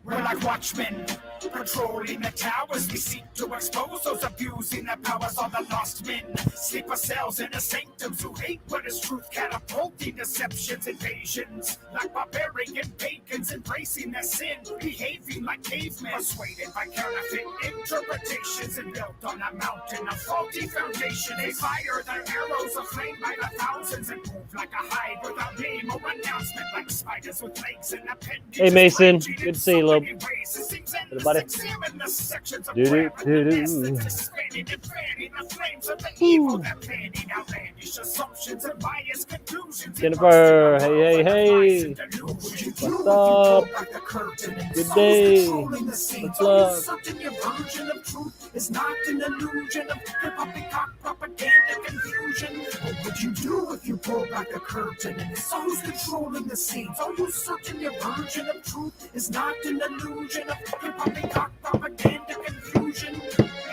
We're like watchmen, patrolling the towers. We seek to expose those abusing their powers. All the lost men, sleeper cells in the sanctums who hate what is truth, catapulting deceptions, invasions. Like barbarian pagans embracing their sin, behaving like cavemen, persuaded by counterfeit interpretations and built on a mountain of faulty foundation. They fire their arrows of flame by the thousands and move like a hive without name or announcement, like spiders with legs and appendages. Hey Mason, good to see you, love. Everybody. Jennifer, hey. What's up? Good day. What's up? Is not an illusion of poppycock propaganda confusion. What would you do if you pull back the curtain and it's who's controlling the scenes? Are you certain your version of truth is not an illusion of poppycock propaganda confusion?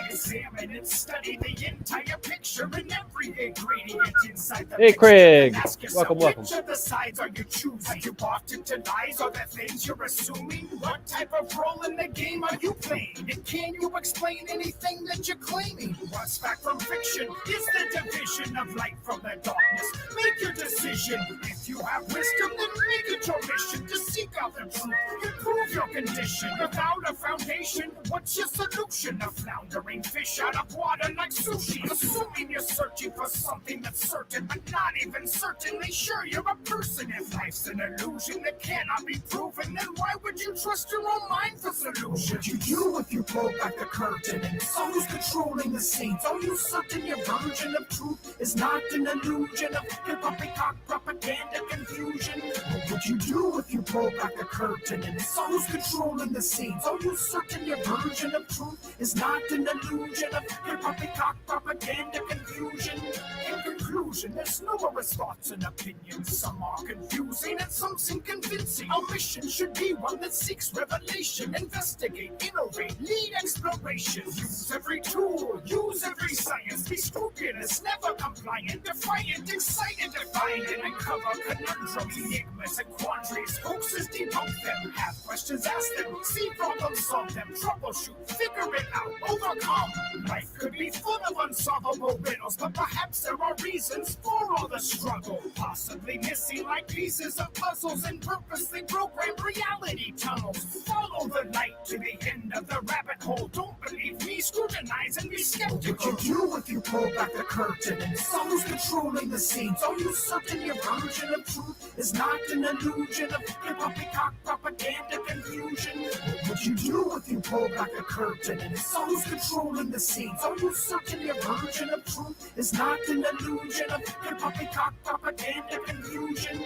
Examine and study the entire picture and every ingredient inside the Hey Craig, welcome. Which of the sides are you choosing? Have you bought into lies or the things you're assuming? What type of role in the game are you playing? And can you explain anything that you're claiming? What's fact from fiction? Is the division of light from the darkness? Make your decision. If you have wisdom, then make it your mission to seek out the truth. Improve your condition. Without a foundation, what's your solution? A floundering fish out of water like sushi. Assuming you're searching for something that's certain, but not even certainly sure you're a person. If life's an illusion that cannot be proven, then why would you trust your own mind for solutions? What would you do if you pull back the curtain and so who's controlling the scenes? Are you certain your version of truth is not an illusion of poppycock propaganda confusion? What would you do if you pull back the curtain and so who's controlling the scenes? Are you certain your version of truth is not an illusion of poppycock propaganda confusion? In conclusion, there's numerous thoughts and opinions. Some are confusing and some seem convincing. Our mission should be one that seeks revelation. Investigate, innovate, lead exploration. Use every tool, use every science. Be scrupulous, never compliant, defiant, excited to find and uncover conundrums, enigmas, and quandaries. Hoaxes, debunk them. Have questions, ask them. See problems, solve them. Troubleshoot, figure it out, overcome. Life could be full of unsolvable riddles, but perhaps there are reasons for all the struggle. Possibly missing like pieces of puzzles and purposely programmed reality tunnels. Follow the light to the end of the rabbit hole. Don't believe me, scrutinize and be skeptical. What would you do if you pull back the curtain and so who's controlling the scenes? Are you certain your version of truth is not an illusion of poppycock propaganda confusion? What would you do if you pull back the curtain and so who's controlling the scenes? Are you certain your version of truth is not an illusion of poppycock propaganda confusion?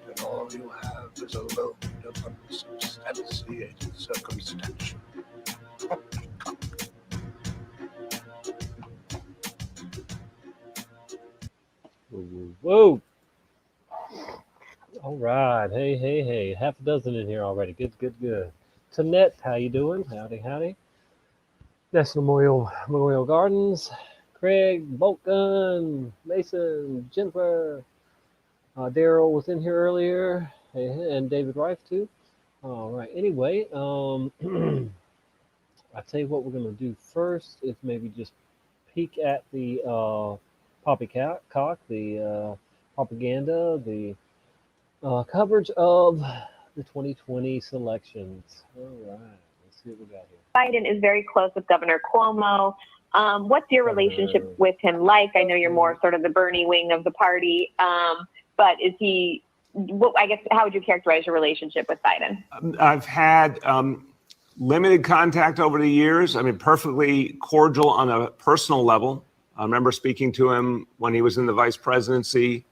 And all you have is a load of unsubstantiated circumstantial poppycock. Whoa. All right. Hey. Half a dozen in here already. Good. Tanette, how you doing? Howdy. National Memorial Gardens. Craig, Bolt Gun, Mason, Jennifer. Daryl was in here earlier. And David Rife too. All right. Anyway, I'll tell you what we're going to do first is maybe just peek at the poppycock, the propaganda, the coverage of the 2020 selections. All right, let's see what we got here. Biden is very close with Governor Cuomo. What's your relationship with him like? I know you're more sort of the Bernie wing of the party, but is he, I guess, how would you characterize your relationship with Biden? I've had limited contact over the years. I mean, perfectly cordial on a personal level. I remember speaking to him when he was in the vice presidency,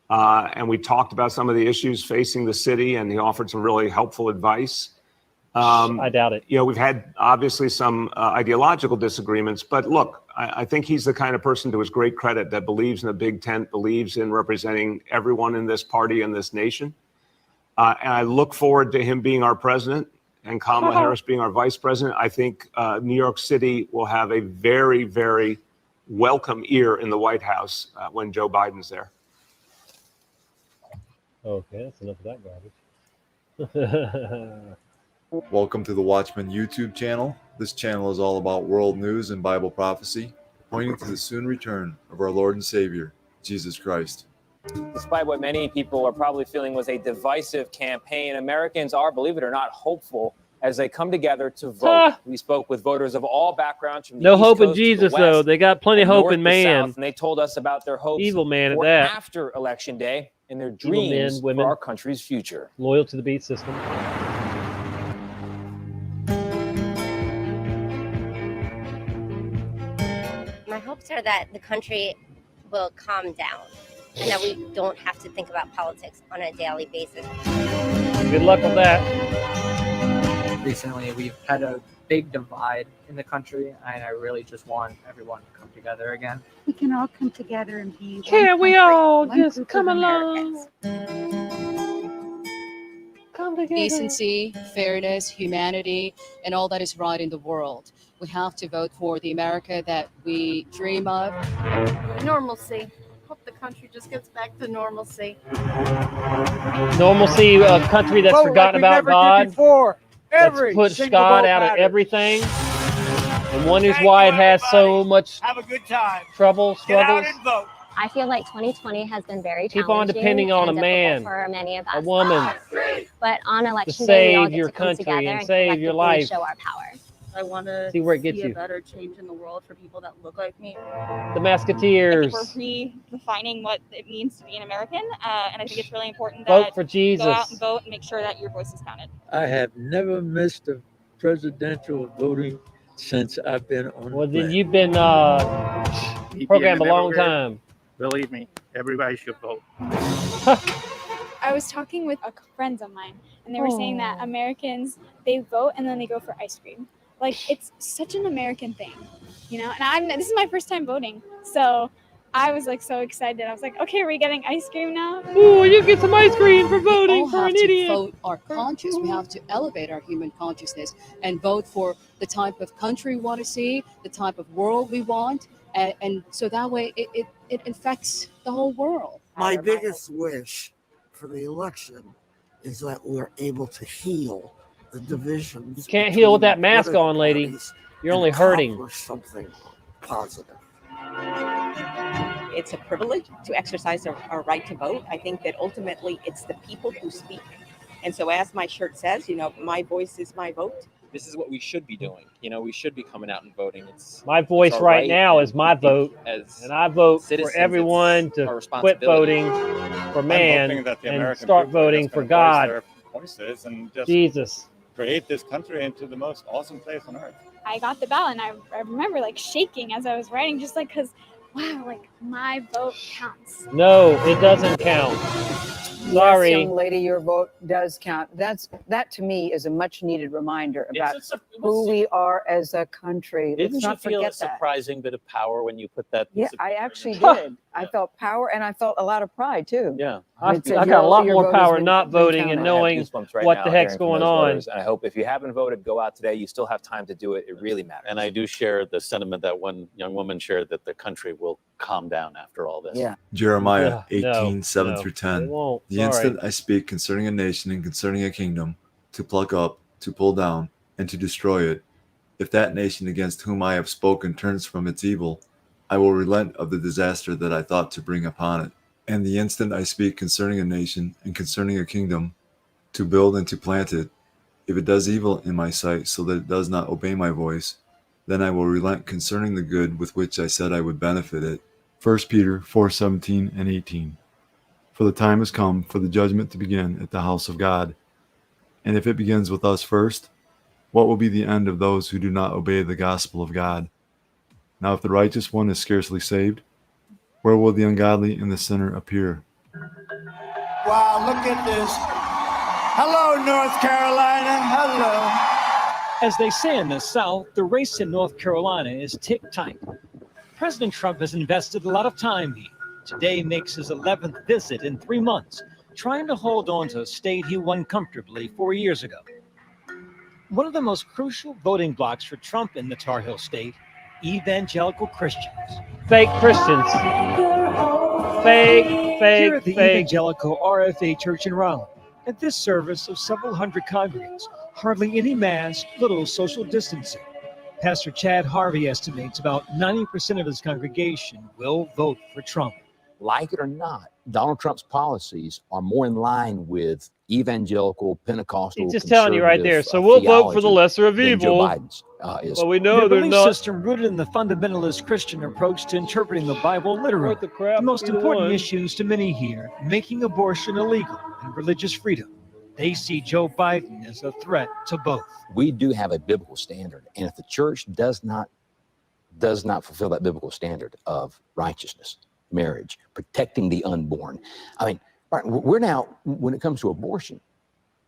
and we talked about some of the issues facing the city, and he offered some really helpful advice. I doubt it. You know, we've had obviously some ideological disagreements, but look, I think he's the kind of person, to his great credit, that believes in the big tent, believes in representing everyone in this party and this nation. And I look forward to him being our president and Kamala Harris being our vice president. I think New York City will have a very, very welcome ear in the White House when Joe Biden's there. Okay, that's enough of that garbage. Welcome to the Watchman YouTube channel. This channel is all about world news and Bible prophecy, pointing to the soon return of our Lord and Savior, Jesus Christ. Despite what many people are probably feeling was a divisive campaign, Americans are, believe it or not, hopeful as they come together to vote. We spoke with voters of all backgrounds from the No East hope in Coast to Jesus, the though. West, They got plenty of and hope north in to man. south, and they told us about their hopes Evil man at for that. after Election Day and their Evil men, dreams women. for our country's future. Loyal to the beat system. My hopes are that the country will calm down and that we don't have to think about politics on a daily basis. Good luck with that. Recently, we've had a big divide in the country, and I really just want everyone to come together again. We can all come together and be one Can't we country, all one just group come of along? Americans. Come together. Decency, fairness, humanity, and all that is right in the world. We have to vote for the America that we dream of. Normalcy. Hope the country just gets back to normalcy. Normalcy, a country that's forgotten about God. That's put God out of everything. And wonders why it has so much trouble, struggles. I feel like 2020 has been very Keep on challenging depending on a and man, difficult for many of us. a woman, But on to election day, we all save get your to come country together and save your collectively life. show our power. I want to See where it gets see a you. better change in the world for people that look like me. The Musketeers. I think we're redefining what it means to be an American, and I think it's really important Vote that for you Jesus. go out and vote and make sure that your voice is counted. I have never missed a presidential voting since I've been on Well, the then planet. you've been programmed a long time. Believe me, everybody should vote. I was talking with friends of mine, and they were saying that Americans, they vote and then they go for ice cream. Like, it's such an American thing, you know? And this is my first time voting, so I was like so excited. I was like, okay, are we getting ice cream now? Ooh, you get some ice cream for voting for an We idiot. have to vote our conscience. We have to elevate our human consciousness and vote for the type of country we want to see, the type of world we want, and so that way it affects the whole world. My biggest wish for the election is that we're able to heal the divisions. You can't heal with that mask on, lady. You're only hurting. Something positive. It's a privilege to exercise our right to vote. I think that ultimately it's the people who speak. And so as my shirt says, my voice is my vote. This is what we should be doing. We should be coming out and voting. My voice our right right, now is my vote, and I vote for citizens, everyone it's our to quit responsibility. voting for man hoping that the and American start people are voting just for gonna God. voice their voices and just Jesus. create this country into the most awesome place on earth. I got the ballot, and I remember like shaking as I was writing, just like, because, wow, like my vote counts. No, it doesn't count. Sorry. Yes, young lady, your vote does count. That to me is a much needed reminder about who we are as a country. Let's Didn't you not feel a forget that. surprising bit of power when you put that? Yeah, piece of I paper actually in there? did. I felt power, and I felt a lot of pride too. Yeah. I It's a- got a your- lot your more vote has power been- not been voting and counted. knowing Goosebumps right what now the heck's hearing from going those on. voters. And I hope if you haven't voted, go out today. You still have time to do it. It really matters. And I do share the sentiment that one young woman shared, that the country will calm down after all this. Yeah. Jeremiah Yeah, 18, 7 no, through it 10. won't. The Sorry. instant I speak concerning a nation and concerning a kingdom, to pluck up, to pull down, and to destroy it, if that nation against whom I have spoken turns from its evil, I will relent of the disaster that I thought to bring upon it. And the instant I speak concerning a nation and concerning a kingdom, to build and to plant it, if it does evil in my sight so that it does not obey my voice, then I will relent concerning the good with which I said I would benefit it. 1 Peter 4:17 and 18. For the time has come for the judgment to begin at the house of God. And if it begins with us first, what will be the end of those who do not obey the gospel of God? Now if the righteous one is scarcely saved, where will the ungodly and the sinner appear? Wow, look at this. Hello, North Carolina. Hello. As they say in the South, the race in North Carolina is tick-tight. President Trump has invested a lot of time here. Today makes his 11th visit in 3 months, trying to hold on to a state he won comfortably 4 years ago. One of the most crucial voting blocks for Trump in the Tar Heel state, evangelical Christians. Fake Christians. Fake, Here at the fake. Evangelical RFA Church in Raleigh, at this service of several hundred congregants, Hardly any masks, little social distancing. Pastor Chad Harvey estimates about 90% of his congregation will vote for Trump. Like it or not, Donald Trump's policies are more in line with evangelical, Pentecostal, He's just telling you right there. So we'll vote for the lesser of evil. But we know Their they're belief not. system rooted in the fundamentalist Christian approach to interpreting the Bible literally. The most important issues to many here, making abortion illegal and religious freedom. They see Joe Biden as a threat to both. We do have a biblical standard, and if the church does not fulfill that biblical standard of righteousness, marriage, protecting the unborn, I mean, we're now, when it comes to abortion,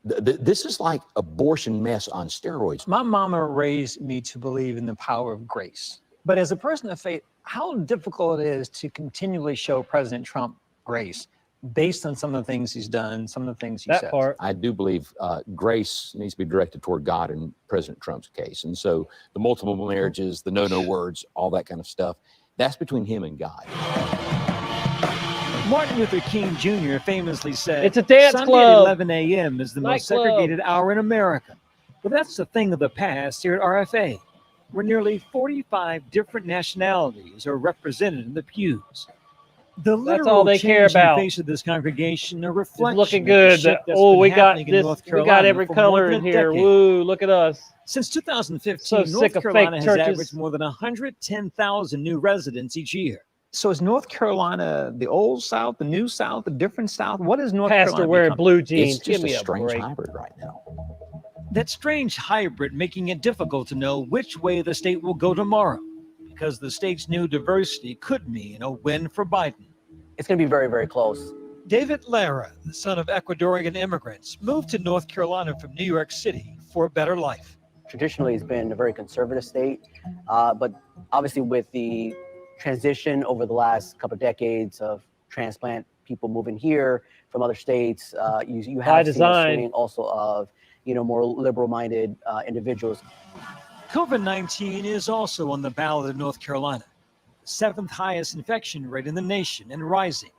this is like abortion mess on steroids. My mama raised me to believe in the power of grace. But as a person of faith, how difficult it is to continually show President Trump grace based on some of the things he's done, some of the things he says. I do believe grace needs to be directed toward God in President Trump's case. And so the multiple marriages, the no words, all that kind of stuff, that's between him and God. Martin Luther King Jr. famously said, It's a dance Sunday club. at 11 a.m. is the most Nightclub. segregated hour in America. But that's the thing of the past here at RFA, where nearly 45 different nationalities are represented in the pews. The That's all they care change in the about. face of this congregation, a It's reflection looking of the good. shift that's Oh, been we got happening in this. North We Carolina got every for more color than in a here. decade. Woo, look at us. Since 2015, So North sick of fake Carolina has churches. averaged more than 110,000 new residents each year. So is North Carolina the old South, the new South, the different South? What is North Pastor Carolina wearing becoming? blue jeans. It's Give just me a a strange break. hybrid right now. That strange hybrid making it difficult to know which way the state will go tomorrow, because the state's new diversity could mean a win for Biden. It's going to be very, very close. David Lara, the son of Ecuadorian immigrants, moved to North Carolina from New York City for a better life. Traditionally, it's been a very conservative state, but obviously with the transition over the last couple of decades of transplant people moving here from other states, you By have seen a design. swing also of more liberal-minded individuals. COVID-19 is also on the ballot in North Carolina, the seventh highest infection rate in the nation and rising.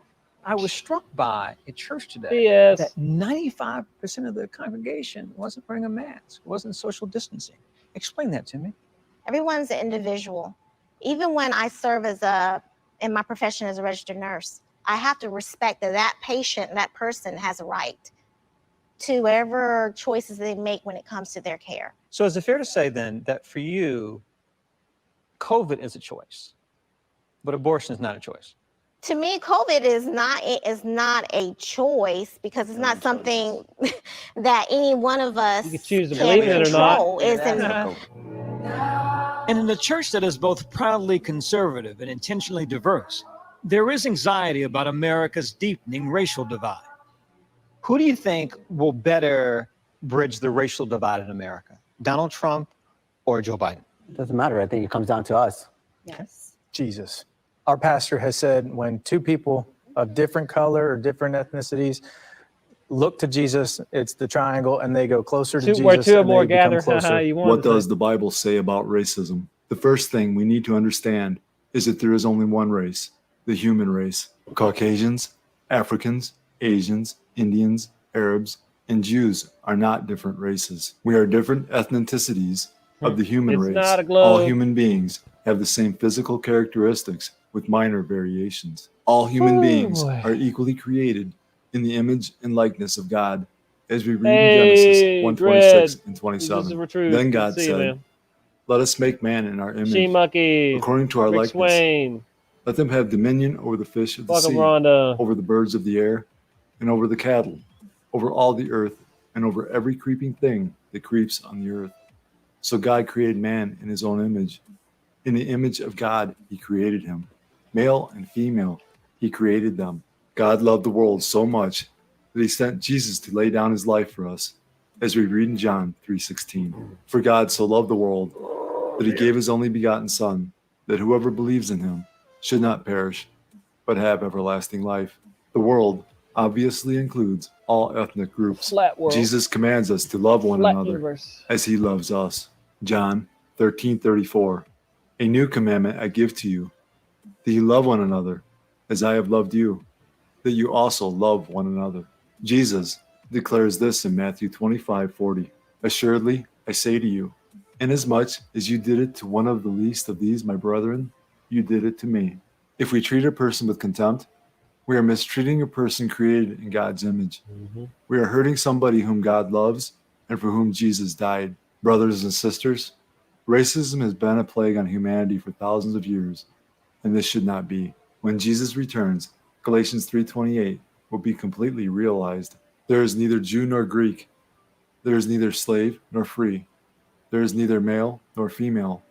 I was struck by at church today BS. that 95% of the congregation wasn't wearing a mask, wasn't social distancing. Explain that to me. Everyone's an individual. Even when I serve in my profession as a registered nurse, I have to respect that patient, that person has a right to whatever choices they make when it comes to their care. So is it fair to say then that for you, COVID is a choice, but abortion is not a choice? To me, COVID is not a choice because it's not something that any one of us You can choose to can believe it or not. control. And in a church that is both proudly conservative and intentionally diverse, there is anxiety about America's deepening racial divide. Who do you think will better bridge the racial divide in America? Donald Trump or Joe Biden? It doesn't matter. I think it comes down to us. Yes. Jesus. Our pastor has said when two people of different color or different ethnicities look to Jesus, it's the triangle, and they go closer to Jesus. Where two or and more they become gather. closer. You What does the Bible say about racism? The first thing we need to understand is that there is only one race, the human race. Caucasians, Africans, Asians, Indians, Arabs, and Jews are not different races. We are different ethnicities of the human It's race. not a globe. All human beings have the same physical characteristics with minor variations. All human beings boy. are equally created in the image and likeness of God, as we read Hey, in Genesis 1:26 and Dread. 27. This is true. Then Good God to see you, said, man. "Let us make man in our image, She-Monkey. according to our Rick likeness. Swain. Let them have dominion over the fish of the Welcome, sea, Rhonda. over the birds of the air, and over the cattle, over all the earth, and over every creeping thing that creeps on the earth." So God created man in his own image. In the image of God, he created him. Male and female, he created them. God loved the world so much that he sent Jesus to lay down his life for us, as we read in John 3:16. For God so loved the world that he gave his only begotten Son, that whoever believes in him should not perish, but have everlasting life. The world obviously includes all ethnic groups. Flat world. Jesus commands us to love one Flat another universe. as he loves us. John 13:34. A new commandment I give to you, that you love one another as I have loved you, that you also love one another. Jesus declares this in Matthew 25:40. Assuredly, I say to you, inasmuch as you did it to one of the least of these, my brethren, you did it to me. If we treat a person with contempt, we are mistreating a person created in God's image. We are hurting somebody whom God loves and for whom Jesus died. Brothers and sisters, racism has been a plague on humanity for thousands of years, and this should not be. When Jesus returns, Galatians 3:28 will be completely realized. There is neither Jew nor Greek. There is neither slave nor free. There is neither male nor female,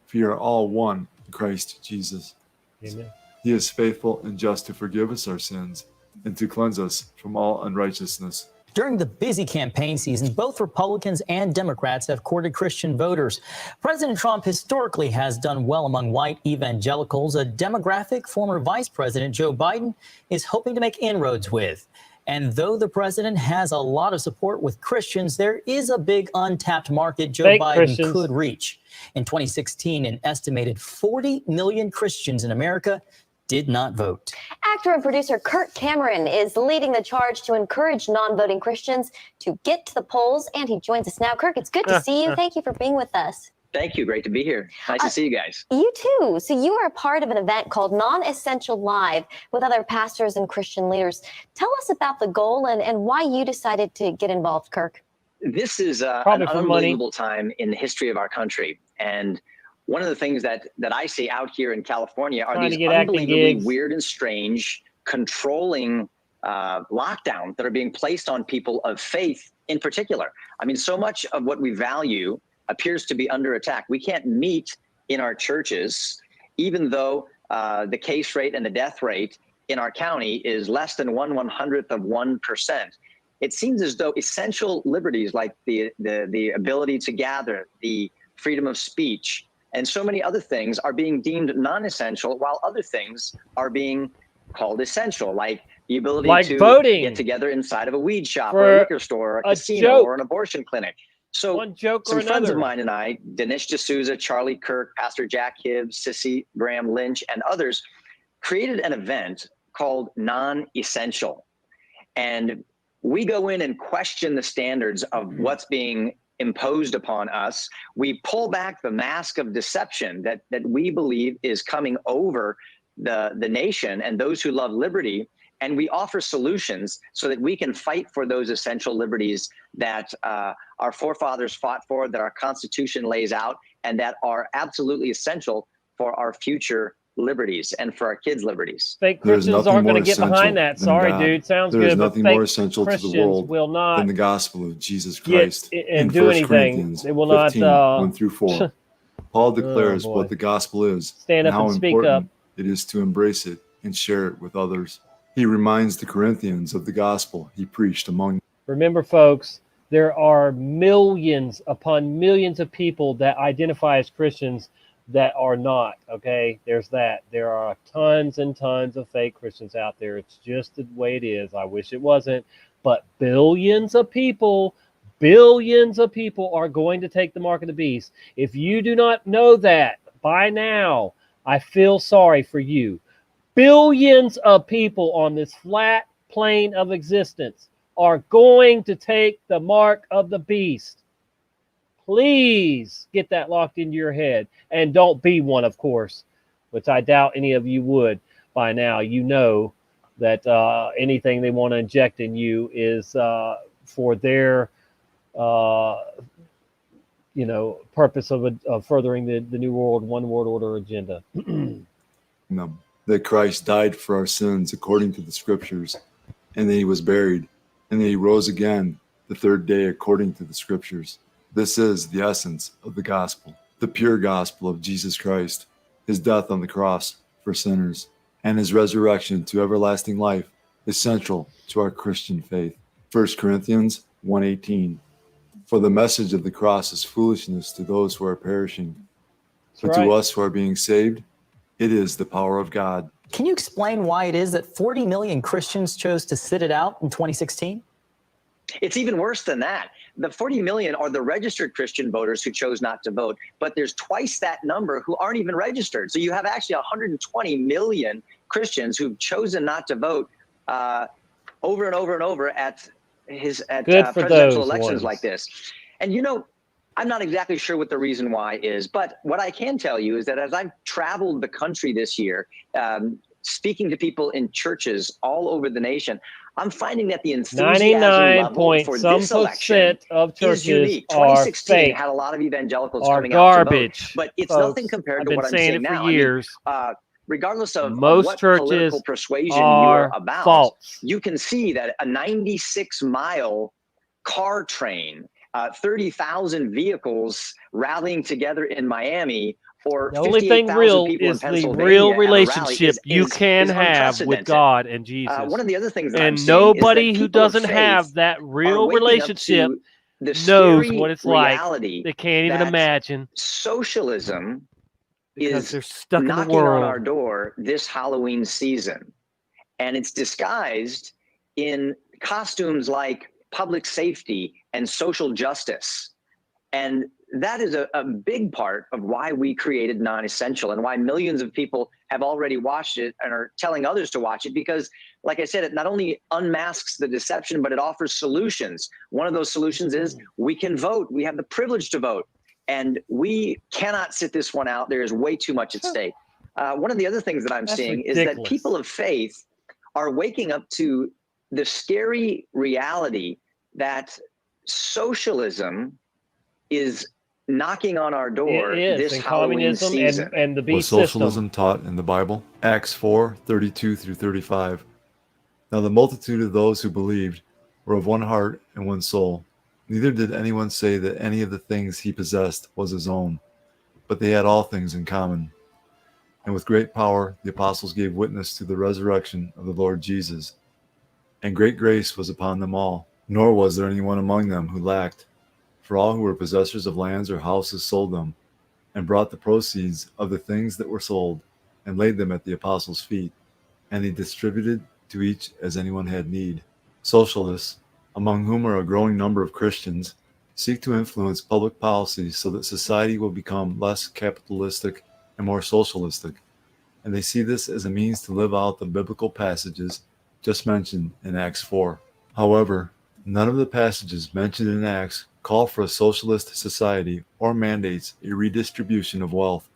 for you are all one in Christ Jesus. Amen. He is faithful and just to forgive us our sins and to cleanse us from all unrighteousness. During the busy campaign season, both Republicans and Democrats have courted Christian voters. President Trump historically has done well among white evangelicals, a demographic former Vice President Joe Biden is hoping to make inroads with. And though the president has a lot of support with Christians, there is a big untapped market Joe Fake Biden Christians. could reach. In 2016, an estimated 40 million Christians in America did not vote. Actor and producer Kirk Cameron is leading the charge to encourage non-voting Christians to get to the polls, and he joins us now. Kirk, it's good to see you. Thank you for being with us. Thank you. Great to be here. Nice to see you guys. You too. So you are a part of an event called Non-Essential Live with other pastors and Christian leaders. Tell us about the goal and why you decided to get involved, Kirk. This is an Probably for money. unbelievable time in the history of our country. And one of the things that I see out here in California are Trying these to get acting unbelievably gigs. weird and strange, controlling lockdowns that are being placed on people of faith in particular. I mean, so much of what we value appears to be under attack. We can't meet in our churches, even though the case rate and the death rate in our county is less than 1/100th of 1%. It seems as though essential liberties like the ability to gather, the freedom of speech, and so many other things are being deemed non-essential, while other things are being called essential, like the ability Like to voting. get together inside of a weed shop For or a liquor store or a a casino joke. or an abortion clinic. So One joke some or friends of another. mine and I, Dinesh D'Souza, Charlie Kirk, Pastor Jack Hibbs, Sissy Graham Lynch, and others, created an event called Non-Essential. And we go in and question the standards of what's being imposed upon us. We pull back the mask of deception that we believe is coming over the nation and those who love liberty. And we offer solutions so that we can fight for those essential liberties that our forefathers fought for, that our Constitution lays out, and that are absolutely essential for our future liberties and for our kids' liberties. Fake There is Christians nothing aren't going more to get essential behind that. than Sorry, God. dude. Sounds There good. is but nothing fake more essential to the Christians world will not than the gospel of Jesus get Christ. and In do 1 anything. Corinthians They will 15, not 1 through 4. Paul declares boy. what the gospel is Stand and up how and speak important up. it is to embrace it and share it with others. He reminds the Corinthians of the gospel he preached among them. Remember, folks, there are millions upon millions of people that identify as Christians that are not, okay? There's that. There are tons and tons of fake Christians out there. It's just the way it is. I wish it wasn't. But billions of people are going to take the mark of the beast. If you do not know that by now, I feel sorry for you. Billions of people on this flat plane of existence are going to take the mark of the beast. Please get that locked into your head. And don't be one, of course, which I doubt any of you would by now. You know that anything they want to inject in you is for their purpose of furthering the New World, One World Order agenda. That Christ died for our sins according to the scriptures, and that he was buried, and that he rose again the third day according to the scriptures. This is the essence of the gospel, the pure gospel of Jesus Christ, his death on the cross for sinners, and his resurrection to everlasting life is central to our Christian faith. 1 Corinthians 1:18. For the message of the cross is foolishness to those who are perishing, but to us who are being saved, it is the power of God. Can you explain why it is that 40 million Christians chose to sit it out in 2016? It's even worse than that. The 40 million are the registered Christian voters who chose not to vote, but there's twice that number who aren't even registered. So you have actually 120 million Christians who've chosen not to vote over and over and over at presidential elections like this. And I'm not exactly sure what the reason why is, but what I can tell you is that as I've traveled the country this year, speaking to people in churches all over the nation, I'm finding that the enthusiasm 99 level point for some this election percent of is churches unique. are 2016 fake, had a lot of evangelicals are coming out to vote, garbage. but it's folks. nothing compared I've to been what I'm saying seeing it for now. years. Regardless of Most what churches political persuasion are you're about, false. you can see that a 96-mile car train, 30,000 vehicles rallying together in Miami, or The only thing 58,000 real people in is the Pennsylvania real at a rally relationship you is can have with unprecedented. God and Jesus. One of the other things that I'm And seeing is that nobody who people of doesn't faith have that are real waking up relationship to the knows scary what it's like. reality They can't even that imagine socialism because is they're stuck in the knocking on our world. door this Halloween season. And it's disguised in costumes like public safety and social justice. And that is a big part of why we created Non-Essential and why millions of people have already watched it and are telling others to watch it, because, like I said, it not only unmasks the deception, but it offers solutions. One of those solutions is we can vote. We have the privilege to vote. And we cannot sit this one out. There is way too much at stake. One of the other things that I'm seeing is that people of faith are waking up to the scary reality that socialism is knocking on our door It is, this and Halloween communism season. and the Was beast system. socialism taught in the Bible? Acts 4:32 through 35. Now the multitude of those who believed were of one heart and one soul. Neither did anyone say that any of the things he possessed was his own, but they had all things in common. And with great power the apostles gave witness to the resurrection of the Lord Jesus. And great grace was upon them all. Nor was there anyone among them who lacked. For all who were possessors of lands or houses sold them, and brought the proceeds of the things that were sold, and laid them at the apostles' feet, and they distributed to each as anyone had need. Socialists, among whom are a growing number of Christians, seek to influence public policy so that society will become less capitalistic and more socialistic, and they see this as a means to live out the biblical passages just mentioned in Acts 4. However, none of the passages mentioned in Acts call for a socialist society or mandates a redistribution of wealth.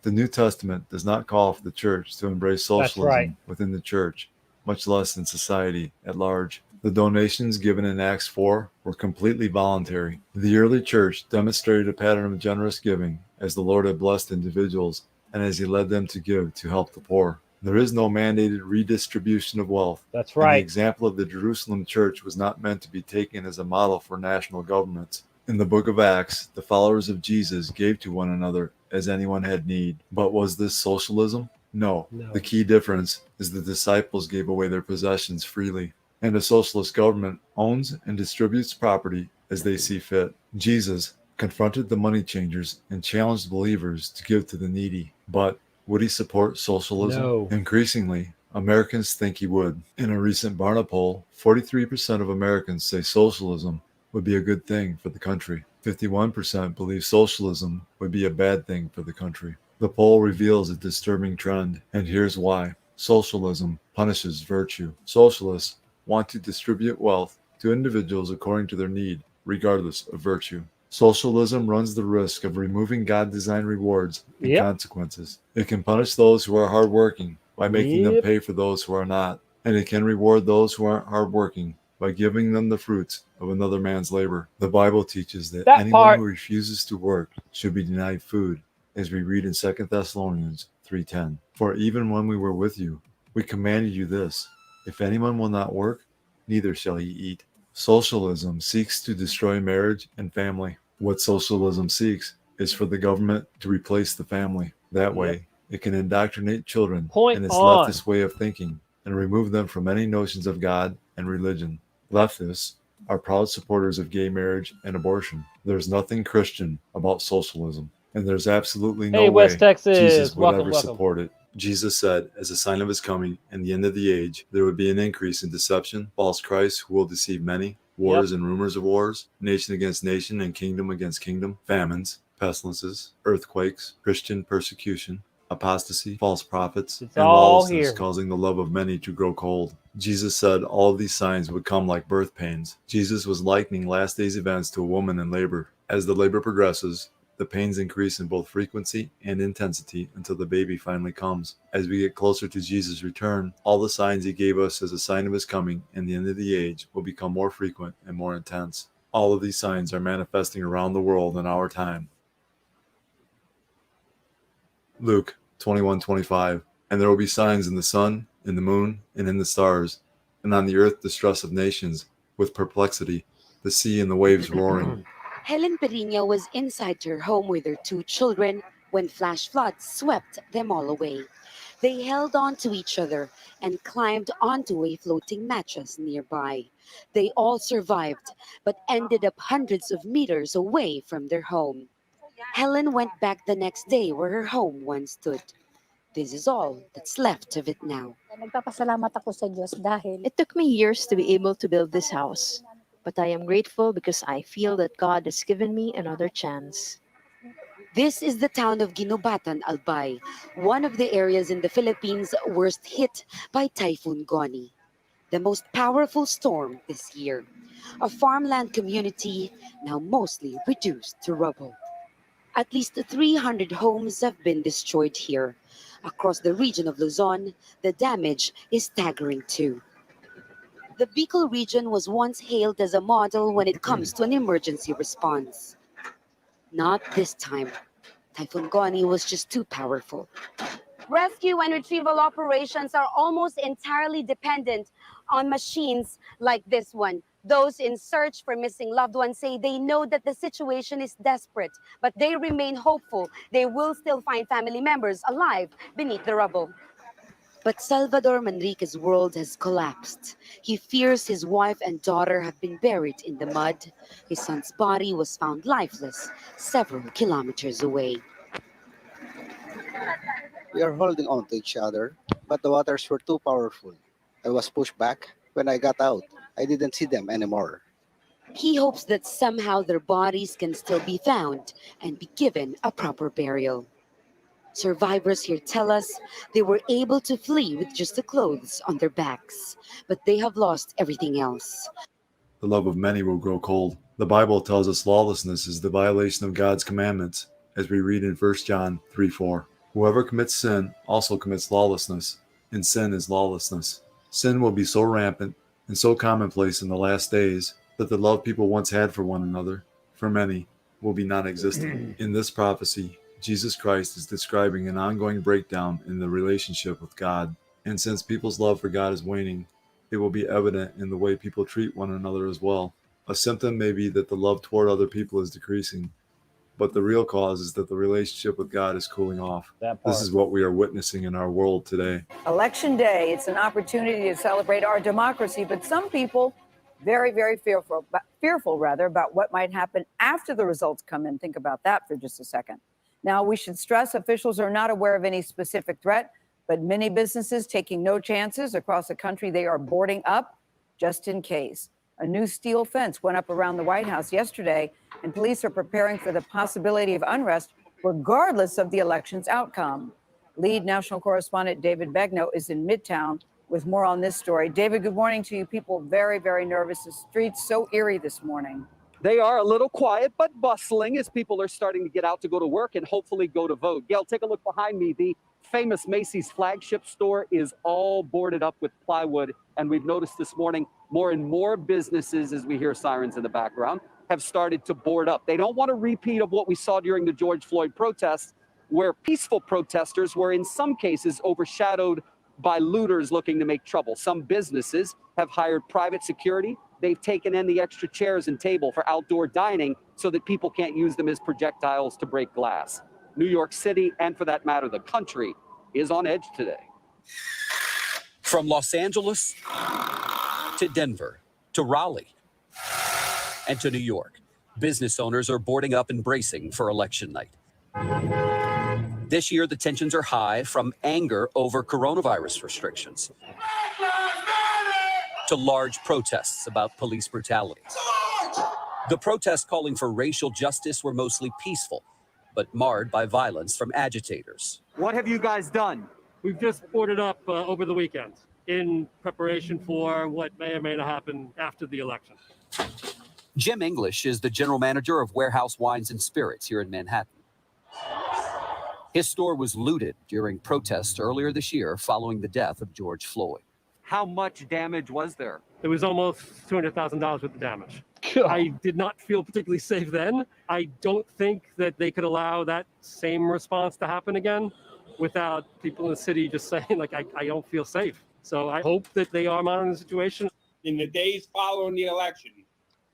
The New Testament does not call for the church to embrace socialism within the church, much less in society at large. The donations given in Acts 4 were completely voluntary. The early church demonstrated a pattern of generous giving as the Lord had blessed individuals and as he led them to give to help the poor. There is no mandated redistribution of wealth. That's And right. the example of the Jerusalem church was not meant to be taken as a model for national governments. In the book of Acts, the followers of Jesus gave to one another as anyone had need. But was this socialism? No. The key difference is the disciples gave away their possessions freely, and a socialist government owns and distributes property as they see fit. Jesus confronted the money changers and challenged believers to give to the needy. But would he support socialism? No. Increasingly, Americans think he would. In a recent Barna poll, 43% of Americans say socialism would be a good thing for the country. 51% believe socialism would be a bad thing for the country. The poll reveals a disturbing trend, and here's why. Socialism punishes virtue. Socialists want to distribute wealth to individuals according to their need, regardless of virtue. Socialism runs the risk of removing God-designed rewards and consequences. It can punish those who are hardworking by making them pay for those who are not, and it can reward those who aren't hardworking by giving them the fruits of another man's labor. The Bible teaches that anyone who refuses to work should be denied food, as we read in 2 Thessalonians 3:10. For even when we were with you, we commanded you this: if anyone will not work, neither shall he eat. Socialism seeks to destroy marriage and family. What socialism seeks is for the government to replace the family. That way, it can indoctrinate children in its leftist way of thinking and remove them from any notions of God and religion. Leftists are proud supporters of gay marriage and abortion. There's nothing Christian about socialism, and there's absolutely no way West Texas. Jesus would Welcome, ever welcome. support it. Jesus said, as a sign of his coming and the end of the age, there would be an increase in deception, false Christs who will deceive many, wars and rumors of wars, nation against nation and kingdom against kingdom, famines, pestilences, earthquakes, Christian persecution. apostasy, false prophets, It's and all lawlessness, here. causing the love of many to grow cold. Jesus said all of these signs would come like birth pains. Jesus was likening last days events to a woman in labor. As the labor progresses, the pains increase in both frequency and intensity until the baby finally comes. As we get closer to Jesus' return, all the signs he gave us as a sign of his coming and the end of the age will become more frequent and more intense. All of these signs are manifesting around the world in our time. Luke 21:25. And there will be signs in the sun, in the moon, and in the stars, and on the earth distress of nations, with perplexity, the sea and the waves roaring. Helen Perina was inside her home with her 2 children when flash floods swept them all away. They held on to each other and climbed onto a floating mattress nearby. They all survived, but ended up hundreds of meters away from their home. Helen went back the next day where her home once stood. This is all that's left of it now. Nagpapasalamat ako sa Diyos dahil it took me years to be able to build this house. But I am grateful because I feel that God has given me another chance. This is the town of Ginobatan, Albay, one of the areas in the Philippines worst hit by Typhoon Goni, the most powerful storm this year. A farmland community now mostly reduced to rubble. At least 300 homes have been destroyed here. Across the region of Luzon, the damage is staggering too. The Bicol region was once hailed as a model when it comes to an emergency response. Not this time. Typhoon Goni was just too powerful. Rescue and retrieval operations are almost entirely dependent on machines like this one. Those in search for missing loved ones say they know that the situation is desperate, but they remain hopeful they will still find family members alive beneath the rubble. But Salvador Manrique's world has collapsed. He fears his wife and daughter have been buried in the mud. His son's body was found lifeless several kilometers away. We are holding on to each other, but the waters were too powerful. I was pushed back. When I got out, I didn't see them anymore. He hopes that somehow their bodies can still be found and be given a proper burial. Survivors here tell us they were able to flee with just the clothes on their backs, but they have lost everything else. The love of many will grow cold. The Bible tells us lawlessness is the violation of God's commandments, as we read in 1 John 3:4. Whoever commits sin also commits lawlessness, and sin is lawlessness. Sin will be so rampant and so commonplace in the last days that the love people once had for one another, for many, will be non-existent. In this prophecy, Jesus Christ is describing an ongoing breakdown in the relationship with God. And since people's love for God is waning, it will be evident in the way people treat one another as well. A symptom may be that the love toward other people is decreasing, but the real cause is that the relationship with God is cooling off. This is what we are witnessing in our world today. Election day, it's an opportunity to celebrate our democracy, but some people very, very fearful about what might happen after the results come in. Think about that for just a second. Now, we should stress officials are not aware of any specific threat, but many businesses taking no chances across the country, they are boarding up just in case. A new steel fence went up around the White House yesterday, and police are preparing for the possibility of unrest regardless of the election's outcome. Lead national correspondent David Begnaud is in Midtown with more on this story. David, good morning to you. People very, very nervous. The streets so eerie this morning. They are a little quiet, but bustling as people are starting to get out to go to work and hopefully go to vote. Gail, take a look behind me. The famous Macy's flagship store is all boarded up with plywood. And we've noticed this morning more and more businesses, as we hear sirens in the background, have started to board up. They don't want a repeat of what we saw during the George Floyd protests, where peaceful protesters were in some cases overshadowed by looters looking to make trouble. Some businesses have hired private security. They've taken in the extra chairs and table for outdoor dining so that people can't use them as projectiles to break glass. New York City, and for that matter, the country, is on edge today. From Los Angeles to Denver to Raleigh and to New York, business owners are boarding up and bracing for election night. This year, the tensions are high, from anger over coronavirus restrictions to large protests about police brutality. The protests calling for racial justice were mostly peaceful, but marred by violence from agitators. What have you guys done? We've just boarded up over the weekend in preparation for what may or may not happen after the election. Jim English is the general manager of Warehouse Wines and Spirits here in Manhattan. His store was looted during protests earlier this year following the death of George Floyd. How much damage was there? It was almost $200,000 worth of damage. I did not feel particularly safe then. I don't think that they could allow that same response to happen again without people in the city just saying, like, I don't feel safe. So I hope that they are monitoring the situation. In the days following the election,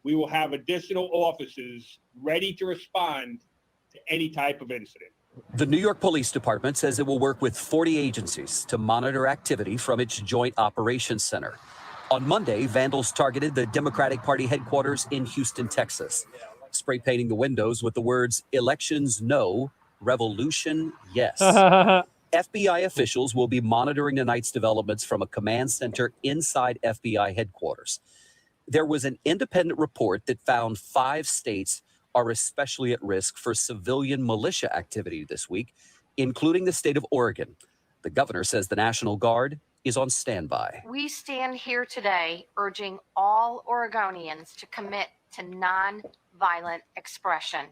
we will have additional officers ready to respond to any type of incident. The New York Police Department says it will work with 40 agencies to monitor activity from its Joint Operations Center. On Monday, vandals targeted the Democratic Party headquarters in Houston, Texas, spray painting the windows with the words, "Elections no, revolution yes." FBI officials will be monitoring tonight's developments from a command center inside FBI headquarters. There was an independent report that found 5 states are especially at risk for civilian militia activity this week, including the state of Oregon. The governor says the National Guard is on standby. We stand here today urging all Oregonians to commit to nonviolent expression.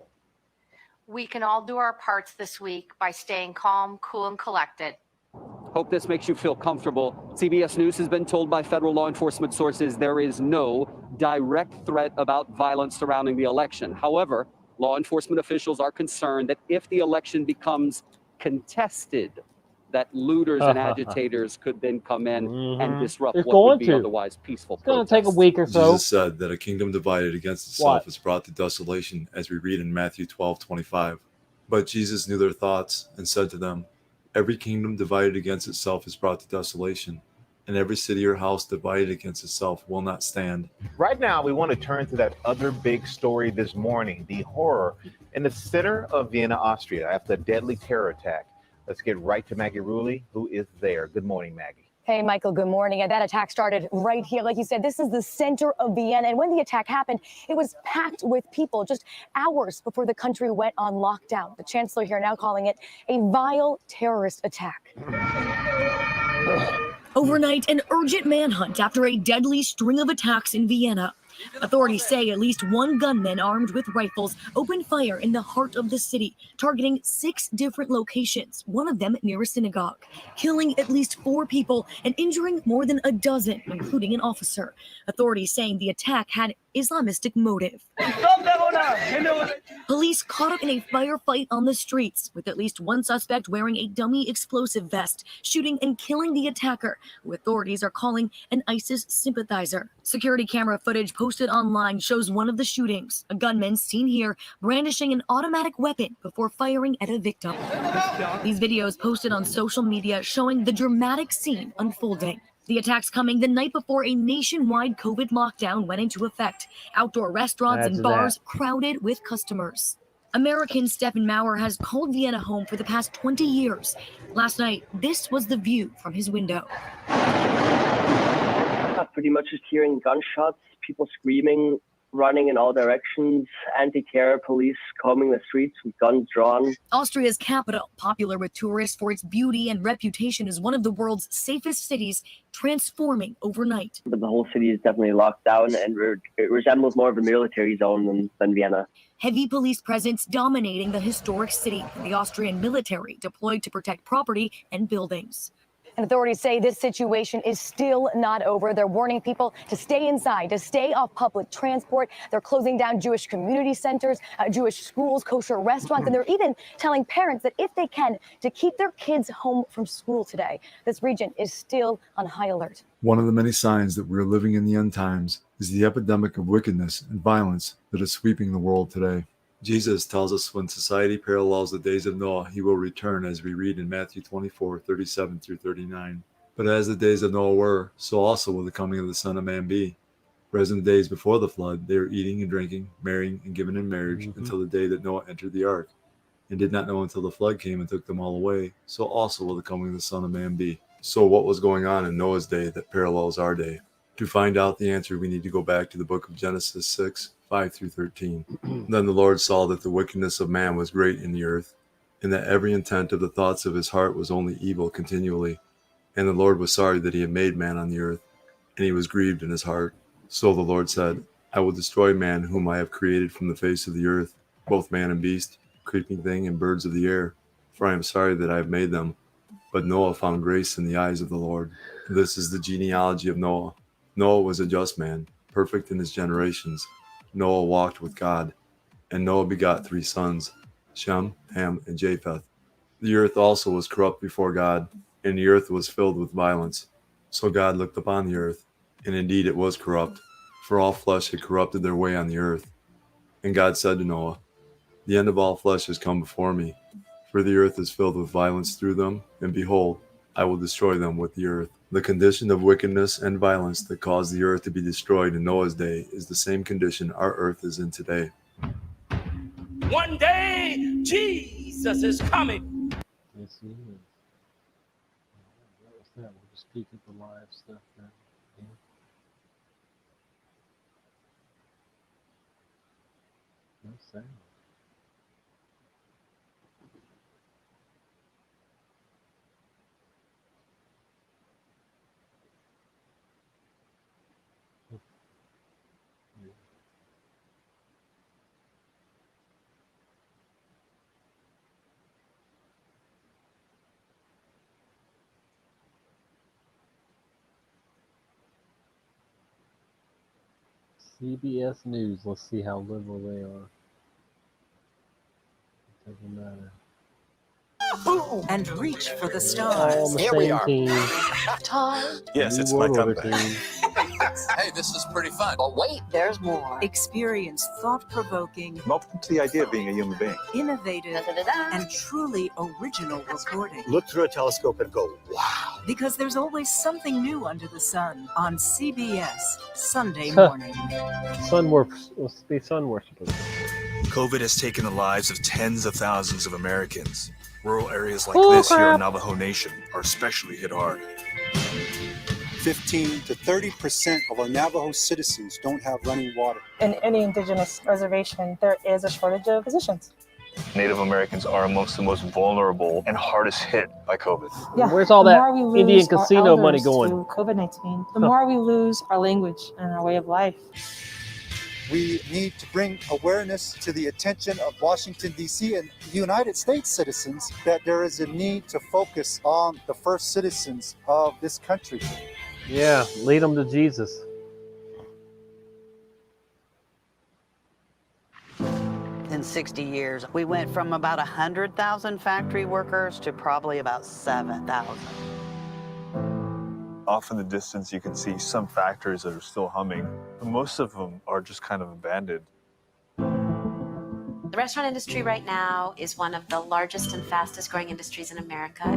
We can all do our parts this week by staying calm, cool, and collected. Hope this makes you feel comfortable. CBS News has been told by federal law enforcement sources there is no direct threat about violence surrounding the election. However, law enforcement officials are concerned that if the election becomes contested, that looters and agitators could then come in and disrupt It's what would going be to. otherwise peaceful It's going to protests. take a week or so. Jesus said that a kingdom divided against itself What? is brought to desolation, as we read in Matthew 12:25. But Jesus knew their thoughts and said to them, "Every kingdom divided against itself is brought to desolation, and every city or house divided against itself will not stand." Right now, we want to turn to that other big story this morning, the horror in the center of Vienna, Austria, after the deadly terror attack. Let's get right to Maggie Rulli, who is there. Good morning, Maggie. Hey, Michael, good morning. And that attack started right here. Like you said, this is the center of Vienna. And when the attack happened, it was packed with people just hours before the country went on lockdown. The chancellor here now calling it a vile terrorist attack. Overnight, an urgent manhunt after a deadly string of attacks in Vienna. Authorities say at least one gunman armed with rifles opened fire in the heart of the city, targeting 6 different locations, one of them near a synagogue, killing at least 4 people and injuring more than a dozen, including an officer. Authorities saying the attack had Islamistic motive. Police caught up in a firefight on the streets, with at least one suspect wearing a dummy explosive vest, shooting and killing the attacker, who authorities are calling an ISIS sympathizer. Security camera footage posted online shows one of the shootings, a gunman seen here brandishing an automatic weapon before firing at a victim. These videos posted on social media showing the dramatic scene unfolding. The attacks coming the night before a nationwide COVID lockdown went into effect. Outdoor restaurants and bars crowded with customers. American Stephen Maurer has called Vienna home for the past 20 years. Last night, this was the view from his window. Pretty much just hearing gunshots, people screaming, running in all directions, anti-terror police combing the streets with guns drawn. Austria's capital, popular with tourists for its beauty and reputation as one of the world's safest cities, transforming overnight. But the whole city is definitely locked down, and it resembles more of a military zone than Vienna. Heavy police presence dominating the historic city, and the Austrian military deployed to protect property and buildings. And authorities say this situation is still not over. They're warning people to stay inside, to stay off public transport. They're closing down Jewish community centers, Jewish schools, kosher restaurants, and they're even telling parents that if they can, to keep their kids home from school today. This region is still on high alert. One of the many signs that we're living in the end times is the epidemic of wickedness and violence that is sweeping the world today. Jesus tells us when society parallels the days of Noah, he will return, as we read in Matthew 24:37 through 39. But as the days of Noah were, so also will the coming of the Son of Man be. For as in the days before the flood, they were eating and drinking, marrying and giving in marriage until the day that Noah entered the ark, and did not know until the flood came and took them all away. So also will the coming of the Son of Man be. So what was going on in Noah's day that parallels our day? To find out the answer, we need to go back to the book of Genesis 6, 5 through 13. Then the Lord saw that the wickedness of man was great in the earth, and that every intent of the thoughts of his heart was only evil continually. And the Lord was sorry that he had made man on the earth, and he was grieved in his heart. So the Lord said, I will destroy man whom I have created from the face of the earth, both man and beast, creeping thing, and birds of the air, for I am sorry that I have made them. But Noah found grace in the eyes of the Lord. This is the genealogy of Noah. Noah was a just man, perfect in his generations. Noah walked with God, and Noah begot 3 sons, Shem, Ham, and Japheth. The earth also was corrupt before God, and the earth was filled with violence. So God looked upon the earth, and indeed it was corrupt, for all flesh had corrupted their way on the earth. And God said to Noah, the end of all flesh has come before me, for the earth is filled with violence through them, and behold, I will destroy them with the earth. The condition of wickedness and violence that caused the earth to be destroyed in Noah's day is the same condition our earth is in today. One day, Jesus is coming. Yes, he is. What was that? We'll just peek at the live stuff there. Yeah. No sound. CBS News. Let's see how liberal they are. It doesn't matter. And reach for the All stars. on the same team. Time. Yes, it's my comeback. Team. Hey, this is pretty fun. But wait, there's more. Experience thought-provoking. Welcome to the idea of being a human being. Innovative and truly original reporting. Look through a telescope and go, wow. Because there's always something new under the sun on CBS Sunday morning. Sun worshipers. COVID has taken the lives of tens of thousands of Americans. Rural areas like this here in Navajo Nation are especially hit hard. 15 to 30% of our Navajo citizens don't have running water. In any indigenous reservation, there is a shortage of physicians. Native Americans are amongst the most vulnerable and hardest hit by COVID. Yeah. Where's all the that more we lose Indian our casino money elders going? to COVID-19, the more we lose our language and our way of life. We need to bring awareness to the attention of Washington, D.C. and United States citizens that there is a need to focus on the first citizens of this country. Yeah, lead them to Jesus. In 60 years, we went from about 100,000 factory workers to probably about 7,000. Off in the distance, you can see some factories that are still humming. Most of them are just kind of abandoned. The restaurant industry right now is one of the largest and fastest growing industries in America.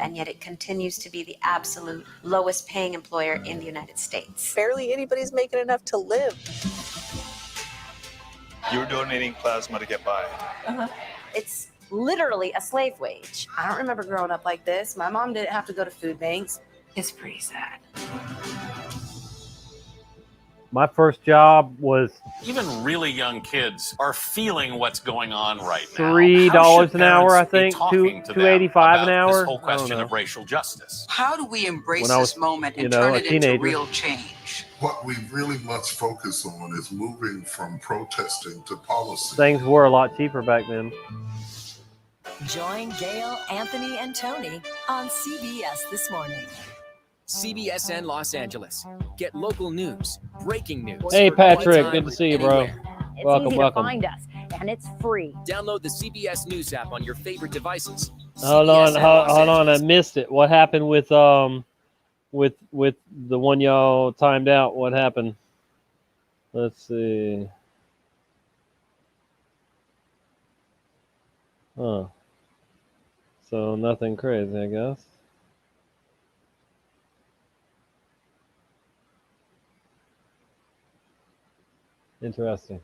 And yet it continues to be the absolute lowest paying employer in the United States. Barely anybody's making enough to live. You're donating plasma to get by. It's literally a slave wage. I don't remember growing up like this. My mom didn't have to go to food banks. It's pretty sad. My first job was Even really young kids are feeling what's going on right now. $3 an hour, I think. $2.85 an hour. This whole I don't question know. of racial justice. How do we embrace When I was, this moment and you know, turn a it into teenager. real change? What we really must focus on is moving from protesting to policy. Things were a lot cheaper back then. Join Gail, Anthony, and Tony on CBS This Morning. CBSN Los Angeles. Get local news, breaking news. Hey, Patrick, anytime, good to see you, bro. anywhere. It's Welcome, easy welcome. to find us, and it's free. Download the CBS News app on your favorite devices. Hold on, CBSN hold Los on. I Angeles. missed it. What happened with the one y'all timed out? What happened? Let's see. Huh. So nothing crazy, I guess. Interesting.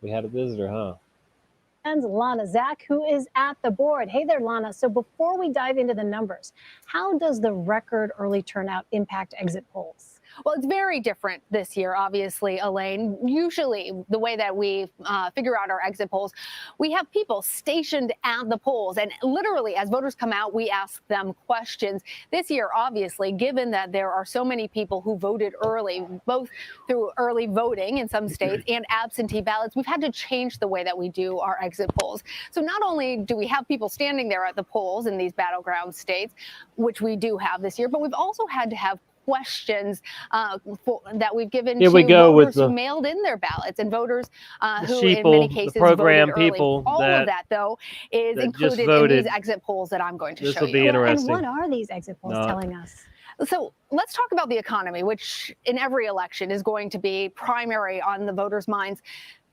We had a visitor, huh? And Lana Zach, who is at the board. Hey there, Lana. So before we dive into the numbers, how does the record early turnout impact exit polls? Well, it's very different this year, obviously, Elaine. Usually, the way that we figure out our exit polls, we have people stationed at the polls. And literally, as voters come out, we ask them questions. This year, obviously, given that there are so many people who voted early, both through early voting in some states and absentee ballots, we've had to change the way that we do our exit polls. So not only do we have people standing there at the polls in these battleground states, which we do have this year, but we've also had to have questions that we've given Here to we go with voters who the mailed in their ballots and voters who, in sheeple, many the cases, program voted early. people All that- of that, though, is that just included in these voted. exit polls that I'm going to This show will you. be interesting. And what are these exit polls Not. telling us? So let's talk about the economy, which in every election is going to be primary on the voters' minds.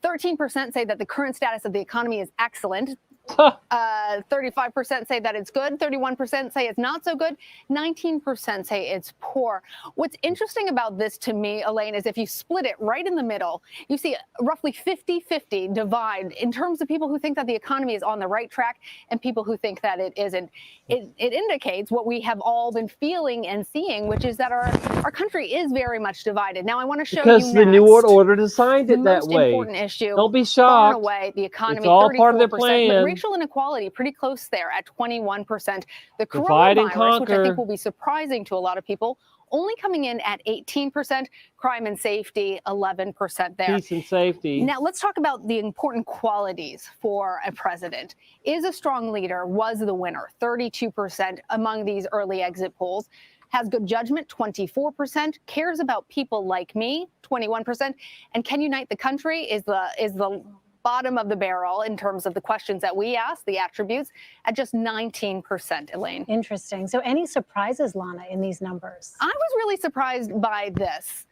13% say that the current status of the economy is excellent. 35% say that it's good. 31% say it's not so good. 19% say it's poor. What's interesting about this to me, Elaine, is if you split it right in the middle, you see roughly 50-50 divide in terms of people who think that the economy is on the right track and people who think that it isn't. It indicates what we have all been feeling and seeing, which is that our country is very much divided. Now, I want to show Because you the New next World Order designed the it that most way. important issue. Don't be Far and shocked. away, the economy, It's all 34%, part of their but plan. racial inequality pretty close there at 21%. The Divide and coronavirus, which I conquer. think will be surprising to a lot of people, only coming in at 18%. Crime and safety, 11% there. Peace and safety. Now, let's talk about the important qualities for a president. Is a strong leader, was the winner, 32% among these early exit polls. Has good judgment, 24%. Cares about people like me, 21%. And can unite the country is the bottom of the barrel in terms of the questions that we ask, the attributes, at just 19%, Elaine. Interesting. So any surprises, Lana, in these numbers? I was really surprised by this.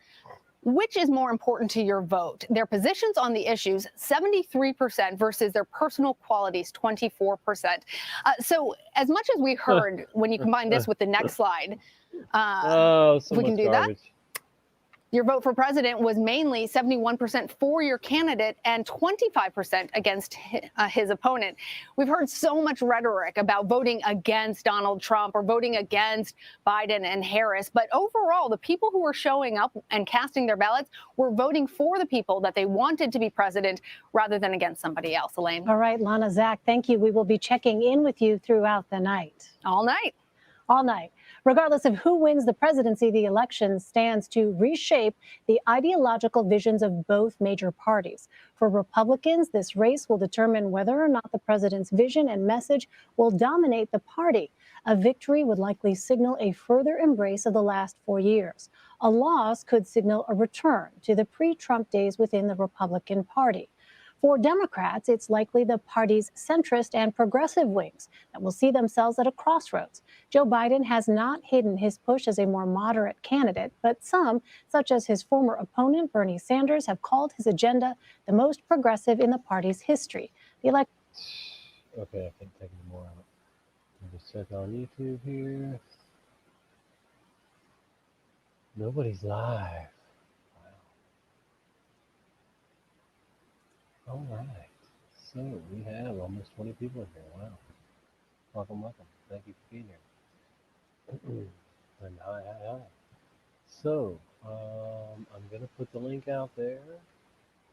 Which is more important to your vote? Their positions on the issues, 73% versus their personal qualities, 24%. So as much as we heard when you combine this with the next slide, So if we can much do garbage. that. Your vote for president was mainly 71% for your candidate and 25% against his opponent. We've heard so much rhetoric about voting against Donald Trump or voting against Biden and Harris. But overall, the people who were showing up and casting their ballots were voting for the people that they wanted to be president rather than against somebody else, Elaine. All right, Lana, Zach, thank you. We will be checking in with you throughout the night. All night. All night. Regardless of who wins the presidency, the election stands to reshape the ideological visions of both major parties. For Republicans, this race will determine whether or not the president's vision and message will dominate the party. A victory would likely signal a further embrace of the last 4 years. A loss could signal a return to the pre-Trump days within the Republican Party. For Democrats, it's likely the party's centrist and progressive wings that will see themselves at a crossroads. Joe Biden has not hidden his push as a more moderate candidate, but some, such as his former opponent, Bernie Sanders, have called his agenda the most progressive in the party's history. The Okay, I can't take any more out. Let me just check on YouTube here. Nobody's live. All right. So we have almost 20 people in here. Wow. Welcome, welcome. Thank you for being here. And hi. So, I'm going to put the link out there.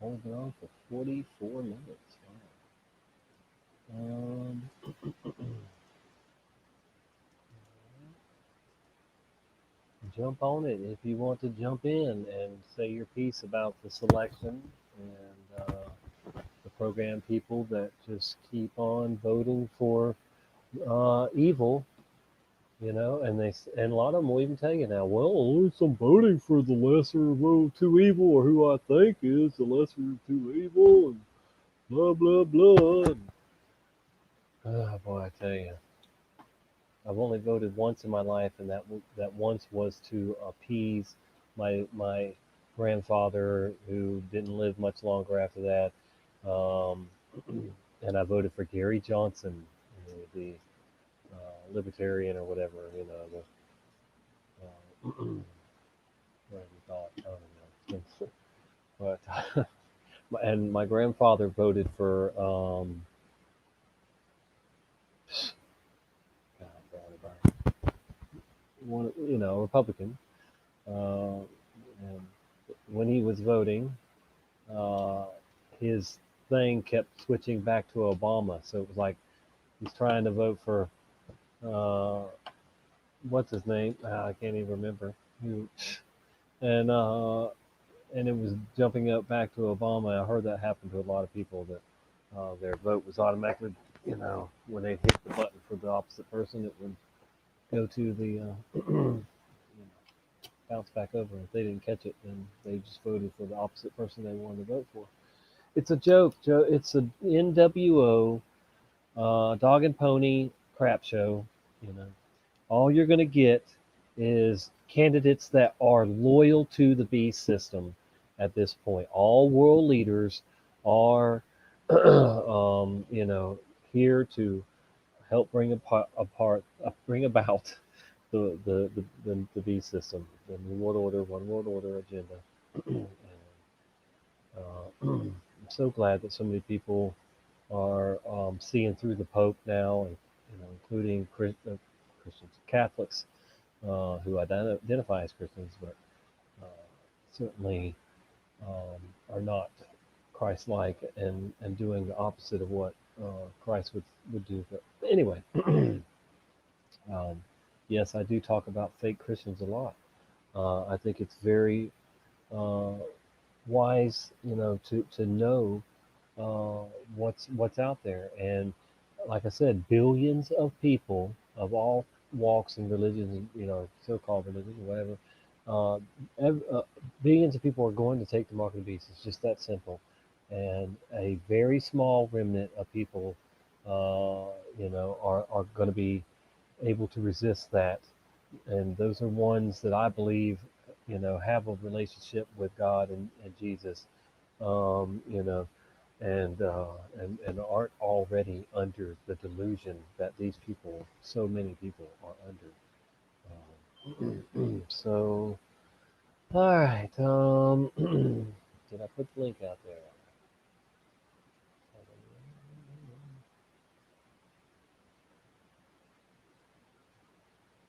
Hold it on for 44 minutes. Wow. Jump on it if you want to jump in and say your piece about the selection and the program people that just keep on voting for evil, you know, and a lot of them will even tell you now, well, at least I'm voting for the lesser of two evil, or who I think is the lesser of two evil, and blah blah blah. And, oh boy, I tell you, I've only voted once in my life, and that once was to appease my grandfather, who didn't live much longer after that. And I voted for Gary Johnson, the libertarian or whatever, you know, whatever you call it, I don't know. But and my grandfather voted for one, you know, Republican. when he was voting, uh, his thing kept switching back to Obama. So it was like he's trying to vote for uh, what's his name? I can't even remember. Who- And and it was jumping up back to Obama. I heard that happen to a lot of people that their vote was automatically, when they hit the button for the opposite person, it would go to the bounce back over. If they didn't catch it, then they just voted for the opposite person they wanted to vote for. It's a joke, Joe. It's a NWO dog and pony crap show. You know, all you're going to get is candidates that are loyal to the beast system at this point. All world leaders are, here to help bring about the beast system, the New World Order, One World Order agenda. And, I'm so glad that so many people are seeing through the Pope now, and including Christians, Catholics who identify as Christians, but certainly are not Christ-like and doing the opposite of what Christ would do. But anyway, yes, I do talk about fake Christians a lot. I think it's very wise, to know what's out there. And like I said, billions of people of all walks and religions, so-called religions, whatever. Billions of people are going to take the mark of the beast. It's just that simple. And a very small remnant of people, are going to be able to resist that. And those are ones that I believe, have a relationship with God and Jesus, and aren't already under the delusion that so many people are under. So, all right. Did I put the link out there?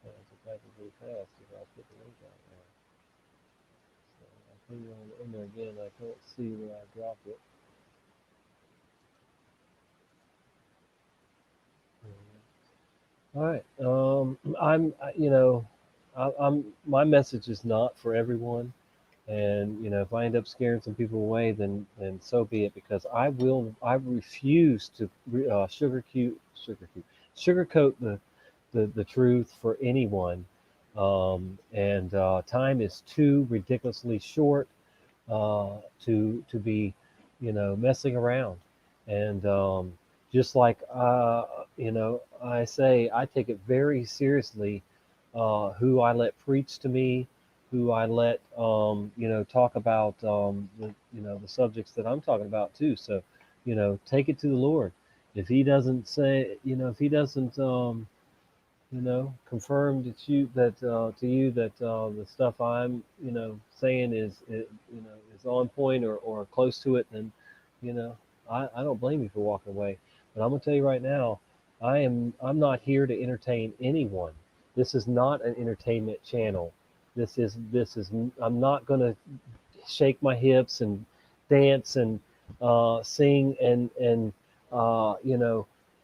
It's practically fast if I put the link out there. So I put it in there again. I can't see where I dropped it. All right. I'm my message is not for everyone, and if I end up scaring some people away, then so be it. Because I refuse to sugarcoat the truth for anyone, and time is too ridiculously short to be, messing around. And just like I say, I take it very seriously who I let preach to me, who I let talk about the subjects that I'm talking about too. So take it to the Lord. If He doesn't say, if He doesn't confirm to you that the stuff I'm saying is on point or close to it, then I don't blame you for walking away. But I'm gonna tell you right now, I'm not here to entertain anyone. This is not an entertainment channel. This is I'm not gonna shake my hips and dance and sing and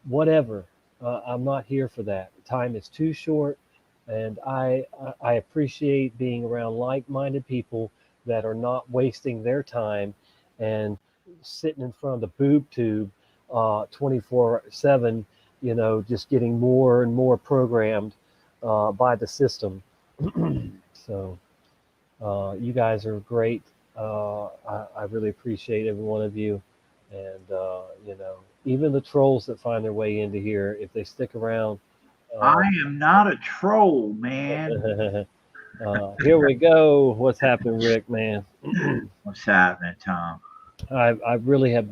whatever. I'm not here for that. Time is too short, and I appreciate being around like-minded people that are not wasting their time and sitting in front of the boob tube 24/7, just getting more and more programmed by the system. So you guys are great. I really appreciate every one of you. And, even the trolls that find their way into here, if they stick around. I am not a troll, man. Here we go. What's happening, Rick, man? What's happening, Tom? I really have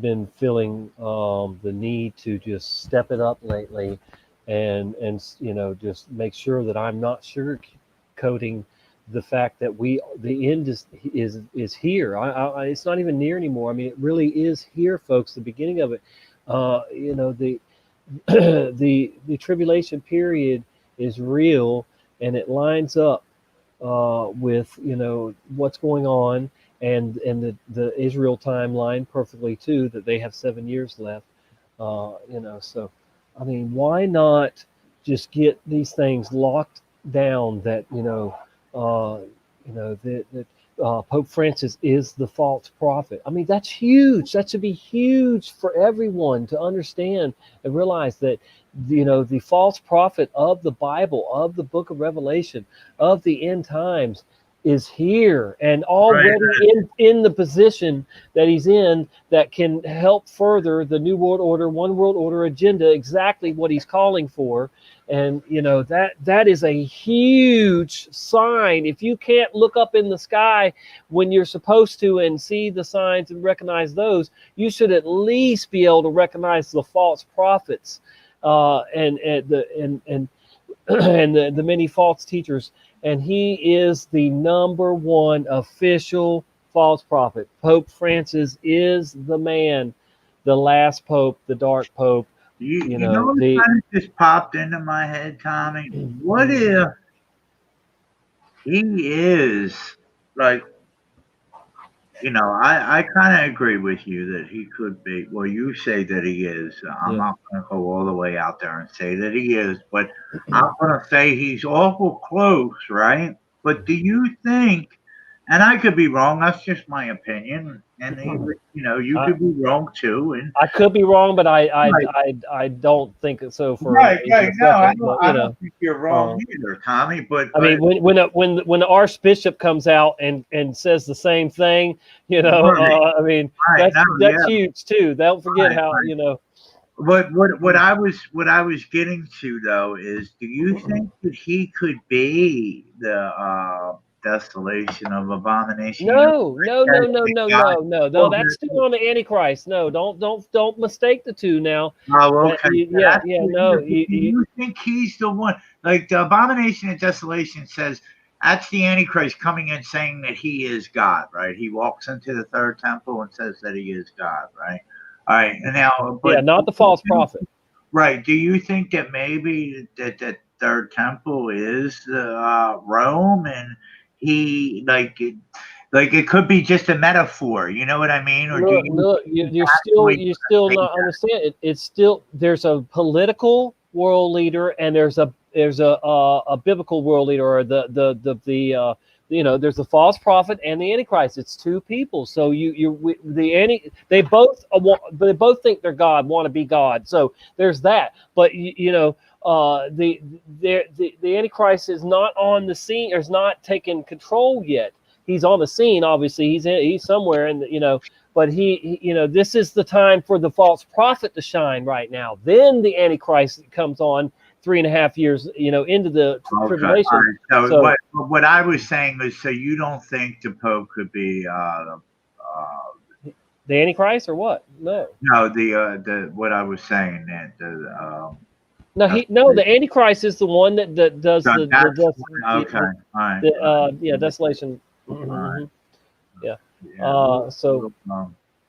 been feeling the need to just step it up lately and just make sure that I'm not sugarcoating the fact that the end is here. It's not even near anymore. I mean, it really is here, folks. The beginning of it. The the tribulation period is real, and it lines up with what's going on, and the Israel timeline perfectly too, that they have 7 years left. So I mean, why not just get these things locked down that that Pope Francis is the false prophet. I mean, that's huge. That should be huge for everyone to understand and realize that, the false prophet of the Bible, of the book of Revelation, of the end times is here and already in the position that he's in, that can help further the New World Order, One World Order agenda, exactly what he's calling for. And that is a huge sign. If you can't look up in the sky when you're supposed to and see the signs and recognize those, you should at least be able to recognize the false prophets and the many false teachers. And he is the number one official false prophet. Pope Francis is the man, the last pope, the dark pope. You know what kind of just popped into my head, Tommy? What if he is like, I kind of agree with you that he could be. Well, you say that he is. I'm not going to go all the way out there and say that he is, but I'm going to say he's awful close, right? But do you think, and I could be wrong, that's just my opinion, and you could be wrong too. And I could be wrong, but I don't think so. For right. No, I but, don't think you're wrong either, Tommy. But I mean, when the Archbishop comes out and says the same thing, I mean, that's huge too. Don't forget how. But what I was getting to though is, do you think that he could be the desolation of abomination? No. That's still on the Antichrist. No, don't mistake the two now. Oh, okay. No. Do you think he's the one? Like the abomination of desolation says, that's the Antichrist coming in saying that he is God, right? He walks into the third temple and says that he is God, right? All right, and now, not the false prophet, right? Do you think that maybe that third temple is Rome, and he like it could be just a metaphor? You know what I mean? Or you're still not understand. It's still, there's a political world leader and there's a biblical world leader, or there's the false prophet and the Antichrist. It's two people. So they both think they're God, want to be God. So there's that. But the Antichrist is not on the scene, or is not taking control yet. He's on the scene, obviously. He's somewhere, and but this is the time for the false prophet to shine right now. Then the Antichrist comes on 3.5 years, into the tribulation. Right. So what I was saying is, so you don't think the Pope could be the Antichrist, or what? No, the what I was saying, that the Antichrist is the one that does desolation. Right. Yeah. So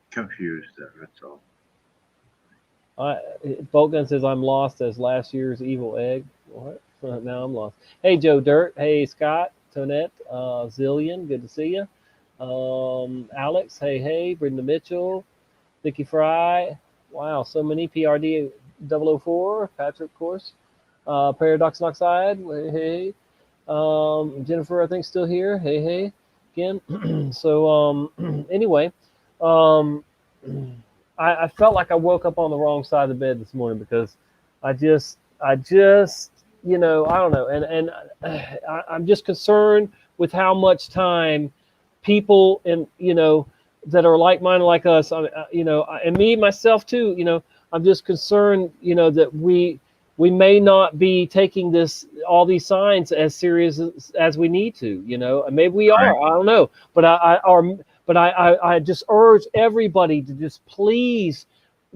confused there. That's all. Boltgun says, I'm lost as last year's evil egg. What? Now I'm lost. Hey, Joe Dirt. Hey, Scott, Tonette, Zillion. Good to see you. Alex. Hey. Brenda Mitchell. Vicky Fry. Wow, so many. PRD 004. Patrick, of course. Paradox Oxide. Hey. Jennifer, I think, still here. Hey. Again. So, anyway. I felt like I woke up on the wrong side of the bed this morning, because I just I don't know, and I'm just concerned with how much time people that are like-minded like us, and me myself too, I'm just concerned, that we may not be taking all these signs as serious as we need to, and maybe we are, I don't know, but I just urge everybody to just please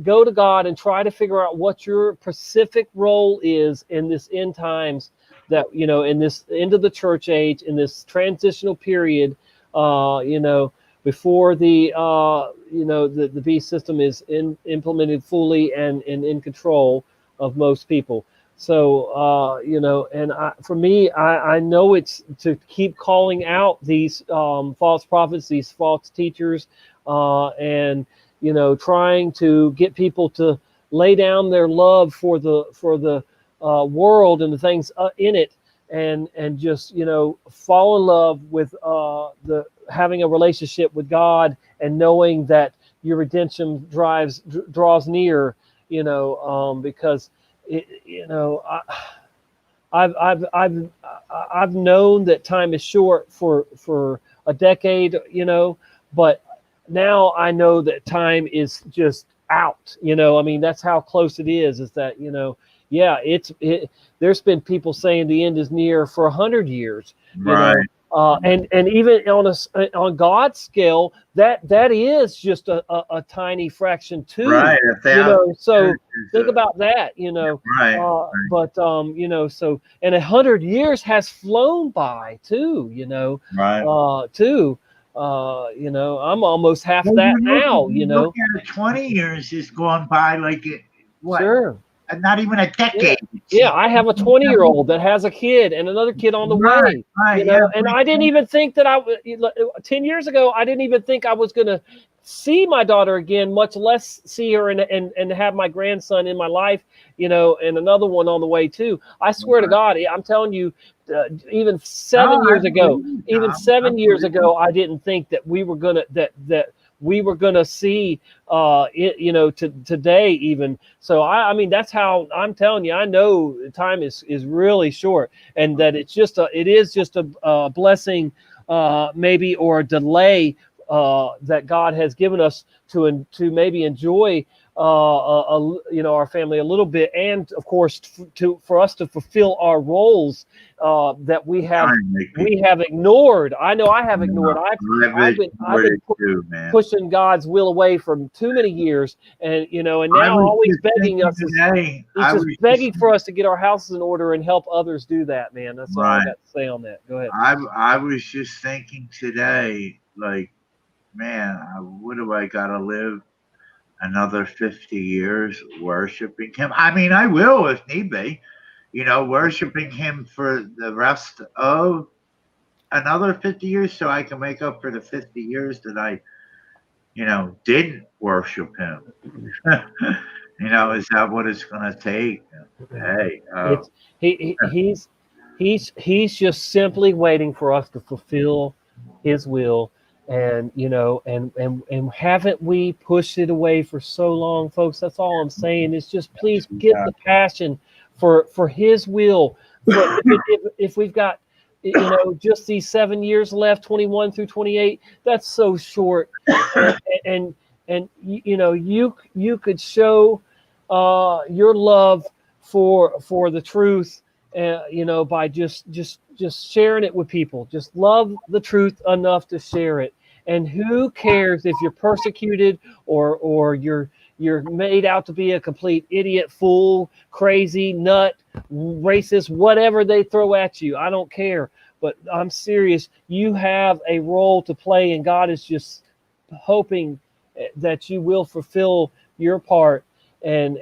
go to God and try to figure out what your specific role is in this end times, that, in this end of the church age, in this transitional period, before the beast system is implemented fully and in control of most people. So, and for me, I know it's to keep calling out these false prophets, these false teachers, and trying to get people to lay down their love for the world and the things in it, and just fall in love with the having a relationship with God, and knowing that your redemption draws near. Because I've known that time is short for a decade, but now I know that time is just out. I mean, that's how close it is. Is that yeah, there's been people saying the end is near for 100 years. Right. And even on God's scale, that is just a tiny fraction too. Right. So think about that. Right. But so, and 100 years has flown by too. Right. I'm almost half Well, that you now. look at it, 20 years has gone by like what? Sure. Not even a decade. Yeah, I have a 20-year-old that has a kid and another kid on the way. Right. And I didn't even think that 10 years ago, I didn't even think I was going to see my daughter again, much less see her and have my grandson in my life, and another one on the way too. I swear to God, I'm telling you, even 7 years ago, I didn't think that we were gonna that we were gonna see it, today even. So I mean, that's how I'm telling you. I know time is really short, and that it is just a blessing, maybe, or a delay that God has given us to maybe enjoy our family a little bit, and of course for us to fulfill our roles that we have ignored. I know I have ignored. I've been pushing God's will away for too many years, and now always begging us. He's just begging for us to get our houses in order and help others do that. Man, that's all I got to say on that. Go ahead. I was just thinking today, like, man, what do I gotta live another 50 years worshiping him? I mean, I will if need be, worshiping him for the rest of another 50 years, so I can make up for the 50 years that I didn't worship him. Is that what it's gonna take? Hey, he's just simply waiting for us to fulfill his will. And and haven't we pushed it away for so long, folks? That's all I'm saying. Is just please get the passion for his will. If we've got just these 7 years left, 21 through 28, that's so short. And you could show your love for the truth, by just sharing it with people. Just love the truth enough to share it. And who cares if you're persecuted or you're made out to be a complete idiot, fool, crazy, nut, racist, whatever they throw at you. I don't care. But I'm serious. You have a role to play, and God is just hoping that you will fulfill your part and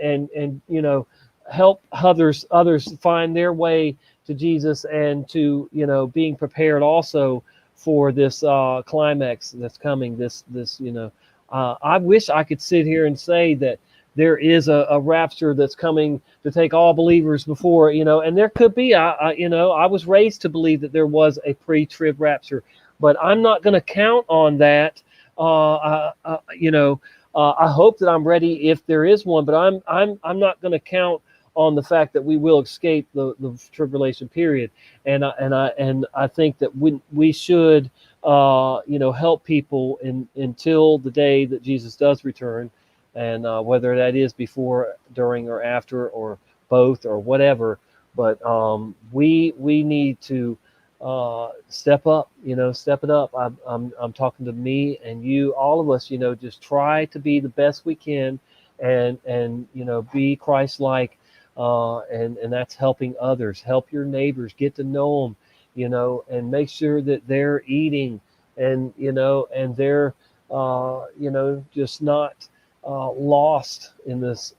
help others find their way to Jesus, and to being prepared also for this climax that's coming. I wish I could sit here and say that there is a rapture that's coming to take all believers before, and there could be. I was raised to believe that there was a pre-trib rapture, but I'm not going to count on that. I hope that I'm ready if there is one, but I'm not going to count on the fact that we will escape the tribulation period. And I think that we should help people until the day that Jesus does return, and whether that is before, during, or after, or both, or whatever. But we need to step up, step it up. I'm talking to me and you, all of us, just try to be the best we can, and be Christ-like, and that's helping others. Help your neighbors, get to know them, and make sure that they're eating, and and they're just not lost in this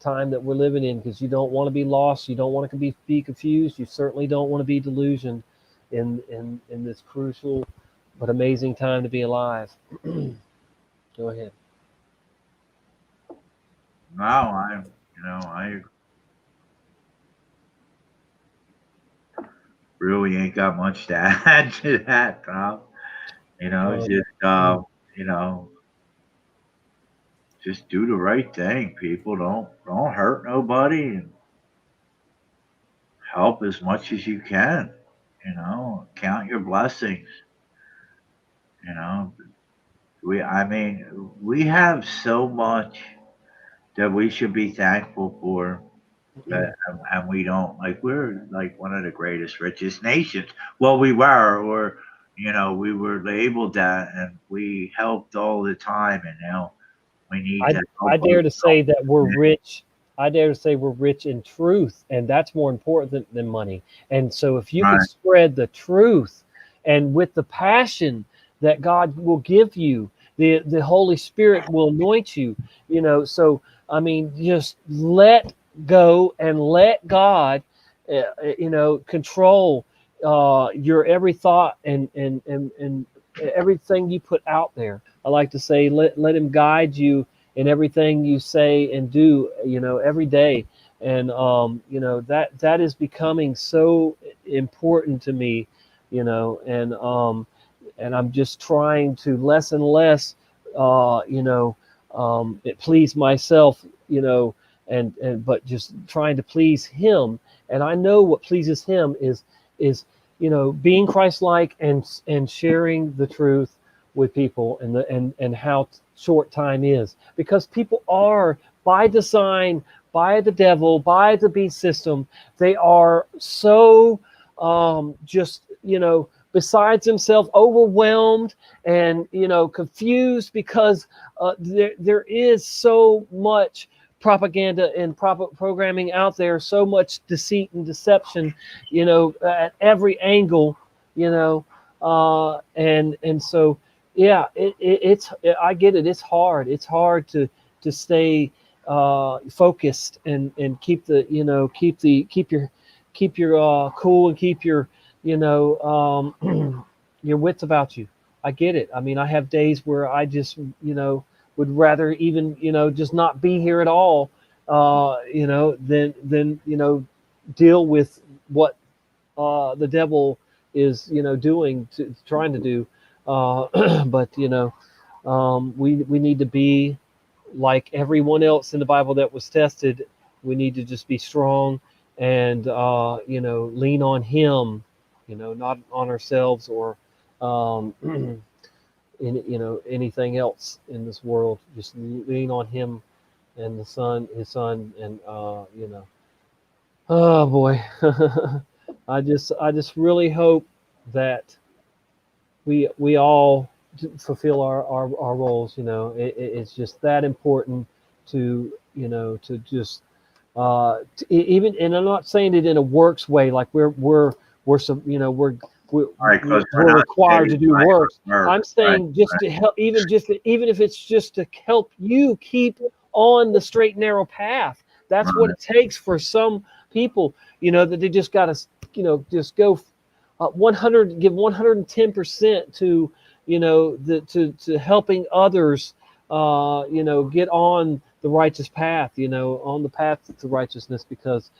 time that we're living in, because you don't want to be lost. You don't want to be confused. You certainly don't want to be delusioned in this crucial but amazing time to be alive. Go ahead. No, I really ain't got much to add to that, Tom. It's just, you know, just do the right thing, people. Don't hurt nobody, and help as much as you can. Count your blessings. You know, we have so much that we should be thankful for. And we don't, like, we're like one of the greatest, richest nations. Well, we were, or we were labeled that, and we helped all the time, and now we need to I help dare to say that we're others. rich. I dare to say we're rich in truth, and that's more important than money. And so, if you can Right. spread the truth, and with the passion that God will give you, the Holy Spirit will anoint you. So I mean, just let go and let God, control your every thought and everything you put out there. I like to say, let Him guide you in everything you say and do, every day. And that is becoming so important to me, and I'm just trying to less and less, it please myself, and but just trying to please Him. And I know what pleases Him is being Christ-like and sharing the truth with people, and how short time is, because people are, by design, by the devil, by the beast system, they are so just besides themselves, overwhelmed and confused, because there is so much propaganda and programming out there, so much deceit and deception, at every angle, and so yeah, I get it. It's hard. It's hard to stay focused and keep your cool, and keep your your wits about you. I get it. I mean, I have days where I just would rather even just not be here at all, than deal with what the devil is trying to do. But we need to be like everyone else in the Bible that was tested. We need to just be strong and lean on Him, not on ourselves or anything else in this world. Just lean on Him and His Son, and oh boy. I just really hope that we all fulfill our roles. It's just that important to to just even, and I'm not saying it in a works way, like we're some we're Right, 'cause we're required to do works. work. I'm saying just to help, even if it's just to help you keep on the straight and narrow path. That's what it takes for some people, that they just got to just go give 110% to to helping others get on the righteous path, on the path to righteousness, because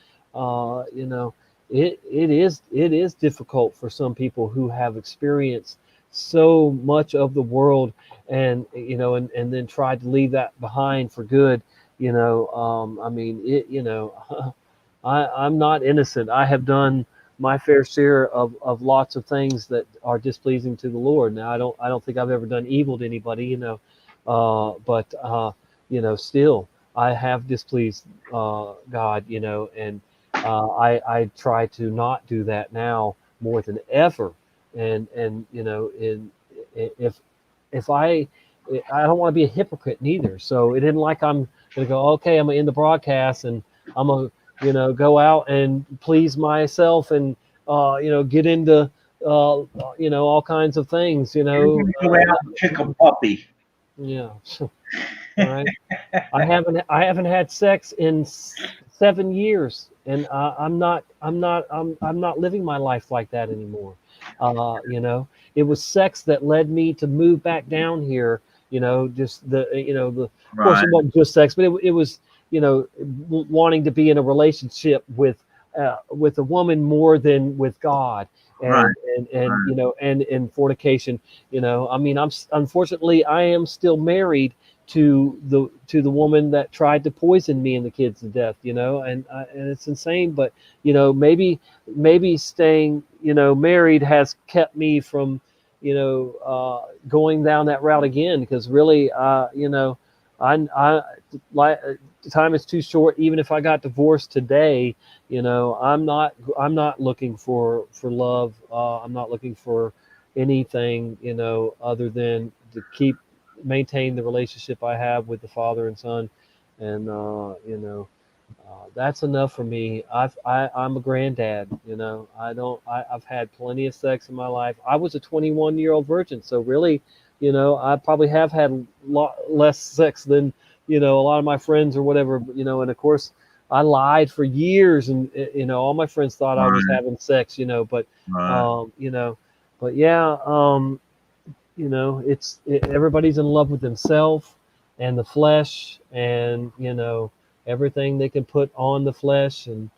it is difficult for some people who have experienced so much of the world, and and then tried to leave that behind for good. I mean, I'm not innocent. I have done my fair share of lots of things that are displeasing to the Lord. Now, I don't think I've ever done evil to anybody, but still I have displeased God, and I try to not do that now more than ever. And if I don't want to be a hypocrite neither. So it isn't like I'm gonna go, okay, I'm gonna end the broadcast and I'm gonna go out and please myself and get into all kinds of things. Go out and kick a puppy. Yeah. Right. I haven't had sex in 7 years, and I'm not living my life like that anymore. It was sex that led me to move back down here. Just of course Right. it wasn't just sex, but it was wanting to be in a relationship with a woman more than with God, Right. and and fornication. I mean, unfortunately I am still married to the woman that tried to poison me and the kids to death, and it's insane. But maybe staying married has kept me from going down that route again, because really I like time is too short. Even if I got divorced today, I'm not looking for love. I'm not looking for anything other than to maintain the relationship I have with the father and son, and that's enough for me. I'm a granddad. I've had plenty of sex in my life. I was a 21-year-old virgin, so really, I probably have had a lot less sex than a lot of my friends or whatever. And of course, I lied for years, and all my friends thought I was Right. having sex. But Right. but yeah. Everybody's in love with themselves and the flesh, and everything they can put on the flesh and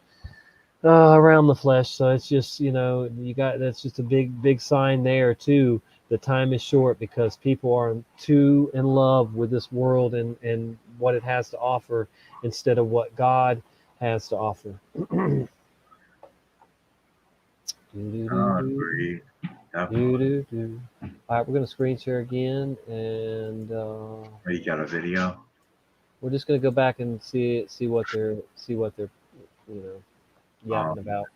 around the flesh. So it's just that's just a big sign there too. The time is short because people are too in love with this world and what it has to offer instead of what God has to offer. Oh, agreed. Definitely. All right, we're going to screen share again, and You got a video? we're just going to go back and see what they're yapping about.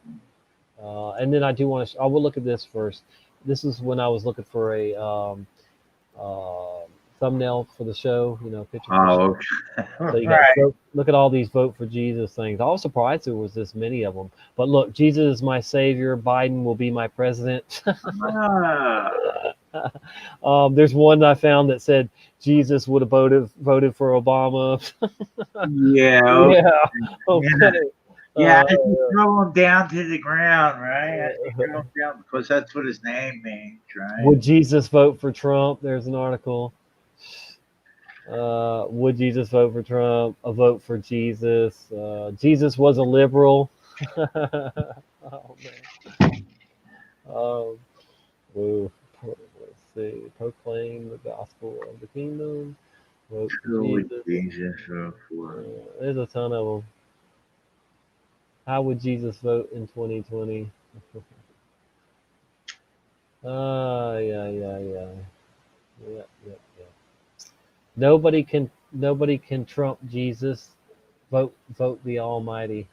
And then I do want to. I will look at this first. This is when I was looking for a thumbnail for the show. Picture for the Oh, show. okay. So you got Right. look at all these vote for Jesus things. I was surprised there was this many of them. But look, Jesus is my savior. Biden will be my president. Ah, There's one I found that said Jesus would have voted for Obama. yeah. Okay. Yeah. Yeah. Okay. Yeah. Uh, As you throw him down to the ground, right? As you throw him down, because that's what his name means, right? would Jesus vote for Trump? There's an article. Would Jesus vote for Trump? A vote for Jesus. Jesus was a liberal. Oh man. Um, whoa. Let's see. Proclaim the gospel of the kingdom. Vote for Who would Jesus. Jesus vote for? There's a ton of them. How would Jesus vote in 2020? Yeah. Yep, yep, yep. Nobody can trump Jesus. Vote the Almighty.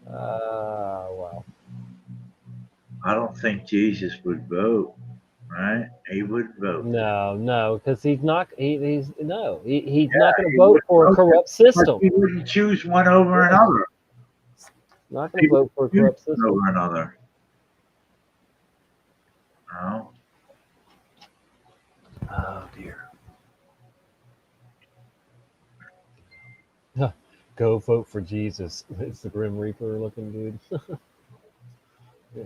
Wow. I don't think Jesus would vote, right? He would vote. No, because he's not. He's no. He's not going Yeah, to he would vote for a vote, corrupt but system. he wouldn't choose one over Yeah, another. not going He to would vote for a choose corrupt one system. over another. No. Oh dear. Go vote for Jesus. It's the Grim Reaper looking dude. Yeah.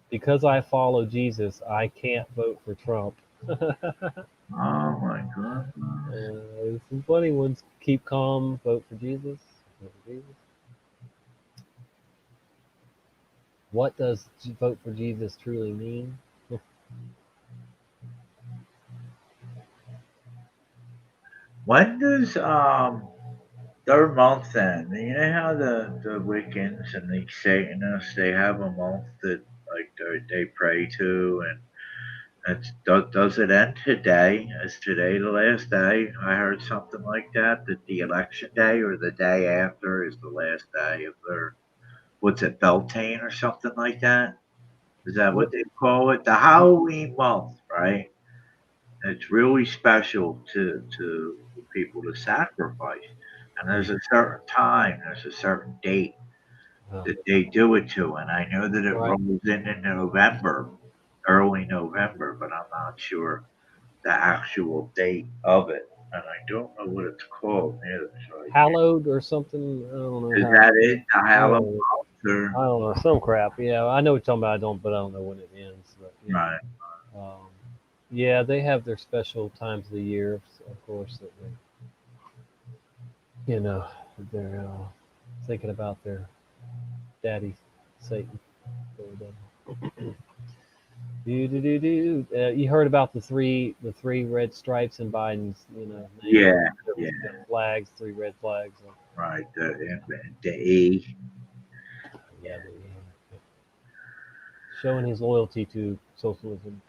Because I follow Jesus, I can't vote for Trump. Oh my God. Some funny ones. Keep calm. Vote for Jesus. Vote for Jesus. What does vote for Jesus truly mean? When does their month end? You know how the Wiccans and the Satanists, they have a month that like they pray to, and does it end today? Is today the last day? I heard something like that, that the election day or the day after is the last day of their, what's it, Beltane or something like that? Is that what What? they call it? The Halloween month, right? It's really special to people to sacrifice. And there's a certain time, there's a certain date Oh, that they do it to. And I know that it right. rolls in November, early November, but I'm not sure the actual date of it, and I don't know what it's called either. So Hallowed or something. I don't know. is that it? The Hallowed I or don't know. Some crap. Yeah, I know what you're talking about. But I don't know when it ends. But yeah. right? Yeah, they have their special times of the year, of course, that they, they're thinking about their daddy, Satan. You heard about the three red stripes in Biden's, name? Yeah, The flags, 3 red flags. right. The E. Yeah, showing his loyalty to socialism.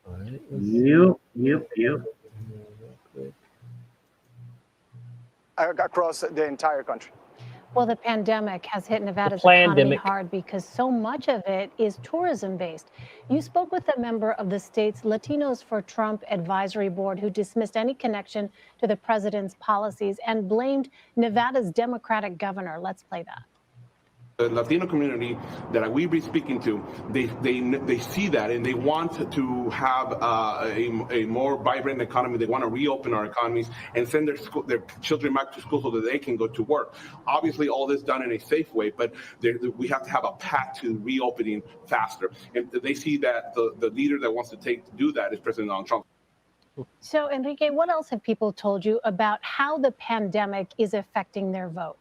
All right. Yep. Across the entire country. Well, the pandemic has hit Nevada's economy hard because so much of it is tourism based. You spoke with a member of the state's Latinos for Trump advisory board who dismissed any connection to the president's policies and blamed Nevada's Democratic governor. Let's play that. The Latino community that we've been speaking to, they see that and they want to have a more vibrant economy. They want to reopen our economies and send their children back to school so that they can go to work. Obviously, all this done in a safe way, but we have to have a path to reopening faster. And they see that the leader that wants to do that is President Donald Trump. So, Enrique, what else have people told you about how the pandemic is affecting their vote?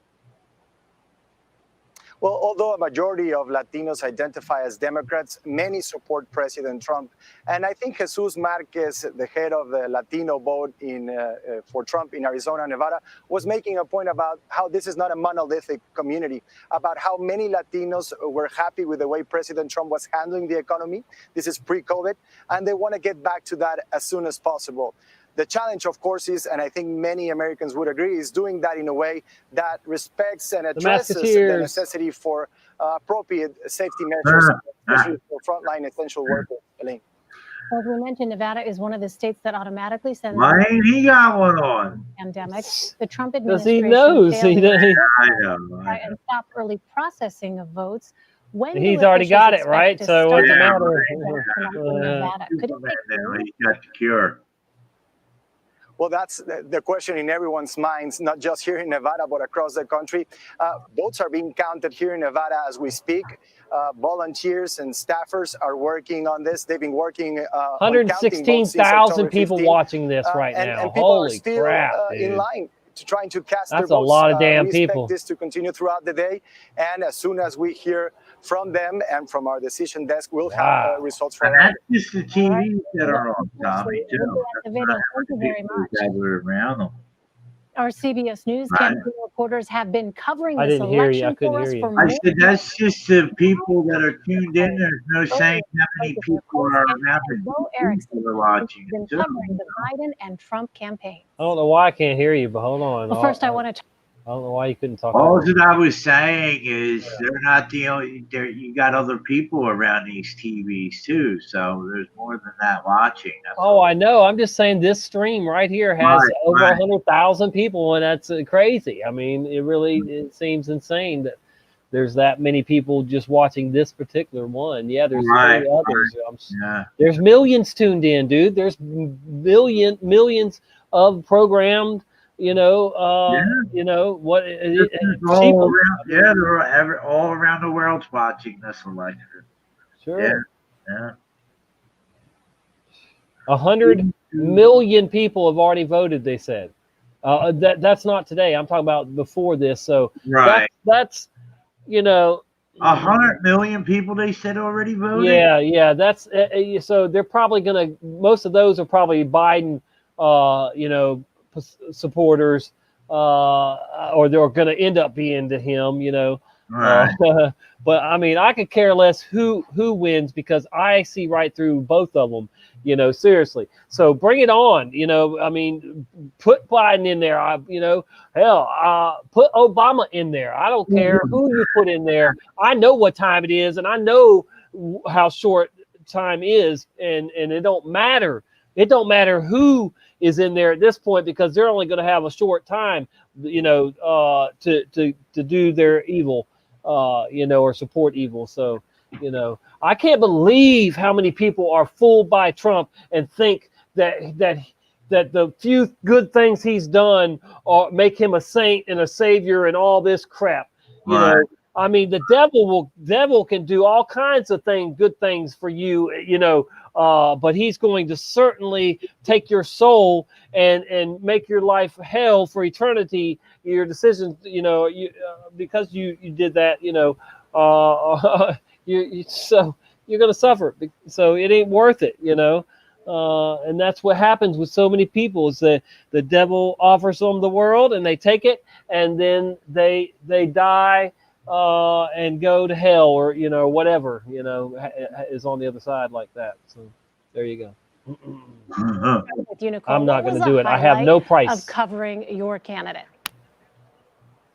Well, although a majority of Latinos identify as Democrats, many support President Trump. And I think Jesus Marquez, the head of the Latino vote for Trump in Arizona, Nevada, was making a point about how this is not a monolithic community, about how many Latinos were happy with the way President Trump was handling the economy. This is pre-COVID, and they want to get back to that as soon as possible. The challenge, of course, is, and I think many Americans would agree, is doing that in a way that respects and addresses the necessity for appropriate safety measures, especially for frontline essential workers. Elaine. Well, as we mentioned, Nevada is one of the states that automatically sends Why ain't he got one on? Pandemic. The Trump Because administration he knows. I know. And stop early processing of votes. When He's already got it, right? So what's the matter? Nevada. Could it He got the cure. Well, that's the question in everyone's minds, not just here in Nevada, but across the country. Votes are being counted here in Nevada as we speak. Volunteers and staffers are working on this. They've been working 116,000 people watching this right now. And people Holy are still crap, in line trying to cast their That's votes. a lot of damn we people. expect this to continue throughout the day. And as soon as we hear from them and from our decision desk, we'll have results from And that's just the TVs that are on, Tommy, too. Thank you very much. That were around them. Our CBS News campaign reporters have been covering I this didn't hear you. I election couldn't for us hear you. for I more said that's just the people that are tuned in. There's no saying how many people are around that are watching been it, too. covering the Biden and Trump campaign. I don't know why I can't hear you, but hold on. Well, first I want to I don't know why you couldn't talk. All that I was saying is they're not the only. You got other people around these TVs too, so there's more than that watching. Oh, I know. I'm just saying this stream right here has over 100,000 people, and that's crazy. I mean, it seems insane that there's that many people just watching this particular one. Yeah, there's many others. There's millions tuned in, dude. There's millions of programmed. What? All around, they're all around the world's watching this election. Sure. Yeah. 100 million people have already voted. They said that's not today. I'm talking about before this. So that's 100 million people. They said already voted. Yeah. That's so they're probably gonna. Most of those are probably Biden. Supporters, or they're going to end up being to him, but I mean, I could care less who wins because I see right through both of them, seriously. So bring it on, I mean, put Biden in there, put Obama in there. I don't care who you put in there. I know what time it is, and I know how short time is, and it don't matter. It don't matter who is in there at this point because they're only going to have a short time, to do their evil, or support evil. So You know, I can't believe how many people are fooled by Trump and think that the few good things he's done or make him a saint and a savior and all this crap. You know, I mean, the devil can do all kinds of good things for you. You know, but he's going to certainly take your soul and make your life hell for eternity. Your decisions, you know, because you did that, you know, so you're going to suffer. So it ain't worth it, you know. And that's what happens with so many people is that the devil offers them the world and they take it, and then they die and go to hell, or you know, whatever, you know, is on the other side like that. So there you go. With you, Nicole, I'm not what going was to do the it. I have no highlight price. of covering your candidate.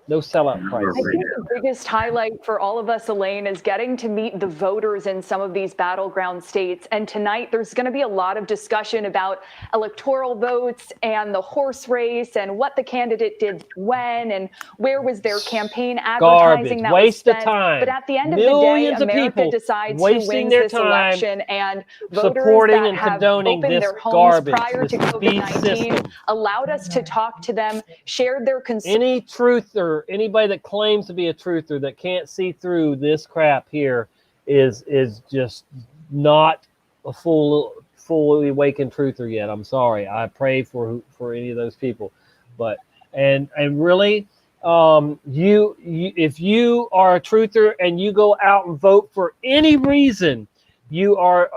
No sellout price. I think the biggest highlight for all of us, Elaine, is getting to meet the voters in some of these battleground states. And tonight, there's going to be a lot of discussion about electoral votes and the horse race and what the candidate did when and where was their campaign advertising that was spent. Waste of time. But at the end Millions of the day, of people America decides who wasting wins their this time election. And voters supporting that and have condoning opened this their homes garbage, prior this to beat COVID-19 system. allowed us to talk to them, shared their concerns. Any truther, anybody that claims to be a truther that can't see through this crap here is just not a fully awakened truther yet. I'm sorry. I pray for any of those people, but and really, you if you are a truther and you go out and vote for any reason, you are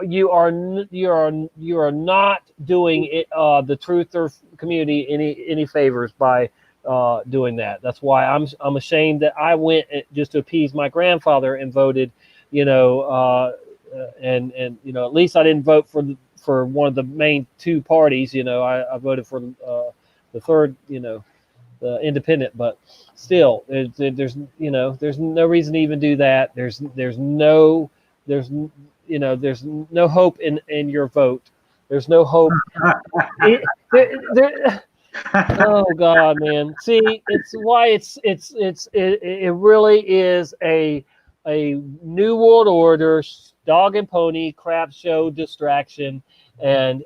not doing it, the truther community any favors by doing that. That's why I'm ashamed that I went just to appease my grandfather and voted, you know, and you know, at least I didn't vote for one of the main two parties. You know, I voted for the third, you know, the independent, but still, there's you know, there's no reason to even do that. There's no hope in your vote. There's no hope. Oh God, man! See, it's why it really is a new world order dog and pony crap show distraction, and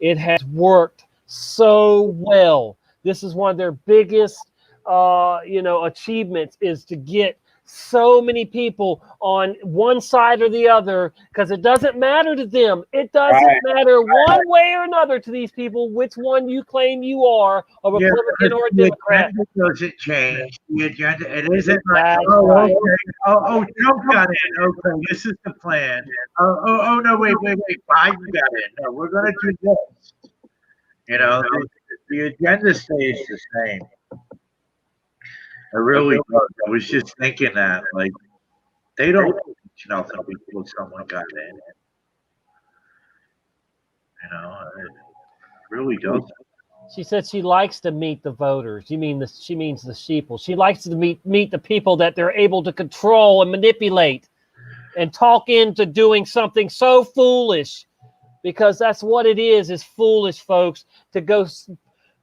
it has worked so well. This is one of their biggest achievements, is to get so many people on one side or the other, because it doesn't matter to them. It doesn't matter one way or another to these people which one you claim you are, a Republican or a Democrat. The agenda doesn't change. The agenda, it isn't like, That's oh, right. okay. Oh, Trump got in. Okay, this is the plan. Oh, no, wait. Biden got in. No, we're going to do this. You know, the agenda stays the same. I really does. I was just thinking that, like, they don't teach nothing before someone got in. You know, it really does. She said she likes to meet the voters. She means the sheeple. She likes to meet the people that they're able to control and manipulate and talk into doing something so foolish, because that's what it is foolish, folks, to go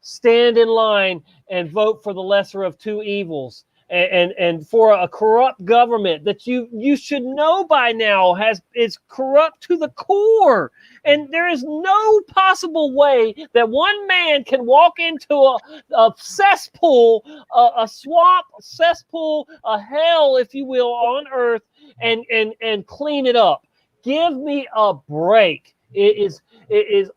stand in line and vote for the lesser of two evils, and for a corrupt government that you should know by now is corrupt to the core. And there is no possible way that one man can walk into a cesspool, a swamp, a cesspool, a hell, if you will, on earth, and clean it up. Give me a break. It is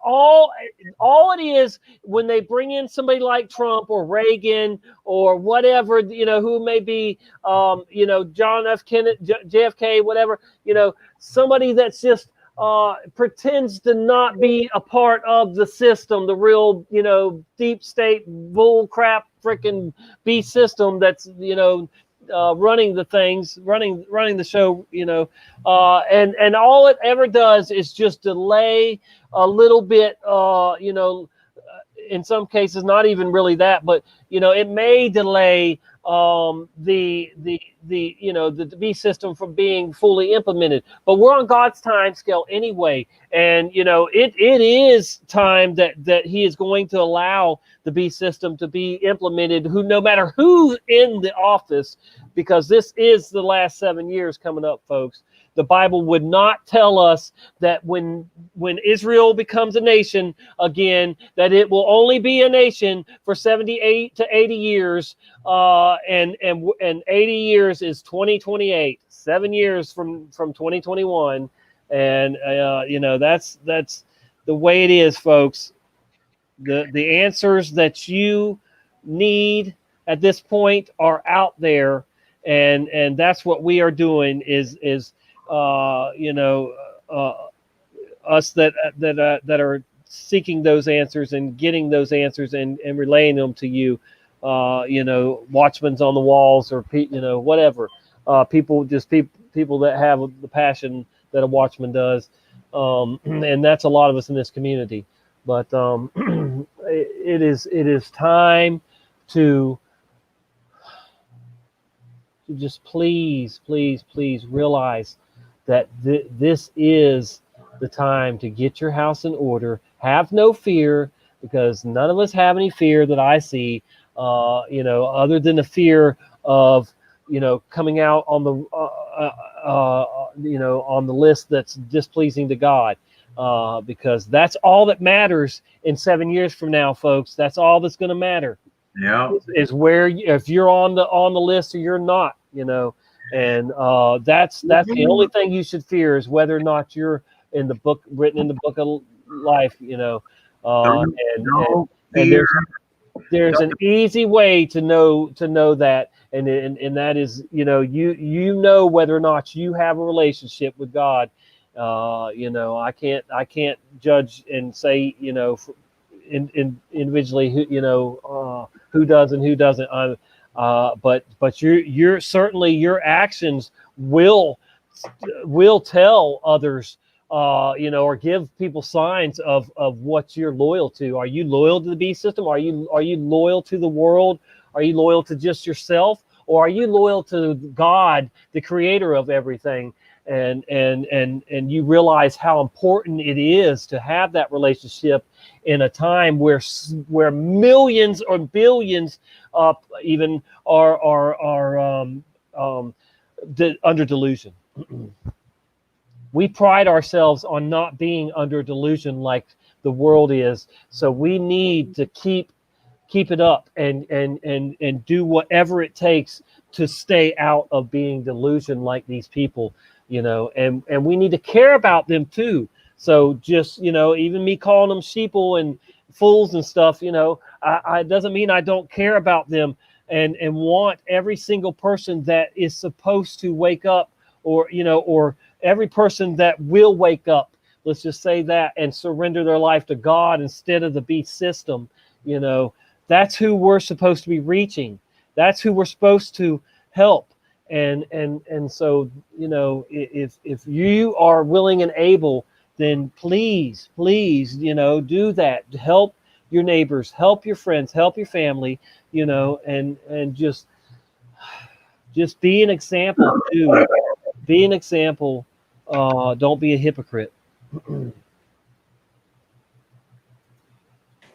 all it is when they bring in somebody like Trump or Reagan or whatever, you know, who may be, John F. Kennedy, JFK, whatever, somebody that's just pretends to not be a part of the system, the real, deep state bull crap freaking beast system that's, running the things, running the show, and all it ever does is just delay a little bit, in some cases, not even really that, but, it may delay the beast system from being fully implemented. But we're on God's time scale anyway, and it is time that He is going to allow the beast system to be implemented. No matter who's in the office, because this is the last 7 years coming up, folks. the Bible would not tell us that when Israel becomes a nation again, that it will only be a nation for 78 to 80 years, and 80 years is 2028, 7 years from 2021, and that's the way it is, folks. The answers that you need at this point are out there, and that's what we are doing is us that are seeking those answers and getting those answers and relaying them to you, watchmen's on the walls or whatever, people that have the passion that a watchman does, and that's a lot of us in this community. But it is time to just please realize that this is the time to get your house in order. Have no fear, because none of us have any fear that I see, other than the fear of coming out on the on the list that's displeasing to God. Because that's all that matters in 7 years from now, folks. That's all that's going to matter. Yeah, is where if you're on the list or you're not, and that's the only thing you should fear, is whether or not you're written in the book of life, and there's an easy way to know that, and that is whether or not you have a relationship with God. I can't judge and say individually who does and who doesn't. But you're certainly, your actions will tell others, or give people signs of what you're loyal to. Are you loyal to the beast system? Are you loyal to the world? Are you loyal to just yourself, or are you loyal to God, the creator of everything? And you realize how important it is to have that relationship in a time where millions or billions even are under delusion. We pride ourselves on not being under delusion like the world is, so we need to keep it up and do whatever it takes to stay out of being delusion like these people. And we need to care about them too. So just, even me calling them sheeple and fools and stuff, I doesn't mean I don't care about them and want every single person that is supposed to wake up, or every person that will wake up, let's just say that, and surrender their life to God instead of the beast system. That's who we're supposed to be reaching. That's who we're supposed to help. And so, if you are willing and able, then please, do that. Help your neighbors, help your friends, help your family, and just be an example too. Be an example. Don't be a hypocrite.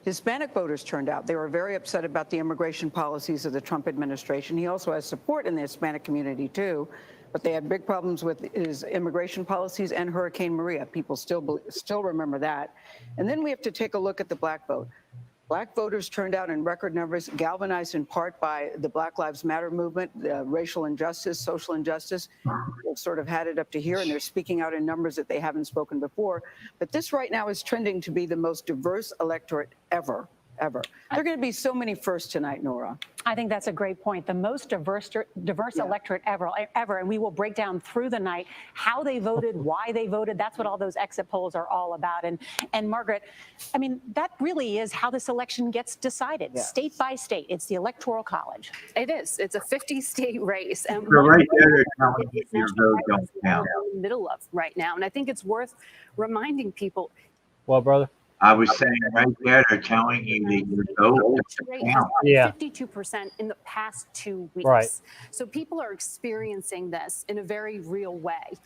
Hispanic voters turned out. They were very upset about the immigration policies of the Trump administration. He also has support in the Hispanic community, too. But they had big problems with his immigration policies and Hurricane Maria. People still remember that. And then we have to take a look at the black vote. Black voters turned out in record numbers, galvanized in part by the Black Lives Matter movement, racial injustice, social injustice. They've sort of had it up to here, and they're speaking out in numbers that they haven't spoken before. But this right now is trending to be the most diverse electorate ever. There are going to be so many firsts tonight, Nora. I think that's a great point. The most diverse electorate ever. And we will break down through the night how they voted, why they voted. That's what all those exit polls are all about. And Margaret, I mean, that really is how this election gets decided, state by state. It's the Electoral College. It is. It's a 50-state race. And So right there, they're telling you your vote don't count. in the middle of right now. And I think it's worth reminding people. Well, brother? I was saying right there, they're telling you that your vote Rate doesn't count. has been 52% in the past 2 weeks. Right. So people are experiencing this in a very real way.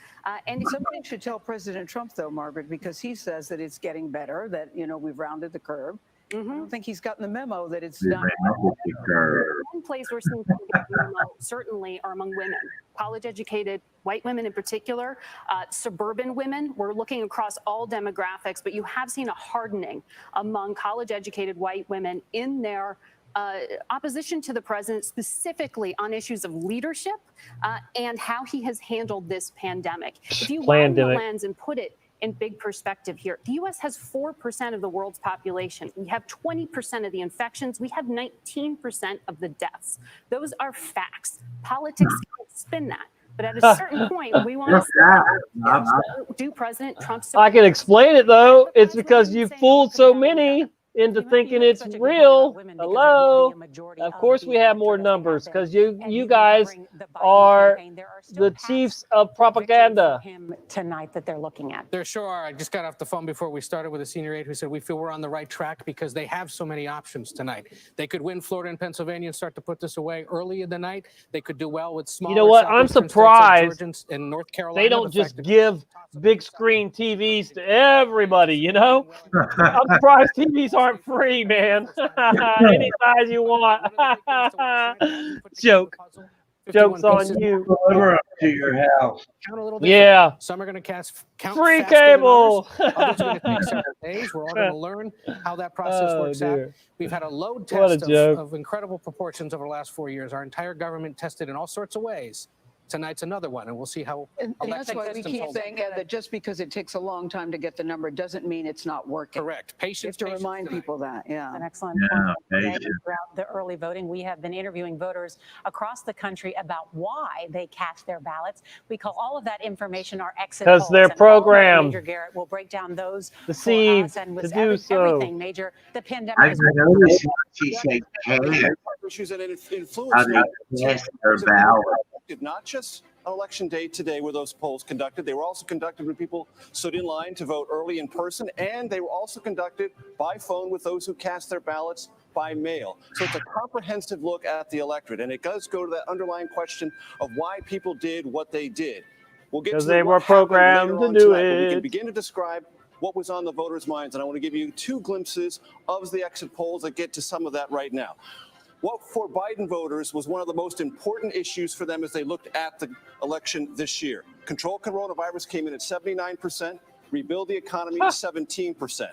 And somebody should tell President Trump, though, Margaret, because he says that it's getting better, that, we've rounded the curve. I don't think he's gotten the memo that it's The done. reality curve. One place we're seeing people get the memo certainly are among women, college-educated white women in particular, suburban women. We're looking across all demographics, but you have seen a hardening among college-educated white women in their opposition to the president, specifically on issues of leadership and how he has handled this pandemic. If you widen the lens and put it in big perspective here, the U.S. has 4% of the world's population. We have 20% of the infections. We have 19% of the deaths. Those are facts. Politics can't spin that. But at a certain point, we want to do President Trump's. I can explain it though. It's because you fooled so many into thinking it's real. Hello. Of course we have more numbers because you guys are the chiefs of propaganda. Tonight that they're looking at. There sure are. I just got off the phone before we started with a senior aide who said we feel we're on the right track because they have so many options tonight. They could win Florida and Pennsylvania and start to put this away early in the night. They could do well with smaller. You know what? I'm surprised in North Carolina, they don't just give big screen TVs to everybody, you know? I'm surprised TVs aren't free, man. Any size you want. Joke. Joke's on you. Deliver up to your house. Count a little yeah. Some are going to count free faster cable. Than others. Others are going to take several days. We're all going to learn how that process works out. We've had a load test of incredible proportions over the last 4 years. Our entire government tested in all sorts of ways. Tonight's another one, and we'll see how. And that's why we keep saying that just because it takes a long time to get the number doesn't mean it's not working. Correct. Patience. You have to remind people that. Yeah. An excellent point. Throughout the early voting, we have been interviewing voters across the country about why they cast their ballots. We call all of that information our exit polls. Because they're programmed. Major Garrett will break down those deceived and to with do so. everything major. The pandemic. I noticed she said issues that influence how they cast their ballot. Not just on election day today were those polls conducted. They were also conducted when people stood in line to vote early in person, and they were also conducted by phone with those who cast their ballots by mail. So it's a comprehensive look at the electorate, and it does go to that underlying question of why people did what they did. We'll get to they were programmed to do it. We can begin to describe what was on the voters' minds, and I want to give you two glimpses of the exit polls that get to some of that right now. What for Biden voters was one of the most important issues for them as they looked at the election this year. Control coronavirus came in at 79%, rebuild the economy 17%.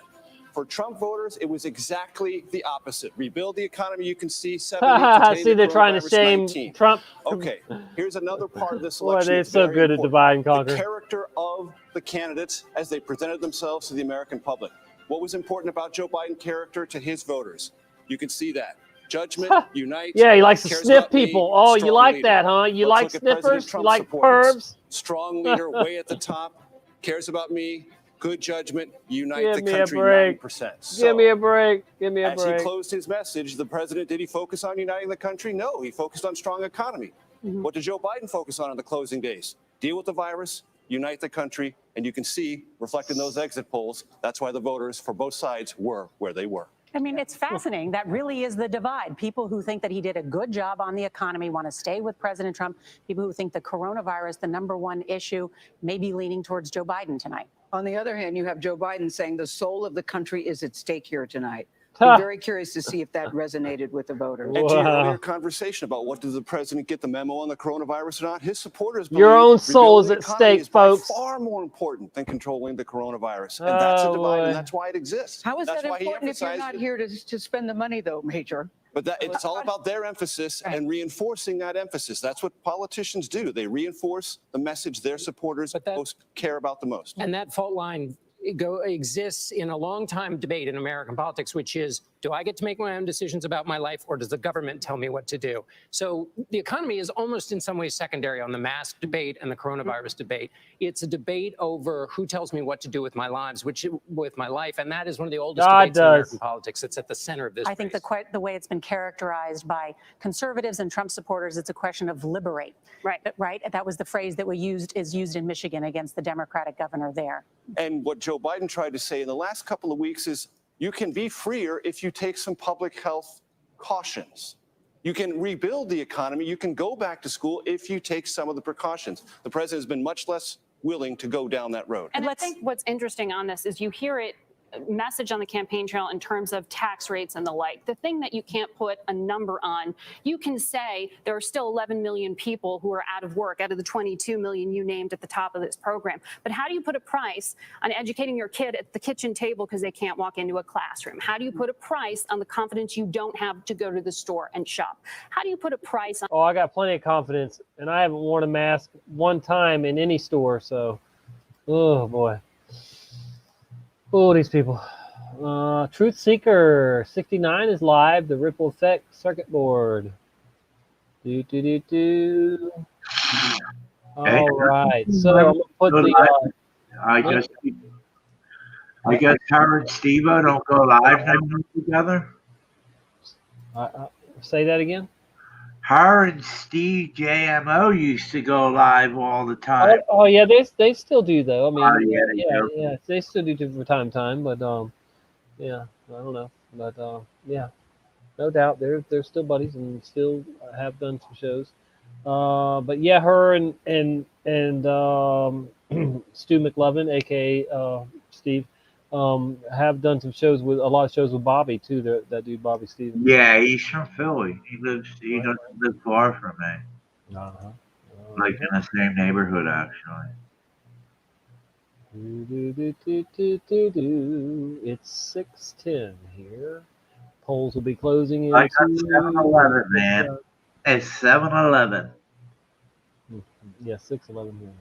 For Trump voters, it was exactly the opposite. Rebuild the economy, you can see 70%. See, they're trying to shame 19. Trump. Okay, here's another part of this Boy, election. they're so good at divide and conquer. The character of the candidates as they presented themselves to the American public. What was important about Joe Biden's character to his voters? You can see that. Judgment, unite. Yeah, he likes to sniff people. Oh, you like that, huh? You like sniffers? You like pervs? Strong leader, way at the top, cares about me. Good judgment, unite the country 9%. Give me a break. Give me a break. As he closed his message, the president, did he focus on uniting the country? No, he focused on strong economy. What did Joe Biden focus on in the closing days? Deal with the virus, unite the country, and you can see, reflected in those exit polls, that's why the voters for both sides were where they were. I mean, it's fascinating. That really is the divide. People who think that he did a good job on the economy want to stay with President Trump. People who think the coronavirus, the #1 issue, may be leaning towards Joe Biden tonight. On the other hand, you have Joe Biden saying the soul of the country is at stake here tonight. I'm very curious to see if that resonated with the voters. And to your earlier conversation about what does the president get the memo on the coronavirus or not, his supporters believe your own soul is at stake, folks. Far more important than controlling the coronavirus, and that's a divide, and that's why it exists. How is that important if you're not here to spend the money, though, Major? But it's all about their emphasis and reinforcing that emphasis. That's what politicians do. They reinforce the message their supporters most care about the most. And that fault line exists in a long-time debate in American politics, which is, do I get to make my own decisions about my life, or does the government tell me what to do? So the economy is almost in some ways secondary on the mask debate and the coronavirus debate. It's a debate over who tells me what to do with my lives, with my life, and that is one of the oldest debates in American politics. It's at the center of this. I think the way it's been characterized by conservatives and Trump supporters, it's a question of liberate. Right. That was the phrase that is used in Michigan against the Democratic governor there. And what Joe Biden tried to say in the last couple of weeks is, you can be freer if you take some public health cautions. You can rebuild the economy. You can go back to school if you take some of the precautions. The president has been much less willing to go down that road. And I think what's interesting on this is you hear it message on the campaign trail in terms of tax rates and the like. The thing that you can't put a number on, you can say there are still 11 million people who are out of work out of the 22 million you named at the top of this program. But how do you put a price on educating your kid at the kitchen table because they can't walk into a classroom? How do you put a price on the confidence you don't have to go to the store and shop? How do you put a price on? Oh, I got plenty of confidence, and I haven't worn a mask one time in any store, so, oh boy. Oh, these people. Truth Seeker 69 is live. The Ripple Effect circuit board. Do. All right. So I'm gonna put the. I guess her and Steve-O don't go live now together. Say that again. Her and Steve JMO used to go live all the time. Oh yeah, they still do though. I mean, yeah, they still do from time to time, but yeah, I don't know, but yeah, no doubt they're still buddies and still have done some shows. But yeah, her and Stu McLovin, aka Steve, have done some shows with a lot of shows with Bobby too. That dude Bobby Stevens. Yeah, he's from Philly. He doesn't live far from me. Like in the same neighborhood, actually. It's 6:10 here. Polls will be closing in. I got 7-Eleven, man. It's 7-Eleven. Yeah, 6:11 here.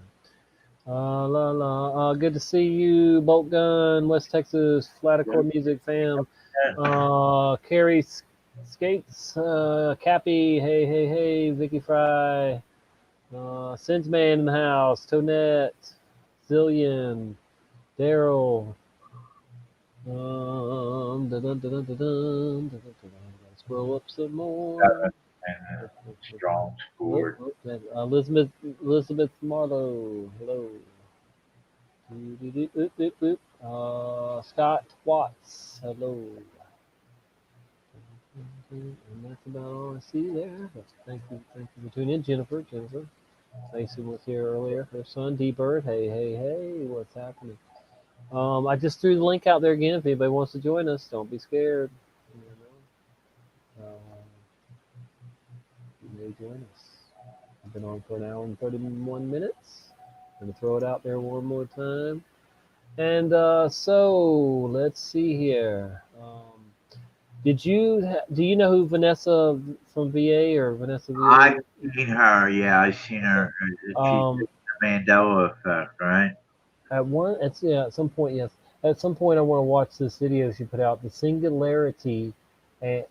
Good to see you, Bolt Gun, West Texas, Flaticore Music fam. Carrie Skates, Cappy, hey, Vicky Fry, Sinsman in the house, Tonette, Zillion, Daryl. Scroll up some more. Strong scored. Elizabeth Marlowe, hello. Scott Watts, hello. And that's about all I see there. Thank you for tuning in, Jennifer. Mason was here earlier. Her son, D-Bird. Hey, what's happening? I just threw the link out there again. If anybody wants to join us, don't be scared. You may join us. I've been on for an hour and 31 minutes. I'm going to throw it out there one more time. And so let's see here. Do you know who Vanessa from VA or Vanessa VA? I've seen her. Yeah, I've seen her. She's the Mandela effect, right? At some point, yes. At some point, I want to watch this video she put out. The singularity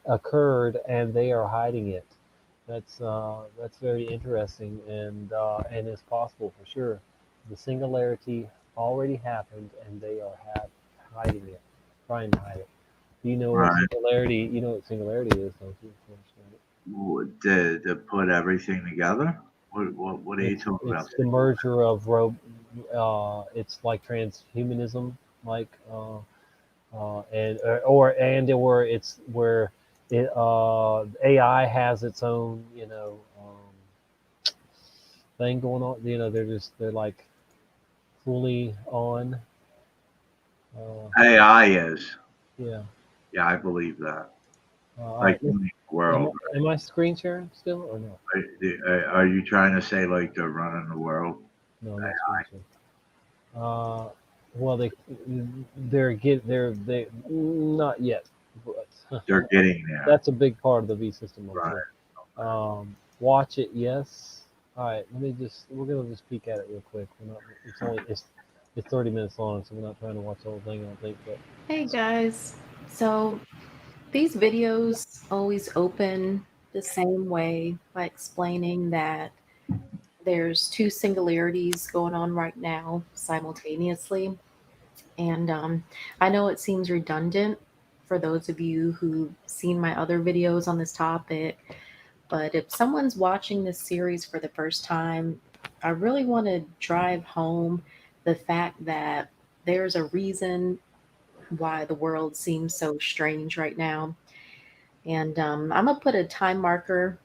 occurred, and they are hiding it. That's very interesting, and it's possible for sure. The singularity already happened, and they are hiding it, trying to hide it. You know what singularity? You know what singularity is, don't you? To put everything together. What are you talking about? It's the merger of it's like transhumanism, like or it's where it AI has its own thing going on. They're like fully on. AI is. Yeah. Yeah, I believe that. Like in the world. Am I screen sharing still or no? Are you trying to say like they're running the world? No, I'm not screen sharing. Well, they're not yet. But they're getting there. That's a big part of the V system. Right. Watch it, yes. All right, we're gonna just peek at it real quick. It's 30 minutes long, so we're not trying to watch the whole thing, I don't think. But hey guys, so these videos always open the same way by explaining that there's two singularities going on right now simultaneously. And I know it seems redundant for those of you who've seen my other videos on this topic, but if someone's watching this series for the first time, I really want to drive home the fact that there's a reason why the world seems so strange right now. And I'm going to put a time marker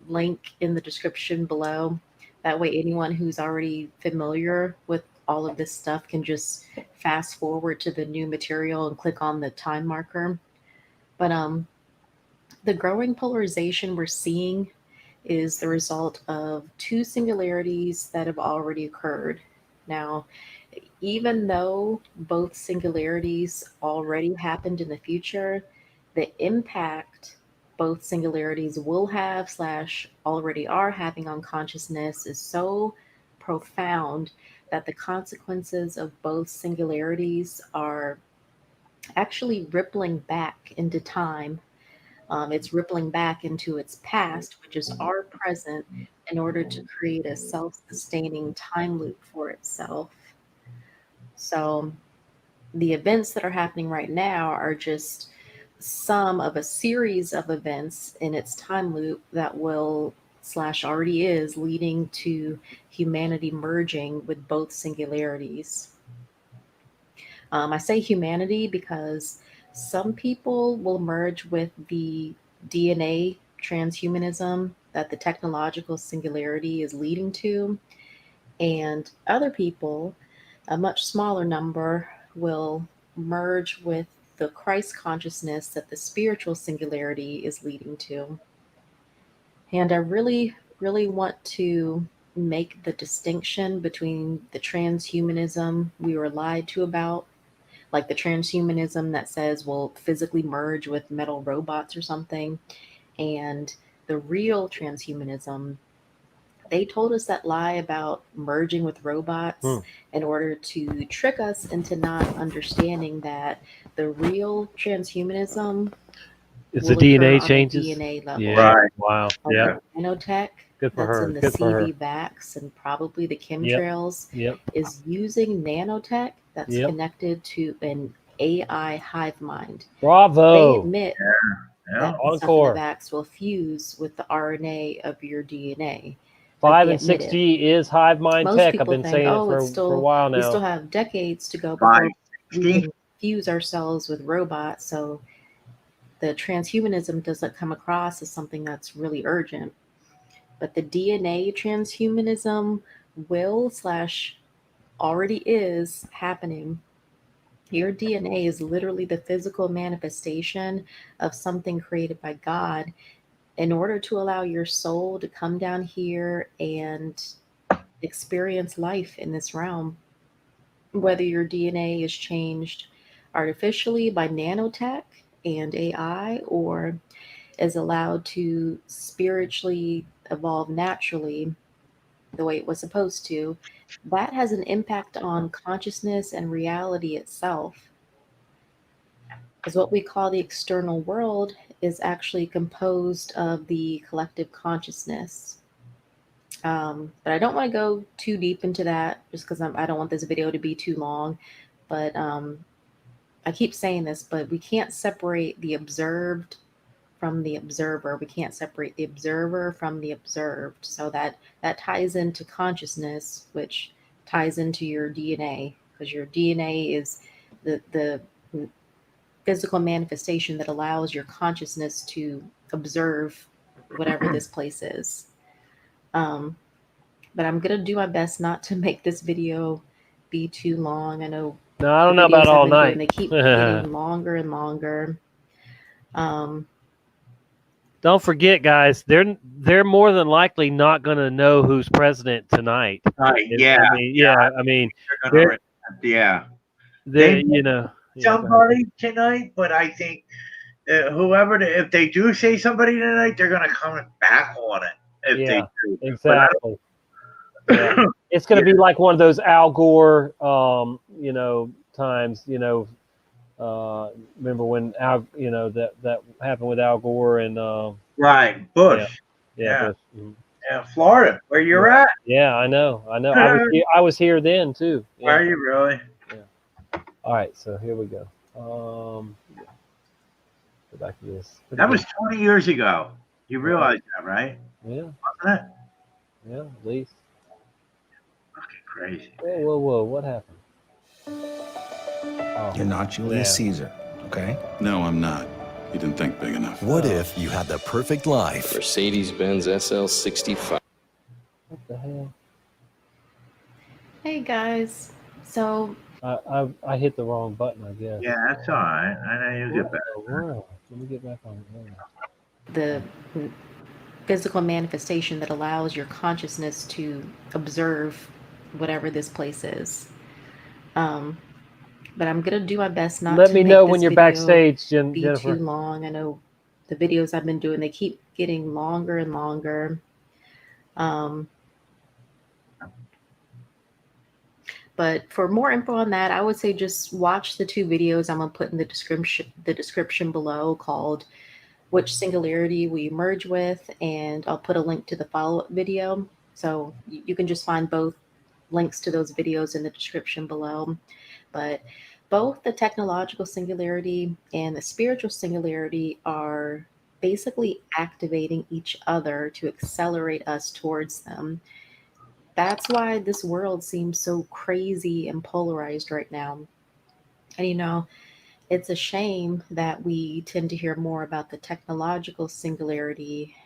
link in the description below. That way anyone who's already familiar with all of this stuff can just fast forward to the new material and click on the time marker. But the growing polarization we're seeing is the result of two singularities that have already occurred. Now, even though both singularities already happened in the future, the impact both singularities will have / already are having on consciousness is so profound that the consequences of both singularities are actually rippling back into time. It's rippling back into its past, which is our present, in order to create a self-sustaining time loop for itself. So the events that are happening right now are just some of a series of events in its time loop that will / already is leading to humanity merging with both singularities. I say humanity because some people will merge with the DNA transhumanism that the technological singularity is leading to, and other people, a much smaller number, will merge with the Christ consciousness that the spiritual singularity is leading to. And I really, really want to make the distinction between the transhumanism we were lied to about, like the transhumanism that says we'll physically merge with metal robots or something, and the real transhumanism. They told us that lie about merging with robots in order to trick us into not understanding that the real transhumanism It's the will occur DNA on changes. a DNA level. Yeah. Right. Wow. Like Yeah. the nanotech Good for that's her. in the Good for her. CV vax and probably the chemtrails Yep. is using nanotech that's Yep. connected to an AI hive mind. Bravo. They admit Yeah. that the stuff in the vax will fuse with the RNA of your DNA. 5 they and admit it. 6G is hive mind Most tech. I've people been think, saying oh, it it's still, for a while we now. still have decades to go before we can fuse ourselves with robots. So the transhumanism doesn't come across as something that's really urgent. But the DNA transhumanism will / already is happening. Your DNA is literally the physical manifestation of something created by God in order to allow your soul to come down here and experience life in this realm. Whether your DNA is changed artificially by nanotech and AI, or is allowed to spiritually evolve naturally the way it was supposed to, that has an impact on consciousness and reality itself. Because what we call the external world is actually composed of the collective consciousness. But I don't want to go too deep into that just because I don't want this video to be too long. But I keep saying this, but we can't separate the observed from the observer. We can't separate the observer from the observed. So that ties into consciousness, which ties into your DNA, because your DNA is the physical manifestation that allows your consciousness to observe whatever this place is. But I'm gonna do my best not to make this video be too long. I know. No, I don't know about all night. They keep getting longer and longer. Don't forget, guys, they're more than likely not going to know who's president tonight. Right. Yeah. I mean, yeah. They you know, somebody tonight, but I think whoever, if they do say somebody tonight, they're going to come back on it. If they do. Exactly. Yeah. It's going to be like one of those Al Gore, times. Remember when Al, that happened with Al Gore and right, Bush. Yeah. Bush. Mm-hmm. Yeah, Florida, where you're at. Yeah, I know. I was here then too. Yeah. Are you really? Yeah. All right, so here we go. Go back to this. That was 20 years ago. You realize that, right? Yeah. Wasn't it? Yeah, at least. Fucking crazy. Whoa! What happened? You're not Julius Caesar, okay? No, I'm not. You didn't think big enough. What if you had the perfect life? Mercedes-Benz SL65. What the hell? Hey guys. So I hit the wrong button, I guess. Yeah, that's all right. I know you'll get back. Wow. Let me get back on it. the physical manifestation that allows your consciousness to observe whatever this place is. But I'm gonna do my best not Let to me make know this when you're video backstage, be too Jennifer. long. I know the videos I've been doing, they keep getting longer and longer. But for more info on that, I would say just watch the 2 videos I'm gonna put in the description below, called "Which Singularity Will You Merge With?" and I'll put a link to the follow-up video. So you can just find both links to those videos in the description below. But both the technological singularity and the spiritual singularity are basically activating each other to accelerate us towards them. That's why this world seems so crazy and polarized right now. And it's a shame that we tend to hear more about the technological singularity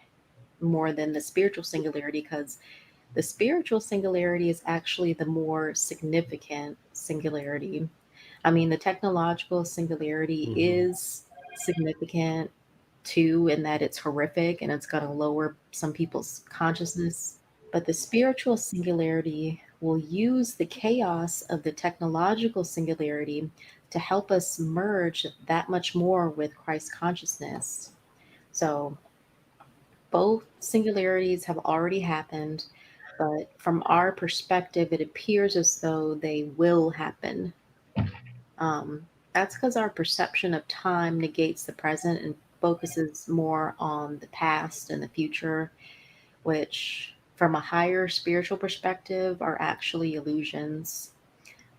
more than the spiritual singularity, because the spiritual singularity is actually the more significant singularity. I mean, the technological singularity is significant too, in that it's horrific and it's going to lower some people's consciousness. But the spiritual singularity will use the chaos of the technological singularity to help us merge that much more with Christ consciousness. So both singularities have already happened, but from our perspective, it appears as though they will happen. That's because our perception of time negates the present and focuses more on the past and the future, which, from a higher spiritual perspective, are actually illusions.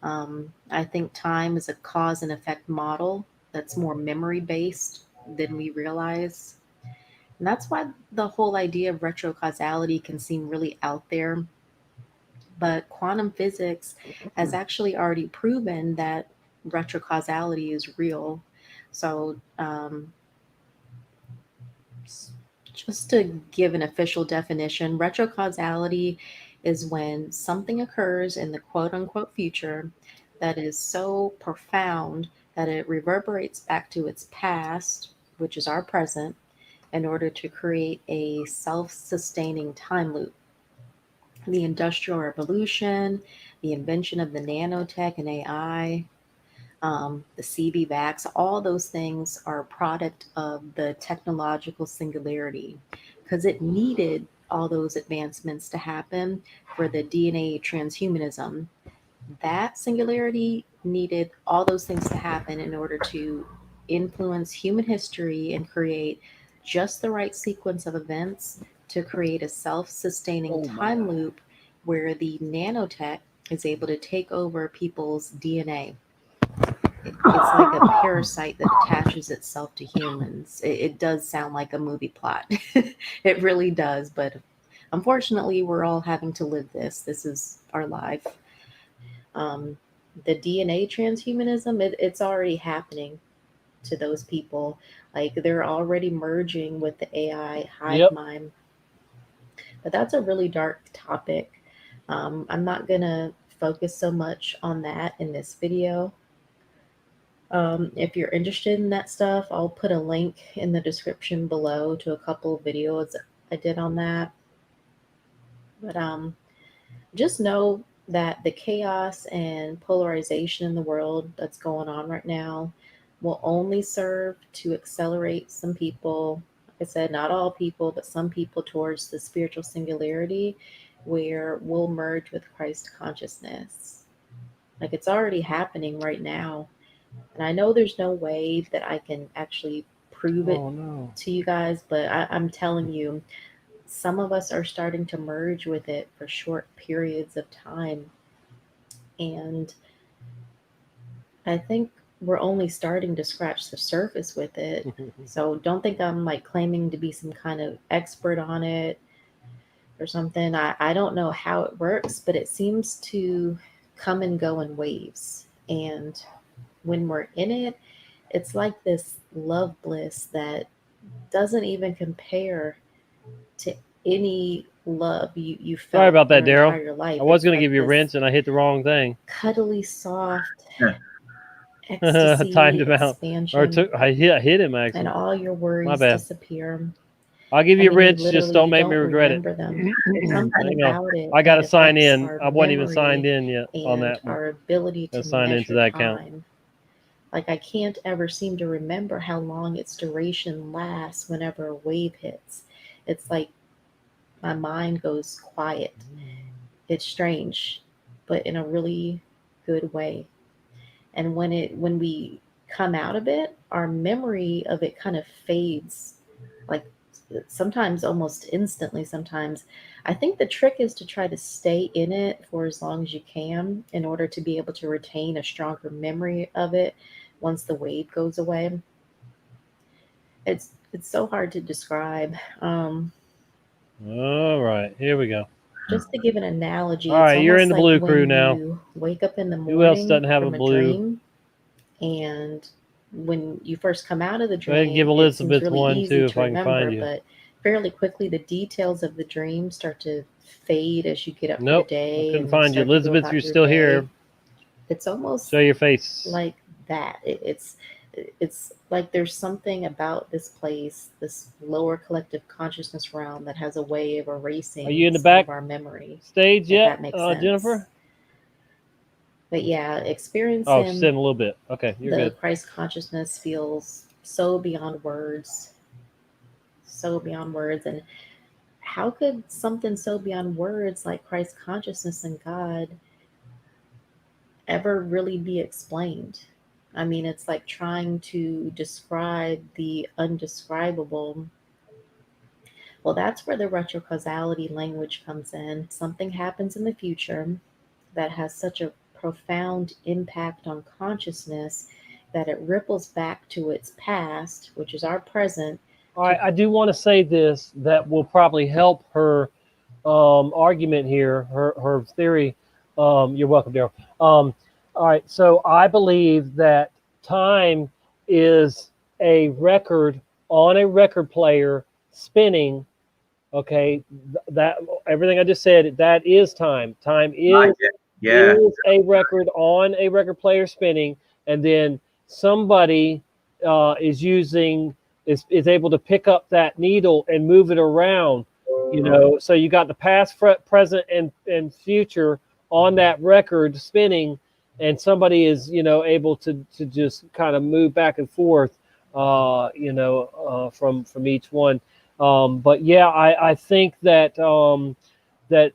I think time is a cause and effect model that's more memory based than we realize. And that's why the whole idea of retrocausality can seem really out there. But quantum physics has actually already proven that retrocausality is real. So, just to give an official definition, retrocausality is when something occurs in the quote unquote future that is so profound that it reverberates back to its past, which is our present, in order to create a self sustaining time loop. The Industrial Revolution, the invention of the nanotech and AI, the CB vax, all those things are a product of the technological singularity, because it needed all those advancements to happen for the DNA transhumanism. That singularity needed all those things to happen in order to influence human history and create just the right sequence of events to create a self sustaining time loop where the nanotech is able to take over people's DNA. It's like a parasite that attaches itself to humans. It does sound like a movie plot. It really does. But unfortunately, we're all having to live this. This is our life. The DNA transhumanism, it's already happening to those people. Like, they're already merging with the AI hive mind. But that's a really dark topic. I'm not going to focus so much on that in this video. If you're interested in that stuff, I'll put a link in the description below to a couple of videos I did on that. But just know that the chaos and polarization in the world that's going on right now will only serve to accelerate some people. Like I said, not all people, but some people towards the spiritual singularity where we'll merge with Christ consciousness. Like, it's already happening right now. And I know there's no way that I can actually prove it to you guys, but I'm telling you, some of us are starting to merge with it for short periods of time. And I think we're only starting to scratch the surface with it. So don't think I'm like claiming to be some kind of expert on it or something. I don't know how it works, but it seems to come and go in waves. And when we're in it, it's like this love bliss that doesn't even compare to any love you Sorry felt about that, your Daryl. entire life. I was It's going to like give you a this rinse, and I hit the wrong thing. cuddly, soft Timed ecstasy, him out. Or expansion, I hit him, and actually. all your My worries bad. disappear. I'll give I you a mean, you rinse. Just literally don't you make me don't regret it. remember them. There's something Hang on. about it I got that to sign affects in. our I wasn't even signed memory in yet on and that one. our ability Got to to sign into measure that account. time. Like I can't ever seem to remember how long its duration lasts whenever a wave hits. It's like my mind goes quiet. It's strange, but in a really good way. And when we come out of it, our memory of it kind of fades, like sometimes almost instantly. Sometimes I think the trick is to try to stay in it for as long as you can in order to be able to retain a stronger memory of it once the wave goes away. It's so hard to describe. All right, here we go. Just to give an analogy, All it's right, you're in almost the like blue crew when now. you wake up in the Who else morning doesn't have a from a blue? dream, and when you first come out of the Go ahead and give dream, it seems Elizabeth really one, easy too, if to I can find remember, you. but fairly quickly the details of the dream start to fade as you get up for the Nope, I day couldn't and you find you. start to go Elizabeth, you're about your still day. here. It's almost Show your face. like that. It's like there's something about this place, this lower collective consciousness realm, that has a way of erasing Are you in the some back of our memory, stage if yet, that makes sense. Jennifer? But yeah, Oh, experiencing she's in a little bit. Okay, you're the good. Christ consciousness feels so beyond words, so beyond words. And how could something so beyond words like Christ consciousness and God ever really be explained? I mean, it's like trying to describe the undescribable. Well, that's where the retrocausality language comes in. Something happens in the future that has such a profound impact on consciousness that it ripples back to its past, which is our present. All right, I do want to say this that will probably help her argument here, her theory. You're welcome, Daryl. All right, so I believe that time is a record on a record player spinning. Okay, that everything I just said, that is time. Time is a record on a record player spinning, and then somebody is able to pick up that needle and move it around. So you got the past, present, and future on that record spinning, and somebody is able to just kind of move back and forth, from each one. But yeah, I think that that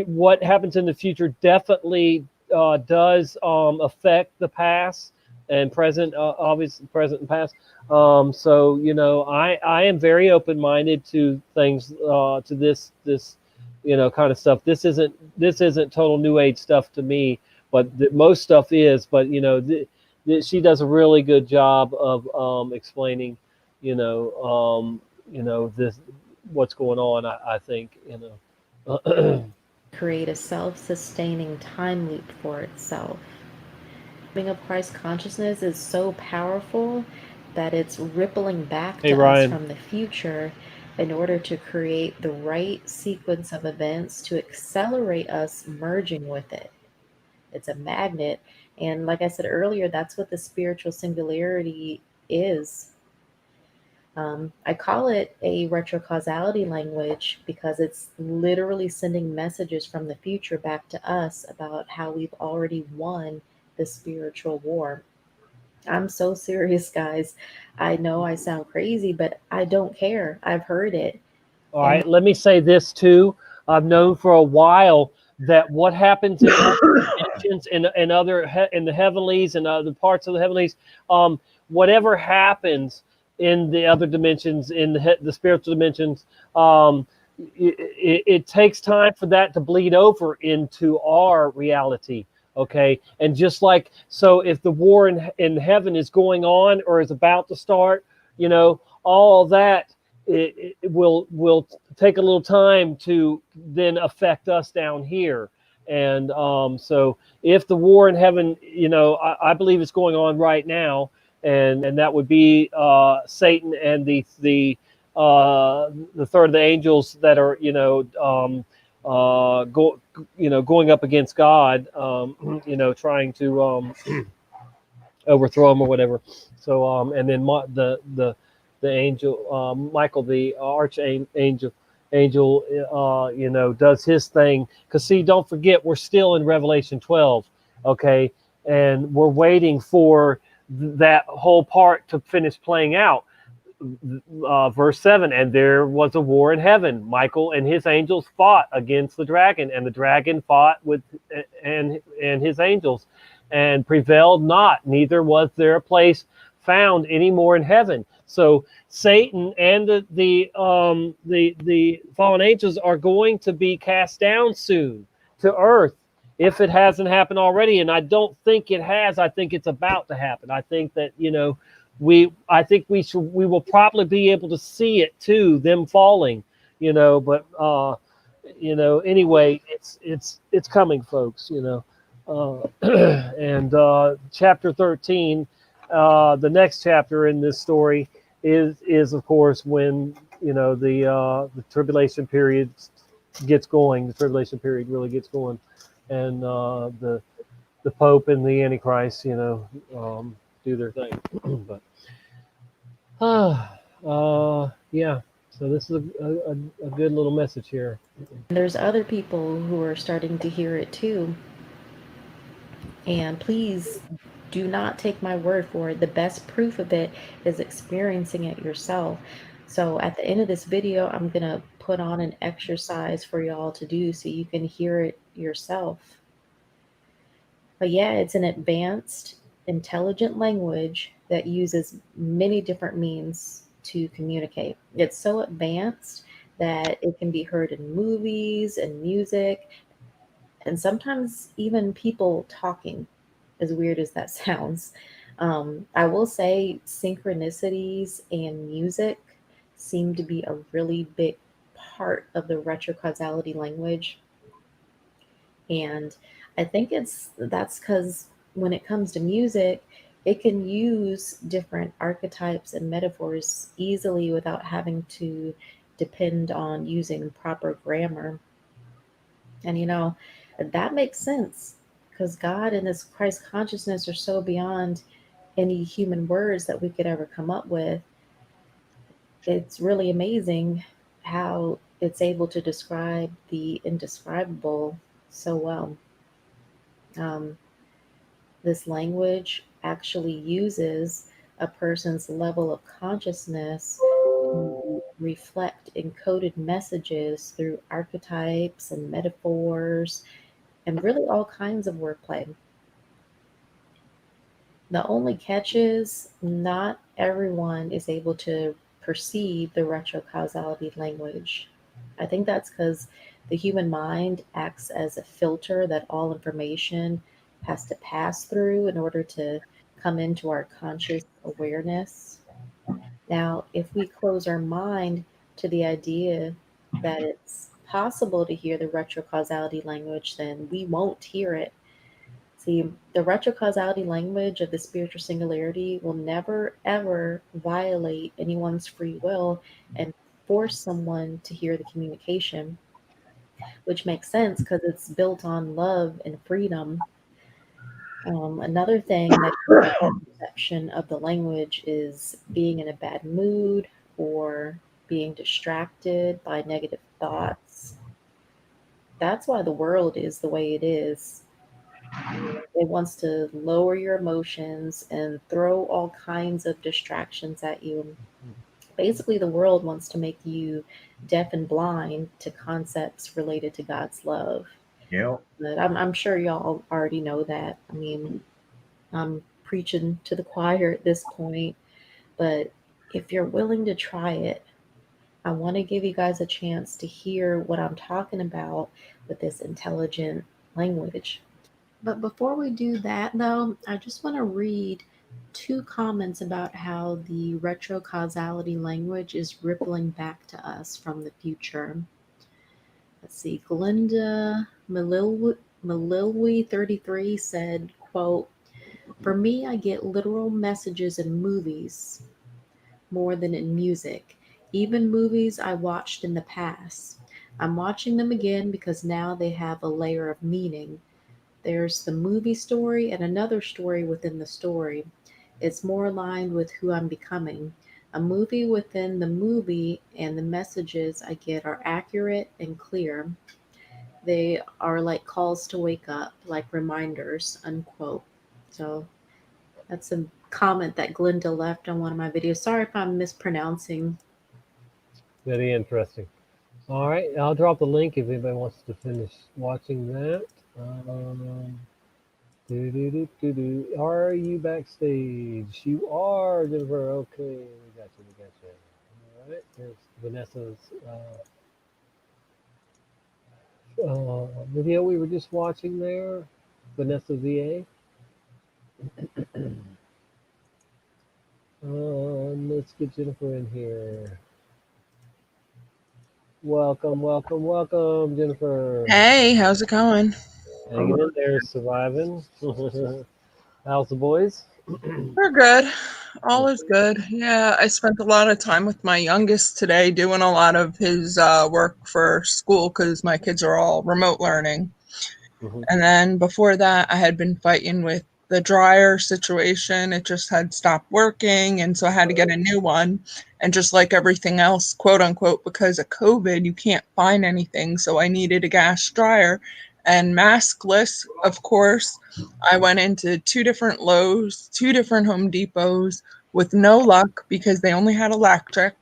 what happens in the future definitely does affect the past and present, obviously present and past. So I am very open minded to things, to this kind of stuff. This isn't total new age stuff to me, but most stuff is. But she does a really good job of explaining this what's going on. I think create a self-sustaining time loop for itself. Being of Christ consciousness is so powerful that it's rippling back Hey, to us Ryan. from the future in order to create the right sequence of events to accelerate us merging with it. It's a magnet. And like I said earlier, that's what the spiritual singularity is. I call it a retrocausality language because it's literally sending messages from the future back to us about how we've already won the spiritual war. I'm so serious, guys. I know I sound crazy, but I don't care. I've heard it. All right, let me say this too. I've known for a while that what happens in other dimensions, in other in the heavenlies and other parts of the heavenlies, whatever happens in the other dimensions, in the spiritual dimensions, it takes time for that to bleed over into our reality. Okay, and just like so, if the war in heaven is going on or is about to start, all that. It will take a little time to then affect us down here. And so if the war in heaven, I believe it's going on right now, and that would be Satan and the the third of the angels that are going up against God, trying to overthrow him or whatever. So and then the angel Michael, the archangel does his thing. Because see, don't forget, we're still in Revelation 12, okay, and we're waiting for that whole part to finish playing out. Verse 7, and there was a war in heaven. Michael and his angels fought against the dragon, and the dragon fought with and his angels, and prevailed not, neither was there a place found any more in heaven. So Satan and the fallen angels are going to be cast down soon to earth, if it hasn't happened already. And I don't think it has. I think it's about to happen. I think that I think we will probably be able to see it too, them falling, but anyway, it's coming, folks, and chapter 13, the next chapter in this story is of course when the tribulation period gets going. The tribulation period really gets going, and the Pope and the Antichrist, do their thing. But yeah. So this is a good little message here. There's other people who are starting to hear it too. And please do not take my word for it. The best proof of it is experiencing it yourself. So at the end of this video, I'm going to put on an exercise for y'all to do so you can hear it yourself. But yeah, it's an advanced, intelligent language that uses many different means to communicate. It's so advanced that it can be heard in movies and music, and sometimes even people talking, as weird as that sounds. I will say synchronicities and music seem to be a really big part of the retrocausality language. And I think that's because when it comes to music, it can use different archetypes and metaphors easily without having to depend on using proper grammar. And that makes sense because God and this Christ consciousness are so beyond any human words that we could ever come up with. It's really amazing how it's able to describe the indescribable so well. This language actually uses a person's level of consciousness to reflect encoded messages through archetypes and metaphors and really all kinds of wordplay. The only catch is not everyone is able to perceive the retrocausality language. I think that's because the human mind acts as a filter that all information has to pass through in order to come into our conscious awareness. Now, if we close our mind to the idea that it's possible to hear the retrocausality language, then we won't hear it. See, the retrocausality language of the spiritual singularity will never, ever violate anyone's free will and force someone to hear the communication, which makes sense because it's built on love and freedom. Another thing that perception of the language is being in a bad mood or being distracted by negative thoughts. That's why the world is the way it is. It wants to lower your emotions and throw all kinds of distractions at you. Basically, the world wants to make you deaf and blind to concepts related to God's love. Yeah. But I'm sure y'all already know that. I mean, I'm preaching to the choir at this point. But if you're willing to try it, I want to give you guys a chance to hear what I'm talking about with this intelligent language. But before we do that, though, I just want to read 2 comments about how the retrocausality language is rippling back to us from the future. Let's see. Glinda Malilwi 33 said, quote, "For me, I get literal messages in movies more than in music. even movies I watched in the past. I'm watching them again because now they have a layer of meaning. There's the movie story and another story within the story. It's more aligned with who I'm becoming. A movie within the movie, and the messages I get are accurate and clear. They are like calls to wake up, like reminders, unquote. So that's a comment that Glinda left on one of my videos. Sorry if I'm mispronouncing. Very interesting. All right, I'll drop the link if anybody wants to finish watching that. Are you backstage? You are, Jennifer. Okay, we got you. All right, here's Vanessa's video we were just watching there. Vanessa VA. Let's get Jennifer in here. Welcome, Jennifer. Hey, how's it going? Hanging in there, surviving. How's the boys? We're good. All is good. Yeah, I spent a lot of time with my youngest today doing a lot of his work for school because my kids are all remote learning. And then before that, I had been fighting with the dryer situation. It just had stopped working. And so I had to get a new one. And just like everything else, quote unquote, because of COVID, you can't find anything. So I needed a gas dryer. And maskless, of course, I went into 2 different Lowe's, 2 different Home Depots with no luck because they only had electric.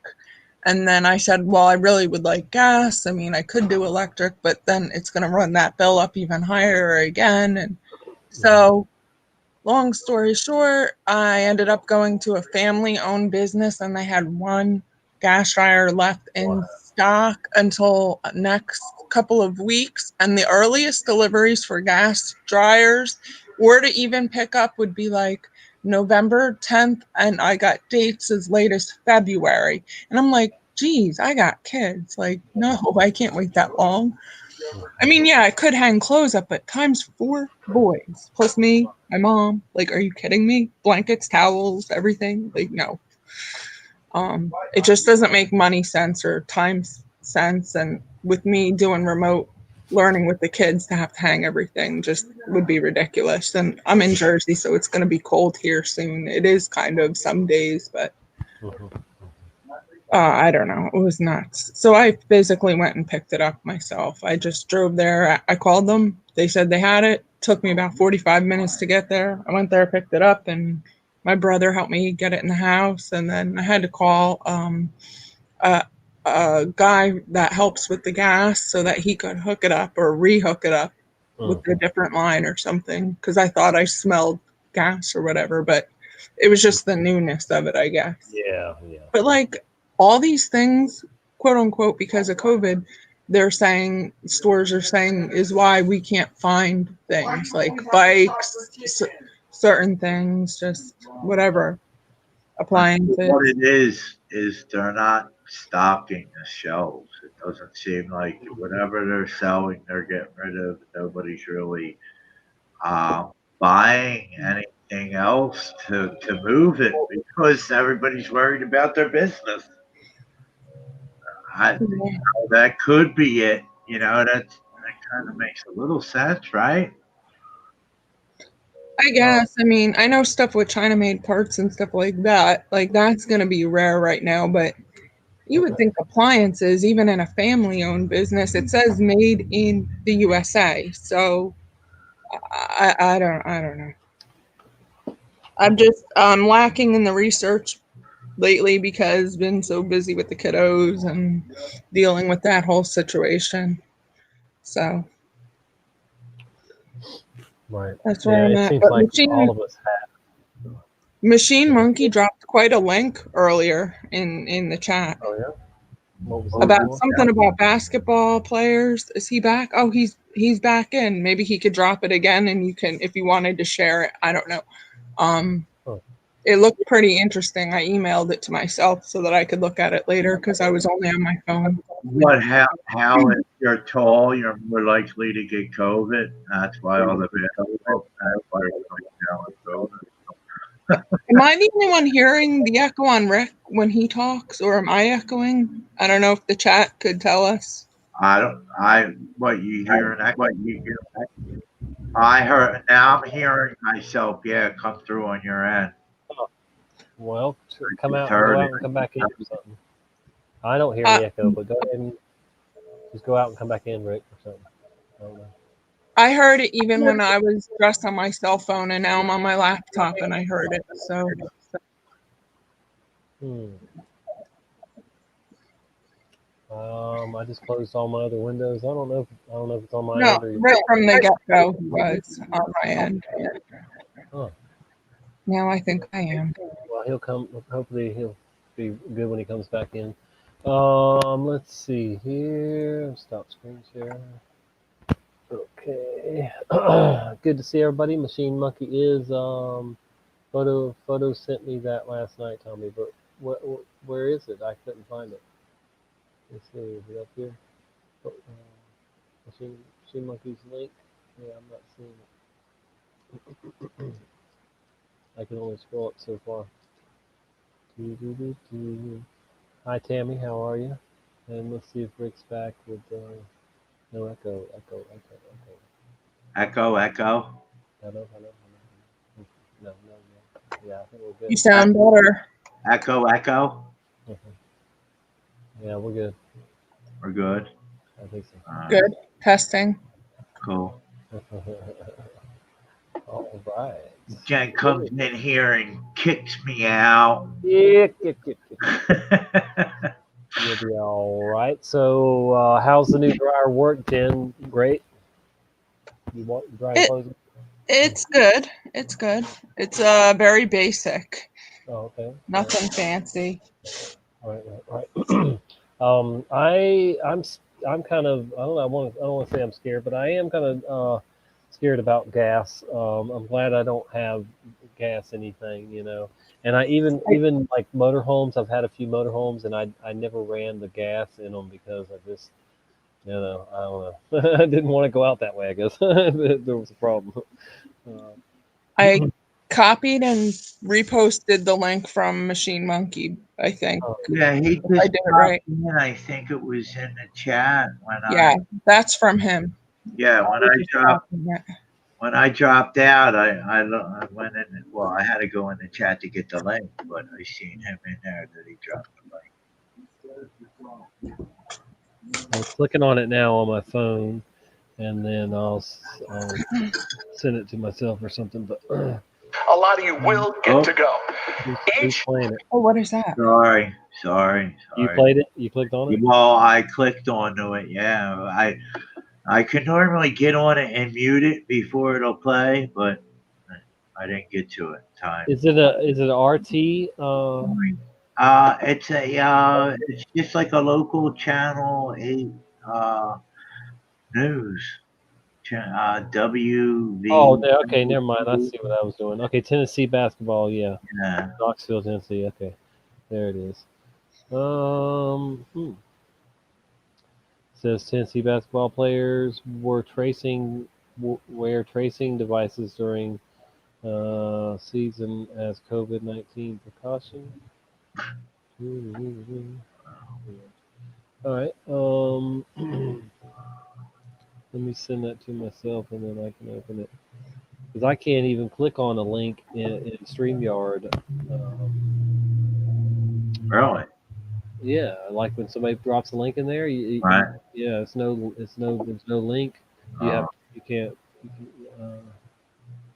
And then I said, well, I really would like gas. I mean, I could do electric, but then it's going to run that bill up even higher again. And so, long story short, I ended up going to a family-owned business, and they had 1 gas dryer left in stock until next couple of weeks. And the earliest deliveries for gas dryers were to even pick up would be like November 10th, and I got dates as late as February. And I'm like, geez, I got kids. Like, no, I can't wait that long. I mean, yeah, I could hang clothes up, but times 4 boys, plus me, my mom. Like, are you kidding me? Blankets, towels, everything. Like, no. It just doesn't make money sense or time sense. And with me doing remote learning with the kids, to have to hang everything just would be ridiculous. And I'm in Jersey, so it's going to be cold here soon. It is kind of some days, but I don't know. It was nuts. So I physically went and picked it up myself. I just drove there. I called them. They said they had it. Took me about 45 minutes to get there. I went there, picked it up, and my brother helped me get it in the house. And then I had to call a guy that helps with the gas so that he could hook it up or re-hook it up with a different line or something, because I thought I smelled gas or whatever, but it was just the newness of it, I guess. Yeah. But like all these things, quote unquote, because of COVID, they're saying, stores are saying, is why we can't find things like bikes, certain things, just whatever, appliances. What it is they're not stocking the shelves. It doesn't seem like whatever they're selling, they're getting rid of. Nobody's really buying anything else to move it because everybody's worried about their business. That could be it. That kind of makes a little sense, right? I guess. I mean, I know stuff with China-made parts and stuff like that. Like, that's going to be rare right now, but you would think appliances, even in a family-owned business, it says made in the USA. So I don't know. I'm lacking in the research lately because I've been so busy with the kiddos and dealing with that whole situation. So Right. That's where I'm it at. seems But like all of us have. Machine Monkey dropped quite a link earlier in the chat. Oh yeah. What was About something about basketball players. Is he back? Oh, he's back in. Maybe he could drop it again, and you can, if you wanted to share it. I don't know. It looked pretty interesting. I emailed it to myself so that I could look at it later because I was only on my phone. What? How if you're tall, you're more likely to get COVID. That's why all the Am I the only one hearing the echo on Rick when he talks, or am I echoing? I don't know if the chat could tell us. What you hear? I heard. Now I'm hearing myself. Yeah, come through on your end. Well, come out, heard go it. out and come back in or something. I don't hear any echo, but go ahead and just go out and come back in, Rick, or something. I don't know. I heard it even when I was dressed on my cell phone, and now I'm on my laptop, and I heard it. So. I just closed all my other windows. I don't know if it's on my No, end or right from the get-go, he was on my end. Huh. Now I think I am. Well, he'll come. Hopefully, he'll be good when he comes back in. Let's see here. Stop screen share. Okay. Good to see everybody. Machine Monkey is photo sent me that last night, Tommy. But where is it? I couldn't find it. Let's see. Is it up here? Machine Monkey's link. Yeah, I'm not seeing it. I can only scroll up so far. Hi Tammy, how are you? And let's see if Rick's back with no echo. Echo. Hello. No. Yeah, I think we're good. You sound better. Echo. Yeah, we're good. We're good. I think so. Good. Testing. Cool. All right. Jen comes in here and kicks me out. Yeah. You'll be all right. So, how's the new dryer work, Jen? Great. You want dry clothes? It's good. It's good. It's very basic. Oh, okay. Nothing fancy. Right. I'm kind of, I don't know, I don't want to say I'm scared, but I am kind of scared about gas. I'm glad I don't have gas anything, And I even like motorhomes. I've had a few motorhomes, and I never ran the gas in them because I just, I don't know. I didn't want to go out that way. I guess there was a problem. I copied and reposted the link from Machine Monkey, I think. Yeah, he just I did it right. I think it was in the chat that's from him. Yeah, when I dropped out, I went in. Well, I had to go in the chat to get the link, but I seen him in there that he dropped the link. I'm clicking on it now on my phone, and then I'll send it to myself or something. But a lot of you will get to go. Who's playing it? Oh, what is that? Sorry. You played it? You clicked on it? Well, I clicked onto it. Yeah, I can normally get on it and mute it before it'll play, but I didn't get to it in time. Is it a RT? It's just like a local channel 8 news. WV. Oh, okay, never mind. I see what I was doing. Okay, Tennessee basketball, yeah. Knoxville, Tennessee. Okay, there it is. Says Tennessee basketball players wear tracing devices during season as COVID-19 precaution. All right. Let me send that to myself, and then I can open it. Because I can't even click on a link in StreamYard. Really? Yeah, like when somebody drops a link in there, right. There's no link. You can't.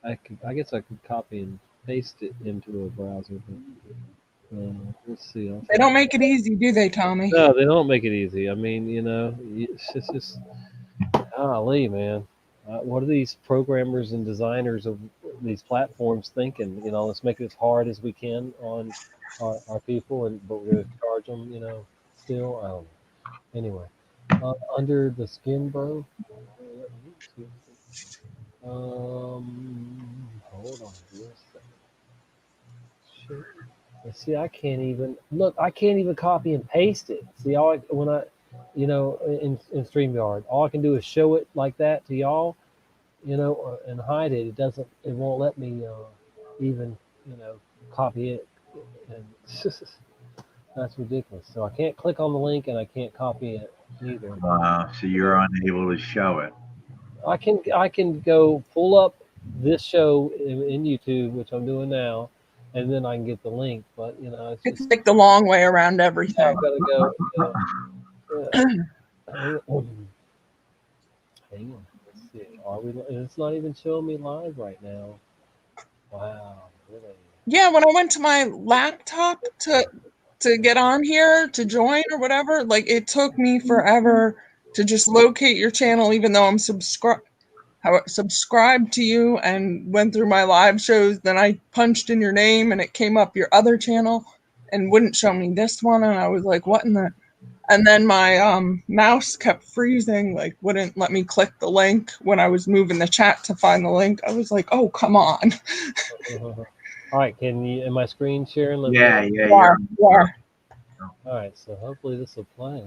I guess I could copy and paste it into a browser, but let's see. They don't make it easy, do they, Tommy? No, they don't make it easy. I mean, it's just golly, man. What are these programmers and designers of these platforms thinking? Let's make it as hard as we can on our people, but we're going to charge them, still. I don't know. Anyway, under the skin, bro. Hold on just a second. Shit. See, I can't even look. I can't even copy and paste it. See, in StreamYard, all I can do is show it like that to y'all, and hide it. It won't let me even copy it, and that's ridiculous. So I can't click on the link and I can't copy it either. Wow. So you're unable to show it. I can go pull up this show in YouTube, which I'm doing now, and then I can get the link. But it's just like the long way around everything. I've got to go. Hang on. Let's see. Are we? It's not even showing me live right now. Wow, really? Yeah, when I went to my laptop to get on here to join or whatever, like it took me forever to just locate your channel, even though I'm subscribed to you and went through my live shows. Then I punched in your name and it came up your other channel and wouldn't show me this one, and I was like, what in the? And then my mouse kept freezing, like wouldn't let me click the link when I was moving the chat to find the link. I was like, oh, come on. All right, am I screen sharing? Let Yeah, me yeah, yeah. All right, so hopefully this will play.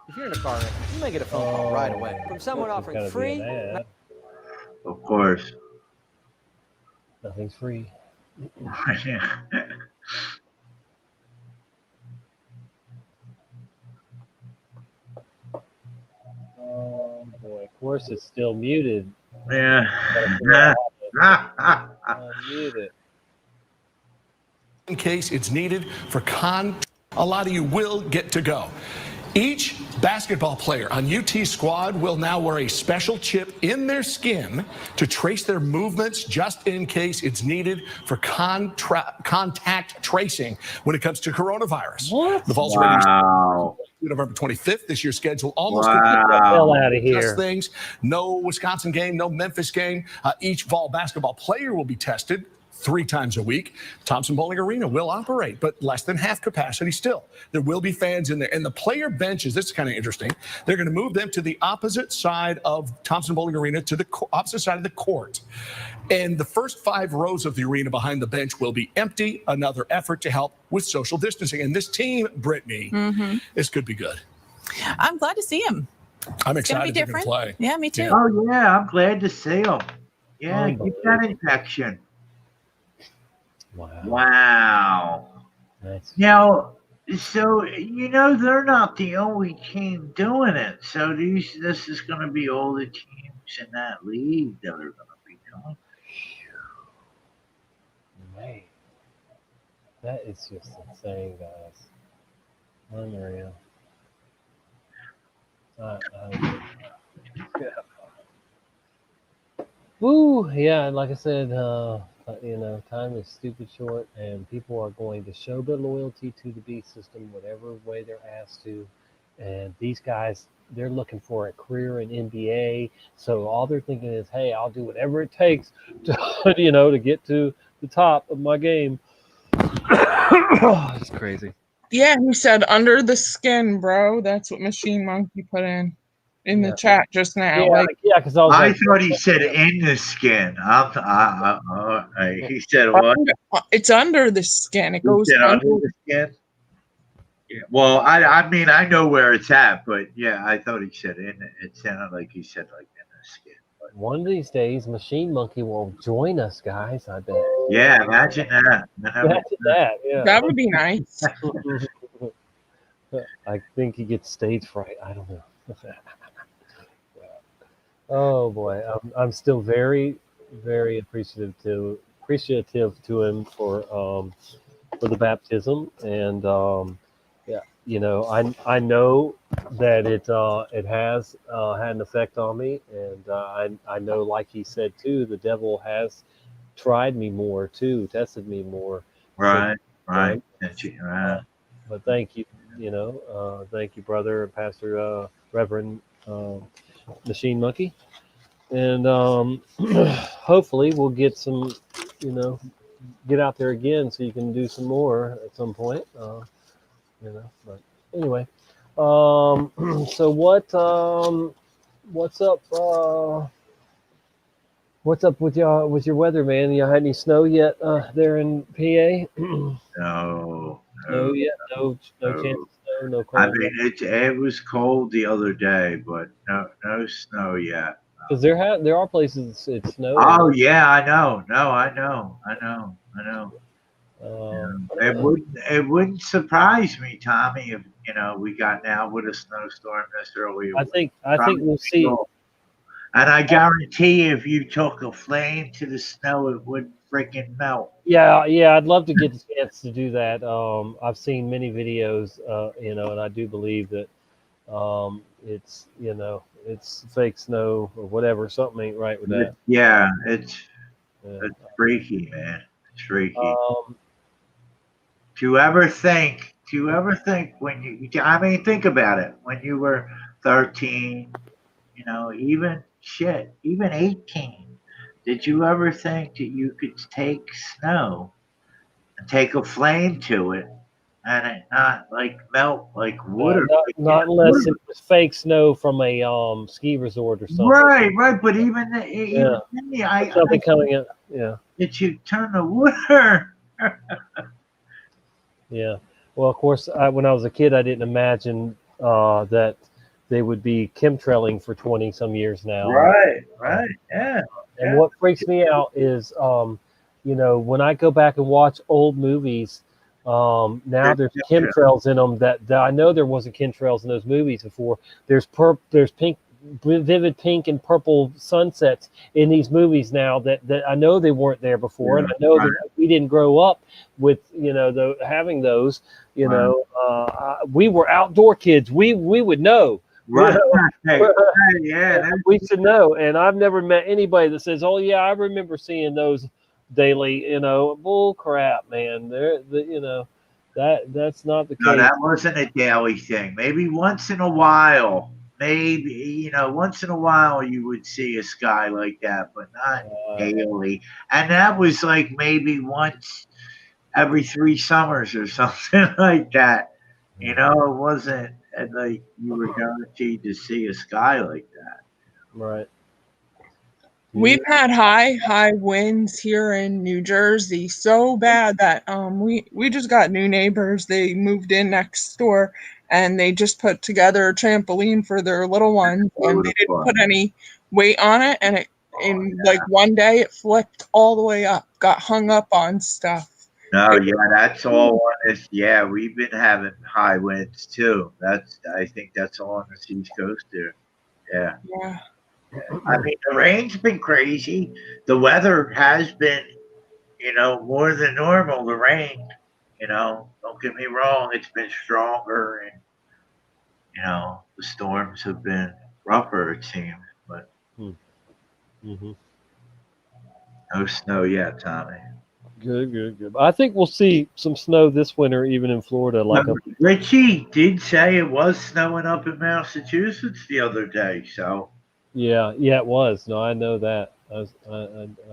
If you're in a car wreck, you may get a phone call right away from someone offering free. Of course. Nothing's free. Oh boy, of course it's still muted. Yeah. Muted. In case it's needed for a lot of you will get to go. Each basketball player on UT squad will now wear a special chip in their skin to trace their movements just in case it's needed for contact tracing when it comes to coronavirus. What? The Vols Wow. November 25th. This year's schedule almost Wow. complete. Get the hell out of here. Just things. No Wisconsin game, no Memphis game. Each Vol basketball player will be tested 3 times a week. Thompson Bowling Arena will operate, but less than half capacity still. There will be fans in there. And the player benches, this is kind of interesting, they're going to move them to the opposite side of Thompson Bowling Arena, to the opposite side of the court. And the first 5 rows of the arena behind the bench will be empty, another effort to help with social distancing. And this team, Brittany, this could be good. I'm glad to see him. I'm It's gonna be excited they're going different. to play. Yeah, me too. Oh, yeah, I'm glad to see him. Yeah, keep that infection. Wow. Nice. Now, so, they're not the only team doing it. So this is going to be all the teams in that league that are going to be doing it. Man, that is just insane, guys. Unreal. Yeah. Woo, yeah, and like I said, time is stupid short, and people are going to show their loyalty to the beast system whatever way they're asked to. And these guys, they're looking for a career in NBA, so all they're thinking is, hey, I'll do whatever it takes to, to get to the top of my game. It's crazy. Yeah, he said under the skin, bro. That's what Machine Monkey put in the chat just now. Because I thought he said in the skin. He said what? It's under the skin. It goes under the skin. Yeah. Well, I mean, I know where it's at, but yeah, I thought he said in it. It sounded like he said like in the skin. But one of these days, Machine Monkey will join us, guys. I bet. Yeah, imagine that. Imagine that. Yeah, that would be nice. I think he gets stage fright. I don't know. Oh boy, I'm still very, very appreciative to him for the baptism, and I know that it has had an effect on me, and I know, like he said too, the devil has tried me more too, tested me more. Right. But thank you, thank you, brother, Pastor, Reverend Machine Monkey, and hopefully we'll get some, get out there again so you can do some more at some point. But anyway, so what's up? What's up with your weather, man? You had any snow yet there in PA? No. No yet. No chance of snow no I cold. mean, it was cold the other day, but no snow yet. Because there are places it's snowing. Oh yeah, I know. No, I know. It wouldn't surprise me, Tommy, if we got now with a snowstorm this early. I think we'll see. And I guarantee you, if you took a flame to the snow, it would freaking melt. Yeah, I'd love to get the chance to do that. I've seen many videos, and I do believe that it's it's fake snow or whatever. Something ain't right with that. Yeah, it's freaky, man. It's freaky. Do you ever think when I mean, think about it. When you were 13, even 18, did you ever think that you could take snow and take a flame to it and it not like melt like wood? Not unless it was fake snow from a ski resort or something. Right. But even something coming in. Yeah. Did you turn the water? Yeah. Well, of course, when I was a kid, I didn't imagine that they would be chemtrailing for 20 some years now. Right. Yeah. And what freaks me out is, when I go back and watch old movies, now there's chemtrails in them that I know there wasn't chemtrails in those movies before. There's pink, vivid pink and purple sunsets in these movies now that I know they weren't there before, and I know that we didn't grow up with having those. We were outdoor kids. We would know. Right. We should know. And I've never met anybody that says, "Oh yeah, I remember seeing those daily." Bull crap, man. That's not the case. No, that wasn't a daily thing. Maybe once in a while. Once in a while you would see a sky like that, but not daily. And that was like maybe once every 3 summers or something like that. It wasn't like you were guaranteed to see a sky like that. Right. We've had high winds here in New Jersey so bad that we just got new neighbors. They moved in next door and they just put together a trampoline for their little ones, and they didn't put any weight on it, and like one day it flipped all the way up, got hung up on stuff. No, that's all on this. Yeah, we've been having high winds too. I think that's all on the East Coast there. Yeah. Yeah. I mean, the rain's been crazy. The weather has been, more than normal. The rain, don't get me wrong, it's been stronger, and the storms have been rougher, it seems. But no snow yet, Tommy. Good. I think we'll see some snow this winter, even in Florida. Richie did say it was snowing up in Massachusetts the other day, so. Yeah, it was. No, I know that. I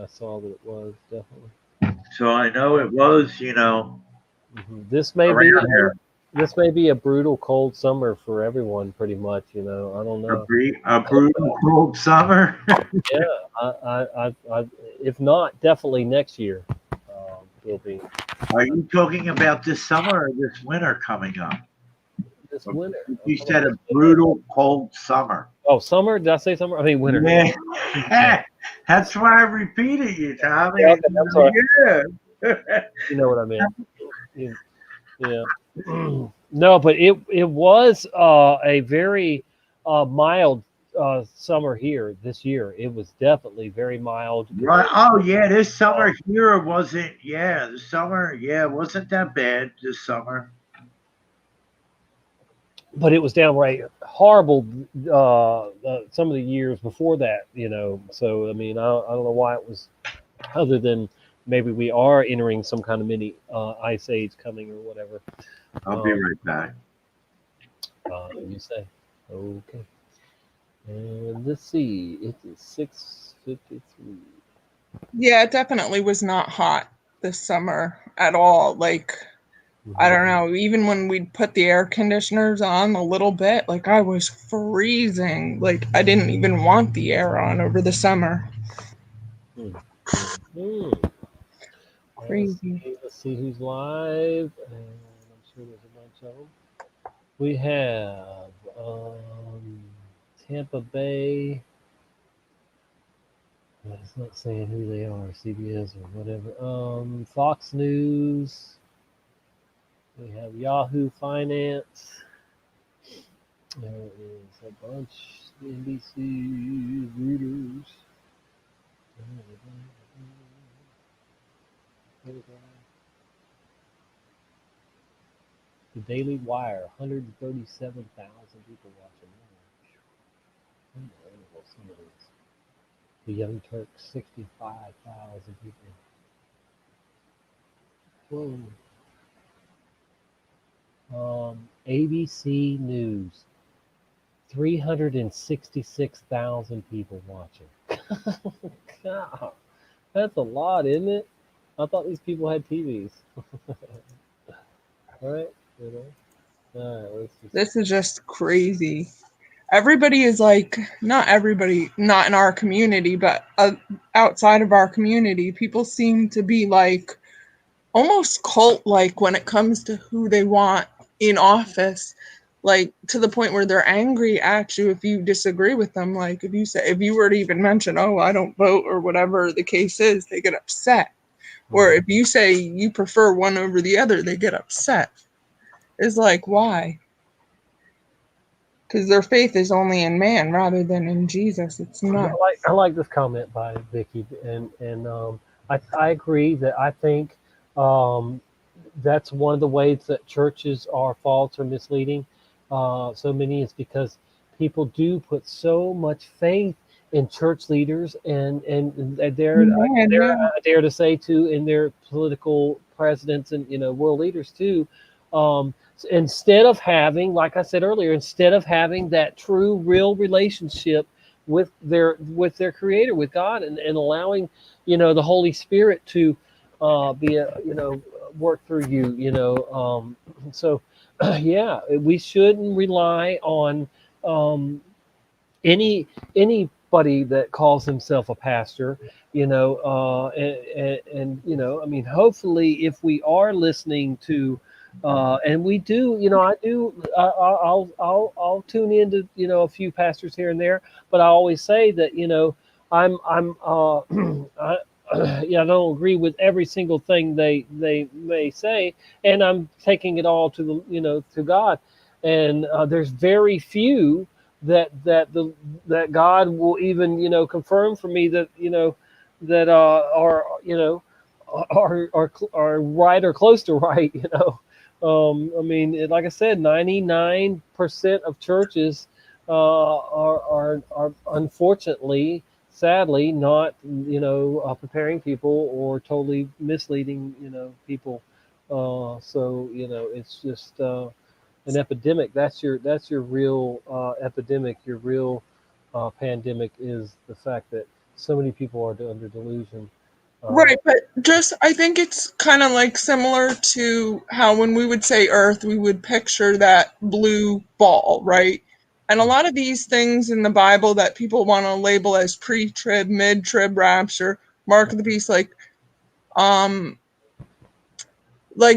saw that it was definitely. So I know it was, This may be a brutal cold summer for everyone, pretty much. I don't know. A brutal cold summer. Yeah, I if not, definitely next year will be. Are you talking about this summer or this winter coming up? This winter. You said a brutal cold summer. Oh, summer? Did I say summer? I mean winter. Yeah. That's why I repeated you, Tommy. Yeah, okay, I'm sorry. Yeah. You know what I mean. Yeah. No, but it was a very mild summer here this year. It was definitely very mild. Right. Oh yeah, this summer here wasn't. Yeah, the summer. Yeah, it wasn't that bad this summer. But it was downright horrible some of the years before that, So I mean, I don't know why it was, other than maybe we are entering some kind of mini ice age coming or whatever. I'll be right back. You say, okay. And let's see, it is 6:53. Yeah, it definitely was not hot this summer at all. Like, I don't know, even when we'd put the air conditioners on a little bit, like I was freezing. Like I didn't even want the air on over the summer. Crazy. Let's see who's live. And I'm sure there's a bunch of them. We have Tampa Bay. It's not saying who they are, CBS or whatever. Fox News. We have Yahoo Finance. There is a bunch. NBC, Reuters. The Daily Wire, 137,000 people watching that. Unbelievable, some of these. The Young Turks, 65,000 people. Whoa. ABC News, 366,000 people watching. God, that's a lot, isn't it? I thought these people had TVs. All right, all right. Let's just... This is just crazy. Everybody is like, not everybody, not in our community, but outside of our community, people seem to be like almost cult-like when it comes to who they want in office, like to the point where they're angry at you if you disagree with them. Like if you were to even mention, oh, I don't vote or whatever the case is, they get upset. Or if you say you prefer one over the other, they get upset. It's like, why? Because their faith is only in man rather than in Jesus. It's not. I like this comment by Vicky, and I agree that I think that's one of the ways that churches are false or misleading. So many is because people do put so much faith in church leaders, and I dare to say too, in their political presidents and world leaders too. Instead of having, like I said earlier, instead of having that true, real relationship with their Creator, with God, and allowing, the Holy Spirit to be work through you. So yeah, we shouldn't rely on anybody that calls himself a pastor, and I mean, hopefully, if we are listening to, and we do, I'll tune into, a few pastors here and there, but I always say that, I don't agree with every single thing they may say, and I'm taking it all to to God, and there's very few that God will even confirm for me that that are right or close to right. I mean, like I said, 99% of churches are unfortunately, sadly, not preparing people, or totally misleading people. So it's just an epidemic. That's your real epidemic. Your real pandemic is the fact that so many people are under delusion. Right, but just I think it's kind of like similar to how when we would say Earth, we would picture that blue ball, right? And a lot of these things in the Bible that people want to label as pre-trib, mid-trib, rapture, mark of the beast, like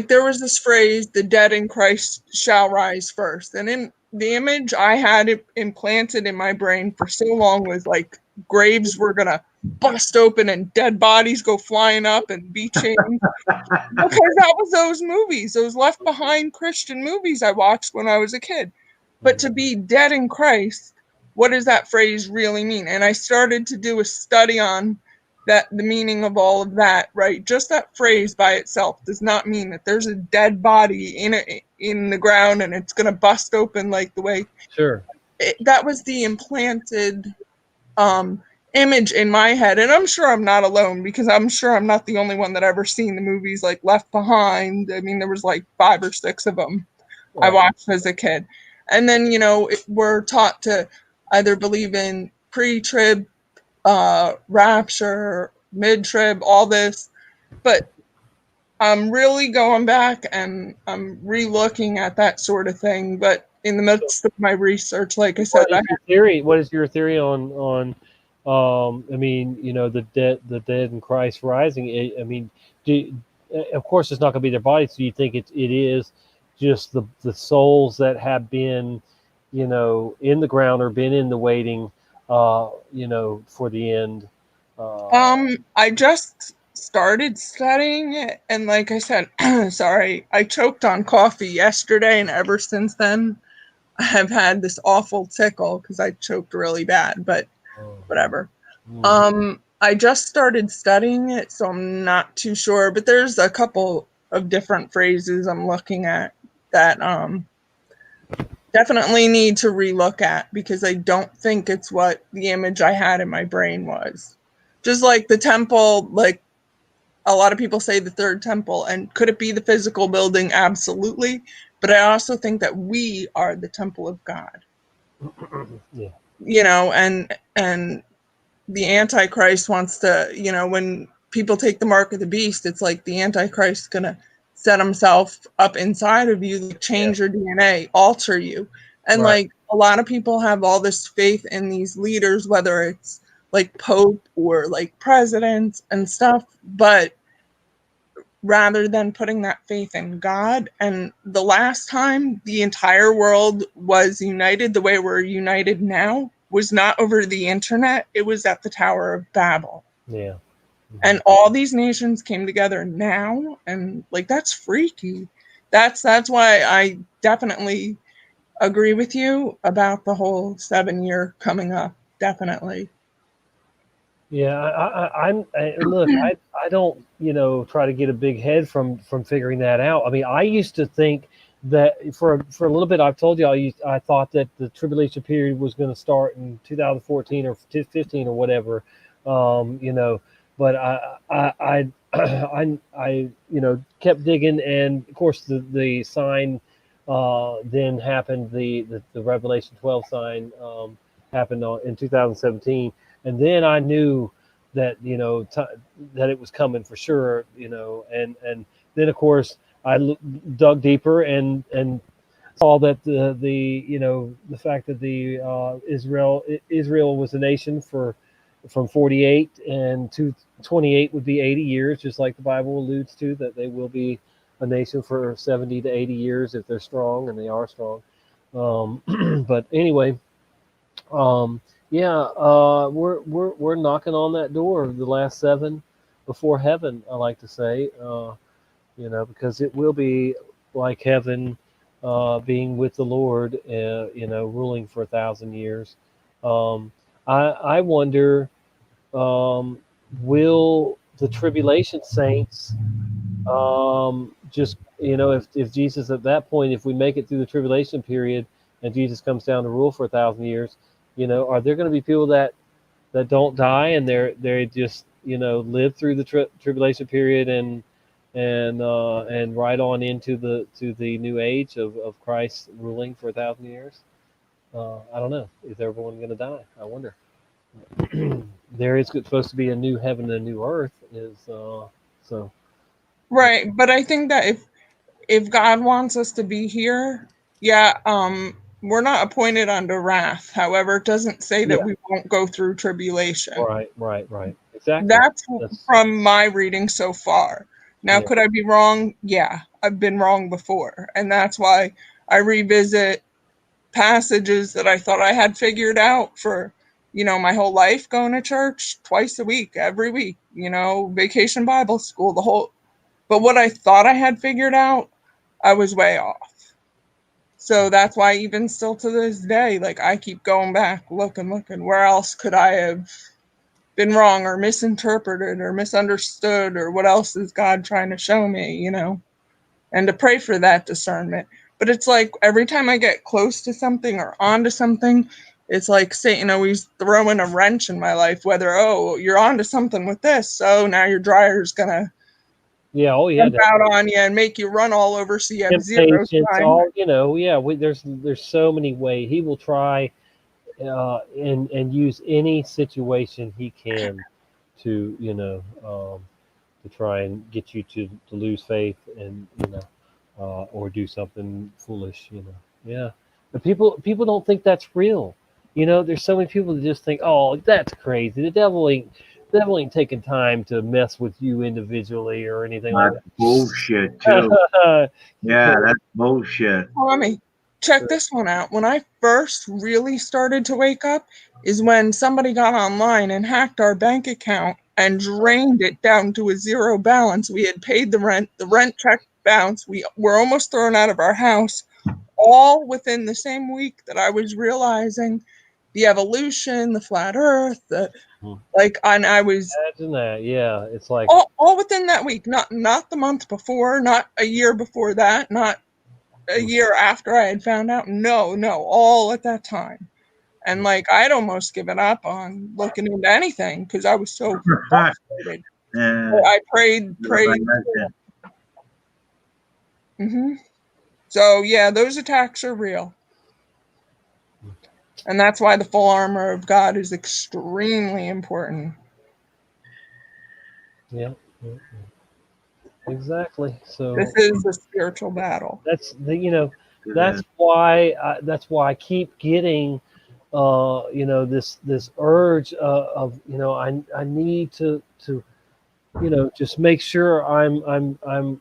there was this phrase, the dead in Christ shall rise first. And in the image I had it implanted in my brain for so long was like graves were going to bust open and dead bodies go flying up and be changed. Because that was those movies, those Left Behind Christian movies I watched when I was a kid. But to be dead in Christ, what does that phrase really mean? And I started to do a study on that, the meaning of all of that, right? Just that phrase by itself does not mean that there's a dead body in the ground and it's going to bust open like the way. Sure. That was the implanted image in my head, and I'm sure I'm not alone, because I'm sure I'm not the only one that ever seen the movies like Left Behind. I mean, there was like 5 or 6 of them I watched as a kid. And then we're taught to either believe in pre-trib, rapture, mid-trib, all this, but I'm really going back and I'm re-looking at that sort of thing. But in the midst of my research, like I said, What is your theory on I mean, the dead in Christ rising? I mean, of course, it's not going to be their bodies. So you think it is just the souls that have been, in the ground or been in the waiting, for the end. I just started studying it, and like I said, sorry, I choked on coffee yesterday, and ever since then, I have had this awful tickle because I choked really bad, but whatever. I just started studying it, so I'm not too sure, but there's a couple of different phrases I'm looking at that definitely need to relook at because I don't think it's what the image I had in my brain was. Just like the temple, like a lot of people say the third temple, and could it be the physical building? Absolutely. But I also think that we are the temple of God. Yeah. And the Antichrist wants to, when people take the mark of the beast, it's like the Antichrist is going to set himself up inside of you, change your DNA, alter you. And Right. like a lot of people have all this faith in these leaders, whether it's like Pope or like presidents and stuff, but rather than putting that faith in God. And the last time the entire world was united the way we're united now was not over the internet, it was at the Tower of Babel. Yeah. And all these nations came together now, and like that's freaky. That's why I definitely agree with you about the whole 7-year coming up. Definitely. Yeah, look, I don't, try to get a big head from figuring that out. I mean, I used to think that for a little bit, I've told you, I thought that the tribulation period was going to start in 2014 or 15 or whatever, but I kept digging, and of course the sign then happened, the Revelation 12 sign happened in 2017. And then I knew that that it was coming for sure, and then of course I dug deeper and saw that the fact that the Israel was a nation from 48 and to 28 would be 80 years, just like the Bible alludes to, that they will be a nation for 70 to 80 years if they're strong, and they are strong. But anyway. Yeah, we're knocking on that door, the last 7 before heaven, I like to say, because it will be like heaven, being with the Lord, ruling for 1,000 years. I wonder, will the tribulation saints, just, if Jesus at that point, if we make it through the tribulation period and Jesus comes down to rule for 1,000 years, are there going to be people that don't die, and they just live through the tribulation period and right on into the new age of Christ ruling for 1,000 years? I don't know. Is everyone going to die? I wonder. There is supposed to be a new heaven and a new earth. So. Right, but I think that if God wants us to be here, yeah, we're not appointed unto wrath. However, it doesn't say that we won't go through tribulation. Right. Exactly. That's from my reading so far. Now, Yeah. could I be wrong? Yeah, I've been wrong before. And that's why I revisit passages that I thought I had figured out for, my whole life, going to church twice a week, every week, vacation Bible school, but what I thought I had figured out, I was way off. So that's why even still to this day, like I keep going back, looking, where else could I have been wrong or misinterpreted or misunderstood, or what else is God trying to show me, and to pray for that discernment. But it's like every time I get close to something or onto something, it's like Satan always throwing a wrench in my life, whether, oh, you're onto something with this, so now your dryer's gonna jump out on you and make you run all over, so you have zero Temptations, time. all there's so many ways he will try and use any situation he can to to try and get you to lose faith, and or do something foolish. Yeah, but people don't think that's real. There's so many people that just think, oh, that's crazy. The devil ain't definitely taking time to mess with you individually or anything like That's bullshit too. that. Yeah, that's bullshit. Tommy, check this one out. When I first really started to wake up is when somebody got online and hacked our bank account and drained it down to a zero balance. We had paid the rent check bounced, we were almost thrown out of our house, all within the same week that I was realizing the evolution, the flat earth, and I was Imagine that. Yeah, it's like all within that week, not the month before, not a year before that, not a year after I had found out. No, all at that time. And I'd almost given up on looking into anything because I was so frustrated. I prayed. So yeah, those attacks are real. And that's why the full armor of God is extremely important. Yeah. Exactly. So this is a spiritual battle. That's that's why I keep getting this urge of I need to just make sure I'm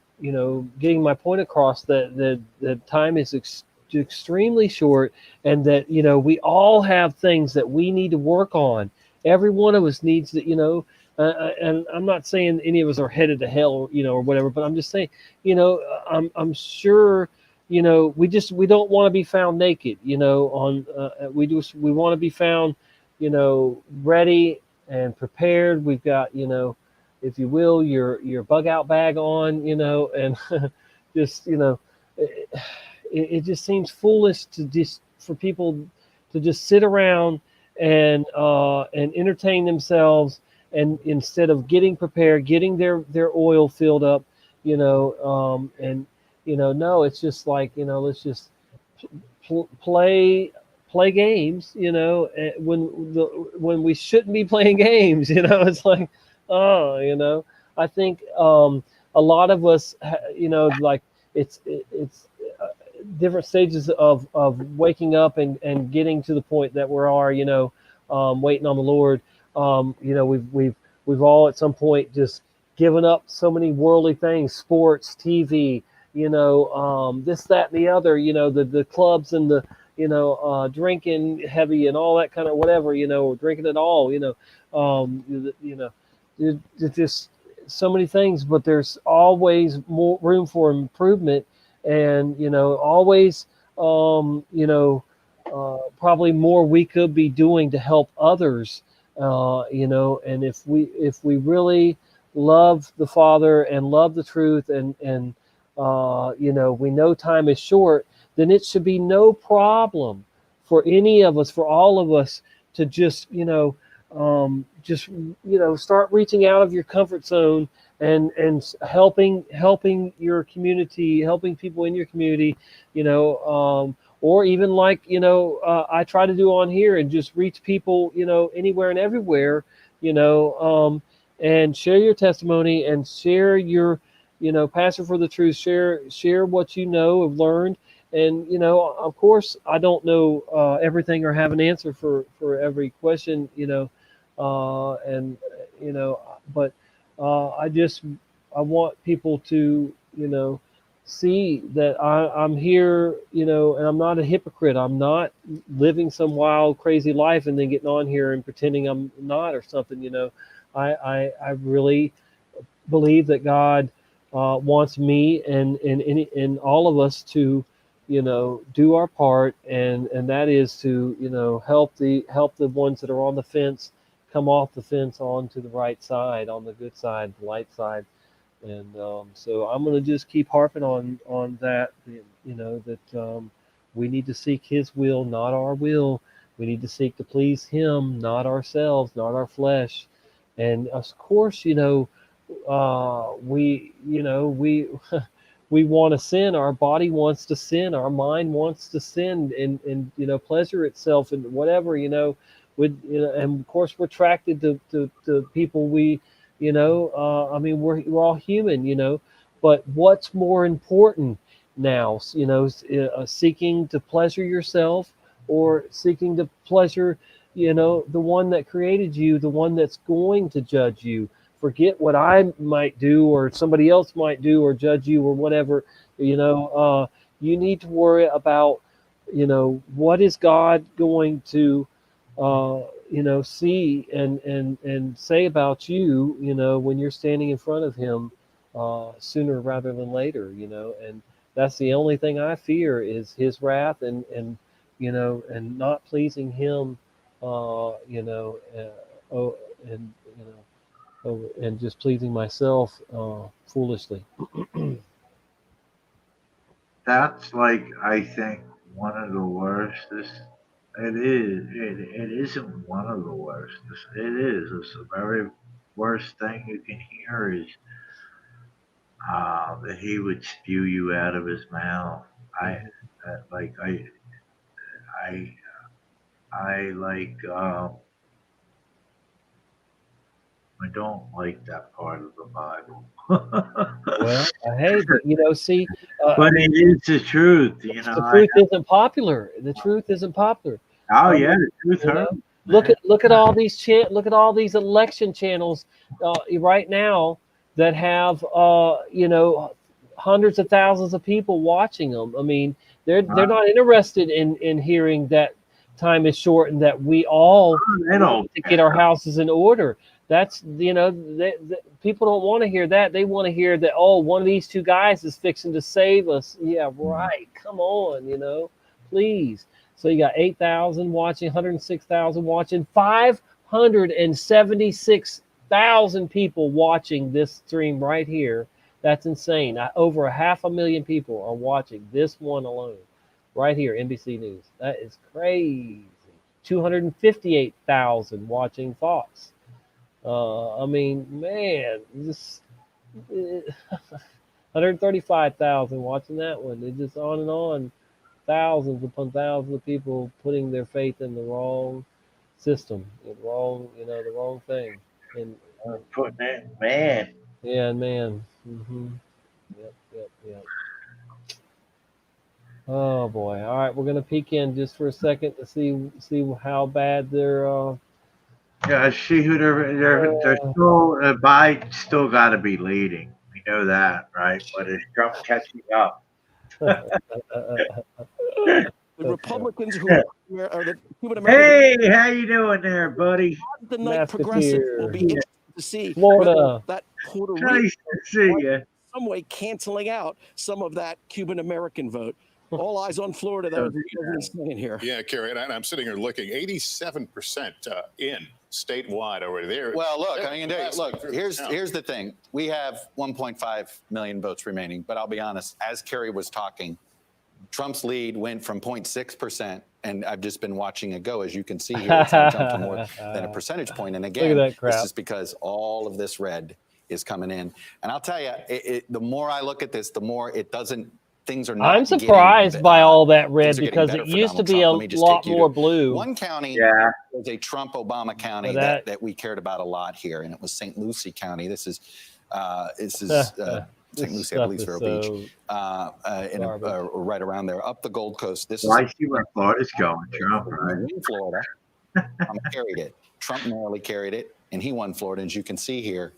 getting my point across that time is extremely short, and that we all have things that we need to work on. Every one of us needs to and I'm not saying any of us are headed to hell or whatever, but I'm just saying I'm sure we don't want to be found naked on we want to be found ready and prepared. We've got if you will, your bug out bag on, and just it just seems foolish for people to just sit around and entertain themselves, and instead of getting prepared, getting their oil filled up, and no, it's just like let's just play games, when we shouldn't be playing games, it's like. I think a lot of us, it's different stages of waking up and getting to the point that we are, waiting on the Lord. We've all at some point just given up so many worldly things, sports, TV, this, that, and the other, the clubs and the drinking heavy and all that kind of whatever, drinking it all, there's just so many things, but there's always more room for improvement, and always probably more we could be doing to help others, and if we really love the Father and love the truth, and we know time is short, then it should be no problem for any of us, for all of us, to just start reaching out of your comfort zone and helping your community, helping people in your community, or even I try to do on here, and just reach people, anywhere and everywhere, and share your testimony, and share your, passion for the truth, share what have learned. And of course, I don't know everything or have an answer for every question, but I want people to see that I'm here, and I'm not a hypocrite. I'm not living some wild, crazy life and then getting on here and pretending I'm not or something. I really believe that God wants me and all of us to do our part, and that is to help the ones that are on the fence come off the fence onto the right side, on the good side, the light side. And so I'm going to just keep harping on that, that we need to seek His will, not our will. We need to seek to please Him, not ourselves, not our flesh. And of course, we we want to sin. Our body wants to sin. Our mind wants to sin, and pleasure itself and whatever, and of course we're attracted to people we, I mean, we're all human, but what's more important now, seeking to pleasure yourself, or seeking to pleasure the one that created you, the one that's going to judge you. Forget what I might do or somebody else might do or judge you or whatever. You need to worry about, what is God going to, see and say about you, when you're standing in front of Him, sooner rather than later, and that's the only thing I fear is His wrath and not pleasing Him, and and just pleasing myself foolishly. That's like, I think, one of the worst. It is. It isn't one of the worst. It is. It's the very worst thing you can hear is that he would spew you out of his mouth. I like. I. I like. I don't like that part of the Bible. Well, hey, but see, But it is the truth, the truth isn't popular. The truth isn't popular. Oh yeah, the truth You know, hurts. look at all these look at all these election channels right now that have hundreds of thousands of people watching them. I mean, they're not interested in hearing that time is short and that we all need to get our houses in order. That's people don't want to hear that. They want to hear that, oh, one of these two guys is fixing to save us. Yeah, right. Come on, please. So you got 8,000 watching, 106,000 watching, 576,000 people watching this stream right here. That's insane. Over 500,000 people are watching this one alone, right here, NBC News. That is crazy. 258,000 watching Fox. I mean, man, just 135,000 watching that one. It's just on and on. Thousands upon thousands of people putting their faith in the wrong system, the wrong thing. And putting it, man. Yeah, man. Yep. Oh boy. All right, we're gonna peek in just for a second to see how bad they're. Yeah, see who they're still. Biden still got to be leading. We know that, right? But is Trump catching up? The Republicans who are the Cuban Americans. Hey, how you doing there, buddy? The night progressive will be interested to see Florida. That Puerto Rico nice to see you. Some way canceling out some of that Cuban American vote. All eyes on Florida, though. Saying here. Yeah, Kerry, and I'm sitting here looking 87% in statewide already there. Well, look, here's the thing. We have 1.5 million votes remaining, but I'll be honest, as Kerry was talking, Trump's lead went from 0.6%, and I've just been watching it go. As you can see here, it's jumped to more than a percentage point. And again, this is because all of this red is coming in. And I'll tell you, the more I look at this, the more it doesn't. Things are not. I'm surprised by all that red because it used to be a lot more blue. One county was a Trump-Obama county that we cared about a lot here, and it was St. Lucie County. This is St. Lucie, I believe, Vero Beach, right around there, up the Gold Coast. This I see where Florida's going. Trump, right? In Florida, Trump carried it. Trump narrowly carried it, and he won Florida. As you can see here,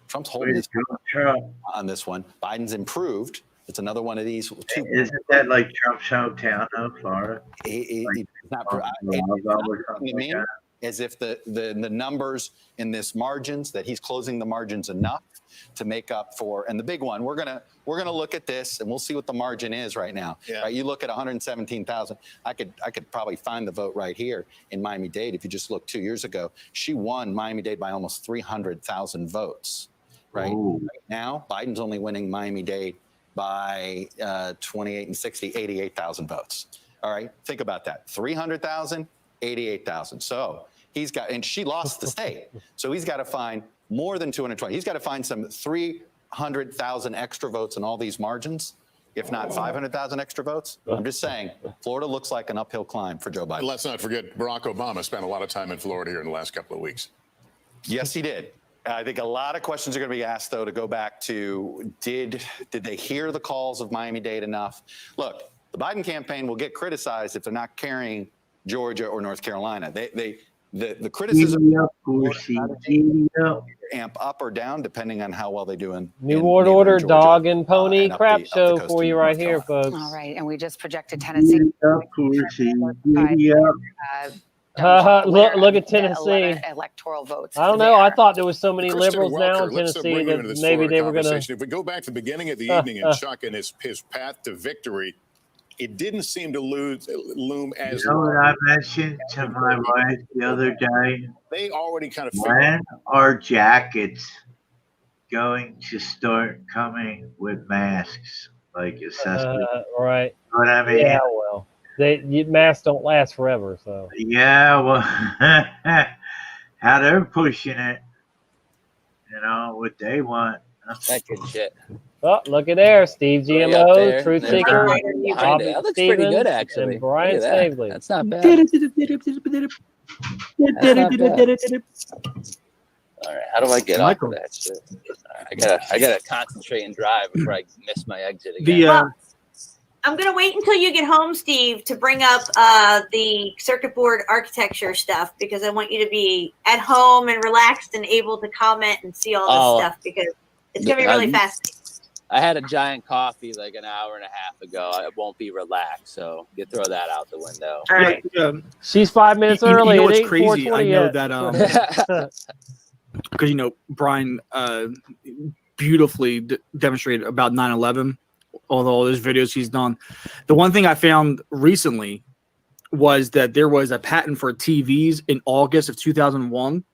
Trump's holding this on this one. Biden's improved. It's another one of these. Isn't that like Trump's hometown of Florida? It's not. As if the numbers in this margins that he's closing the margins enough to make up for. And the big one, we're gonna look at this and we'll see what the margin is right now. Yeah. Right? You look at 117,000. I could probably find the vote right here in Miami-Dade. If you just look 2 years ago, she won Miami-Dade by almost 300,000 votes. Right? Right now, Biden's only winning Miami-Dade by 28 and 60, 88,000 votes. All right, think about that. 300,000, 88,000. So he's got, and she lost the state. So he's got to find more than 220. He's got to find some 300,000 extra votes in all these margins, if not 500,000 extra votes. I'm just saying, Florida looks like an uphill climb for Joe Biden. And let's not forget, Barack Obama spent a lot of time in Florida here in the last couple of weeks. Yes, he did. I think a lot of questions are going to be asked, though, to go back to, did they hear the calls of Miami-Dade enough? Look, the Biden campaign will get criticized if they're not carrying Georgia or North Carolina. The criticism Giddy up, Horsey, giddy up. amp up or down depending on how well they do in New World neighboring Order Georgia, dog and pony and up crap the show coast for in you right North here, Carolina. folks. All right, and we just projected Tennessee. Giddy up, Horsey, giddy up. Look at Tennessee. Electoral votes. I don't know. I thought there was so many Kristen liberals now in Welker, let's Tennessee bring you that into this maybe Florida they were going to. conversation. If we go back to the beginning of the evening and Chuck and his path to victory, it didn't seem to loom as. You know what I mentioned to my wife the other day? They already kind of figured. When are jackets going to start coming with masks, like accessories? Right. You know what I mean? Yeah, well, masks don't last forever, so. Yeah, well, how they're pushing it, you know, what they want. That good shit. Oh, look at there. Steve Way up GMO, there, Truth and there's Seeker, Brian behind Bobby it. That looks pretty good, Stevens, actually. and Brian Look at that. Stavely. That's not bad. That's not bad. All right, how do I get off of that shit? I gotta concentrate and drive before I miss my exit again. Well, I'm gonna wait until you get home, Steve, to bring up the circuit board architecture stuff, because I want you to be at home and relaxed and able to comment and see all this stuff, because it's gonna be really fascinating. I had a giant coffee like an hour and a half ago. I won't be relaxed, so you throw that out the window. All right. She's 5 minutes early. You know It what's ain't crazy? I 4:20 know yet. that because Brian beautifully demonstrated about 9/11, all those videos he's done. The one thing I found recently was that there was a patent for TVs in August of 2001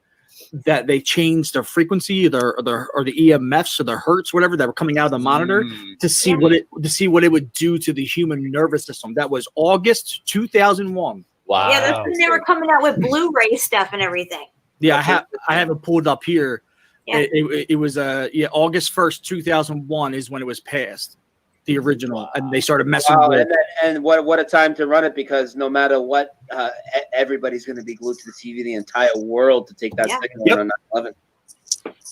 that they changed the frequency or the EMFs or the hertz, whatever, that were coming out of the monitor to see what it would do to the human nervous system. That was August 2001. Wow. Yeah, that's when they were coming out with Blu-ray stuff and everything. Yeah, I have it pulled up here. Yeah. It was August 1st, 2001 is when it was passed, the original, and they started messing with it. And what a time to run it, because no matter what, everybody's going to be glued to the TV, the entire world, to take that second one on 9/11.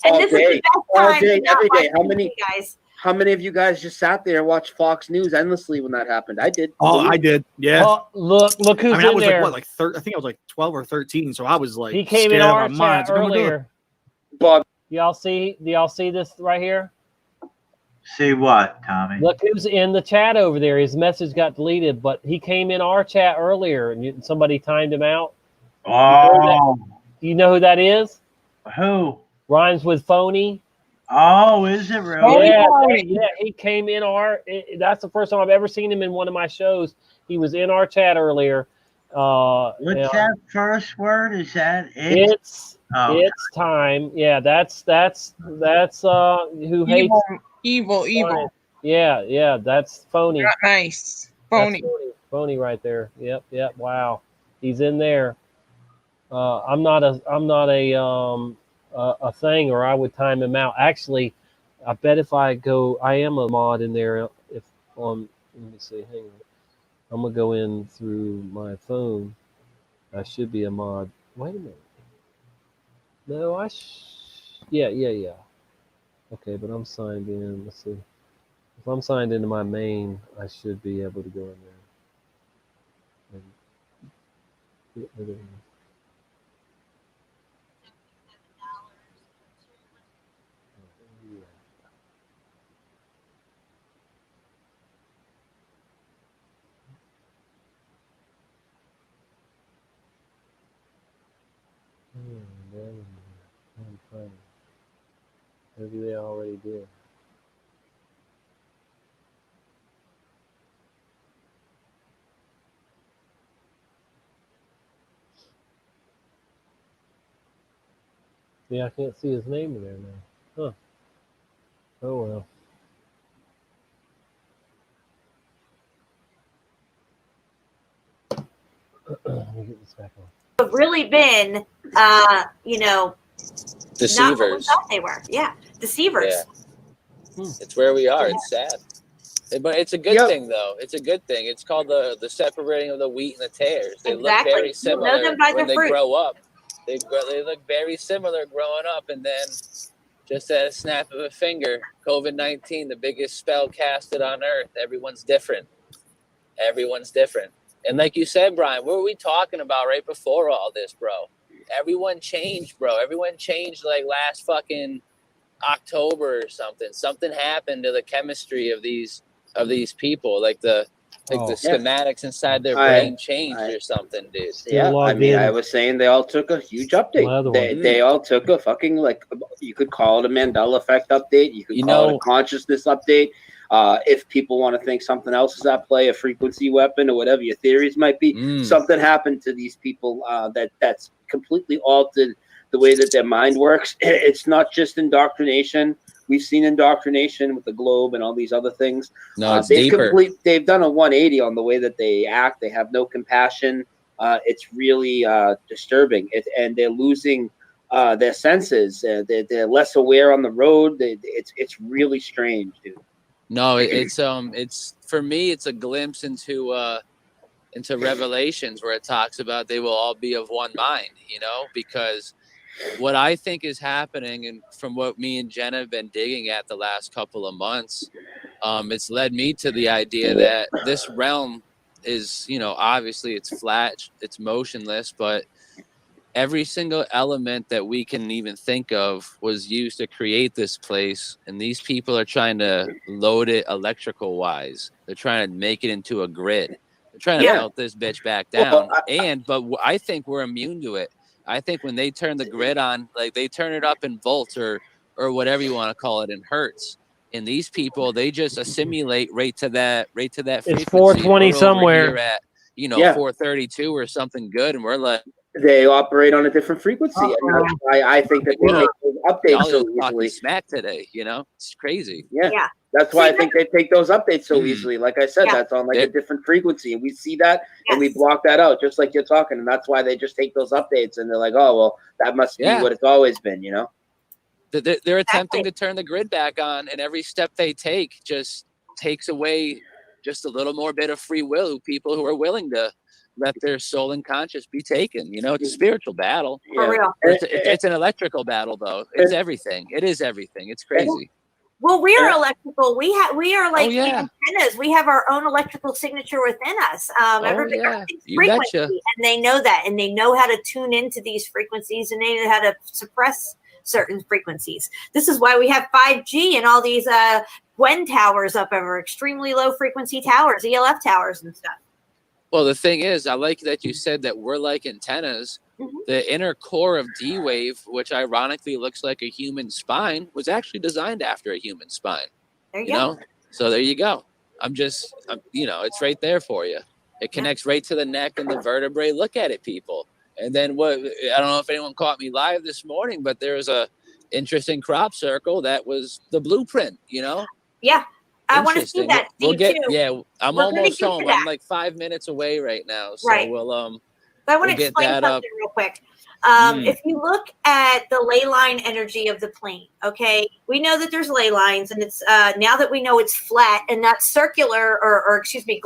And this is the best time to not every day. watch TV, guys. How many of you guys just sat there and watched Fox News endlessly when that happened? I did. Oh, I did. Yeah. Oh, look who's I in was there. like what, I think I was like 12 or 13, so I was like, He came scared in out our of my mind. chat I was like, earlier. Bob, do y'all see this right here? See what, Tommy? Look who's in the chat over there. His message got deleted, but he came in our chat earlier, and somebody timed him out. Oh. Do you know who that is? Who? Rhymes with phony. Oh, is it really? Yeah, he came in that's the first time I've ever seen him in one of my shows. He was in our chat earlier. What's that first word? Is that it? It's time. Yeah, that's who hates evil. Yeah, that's phony. Not nice. Phony. Phony right there. Yep. Wow. He's in there. I'm not a thing, or I would time him out. Actually, I bet if I go, I am a mod in there. If let me see, hang on. I'm gonna go in through my phone. I should be a mod. Wait a minute. No, yeah. Okay, but I'm signed in. Let's see. If I'm signed into my main, I should be able to go in there. And get rid of him. Maybe they already did. Yeah, I can't see his name in there now. Huh. Oh well. Let me get this back on. Have really been, Deceivers. not what we thought they were. Yeah, deceivers. Yeah. It's where we are. It's sad. But it's a good thing, though. It's a good thing. It's called the separating of the wheat and the tares. They look very similar when they grow up. They look very similar growing up, and then just at a snap of a finger, COVID-19, the biggest spell casted on earth. Everyone's different. And like you said, Brian, what were we talking about right before all this, bro? everyone changed, bro. Everyone changed like last fucking October or something. Something happened to the chemistry of these people. Like the schematics inside their brain changed or something, dude. Yeah, I mean, I was saying they all took a huge update. They all took a fucking, like, you could call it a Mandela effect update. You could call it a consciousness update. If people want to think something else is at play, a frequency weapon or whatever your theories might be, something happened to these people that's completely altered the way that their mind works. It's not just indoctrination. We've seen indoctrination with the globe and all these other things. No, it's deeper. They've done a 180 on the way that they act. They have no compassion. It's really disturbing. And they're losing their senses. They're less aware on the road. It's really strange, dude. No, it's for me, it's a glimpse into Revelations, where it talks about they will all be of one mind, you know, because what I think is happening, and from what me and Jen have been digging at the last couple of months, it's led me to the idea that this realm is, you know, obviously it's flat, it's motionless, but every single element that we can even think of was used to create this place. And these people are trying to load it electrical wise. They're trying to make it into a grid. They're trying to melt this bitch back down. But I think we're immune to it. I think when they turn the grid on, like they turn it up in volts or whatever you want to call it in hertz. And these people, they just assimilate right to that frequency. It's 420 We're somewhere. over here at, you know, 432 or something good, and we're like, they operate on a different frequency, and that's why I think that they take those updates so easily. Smack today, you know, it's crazy. Yeah. That's why I think they take those updates so easily. Like I said, that's on like a different frequency, and we see that and we block that out, just like you're talking. And that's why they just take those updates and they're like, oh well, that must be what it's always been, you know. They're attempting to turn the grid back on, and every step they take just takes away just a little more bit of free will. People who are willing to let their soul and conscience be taken. You know, it's a spiritual battle. For real. It's an electrical battle, though. It's everything. It is everything. It's crazy. Well, we are electrical. We are like antennas. We have our own electrical signature within us. Everything's frequency, and they know that, and they know how to tune into these frequencies, and they know how to suppress certain frequencies. This is why we have 5G and all these Gwen towers up over extremely low frequency towers, ELF towers and stuff. Well, the thing is, I like that you said that we're like antennas. The inner core of D-Wave, which ironically looks like a human spine, was actually designed after a human spine. There you go. Know? So there you go. You know, it's right there for you. It connects right to the neck and the vertebrae. Look at it, people. And then I don't know if anyone caught me live this morning, but there was a interesting crop circle that was the blueprint, you know? Yeah. I want to see that. We'll get, I'm almost home. I'm like 5 minutes away right now. So we'll But I want to explain something real quick. If you look at the ley line energy of the plane, okay, we know that there's ley lines, and it's now that we know it's flat and not circular or excuse me,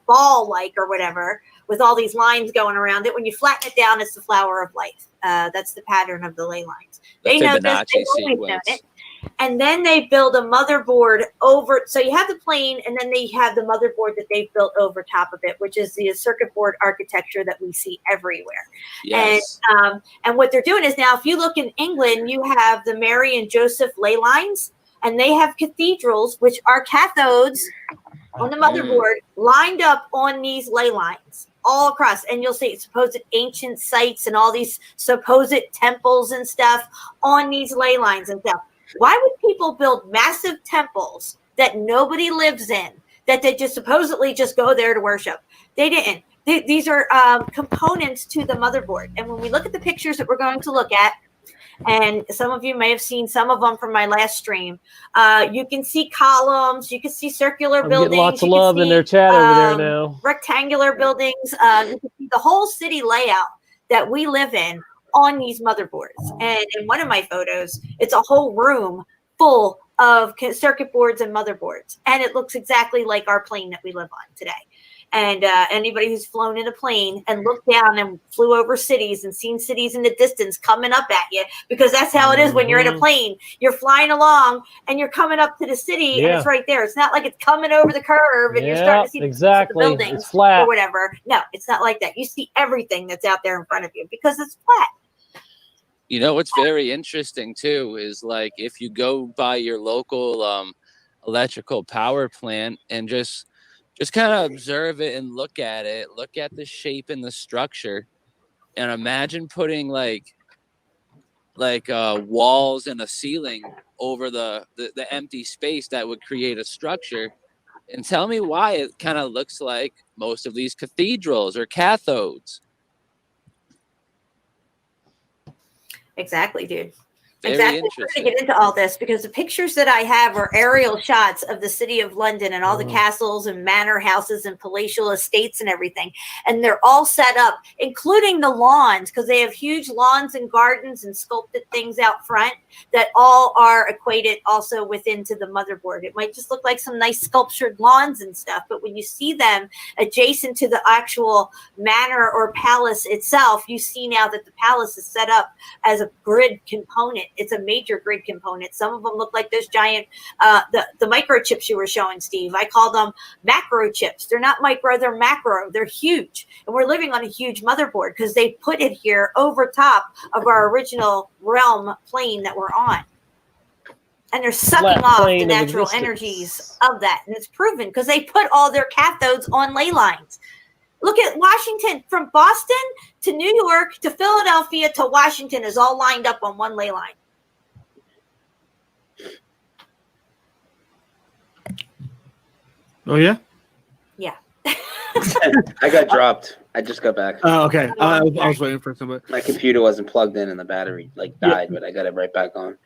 ball-like or whatever, with all these lines going around it. When you flatten it down, it's the flower of life. That's the pattern of the ley lines. They know this. They've always known it. And then they build a motherboard over. So you have the plane, and then they have the motherboard that they've built over top of it, which is the circuit board architecture that we see everywhere. Yes. And what they're doing is now, if you look in England, you have the Mary and Joseph ley lines, and they have cathedrals, which are cathodes on the motherboard lined up on these ley lines all across. And you'll see supposed ancient sites and all these supposed temples and stuff on these ley lines and stuff. Why would people build massive temples that nobody lives in, that they just supposedly just go there to worship? They didn't. These are components to the motherboard. And when we look at the pictures that we're going to look at, and some of you may have seen some of them from my last stream, you can see columns, you can see circular buildings. Getting lots of love in their chat over there now. Rectangular buildings. You can see the whole city layout that we live in on these motherboards. And in one of my photos, it's a whole room full of circuit boards and motherboards. And it looks exactly like our plane that we live on today. And anybody who's flown in a plane and looked down and flew over cities and seen cities in the distance coming up at you, because that's how it is when you're in a plane. You're flying along and you're coming up to the city and it's right there. It's not like it's coming over the curve and you're starting to see the buildings it's flat or whatever. No, it's not like that. You see everything that's out there in front of you because it's flat. You know what's very interesting too is like if you go by your local electrical power plant and just kind of observe it and look at the shape and the structure, and imagine putting like walls and a ceiling over the empty space that would create a structure, and tell me why it kind of looks like most of these cathedrals or cathodes. Exactly, dude. Very Exactly. We're interesting. going to get into all this because the pictures that I have are aerial shots of the city of London and all the castles and manor houses and palatial estates and everything. And they're all set up, including the lawns, because they have huge lawns and gardens and sculpted things out front that all are equated also within to the motherboard. It might just look like some nice sculptured lawns and stuff, but when you see them adjacent to the actual manor or palace itself, you see now that the palace is set up as a grid component. It's a major grid component. Some of them look like those giant, the microchips you were showing, Steve. I call them macro chips. They're not micro, they're macro. They're huge. And we're living on a huge motherboard because they put it here over top of our original realm plane that we're on. And they're sucking off the natural energies of that. And it's proven because they put all their cathodes on ley lines. Look at Washington, from Boston to New York to Philadelphia to Washington is all lined up on one ley line. Oh, yeah? Yeah. I got dropped. I just got back. Oh, okay. I was waiting for somebody. My computer wasn't plugged in and the battery died, but I got it right back on.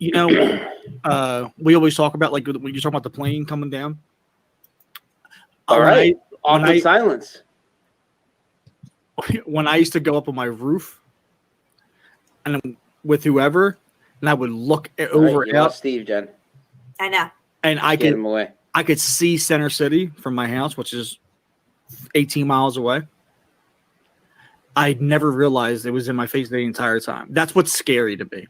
You know, we always talk about, like, when you talk about the plane coming down. All right. Awkward silence. When I used to go up on my roof and with whoever, and I would look over out Steve, Jen. I know. And I could see Center City from my house, which is 18 miles away. I never realized it was in my face the entire time. That's what's scary to me.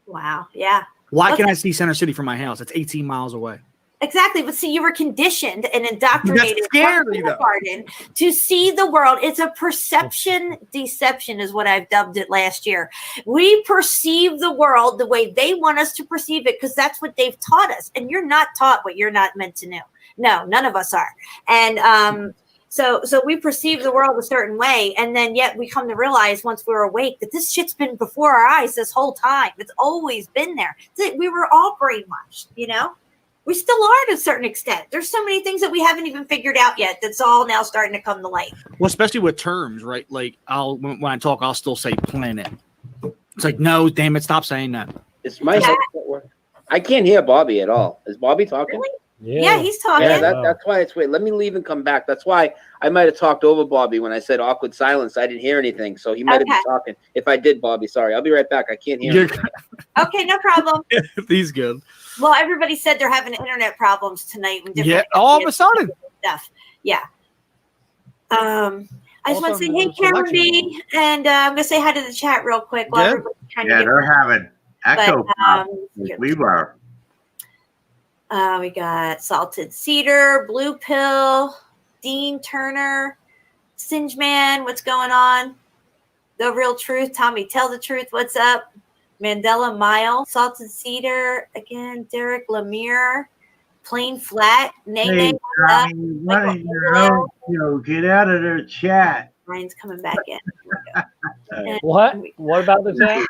Wow. Yeah. Why can I see Center City from my house? It's 18 miles away. Exactly. But see, you were conditioned and indoctrinated from kindergarten to see the world. It's a perception deception is what I've dubbed it last year. We perceive the world the way they want us to perceive it because that's what they've taught us. And you're not taught what you're not meant to know. No, none of us are. And so we perceive the world a certain way. And then yet we come to realize once we're awake that this shit's been before our eyes this whole time. It's always been there. We were all brainwashed, you know? We still are to a certain extent. There's so many things that we haven't even figured out yet. That's all now starting to come to light. Well, especially with terms, right? Like when I talk, I'll still say planet. It's like, no, damn it, stop saying that. It's my headset work. I can't hear Bobby at all. Is Bobby talking? Really? Yeah, he's talking. Yeah, that's why it's weird. Let me leave and come back. That's why I might have talked over Bobby when I said awkward silence. I didn't hear anything, so he might have been talking. If I did, Bobby, sorry. I'll be right back. I can't hear anything. Okay, no problem. He's good. Well, everybody said they're having internet problems tonight. Yeah, all of a sudden. Stuff. Yeah. I just want to say, hey, Cameron B, and I'm going to say hi to the chat real quick. While everybody's trying to get they're having echo problems. We were. We got Salted Cedar, Blue Pill, Dean Turner, Singe Man, what's going on? The Real Truth, Tommy, Tell the Truth, what's up? Mandela Mile, Salted Cedar, again, Derek Lemire, Plain Flat, Nay, running your own show. Get out of their chat. Ryan's coming back in. What? What about the chat?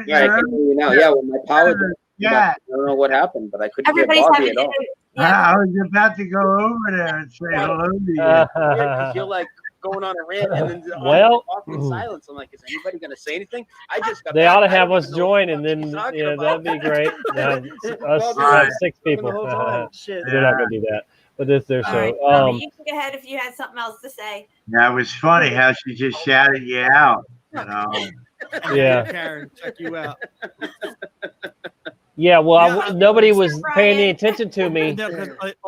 Yeah, when my power. Yeah, I don't know what happened, but I couldn't get Bobby at all. I was about to go over there and say hello to you. Because you're like going on a rant and then awkward silence. I'm like, is anybody going to say anything? I just got they ought to have us join, and then that'd be great. Us 6 people. They're not going to do that. But this their show. You can go ahead if you had something else to say. Yeah, it was funny how she just shouted you out. You know. Yeah. Karen, check you out. Yeah, well, nobody was paying any attention to me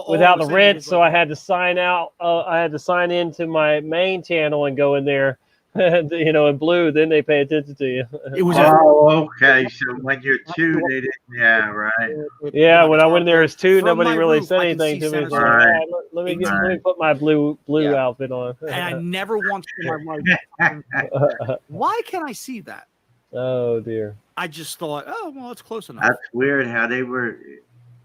without the rent, so I had to sign out. I had to sign into my main channel and go in there you know, in blue, then they pay attention to you. It was okay. So when you're 2, they didn't. Yeah, right. Yeah, when I went in there as 2, nobody really said I can anything see to me. So, Senator all right, let me put my blue outfit on. and I never once in my life. Why can't I see that? Oh dear. I just thought, oh well, it's close enough. That's weird how they were.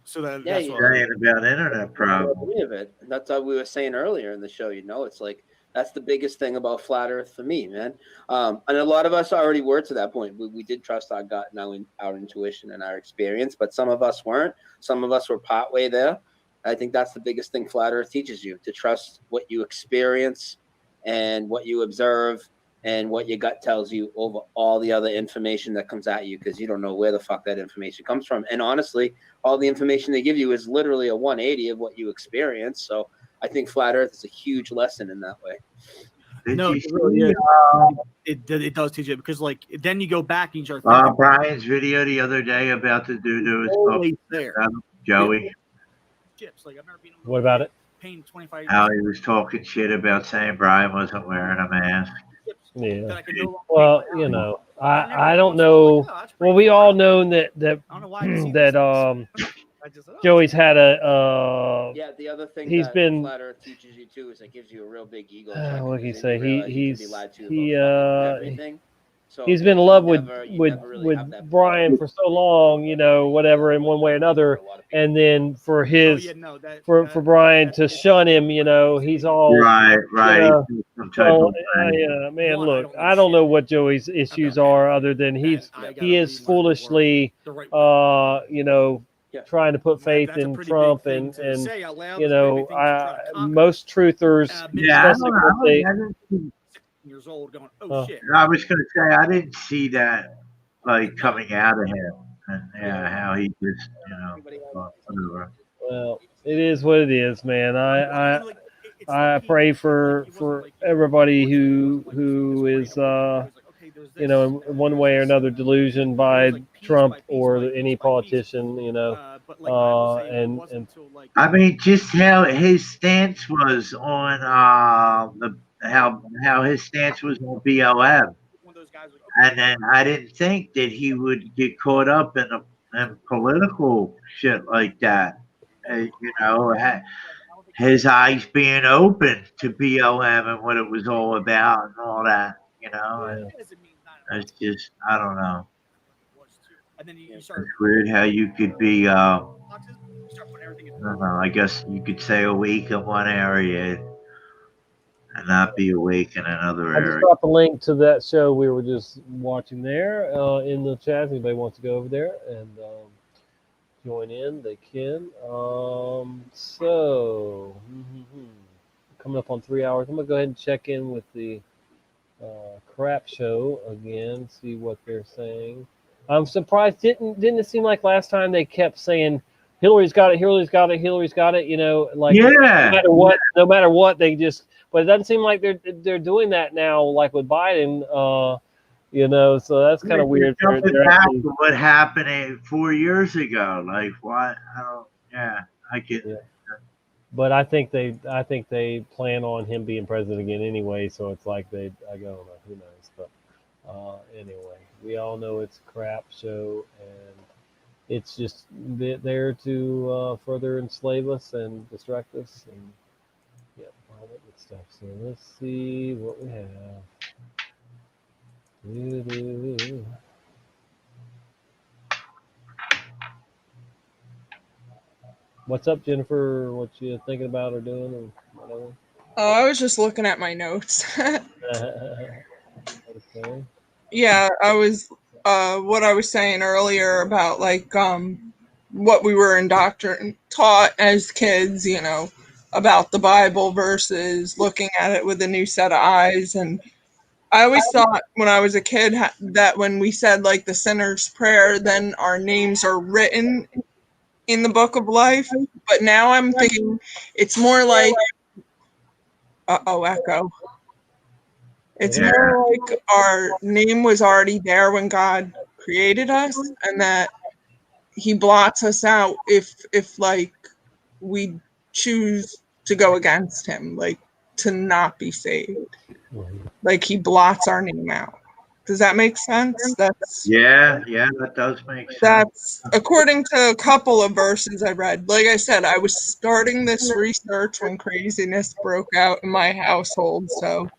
So that, Yeah, that's you what saying about internet problems. Any of it. That's what we were saying earlier in the show. You know, it's like that's the biggest thing about flat Earth for me, man. And a lot of us already were to that point. We did trust our gut and our intuition and our experience, but some of us weren't. Some of us were partway there. I think that's the biggest thing flat Earth teaches you, to trust what you experience and what you observe and what your gut tells you over all the other information that comes at you, because you don't know where the fuck that information comes from. And honestly, all the information they give you is literally a 180 of what you experience. So I think flat Earth is a huge lesson in that way. No, it really is. It does teach you, because like then you go back and you start thinking. Brian's video the other day about the dude who was Always there. Joey. Like, I've never been what about it? Paying 25. How he was talking shit about saying Brian wasn't wearing a mask. Yeah. Well, you know, I don't know. Well, we all know that Joey's had a. Yeah, the other thing he's that been. flat Earth teaches you too is it gives you a real big ego. What can you say? Everything. So he's been in love with really Brian for so long, you know, whatever, in one way or another, and then for his for Brian to shun him, you know, he's all right. So, yeah, man, look, I don't know what Joey's issues are, other than he is foolishly, you know, trying to put faith in Trump, and you know, most truthers, especially when they. Years old going, oh shit. I was going to say, I didn't see that like coming out of him, and how he just, you know, whatever. Well, it is what it is, man. I pray for everybody who is you know, in one way or another delusioned by Trump or any politician, you know, and I mean, just how his stance was on how his stance was on BLM, and then I didn't think that he would get caught up in political shit like that. You know, his eyes being open to BLM and what it was all about and all that. You know, and it's just, I don't know. It's weird how you could be. I don't know. I guess you could say awake in one area and not be awake in another I just area. dropped a link to that show we were just watching there in the chat. If anybody wants to go over there and join in, they can. So, coming up on 3 hours, I'm going to go ahead and check in with the crap show again, see what they're saying. I'm surprised. Didn't it seem like last time they kept saying Hillary's got it, Hillary's got it, Hillary's got it, you know, like no matter what, they just, but it doesn't seem like they're doing that now, like with Biden, you know, so that's kind of weird. What happened 4 years ago? Like what? I get it. But I think they plan on him being president again anyway, so it's like I don't know, who knows, but anyway, we all know it's a crap show, and it's just there to further enslave us and distract us, and all that good stuff. So let's see what we have. What's up, Jennifer? What you thinking about or doing or whatever? Oh, I was just looking at my notes. Okay. Yeah, I was what I was saying earlier about like what we were taught as kids, you know, about the Bible versus looking at it with a new set of eyes. And I always thought when I was a kid that when we said like the sinner's prayer, then our names are written in the book of life. But now I'm thinking it's more like echo. It's more like our name was already there when God created us, and that he blots us out if like we choose to go against him. Like to not be saved. Like he blots our name out. Does that make sense? Yeah, that does make sense. That's according to a couple of verses I read. Like I said, I was starting this research when craziness broke out in my household, so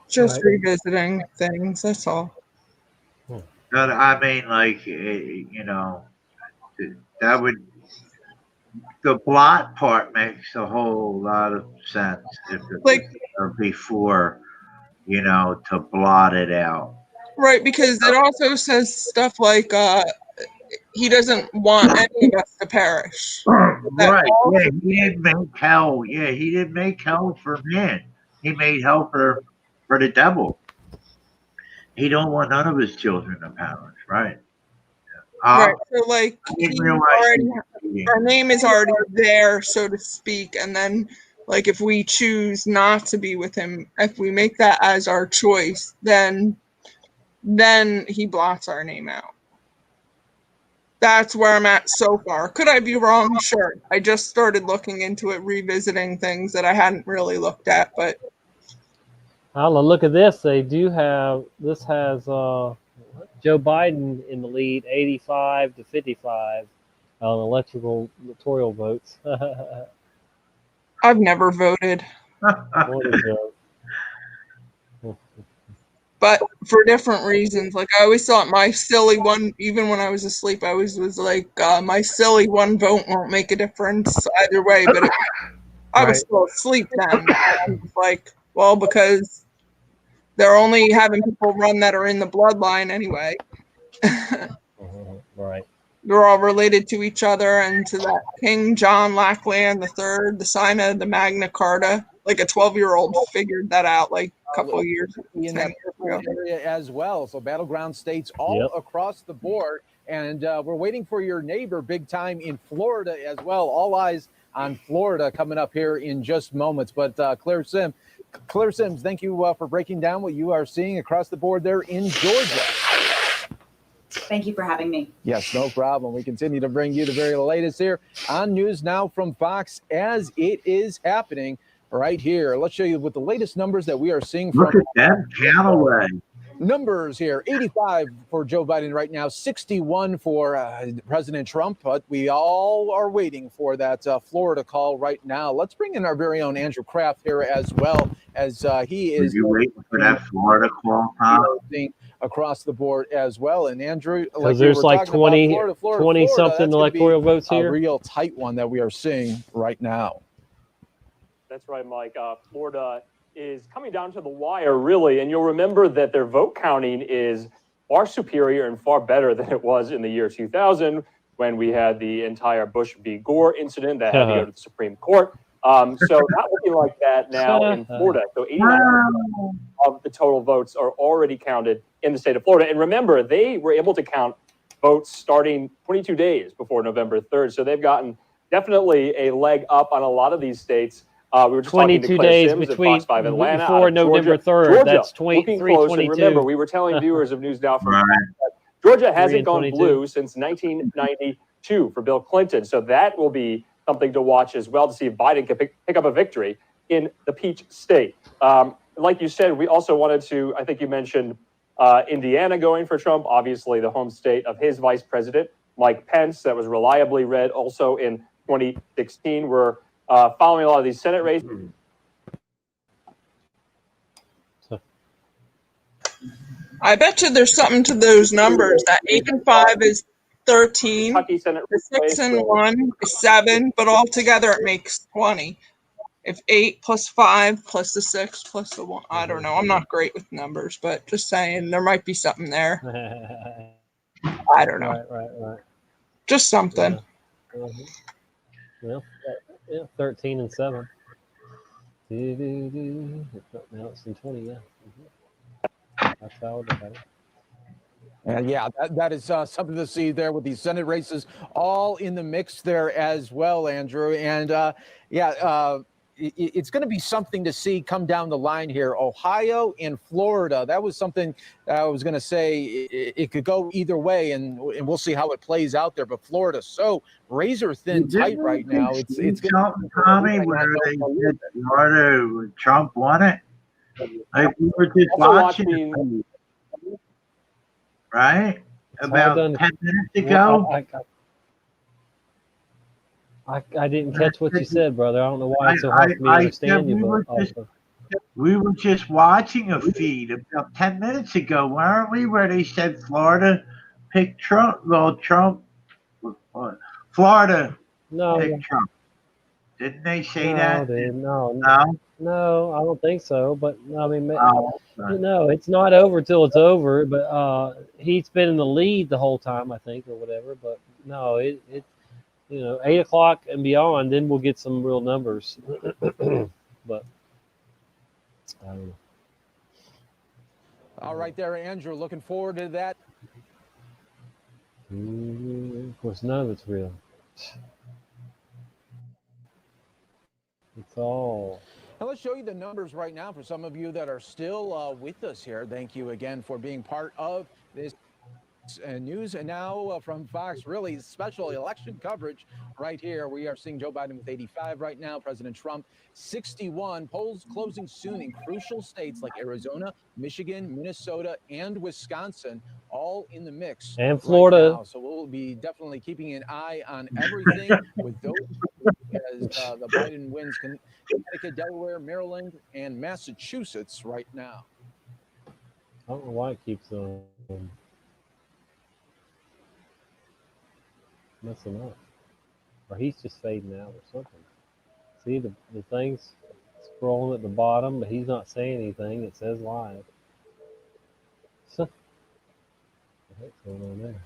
just revisiting things, that's all. But I mean, like, you know, that would, the blot part makes a whole lot of sense if it like was before, you know, to blot it out. Right, because it also says stuff like he doesn't want any of us to perish. Right. Yeah, he didn't make hell. Yeah, he didn't make hell for men. He made hell for the devil. He don't want none of his children to perish. Right. Right. So like our name is already there, so to speak, and then like if we choose not to be with him, if we make that as our choice, then he blots our name out. That's where I'm at so far. Could I be wrong? Sure. I just started looking into it, revisiting things that I hadn't really looked at, but Look at this. They do have, this has Joe Biden in the lead, 85 to 55 on electoral votes. I've never voted. But for different reasons. Like I always thought my silly one, even when I was asleep, I always was like, my silly one vote won't make a difference either way. But I was still asleep then. I was like, well, because they're only having people run that are in the bloodline anyway. Right. They're all related to each other and to that King John Lackland III, the signer of the Magna Carta. Like a 12-year-old figured that out like a couple of years, 10 years ago. Area as well. So battleground states all across the board. And we're waiting for your neighbor big time in Florida as well. All eyes on Florida coming up here in just moments. But Claire Sims, thank you for breaking down what you are seeing across the board there in Georgia. Thank you for having me. Yes, no problem. We continue to bring you the very latest here on News Now from Fox as it is happening right here. Let's show you what the latest numbers that we are seeing. Look at that Callaway. Numbers here, 85 for Joe Biden right now, 61 for President Trump, but we all are waiting for that Florida call right now. Let's bring in our very own Andrew Kraft here as well, as he is waiting for that Florida call, Tom? Across the board as well. And Andrew, because there's like 20 something electoral votes here. A real tight one that we are seeing right now. That's right, Mike. Florida is coming down to the wire, really. And you'll remember that their vote counting is far superior and far better than it was in the year 2000 when we had the entire Bush v. Gore incident that had to go to the Supreme Court. So not looking like that now in Florida. So 89% of the total votes are already counted in the state of Florida. And remember, they were able to count votes starting 22 days before November 3rd. So they've gotten definitely a leg up on a lot of these states. We were just 22 days between before November 3rd. That's 23-22. Remember, we were telling viewers of News Now from Georgia hasn't gone blue since 1992 for Bill Clinton. So that will be something to watch as well to see if Biden can pick up a victory in the Peach State. Like you said, we also wanted to, I think you mentioned Indiana going for Trump, obviously the home state of his vice president, Mike Pence, that was reliably read also in 2016. We're following a lot of these Senate races. I bet you there's something to those numbers. That 8 and 5 is 13, the 6 and 1 is 7, but altogether it makes 20. If 8 plus 5 plus the 6 plus the 1, I don't know. I'm not great with numbers, but just saying there might be something there. I don't know. Right. Just something. Well, 13 and 7. Now it's in 20, yeah. That's how it. And yeah, that is something to see there with these Senate races all in the mix there as well, Andrew. And it's going to be something to see come down the line here. Ohio and Florida. That was something I was going to say. It could go either way, and we'll see how it plays out there. But Florida, so razor thin tight right now. It's something, Tommy, where they said Florida, Trump won it. Like we were just watching, right? About 10 minutes ago. I didn't catch what you said, brother. I don't know why it's so hard for me to understand you. We were just watching a feed about 10 minutes ago, weren't we? Where they said Florida picked Trump. Well, Trump, Florida picked Trump. Didn't they say that? No, I don't think so. But I mean, no, it's not over till it's over. But he's been in the lead the whole time, I think, or whatever. But no, it 8 o'clock and beyond, then we'll get some real numbers. But I don't know. All right, there, Andrew. Looking forward to that. Of course, none of it's real. It's all. Now let's show you the numbers right now for some of you that are still with us here. Thank you again for being part of this news. And now from Fox, really special election coverage right here. We are seeing Joe Biden with 85 right now, President Trump 61. Polls closing soon in crucial states like Arizona, Michigan, Minnesota, and Wisconsin, all in the mix. And Florida. Right now. So we'll be definitely keeping an eye on everything with those as the Biden wins Connecticut, Delaware, Maryland, and Massachusetts right now. I don't know why it keeps messing up, or he's just fading out or something. See the thing's scrolling at the bottom, but he's not saying anything. It says live. So, what the heck's going on there?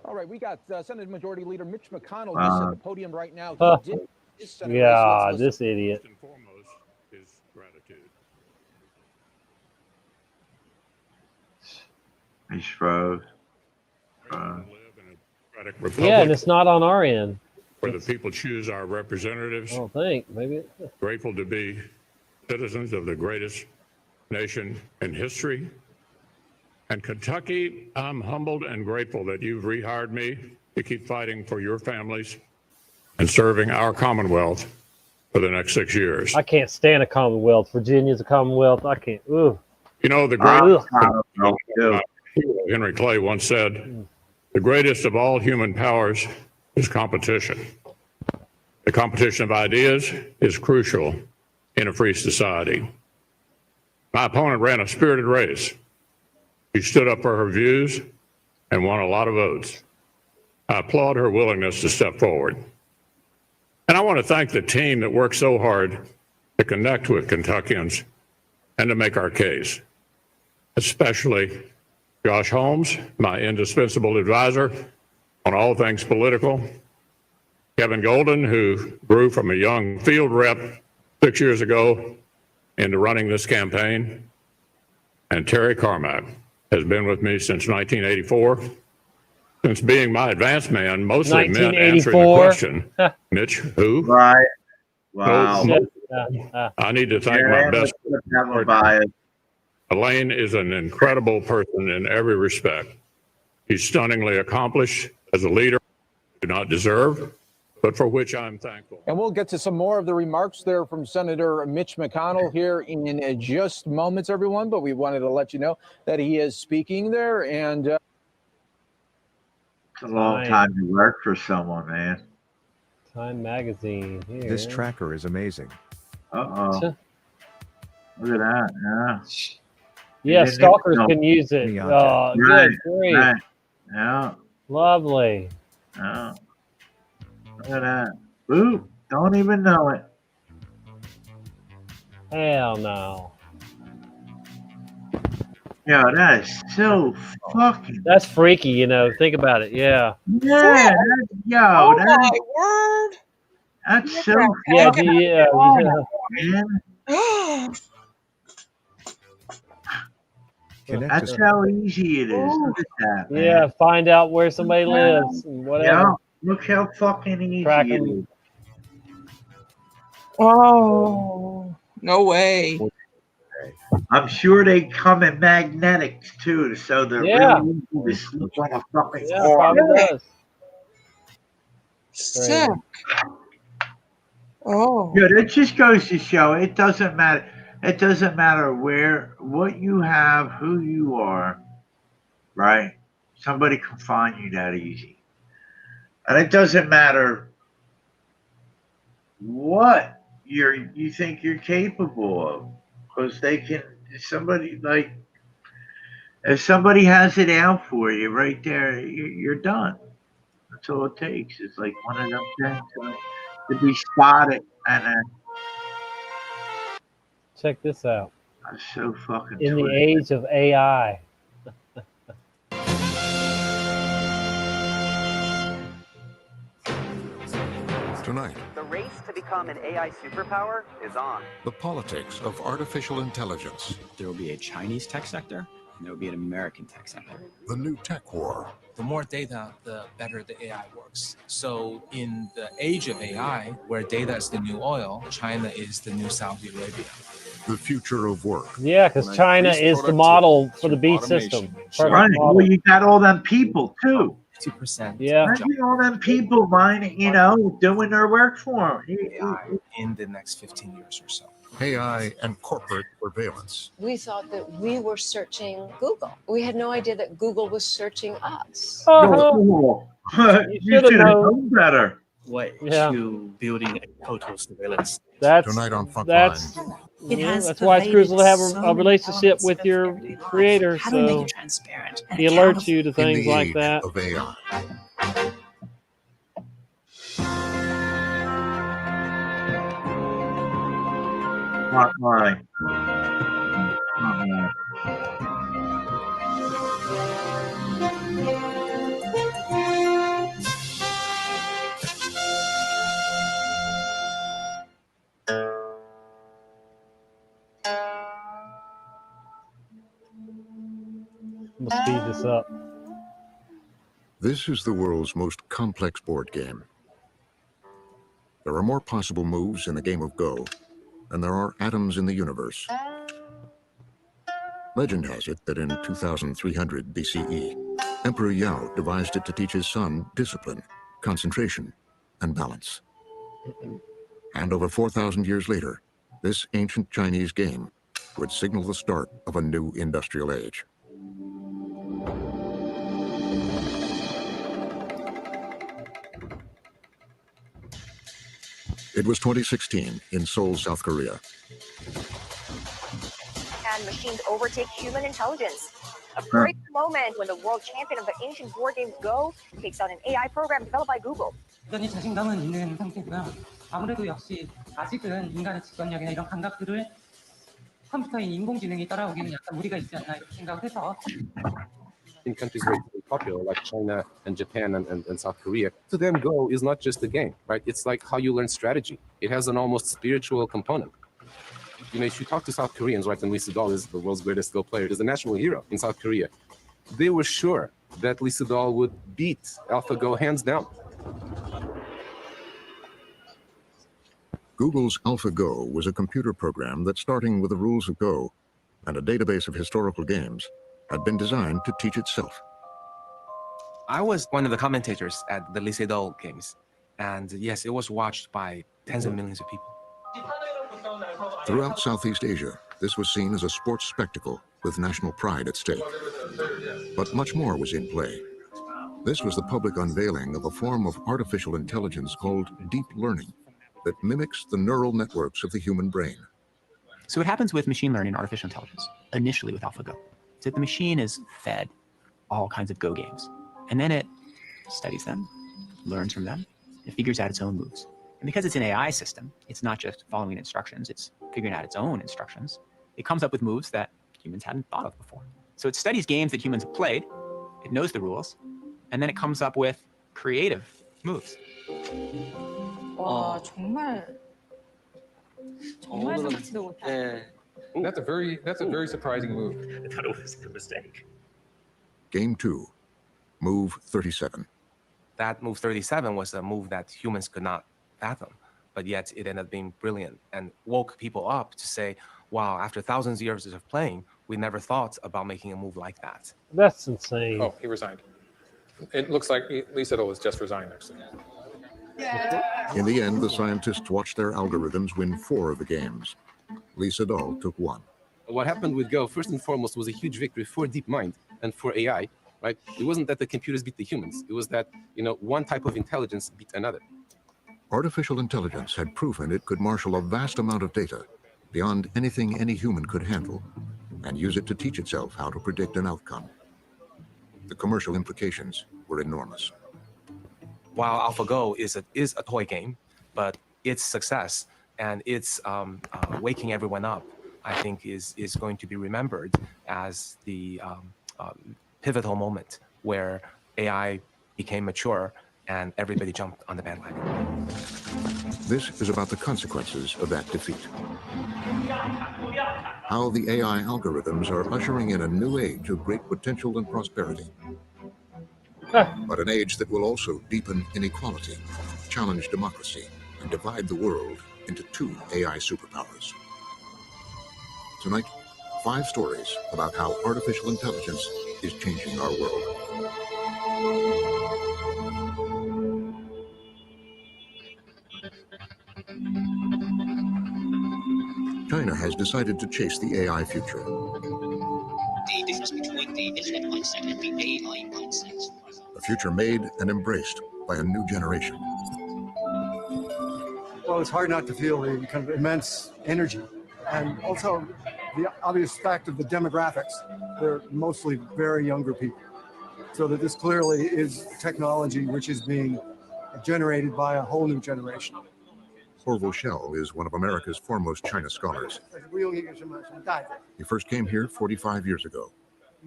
All right, we got Senate Majority Leader Mitch McConnell. He's at the podium right now. Yeah, this idiot. First and foremost is gratitude. He's froze. Yeah, and it's not on our end. Where the people choose our representatives. I don't think. Maybe. Grateful to be citizens of the greatest nation in history. And Kentucky, I'm humbled and grateful that you've rehired me to keep fighting for your families and serving our Commonwealth for the next 6 years. I can't stand a Commonwealth. Virginia's a Commonwealth. I can't. Ooh. You know, the great Henry Clay once said, the greatest of all human powers is competition. The competition of ideas is crucial in a free society. My opponent ran a spirited race. She stood up for her views and won a lot of votes. I applaud her willingness to step forward. And I want to thank the team that worked so hard to connect with Kentuckians and to make our case, especially Josh Holmes, my indispensable advisor on all things political, Kevin Golden, who grew from a young field rep 6 years ago into running this campaign, and Terry Carmack has been with me since 1984. Since being my advance man, mostly meant answering the question, Mitch, who? Right. Wow. I need to thank my best partner. Elaine is an incredible person in every respect. He's stunningly accomplished as a leader I do not deserve, but for which I'm thankful. And we'll get to some more of the remarks there from Senator Mitch McConnell here in just moments, everyone. But we wanted to let you know that he is speaking there. And it's a long time to work for someone, man. Time magazine here. This tracker is amazing. Uh-oh. Look at that. Yeah. Yeah, stalkers can use it. Oh, right, good grief. Right. Yeah. Lovely. Yeah. Look at that. Ooh, don't even know it. Hell no. Yeah, that is so fucking. That's freaky, you know. Think about it. Yeah. Yeah. Oh my word. That's so. Yeah. Man. That's how easy it is. Look at that, man. Yeah, find out where somebody lives and whatever. Look how fucking easy Track it 'em. is. Oh, no way. I'm sure they come in magnetics too, so they're Yeah. really easy to slip on a fucking Yeah, car. probably does. Sick. Oh. Yeah, that just goes to show it doesn't matter. It doesn't matter what you have, who you are, right? Somebody can find you that easy. And it doesn't matter what you think you're capable of. Because they can somebody like if somebody has it out for you right there, you're done. That's all it takes. It's like one of them things to be spotted, and Check this out. that's so fucking In the twisted. age of AI. Tonight, The race to become an AI superpower is on. the politics of artificial intelligence. There will be a Chinese tech sector, and there will be an American tech sector. The new tech war. The more data, the better the AI works. So in the age of AI, where data is the new oil, China is the new Saudi Arabia. The future of work. Yeah, because China is the model for the beat system. Right. Well, you got all them people too. 2%. Yeah. Imagine all them people mining, doing their work for them. AI in the next 15 years or so. AI and corporate surveillance. We thought that we were searching Google. We had no idea that Google was searching us. No, you should have known better. What to building a total surveillance. That's Tonight on Frontline. That's why it's crucial to have a relationship with your creator, How do we make so it transparent? he alerts you to things like that. Of AI. Frontline. I'm gonna speed this up. This is the world's most complex board game. There are more possible moves in the game of Go than there are atoms in the universe. Legend has it that in 2300 BCE, Emperor Yao devised it to teach his son discipline, concentration, and balance. And over 4,000 years later, this ancient Chinese game would signal the start of a new industrial age. It was 2016 in Seoul, South Korea. And machines overtake human intelligence. A great moment when the world champion of the ancient board game Go takes out an AI program developed by Google. 여전히 자신감은 있는 상태고요. 아무래도 역시 아직은 인간의 직관력이나 이런 감각들을 컴퓨터인 인공지능이 따라오기는 약간 무리가 있지 않나 이렇게 생각을 해서. In countries where it's very popular, like China and Japan and South Korea, to them Go is not just a game, right? It's like how you learn strategy. It has an almost spiritual component. If you talk to South Koreans, right, and Lee Sedol is the world's greatest Go player, is a national hero in South Korea. They were sure that Lee Sedol would beat AlphaGo hands down. Google's AlphaGo was a computer program that, starting with the rules of Go and a database of historical games, had been designed to teach itself. I was one of the commentators at the Lee Sedol games. And yes, it was watched by tens of millions of people. Throughout Southeast Asia, this was seen as a sports spectacle with national pride at stake. But much more was in play. This was the public unveiling of a form of artificial intelligence called deep learning that mimics the neural networks of the human brain. So what happens with machine learning and artificial intelligence, initially with AlphaGo, is that the machine is fed all kinds of Go games. And then it studies them, learns from them, and figures out its own moves. And because it's an AI system, it's not just following instructions, it's figuring out its own instructions. It comes up with moves that humans hadn't thought of before. So it studies games that humans have played, it knows the rules, and then it comes up with creative moves. 와, 정말 생각지도 못한. That's a very surprising move. I thought it was a mistake. Game 2, Move 37. that move 37 was a move that humans could not fathom, but yet it ended up being brilliant and woke people up to say, wow, after thousands of years of playing, we never thought about making a move like that. That's insane. Oh, he resigned. It looks like Lee Sedol has just resigned, actually. In the end, the scientists watched their algorithms win 4 of the games. Lee Sedol took 1. What happened with Go, first and foremost, was a huge victory for DeepMind and for AI, right? It wasn't that the computers beat the humans. It was that, one type of intelligence beat another. Artificial intelligence had proven it could marshal a vast amount of data beyond anything any human could handle and use it to teach itself how to predict an outcome. The commercial implications were enormous. While AlphaGo is a toy game, but its success and its waking everyone up, I think, is going to be remembered as the pivotal moment where AI became mature and everybody jumped on the bandwagon. This is about the consequences of that defeat. How the AI algorithms are ushering in a new age of great potential and prosperity. But an age that will also deepen inequality, challenge democracy, and divide the world into 2 AI superpowers. Tonight, 5 stories about how artificial intelligence is changing our world. China has decided to chase the AI future. The difference between the internet mindset and the AI mindset. A future made and embraced by a new generation. Well, it's hard not to feel the kind of immense energy and also the obvious fact of the demographics. They're mostly very younger people. So that this clearly is technology which is being generated by a whole new generation. Orville Schell is one of America's foremost China scholars. He first came here 45 years ago.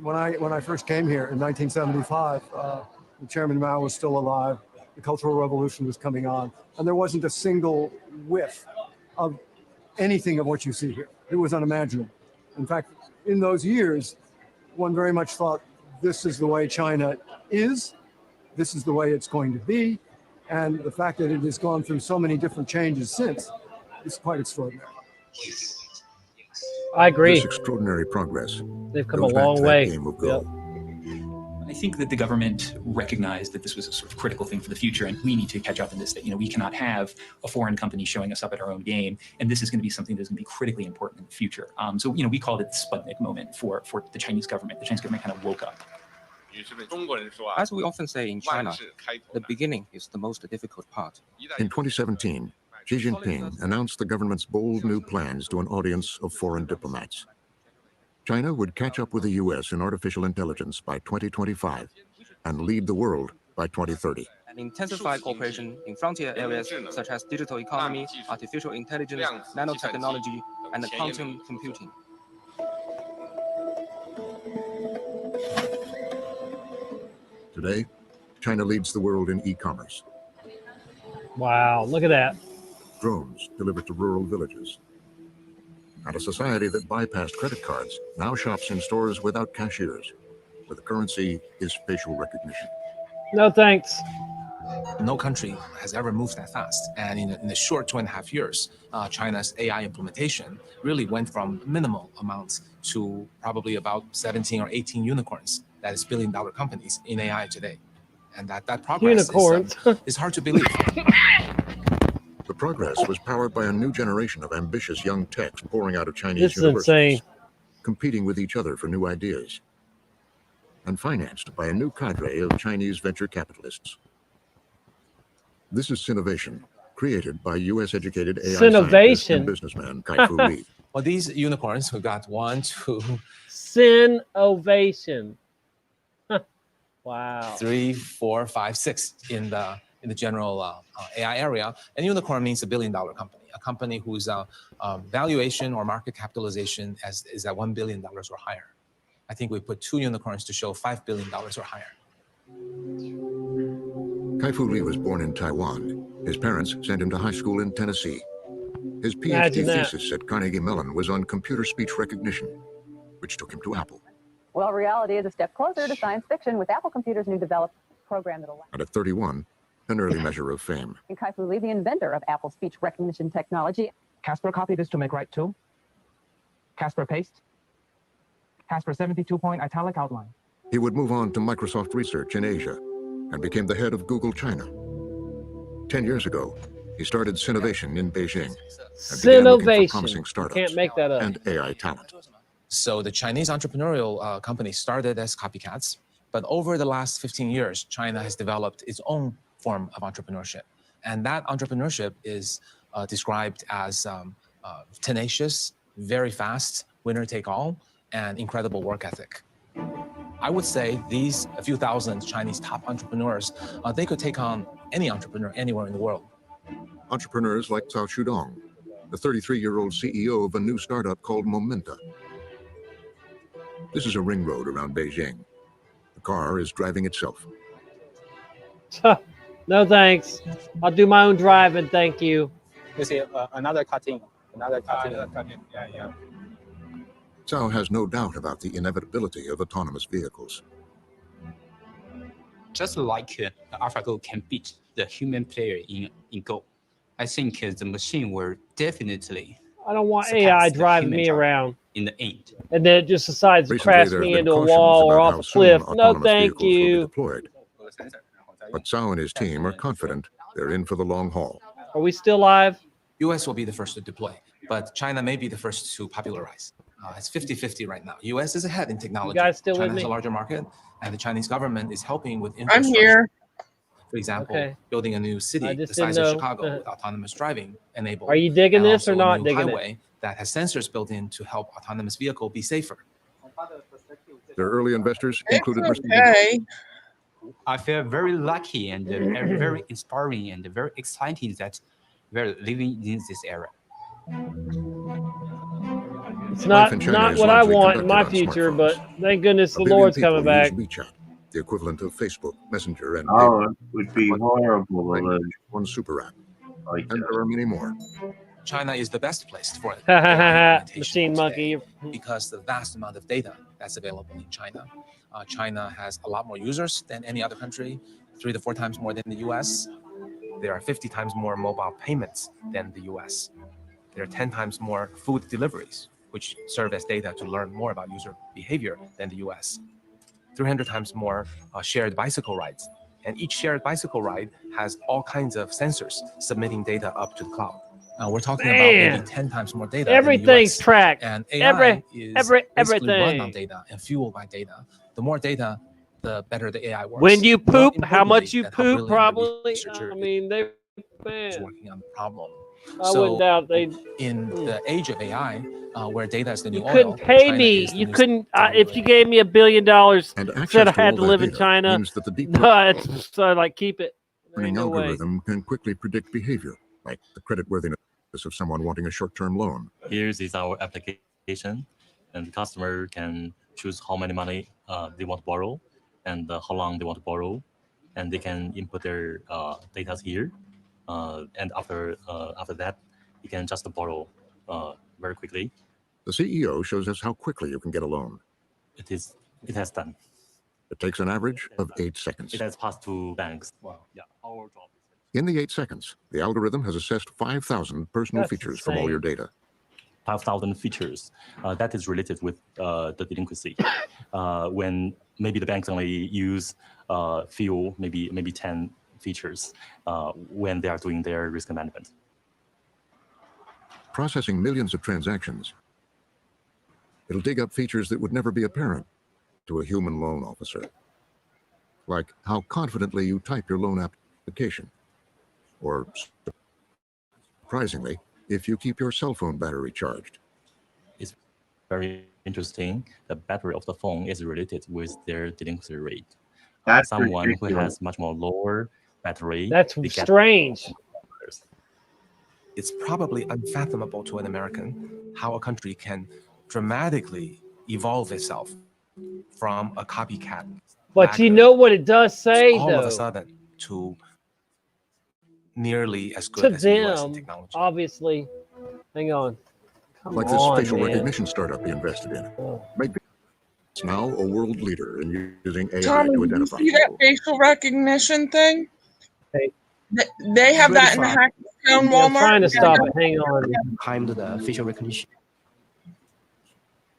When I first came here in 1975, Chairman Mao was still alive. The Cultural Revolution was coming on, and there wasn't a single whiff of anything of what you see here. It was unimaginable. In fact, in those years, one very much thought this is the way China is, this is the way it's going to be, and the fact that it has gone through so many different changes since is quite extraordinary. I agree. This extraordinary progress. They've come a long way. Game of Go. I think that the government recognized that this was a sort of critical thing for the future, and we need to catch up in this. That we cannot have a foreign company showing us up at our own game, and this is going to be something that's going to be critically important in the future. So we called it the Sputnik moment for the Chinese government. The Chinese government kind of woke up. As we often say in China, the beginning is the most difficult part. In 2017, Xi Jinping announced the government's bold new plans to an audience of foreign diplomats. China would catch up with the U.S. in artificial intelligence by 2025 and lead the world by 2030. An intensified cooperation in frontier areas such as digital economy, artificial intelligence, nanotechnology, and quantum computing. Today, China leads the world in e-commerce. Wow, look at that. Drones delivered to rural villages. And a society that bypassed credit cards now shops in stores without cashiers, where the currency is facial recognition. No thanks. No country has ever moved that fast. And in the short 2.5 years, China's AI implementation really went from minimal amounts to probably about 17 or 18 unicorns. That is billion-dollar companies in AI today. And that progress is hard to believe. The progress was powered by a new generation of ambitious young techs pouring out of Chinese This is universities, insane. competing with each other for new ideas, and financed by a new cadre of Chinese venture capitalists. This is Sinovation, created by U.S.-educated AI scientist and businessman Kai-Fu Lee. Well, these unicorns, we got 1, 2, Sinovation. Wow. 3, 4, 5, 6 in the general AI area. And unicorn means $1 billion company, a company whose valuation or market capitalization is at $1 billion or higher. I think we put 2 unicorns to show $5 billion or higher. Kai-Fu Lee was born in Taiwan. His parents sent him to high school in Tennessee. His PhD thesis at Carnegie Mellon was on computer speech recognition, which took him to Apple. Well, reality is a step closer to science fiction with Apple Computer's new development. program that allows. And at 31, an early measure of fame. Kai-Fu Lee, the inventor of Apple's speech recognition technology. Casper copied this to make right too. Casper paste. Casper 72-point italic outline. He would move on to Microsoft Research in Asia and became the head of Google China. 10 years ago, he started Sinovation in Beijing and began looking for promising startups Can't make that up. and AI talent. So the Chinese entrepreneurial companies started as copycats, but over the last 15 years, China has developed its own form of entrepreneurship. And that entrepreneurship is described as tenacious, very fast, winner take all, and incredible work ethic. I would say these a few thousand Chinese top entrepreneurs, they could take on any entrepreneur anywhere in the world. Entrepreneurs like Cao Shudong, the 33-year-old CEO of a new startup called Momenta. This is a ring road around Beijing. The car is driving itself. No thanks. I'll do my own driving, thank you. You see, another cutting. Yeah. Cao has no doubt about the inevitability of autonomous vehicles. Just like AlphaGo can beat the human player in Go, I think the machine will definitely. I don't want AI driving me around. In the end. And then it just decides to crash me into a wall or off a cliff. No, thank you. But Cao and his team are confident they're in for the long haul. Are we still live? US will be the first to deploy, but China may be the first to popularize. It's 50-50 right now. US is ahead in technology. You guys still China with me? has a larger market, and the Chinese government is helping with I'm infrastructure. here. For example, Okay. building a new city the just size didn't of know. Chicago with autonomous driving enabled. Are you digging and this or also not a new digging it? highway that has sensors built in to help autonomous vehicle be safer. Their early investors included Okay. I feel very lucky and very inspiring and very excited that we're living in this era. It's not in China is what I largely want in my conducted on future, smartphones. but thank goodness the 1 billion Lord's people coming back. use WeChat, the equivalent of Facebook, Messenger, and Oh, it would be horrible to live. one super app. Like And there are many more. China is the best place for it. Machine monkey. Because the vast amount of data that's available in China. China has a lot more users than any other country, 3 to 4 times more than the US. There are 50 times more mobile payments than the US. There are 10 times more food deliveries, which serve as data to learn more about user behavior than the US. 300 times more shared bicycle rides. And each shared bicycle ride has all kinds of sensors submitting data up to the cloud. We're talking about maybe 10 times more data. Everything's than the US. tracked. And AI is basically everything. run on data and fueled by data. The more data, the better the AI works. When you More poop, how much importantly, you that how poop, brilliant the probably. researcher I mean, they. is Man, working on the problem. I wouldn't doubt they. In the age of AI, where data is the new You oil, couldn't pay China me. is the You new couldn't. If you gave me $1 billion, said I to had all to that live in data China, means that the deep no, so like keep it. There learning ain't no way. algorithm can quickly predict behavior, like the creditworthiness of someone wanting a short-term loan. Here's is our application, and the customer can choose how many money they want to borrow and how long they want to borrow, and they can input their data here, and after that, you can just borrow very quickly. The CEO shows us how quickly you can get a loan. It has done. It takes an average of 8 seconds. It has passed to banks. Wow. Yeah, our job. In the 8 seconds, the algorithm has assessed 5,000 personal That's features from all your data. 5,000 features. That is related with the delinquency. When maybe the banks only use few, maybe 10 features when they are doing their risk management. Processing millions of transactions, it'll dig up features that would never be apparent to a human loan officer, like how confidently you type your loan application, or surprisingly, if you keep your cell phone battery charged. It's very interesting. The battery of the phone is related with their delinquency rate. That's Someone who ridiculous. has much more lower battery. That's they get strange. It's probably unfathomable to an American how a country can dramatically evolve itself from a copycat. But you know what it does say, all though. of a sudden to nearly as To good as the US in them, technology. obviously. Hang on. Come Like this on, facial man. recognition startup he invested in. now a world leader in using AI Tommy, to did you identify see that people. facial recognition thing? Hey, They have that in the Verify. Hackettstown yeah, I'm Walmart. trying to stop it. Hang on. Timed the facial recognition.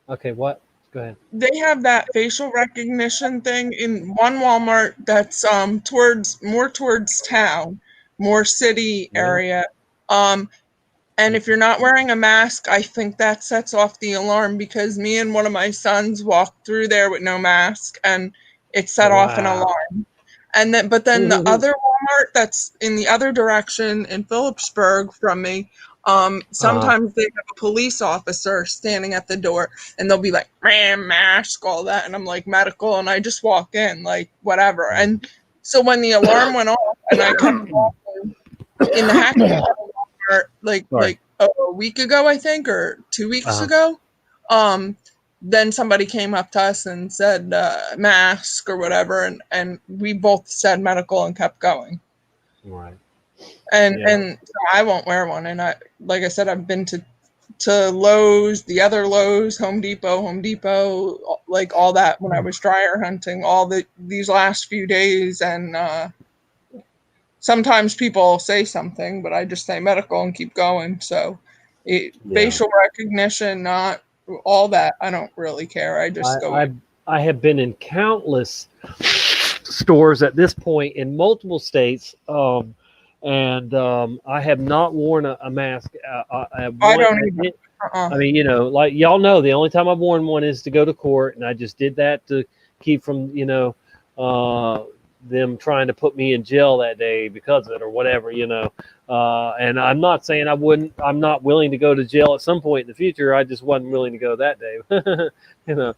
Okay, what? Go ahead. They have that facial recognition thing in one Walmart that's towards town, more city Yeah. area. And if you're not wearing a mask, I think that sets off the alarm because me and one of my sons walked through there with no mask and it set off an Wow. alarm. But then the other Walmart that's in the other direction in Phillipsburg from me, sometimes they have a police officer standing at the door and they'll be like, man, mask, all that. And I'm like, medical. And I just walk in, like, whatever. And so when the alarm went off and I kept walking in the Hackettstown Walmart, like a week ago, I think, or 2 weeks ago, then somebody came up to us and said mask or whatever, and we both said medical and kept going. Right. And so I won't wear one. And like I said, I've been to Lowe's, the other Lowe's, Home Depot, like all that when I was dryer hunting these last few days. And sometimes people say something, but I just say medical and keep going. So facial recognition, not all that. I don't really care. I just go in. I have been in countless stores at this point in multiple states, and I have not worn a mask. I don't even. I mean, like y'all know, the only time I've worn one is to go to court, and I just did that to keep from, them trying to put me in jail that day because of it or whatever, and I'm not saying I'm not willing to go to jail at some point in the future. I just wasn't willing to go that day. I didn't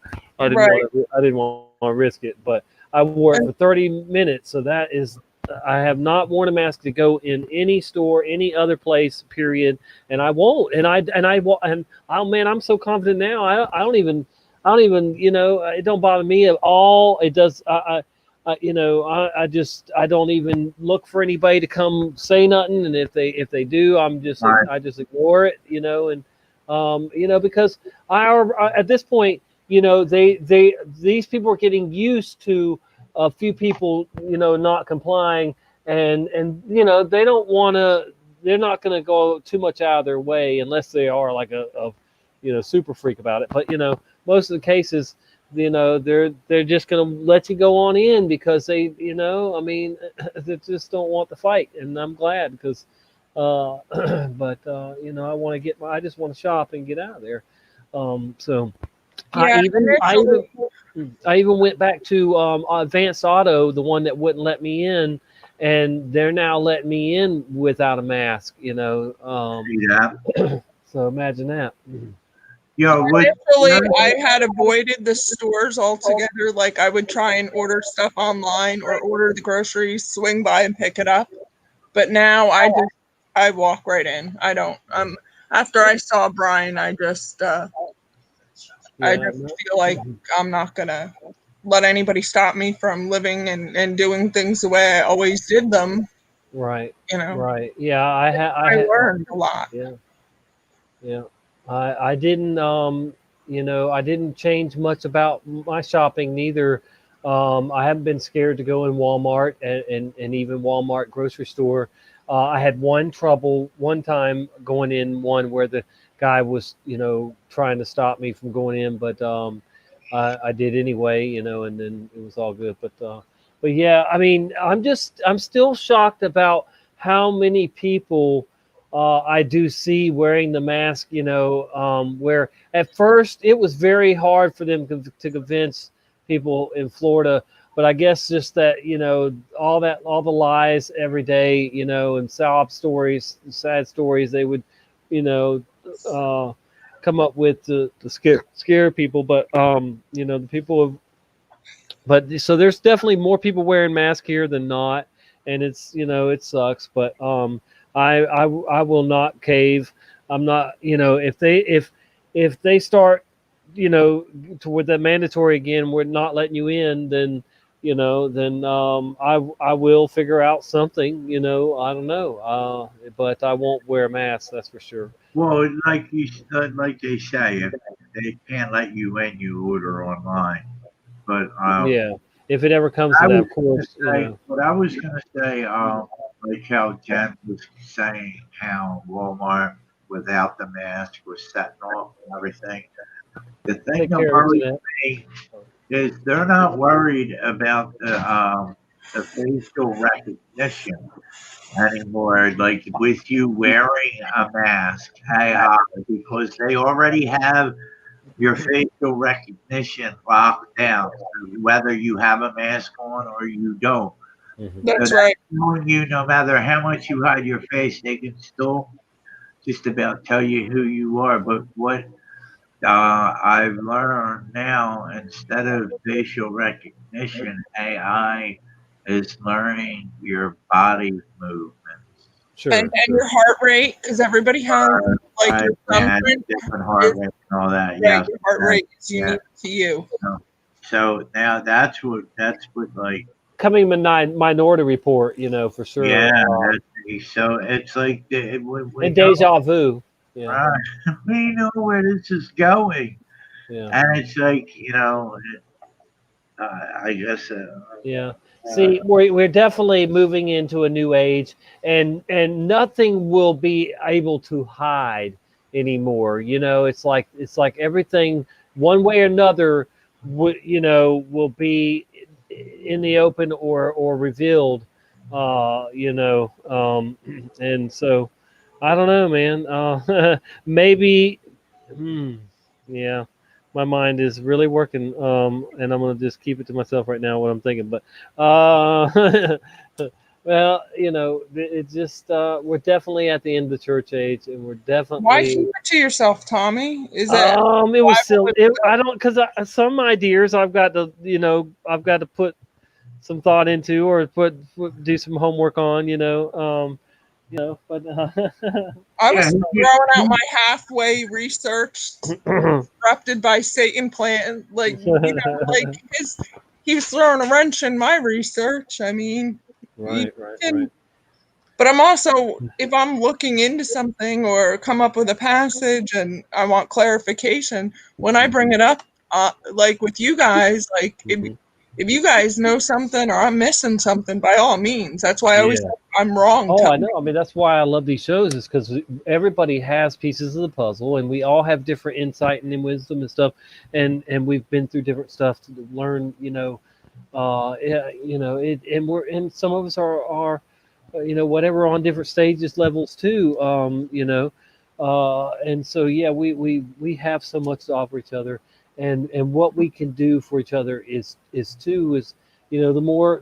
want to risk it, but I wore it for 30 minutes. So I have not worn a mask to go in any store, any other place, period. And I won't. Oh man, I'm so confident now. I don't even, it don't bother me at all. It does. I don't even look for anybody to come say nothing, and if they do, I just ignore it, and because at this point, these people are getting used to a few people, not complying, and they don't want to, they're not going to go too much out of their way unless they are like a super freak about it, but most of the cases, they're just going to let you go on in because they, they just don't want the fight. And I'm glad because, but I want to I just want to shop and get out of there. So yeah, I even went back to Advanced Auto, the one that wouldn't let me in, and they're now letting me in without a mask, so imagine that. Initially, I had avoided the stores altogether. Like I would try and order stuff online or order the groceries, swing by and pick it up. But now I walk right in. I don't. After I saw Brian, I just feel like I'm not gonna let anybody stop me from living and doing things the way I always did them. Right. You know. Right. Yeah. I learned a lot. Yeah. Yeah. I didn't, I didn't change much about my shopping neither. I haven't been scared to go in Walmart and even Walmart grocery store. I had one time going in one where the guy was, trying to stop me from going in, but I did anyway, and then it was all good. But yeah, I mean, I'm still shocked about how many people I do see wearing the mask, where at first it was very hard for them to convince people in Florida. But I guess just that, all the lies every day, and sob stories, sad stories, they would, come up with to scare people. But, the people have, but so there's definitely more people wearing masks here than not. And it's, it sucks, but, I will not cave. I'm not, if they start, with the mandatory again, we're not letting you in, then, I will figure out something, I don't know. But I won't wear a mask, that's for sure. Well, like they say, they can't let you in. You order online, but Yeah, if it ever comes to that, of course, you know. what I was gonna say, like how Jen was saying how Walmart without the mask was setting off and everything. The thing Take that care, worries Jeanette. me is they're not worried about the facial recognition anymore. Like with you wearing a mask, because they already have your facial recognition locked down, so whether you have a mask on or you don't. So That's that's right. showing you no matter how much you hide your face, they can still just about tell you who you are. But what I've learned now, instead of facial recognition, AI is learning your body movement. And your heart rate, because everybody has like your Yeah, thumbprint. different heart rate and all that. Right, Yes, your heart rate is yeah. unique to you. So now that's what like Coming minority report, you know, for sure. yeah. So it's like we And know, deja vu. Yeah. we know where this is going, Yeah. and it's like I guess. Yeah. See, we're definitely moving into a new age, and nothing will be able to hide anymore. You know, it's like everything, one way or another, will be in the open or revealed. And so I don't know, man. Maybe, yeah. My mind is really working, and I'm gonna just keep it to myself right now what I'm thinking. But, well, you know, it's just we're definitely at the end of the church age, and we're Why definitely. keep it to yourself, Tommy? Is that It was silly. I don't, because some ideas I've got to, I've got to put some thought into, or do some homework on, but. I was throwing out my halfway research, interrupted by Satan plan. Like he was throwing a wrench in my research. I mean, right. But I'm also, if I'm looking into something or come up with a passage and I want clarification, when I bring it up, like with you guys, like if you guys know something or I'm missing something, by all means. That's why I always say I'm wrong. Oh, I know. I mean, that's why I love these shows, is because everybody has pieces of the puzzle, and we all have different insight and wisdom and stuff, and we've been through different stuff to learn. And some of us are whatever, on different stages, levels too. And so yeah, we have so much to offer each other, and what we can do for each other is the more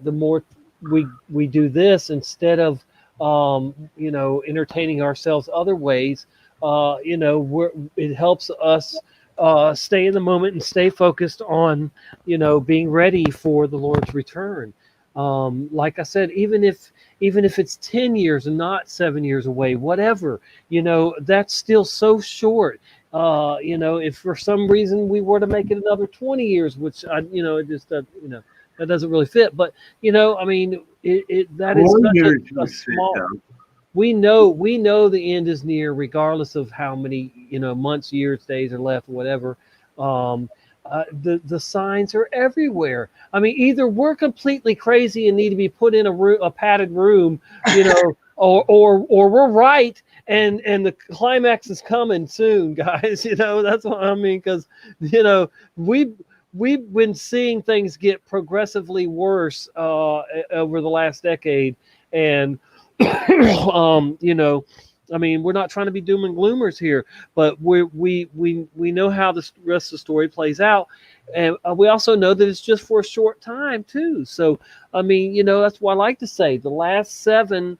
we do this, instead of entertaining ourselves other ways. It helps us stay in the moment and stay focused on being ready for the Lord's return. Like I said, even if it's 10 years and not 7 years away, whatever, that's still so short. If for some reason we were to make it another 20 years, which it just that doesn't really fit. But I mean, that is such a small. We know the end is near, regardless of how many months, years, days are left, whatever. The signs are everywhere. I mean, either we're completely crazy and need to be put in a padded room, or we're right, and the climax is coming soon, guys. That's what I mean, because we've been seeing things get progressively worse over the last decade, and I mean, we're not trying to be doom and gloomers here, but we know how the rest of the story plays out, and we also know that it's just for a short time too. So, I mean, that's why I like to say the last 7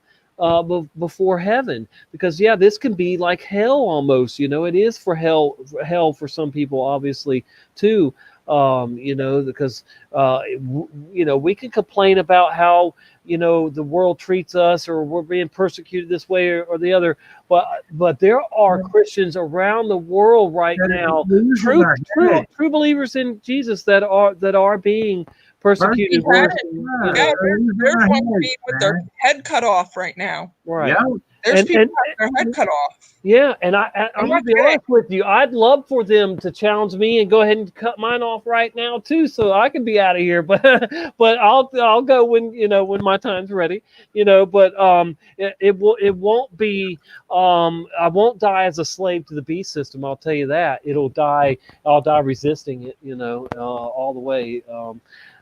before heaven, because this can be like hell almost. It is for hell for some people, obviously too. Because we can complain about how the world treats us, or we're being persecuted this way or the other, but there are Christians around the world right now, true believers in Jesus, that are being persecuted worse. There's one being with their head cut off right now. Right. There's people with their head cut off. Yeah, and I'm gonna be honest with you. I'd love for them to challenge me and go ahead and cut mine off right now too, so I can be out of here. But I'll go when when my time's ready. But it won't be. I won't die as a slave to the beast system. I'll tell you that. I'll die resisting it. All the way.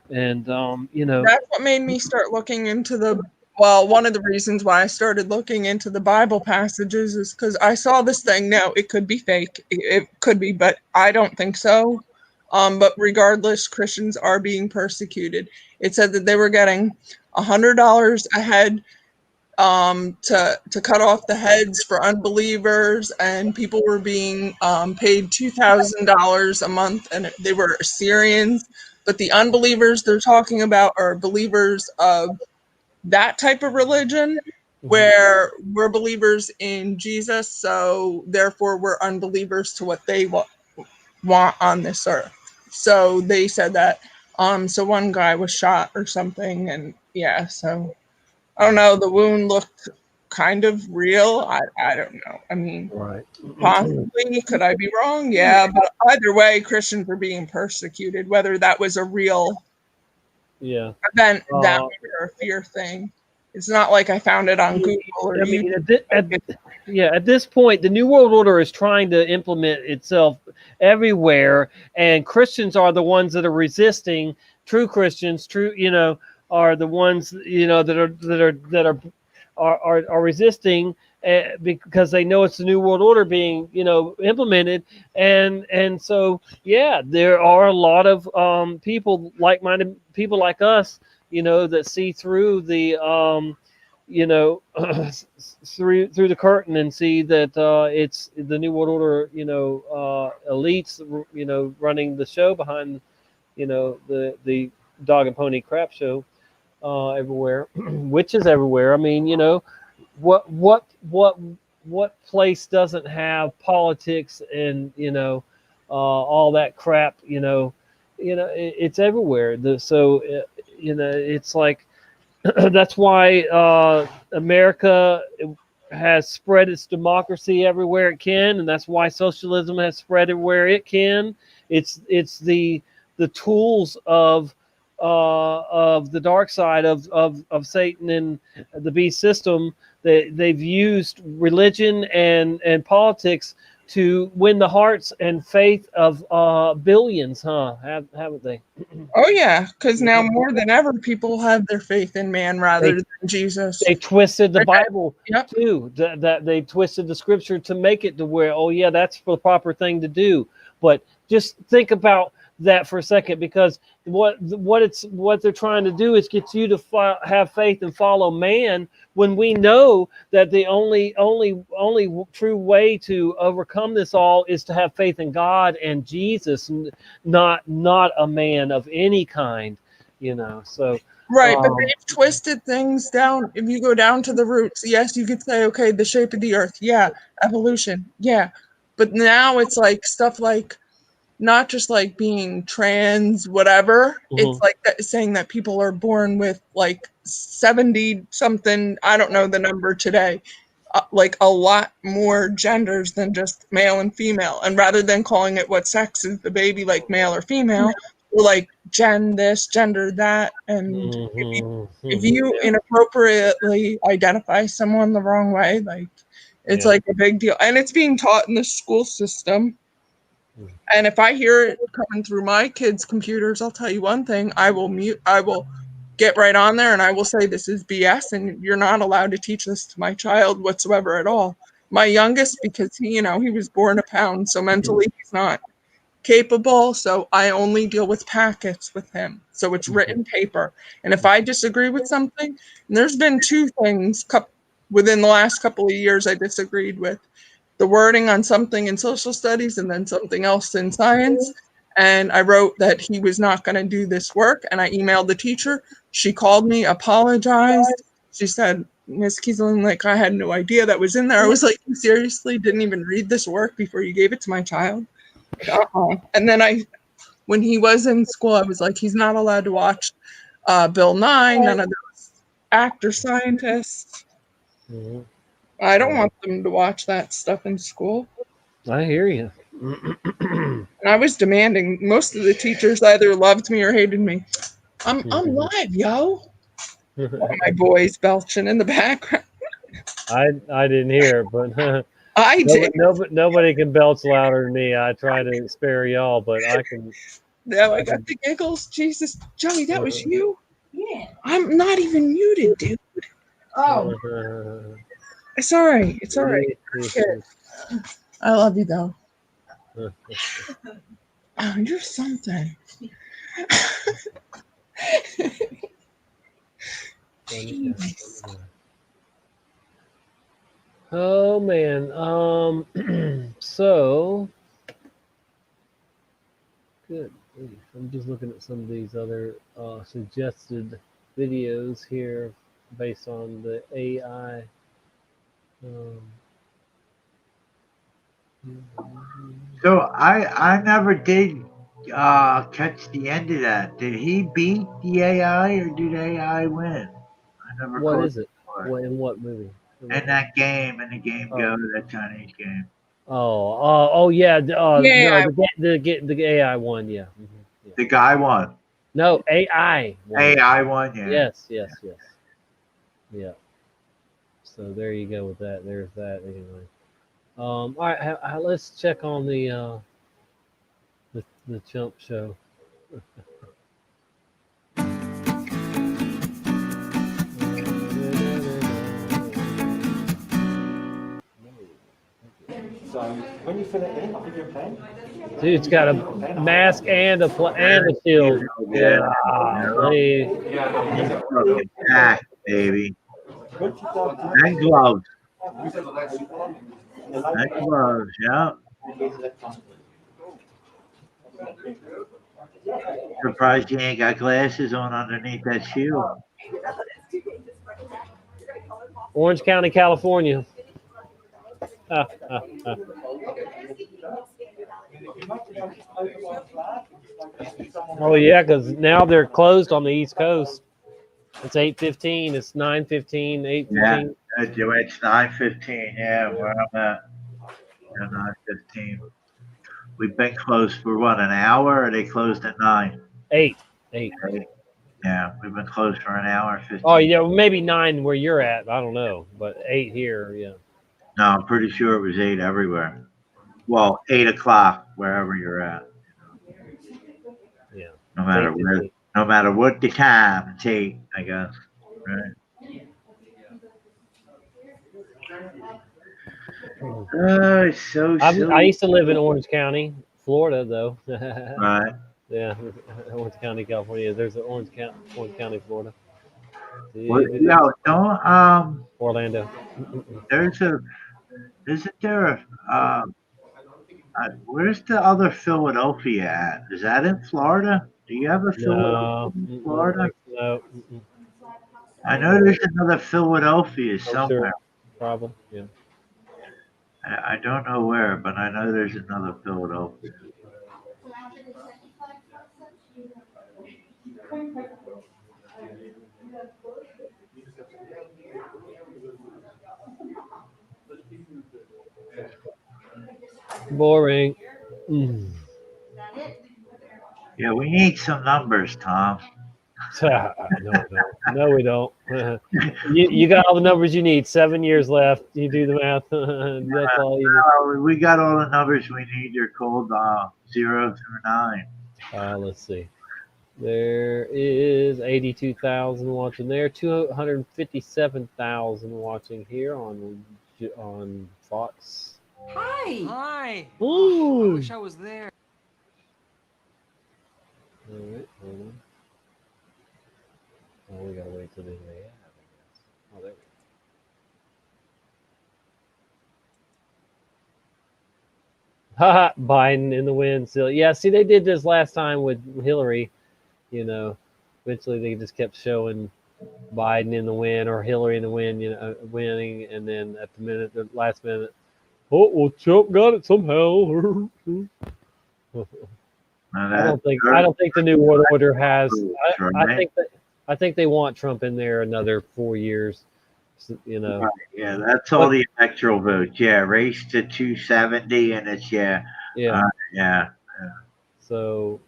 That's what made me start looking into one of the reasons why I started looking into the Bible passages is because I saw this thing. Now, it could be fake. It could be, but I don't think so. But regardless, Christians are being persecuted. It said that they were getting $100 a head to cut off the heads for unbelievers, and people were being paid $2,000 a month, and they were Assyrians. But the unbelievers they're talking about are believers of that type of religion, where we're believers in Jesus, so therefore we're unbelievers to what they want on this earth. So they said that. So one guy was shot or something, and yeah, so I don't know. The wound looked kind of real. I don't know. I mean, right. Possibly. Could I be wrong? Yeah, but either way, Christians are being persecuted. Whether that was a real event, that or a fear thing. It's not like I found it on Google or YouTube. At this point, the New World Order is trying to implement itself everywhere, and Christians are the ones that are resisting. True Christians, are the ones that are resisting because they know it's the New World Order being implemented, and so there are a lot of people, like-minded people like us, that see through the through the curtain and see that it's the New World Order, elites, running the show behind, the dog and pony crap show everywhere, witches everywhere. I mean, what place doesn't have politics and all that crap? It's everywhere. It's like that's why America has spread its democracy everywhere it can, and that's why socialism has spread everywhere it can. It's the tools of the dark side of Satan and the beast system. They've used religion and politics to win the hearts and faith of billions, haven't they? Oh yeah, because now more than ever, people have their faith in man rather than Jesus. They twisted the Bible too. That they twisted the scripture to make it to where, oh yeah, that's the proper thing to do. But just think about that for a second, because what they're trying to do is get you to have faith and follow man, when we know that the only true way to overcome this all is to have faith in God and Jesus, not a man of any kind, so right. But they've twisted things down. If you go down to the roots, yes, you could say, okay, the shape of the earth, yeah, evolution, yeah, but now it's like stuff like not just like being trans, whatever. It's like saying that people are born with like 70 something, I don't know the number today, like a lot more genders than just male and female. And rather than calling it what sex is the baby, like male or female, we're like gen this, gender that. And if you inappropriately identify someone the wrong way, like it's like a big deal. And it's being taught in the school system. And if I hear it coming through my kids' computers, I'll tell you one thing, I will get right on there and I will say this is BS and you're not allowed to teach this to my child whatsoever at all. My youngest, because he was born a pound, so mentally he's not capable, so I only deal with packets with him. So it's written paper. And if I disagree with something, and there's been two things within the last couple of years I disagreed with, the wording on something in social studies and then something else in science. And I wrote that he was not going to do this work. And I emailed the teacher. She called me, apologized. She said, Miss Kieselin, like, I had no idea that was in there. I was like, you seriously didn't even read this work before you gave it to my child? And then when he was in school, I was like, he's not allowed to watch Bill Nye, none of those actor scientists. I don't want them to watch that stuff in school. I hear you. And I was demanding. Most of the teachers either loved me or hated me. I'm live, yo. My boys belching in the background. I didn't hear it, but I did. Nobody can belch louder than me. I try to spare y'all, but I can. Now I got the giggles. Jesus, Joey, that was you. Yeah. I'm not even muted, dude. Oh. It's all right. It's all right. I love you though. Oh, you're something. Oh man. So good. I'm just looking at some of these other suggested videos here based on the AI. So I never did catch the end of that. Did he beat the AI or did AI win? I never What caught is it? the What in what movie? in that game, in the game Oh. Go, that Chinese game. Oh yeah. Yeah. No, the AI one. Yeah. Yeah. The guy won. No, AI one. AI won, yeah. Yes. Yeah. So there you go with that. There's that anyway. All right, let's check on the Chump Show. So when you fill it in, I think you're playing. Dude's got a mask and a shield. Yeah. Golly. Fucking packed, baby. And gloves. And gloves, yeah. Surprised you ain't got glasses on underneath that shield. Orange County, California. Oh yeah, because now they're closed on the East Coast. It's 8:15. It's 9:15. 8:15. Yeah, it's 9:15. Yeah, where I'm at. Yeah, 9:15. We've been closed for what, an hour? Or they closed at 9? 8. Yeah, we've been closed for an hour 15. Oh yeah, maybe 9 where you're at. I don't know, but 8 here. Yeah. No, I'm pretty sure it was 8 everywhere. Well, 8 o'clock wherever you're at. Yeah. No matter where, no matter what the time, it's 8, I guess. Right. Oh, it's so silly. I used to live in Orange County, Florida, though. Right. Yeah, Orange County, California. There's an Orange County, Florida. Well, no, don't. Orlando. Isn't there a, where's the other Philadelphia at? Is that in Florida? Do you have a Philadelphia in Florida? No. I know there's another Philadelphia somewhere. Sure. Problem. Yeah. I don't know where, but I know there's another Philadelphia. Boring. Yeah, we need some numbers, Tom. No, we don't. You got all the numbers you need. 7 years left. You do the math. That's all you need. We got all the numbers we need. They're called 0 through 9. Let's see. There is 82,000 watching there. 257,000 watching here on Fox. Hi. Ooh. I wish I was there. All right, hold on. Oh, we gotta wait till the end. Oh, there we go. Haha, Biden in the win still. Yeah, see, they did this last time with Hillary. You know, eventually they just kept showing Biden in the win or Hillary in the win, winning, and then at the last minute, oh well, Trump got it somehow. I don't think the New World Order has. I think they want Trump in there another 4 years, You know. Right, yeah, that's all the electoral votes. Yeah, race to 270, and it's Yeah. yeah. So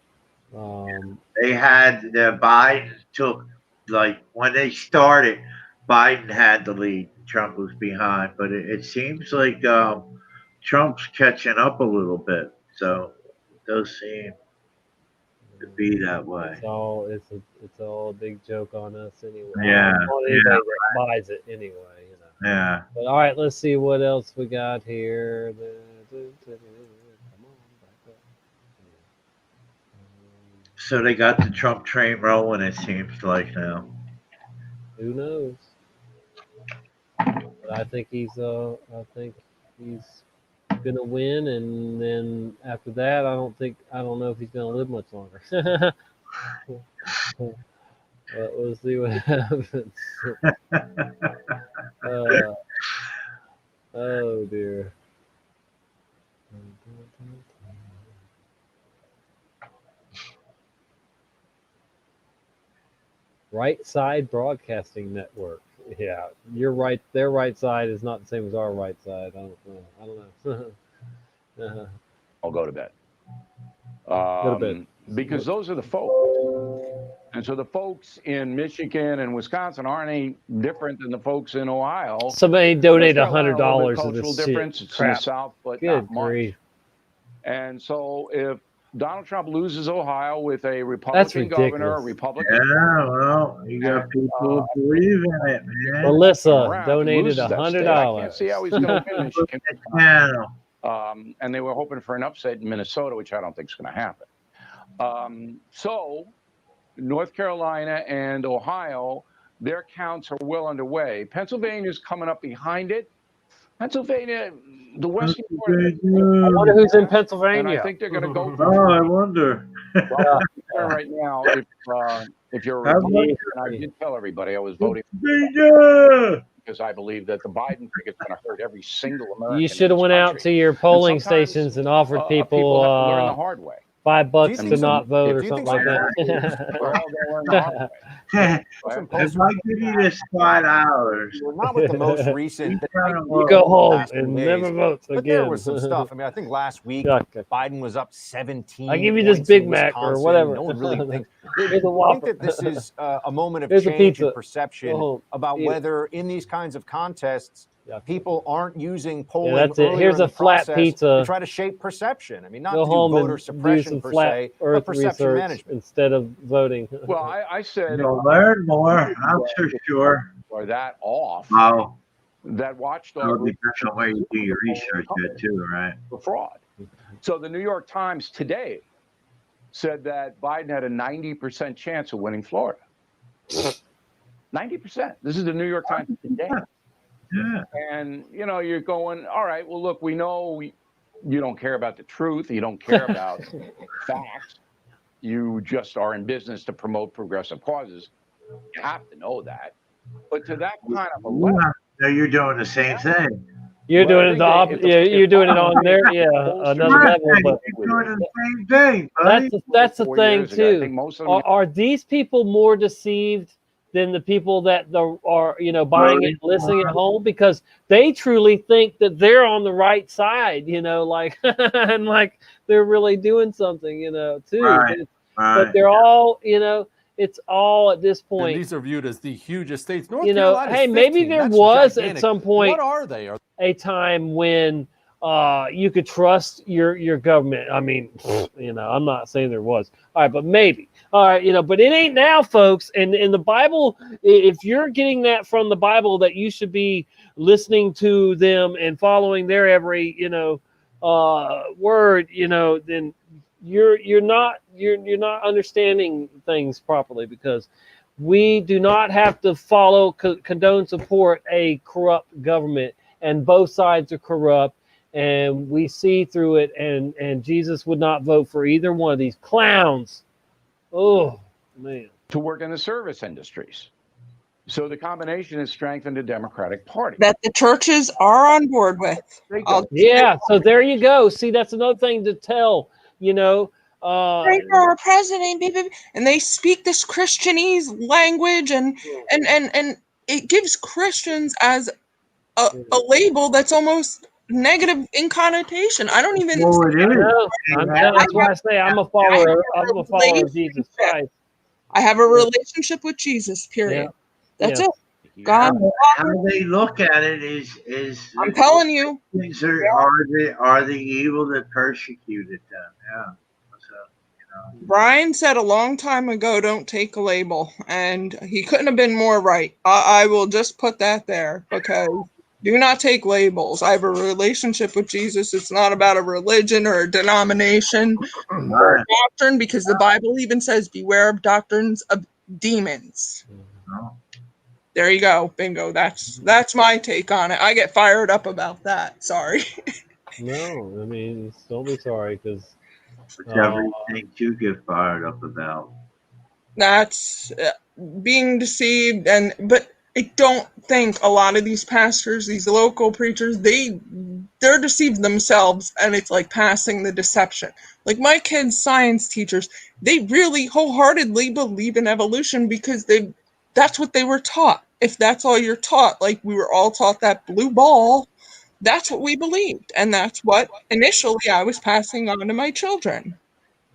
They had Biden took like when they started, Biden had the lead. Trump was behind, but it seems like Trump's catching up a little bit. So it does seem to be that way. it's all a big joke on us anyway. Yeah, On anybody that buys it anyway, you know. yeah. But all right, let's see what else we got here. So they got the Trump train rolling. It seems like now. Who knows? But I think he's gonna win, and then after that, I don't know if he's gonna live much longer. But we'll see what happens. Oh dear. Right Side Broadcasting Network. Yeah, you're right. Their right side is not the same as our right side. I don't know. I'll go to bed. Go to bed. Because those are the folks. And so the folks in Michigan and Wisconsin aren't any different than the folks in Ohio. Somebody donate North Carolina, a little bit $100 to cultural this difference. shit. It's Crap. in the South, but Good not much. grief. And so if Donald Trump loses Ohio with a Republican governor, a Republican. Yeah, well, you got people who believe in it, man. Melissa donated loses that state. I can't see how he's going to win Michigan. And they were hoping for an upset in Minnesota, which I don't think is going to happen. So North Carolina and Ohio, their counts are well underway. Pennsylvania is coming up behind it. Pennsylvania, the western part. I wonder who's in Pennsylvania. And I think they're going to go. Oh, I wonder. Well, right now, if you're a Republican, and I did tell everybody I was voting because I believe that the Biden thing is going to hurt every single American. You should have went out to your polling stations and offered people have to learn the hard way. $5 to not vote or something like that. If I give you this $5, not with the most recent. You go home and never vote But again. there was some stuff. I mean, I think last week Biden was up 17. I give you this points Big in Mac or Wisconsin. whatever. No one really thinks. Here's a I think Whopper. that this is a moment of Here's a change pizza. in perception Go home. about Eat it. whether in these kinds of contests people aren't using polling. that's it. earlier Here's in the a flat process pizza. to try to shape perception. I mean, not Go to do home voter and do suppression some per flat se, but Earth perception research management. instead of voting. Well, I said you'll learn more. That's for sure. Or that off. Wow. That watchdog. It'll depend on where you do your research at too, right? For fraud. So the New York Times today said that Biden had a 90% chance of winning Florida. 90%. This is the New York Times today. Yeah. And, you're going, all right, well, look, we know you don't care about the truth. You don't care about facts. You just are in business to promote progressive causes. You have to know that. But to that kind of a level. No, you're doing the same thing. You're doing it the opposite. Yeah, you're doing it on there. Yeah, another level. But you're doing the same thing, buddy. That's the thing too. Are these people more deceived than the people that are buying it and listening at home, because they truly think that they're on the right side, like and like they're really doing something, too. Right. But they're all, it's all at this point. And these are viewed as the hugest states. North hey, Carolina's maybe 15. there That's was gigantic. at some point. What are they? A time when you could trust your government. I mean, I'm not saying there was. All right, but maybe. All right, but it ain't now, folks. And in the Bible, if you're getting that from the Bible, that you should be listening to them and following their every word, then you're not understanding things properly, because we do not have to follow, condone, support a corrupt government, and both sides are corrupt. And we see through it, and Jesus would not vote for either one of these clowns. Oh, man. To work in the service industries. So the combination has strengthened the Democratic Party. That the churches are on board with. Yeah, so there you go. See, that's another thing to tell, Pray for our president, and they speak this Christianese language, and it gives Christians as a label that's almost negative in connotation. I don't even. Well, it is. No, that's why I say I'm a follower. I'm a follower of Jesus Christ. I have a relationship with Jesus. Period. That's it. God. How they look at it is. I'm telling you. Are the evil that persecuted them? Yeah. So, Brian said a long time ago, "Don't take a label," and he couldn't have been more right. I will just put that there because do not take labels. I have a relationship with Jesus. It's not about a religion or a denomination or a doctrine, because the Bible even says, "Beware of doctrines of demons." There you go, bingo. That's my take on it. I get fired up about that. Sorry. No, I mean, don't be sorry, because whichever things you get fired up about. That's being deceived, but I don't think a lot of these pastors, these local preachers, they're deceived themselves, and it's like passing the deception. Like my kids' science teachers, they really wholeheartedly believe in evolution because that's what they were taught. If that's all you're taught, like we were all taught that blue ball, that's what we believed, and that's what initially I was passing on to my children.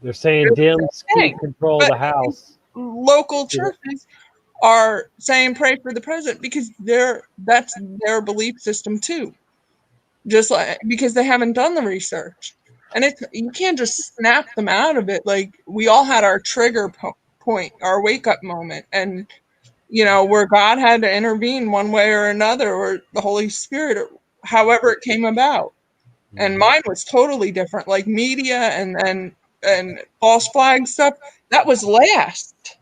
they're saying Dems control the House. Local churches are saying pray for the president because that's their belief system too. Just like because they haven't done the research. And you can't just snap them out of it. Like we all had our trigger point, our wake up moment, and where God had to intervene one way or another, or the Holy Spirit, or however it came about. And mine was totally different. Like media and false flag stuff, that was last.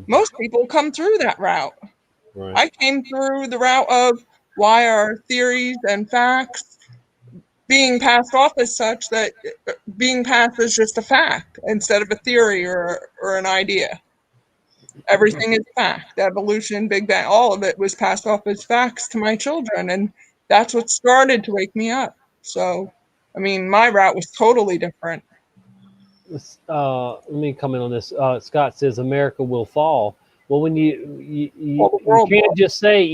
Most people come through that route. Right. I came through the route of why are theories and facts being passed off as such, that being passed as just a fact instead of a theory or an idea. Everything is fact. Evolution, Big Bang, all of it was passed off as facts to my children, and that's what started to wake me up. So, I mean, my route was totally different. Let me comment on this. Scott says America will fall. Well, when you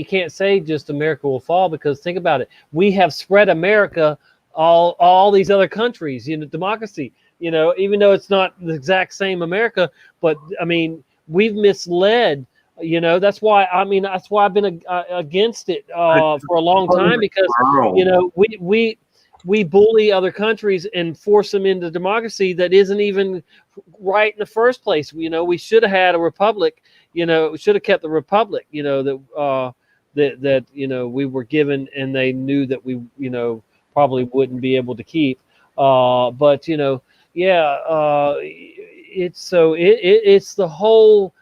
can't say just America will fall, because think about it. We have spread America all these other countries, democracy, even though it's not the exact same America, but I mean, we've misled, that's why I've been against it for a long time, because, we bully other countries and force them into democracy that isn't even right in the first place. We should have had a republic. We should have kept the republic. That we were given, and they knew that we probably wouldn't be able to keep. But it's the whole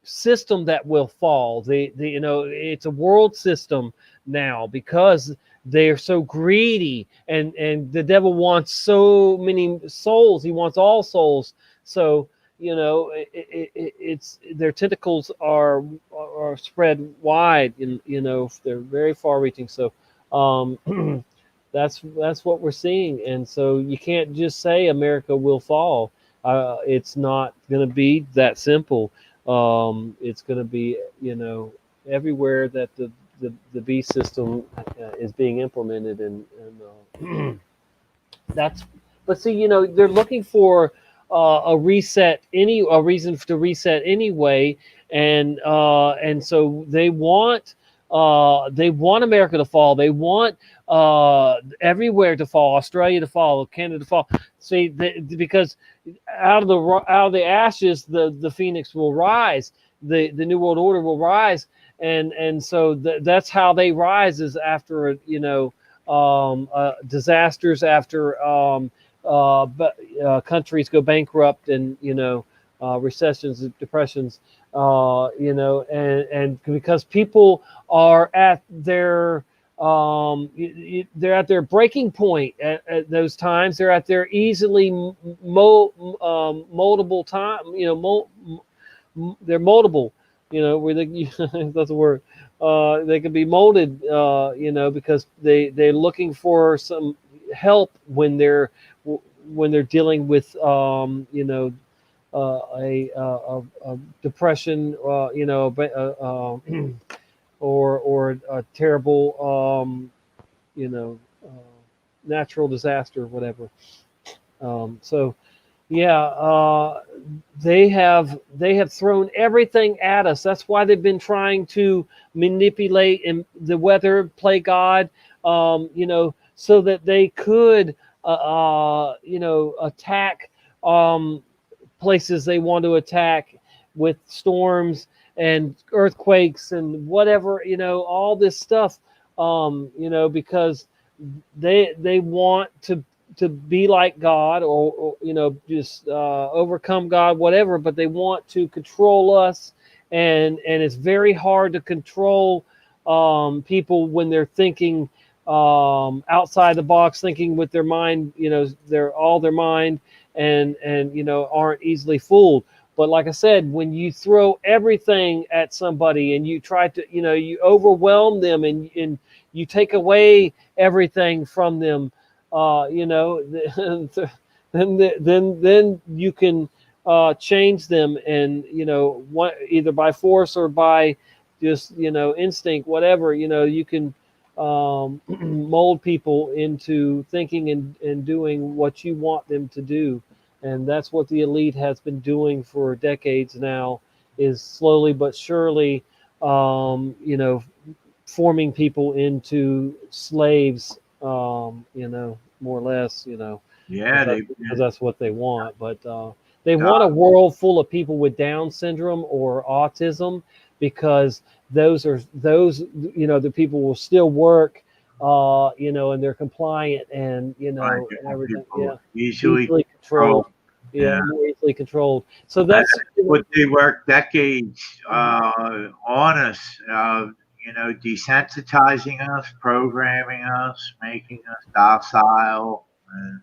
system that will fall. It's a world system now, because they're so greedy, and the devil wants so many souls. He wants all souls. So it's their tentacles are spread wide, and they're very far reaching. So that's what we're seeing. And so you can't just say America will fall. It's not going to be that simple. It's going to be everywhere that the beast system is being implemented, and that's. But see, they're looking for a reason to reset anyway, and so they want America to fall. They want everywhere to fall, Australia to fall, Canada to fall. See, because out of the ashes, the phoenix will rise. The new world order will rise, and so that's how they rise, is after disasters, after countries go bankrupt, and recessions, depressions, and because people are at their they're at their breaking point at those times. They're at their easily moldable time. They're moldable. Where that's the word. They can be molded. Because they're looking for some help when they're dealing with a depression, or a terrible natural disaster, whatever. So yeah, they have thrown everything at us. That's why they've been trying to manipulate the weather, play God, so that they could, attack places they want to attack with storms and earthquakes and whatever, all this stuff, because they want to be like God, or just overcome God, whatever, but they want to control us, and it's very hard to control people when they're thinking outside the box, thinking with their mind, they're all their mind, and aren't easily fooled. But like I said, when you throw everything at somebody and you try to, you overwhelm them, and you take away everything from them, then you can change them, and either by force or by just instinct, whatever, you can mold people into thinking and doing what you want them to do. And that's what the elite has been doing for decades now, is slowly but surely forming people into slaves, more or less, Yeah, because that's what they want. But they want a world full of people with Down syndrome or autism, because those the people will still work, and they're compliant, and right, and everything. Yeah, easily controlled. controlled. Yeah, more easily controlled. So That's that's what they worked decades on us. Desensitizing us, programming us, making us docile, and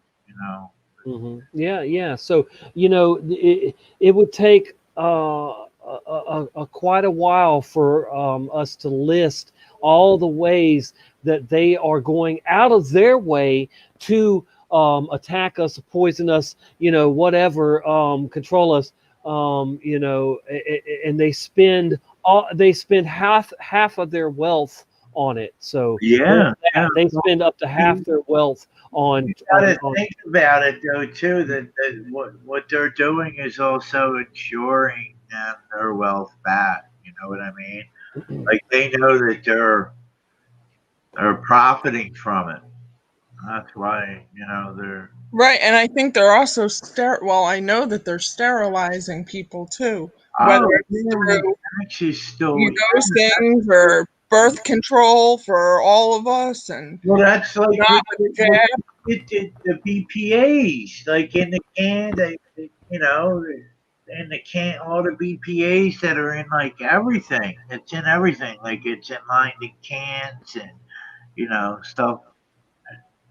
Yeah, yeah. So it would take quite a while for us to list all the ways that they are going out of their way to attack us, poison us, whatever, control us, and they spend half of their wealth on it. So yeah. they spend up to half their wealth on. You got to think about it though too. That what they're doing is also ensuring them their wealth back. You know what I mean? Like they know that they're profiting from it. That's why they're Right, and I think they're also well, I know that they're sterilizing people too, whether oh it's yeah, through actually still those things or birth control for all of us, and well that's like not with with the jab. the BPAs, like in the can, in the can, all the BPAs that are in like everything. It's in everything. Like it's in lined in cans and stuff,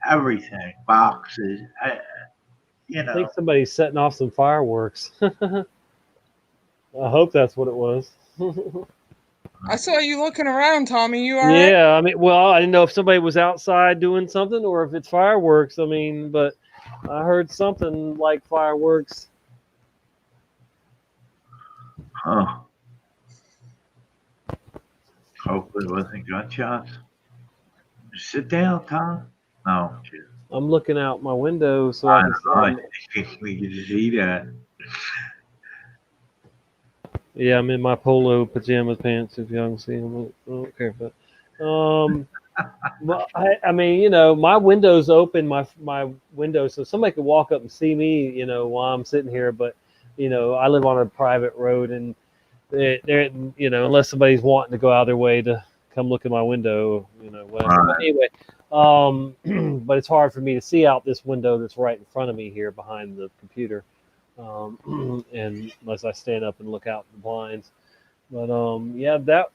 everything, boxes. I think somebody's setting off some fireworks. I hope that's what it was. I saw you looking around, Tommy. You all right? Yeah, I mean, well, I didn't know if somebody was outside doing something or if it's fireworks. I mean, but I heard something like fireworks. Huh. Hopefully it wasn't gunshots. Sit down, Tom. No. I'm looking out my window so I can see them. We can see that. Yeah, I'm in my polo pajama pants. If y'all can see them, I don't care. But, well, I mean, my window's open, my window, so somebody could walk up and see me, while I'm sitting here. But, I live on a private road, and they're, unless somebody's wanting to go out of their way to come look at my window, whatever. But anyway, but it's hard for me to see out this window that's right in front of me here behind the computer. And unless I stand up and look out the blinds. But yeah, that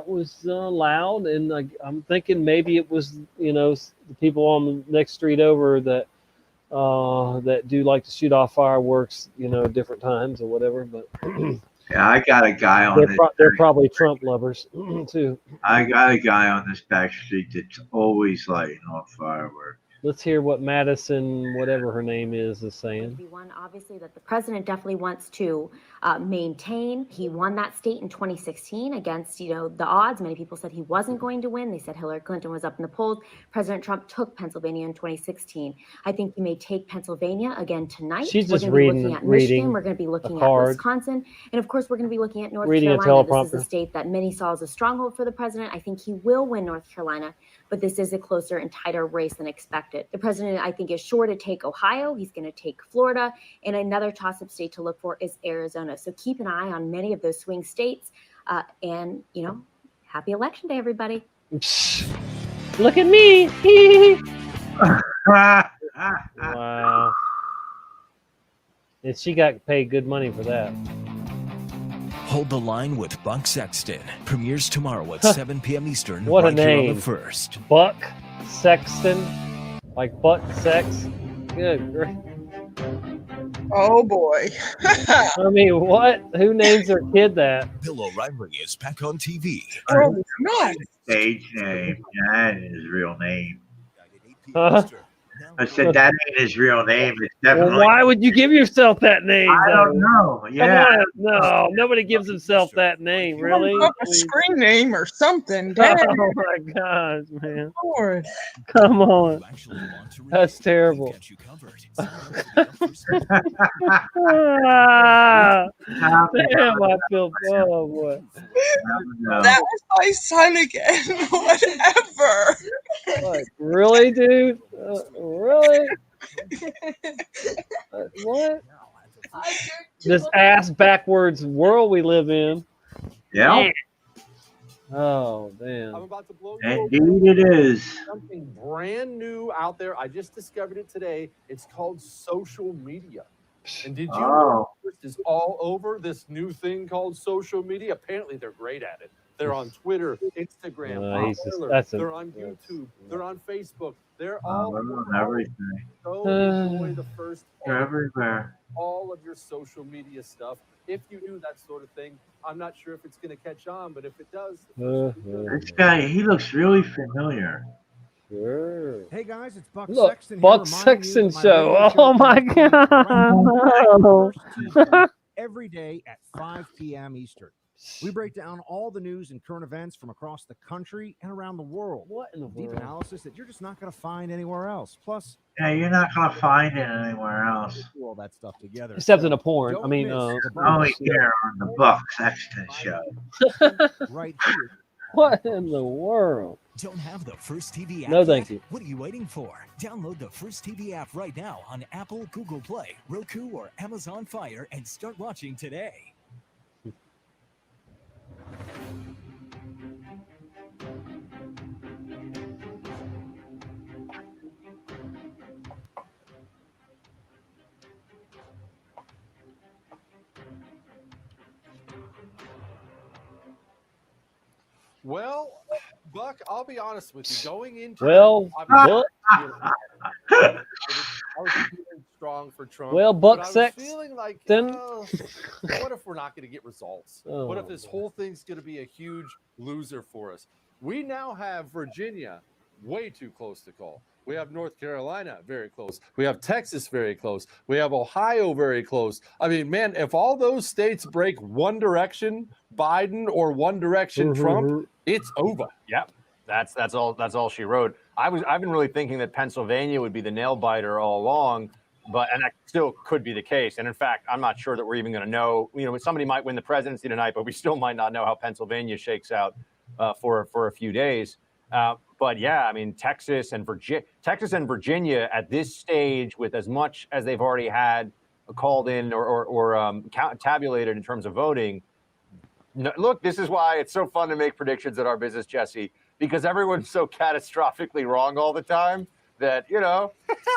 was loud, and I'm thinking maybe it was the people on the next street over that do like to shoot off fireworks, different times or whatever. But yeah, I got a guy on this. They're probably Trump lovers too. I got a guy on this back street that's always lighting off fireworks. Let's hear what Madison, whatever her name is saying. Be one, obviously, that the president definitely wants to maintain. He won that state in 2016 against, the odds. Many people said he wasn't going to win. They said Hillary Clinton was up in the polls. President Trump took Pennsylvania in 2016. I think he may take Pennsylvania again tonight. She's just we're going to be reading looking at Michigan. We're going to be looking at Wisconsin. And of course, we're going to be looking at North Carolina. This is a state that many saw as a stronghold for the president. I think he will win North Carolina, but this is a closer and tighter race than expected. The president, I think, is sure to take Ohio. He's going to take Florida. And another toss-up state to look for is Arizona. So keep an eye on many of those swing states. And, happy election day, everybody. Look at me. Wow. And she got paid good money for that. Hold the Line with Buck Sexton premieres tomorrow at 7 p.m. Eastern. What right a name. Here on the First. Buck Sexton. Like butt sex. Good grief. Oh boy. I mean, what? Who names their kid that? Bill O'Reilly is back on TV. Oh, nice. Stage name. That is his real name. Huh? I said that ain't his real name. It's definitely. Well, why would you give yourself that name? I don't know. Yeah. Come on. No, nobody gives himself that name, really. A screen name or something. Dang. Oh my gosh, man. Lord. Come on. That's terrible. Damn, I feel. Oh boy. That was my son again. Whatever. Like, really, dude? Really? What? This ass backwards world we live in. Yeah. Oh, damn. I'm about to blow Indeed it is. Something brand new out there. I just discovered it today. It's called social media. And did you know this is all over this new thing called social media? Apparently they're great at it. They're on Twitter, Instagram, they're on YouTube, they're on Facebook. They're all on everything. So enjoy the first They're everywhere. all of your social media stuff. If you do that sort of thing, I'm not sure if it's going to catch on, but if it does, This guy, he looks really familiar. Sure. Hey guys, it's Buck Look, Sexton here. Buck Sexton show. Oh my god. Every day at 5 p.m. Eastern. We break down all the news and current events from across the country and around the world. What in the Deep world? analysis that you're just not going to find anywhere else. Plus, Yeah, you're not going to find it anywhere else. do all that stuff together. Except in a porn. Don't I mean, miss the Only here on the Buck Sexton Show. right here. What in the world? Don't have the First TV app No, thank yet? you. What are you waiting for? Download the First TV app right now on Apple, Google Play, Roku, or Amazon Fire and start watching today. well, Buck, I'll be honest with you. Going into Well, I Buck. was feeling strong for Trump. Well, but Buck I was Sexton. feeling like, Then- what if we're not going to get results? What if Oh, this whole thing's going to be a huge loser for us? We now have Virginia way too close to call. We have North Carolina very close. We have Texas very close. We have Ohio very close. I mean, man, if all those states break one direction, Biden, or one direction, Trump, it's over. Yep. That's all she wrote. I've been really thinking that Pennsylvania would be the nail biter all along, and that still could be the case. And in fact, I'm not sure that we're even going to know. Somebody might win the presidency tonight, but we still might not know how Pennsylvania shakes out for a few days. But yeah, I mean, Texas and Virginia at this stage, with as much as they've already had called in or tabulated in terms of voting. No, look, this is why it's so fun to make predictions at our business, Jesse, because everyone's so catastrophically wrong all the time that,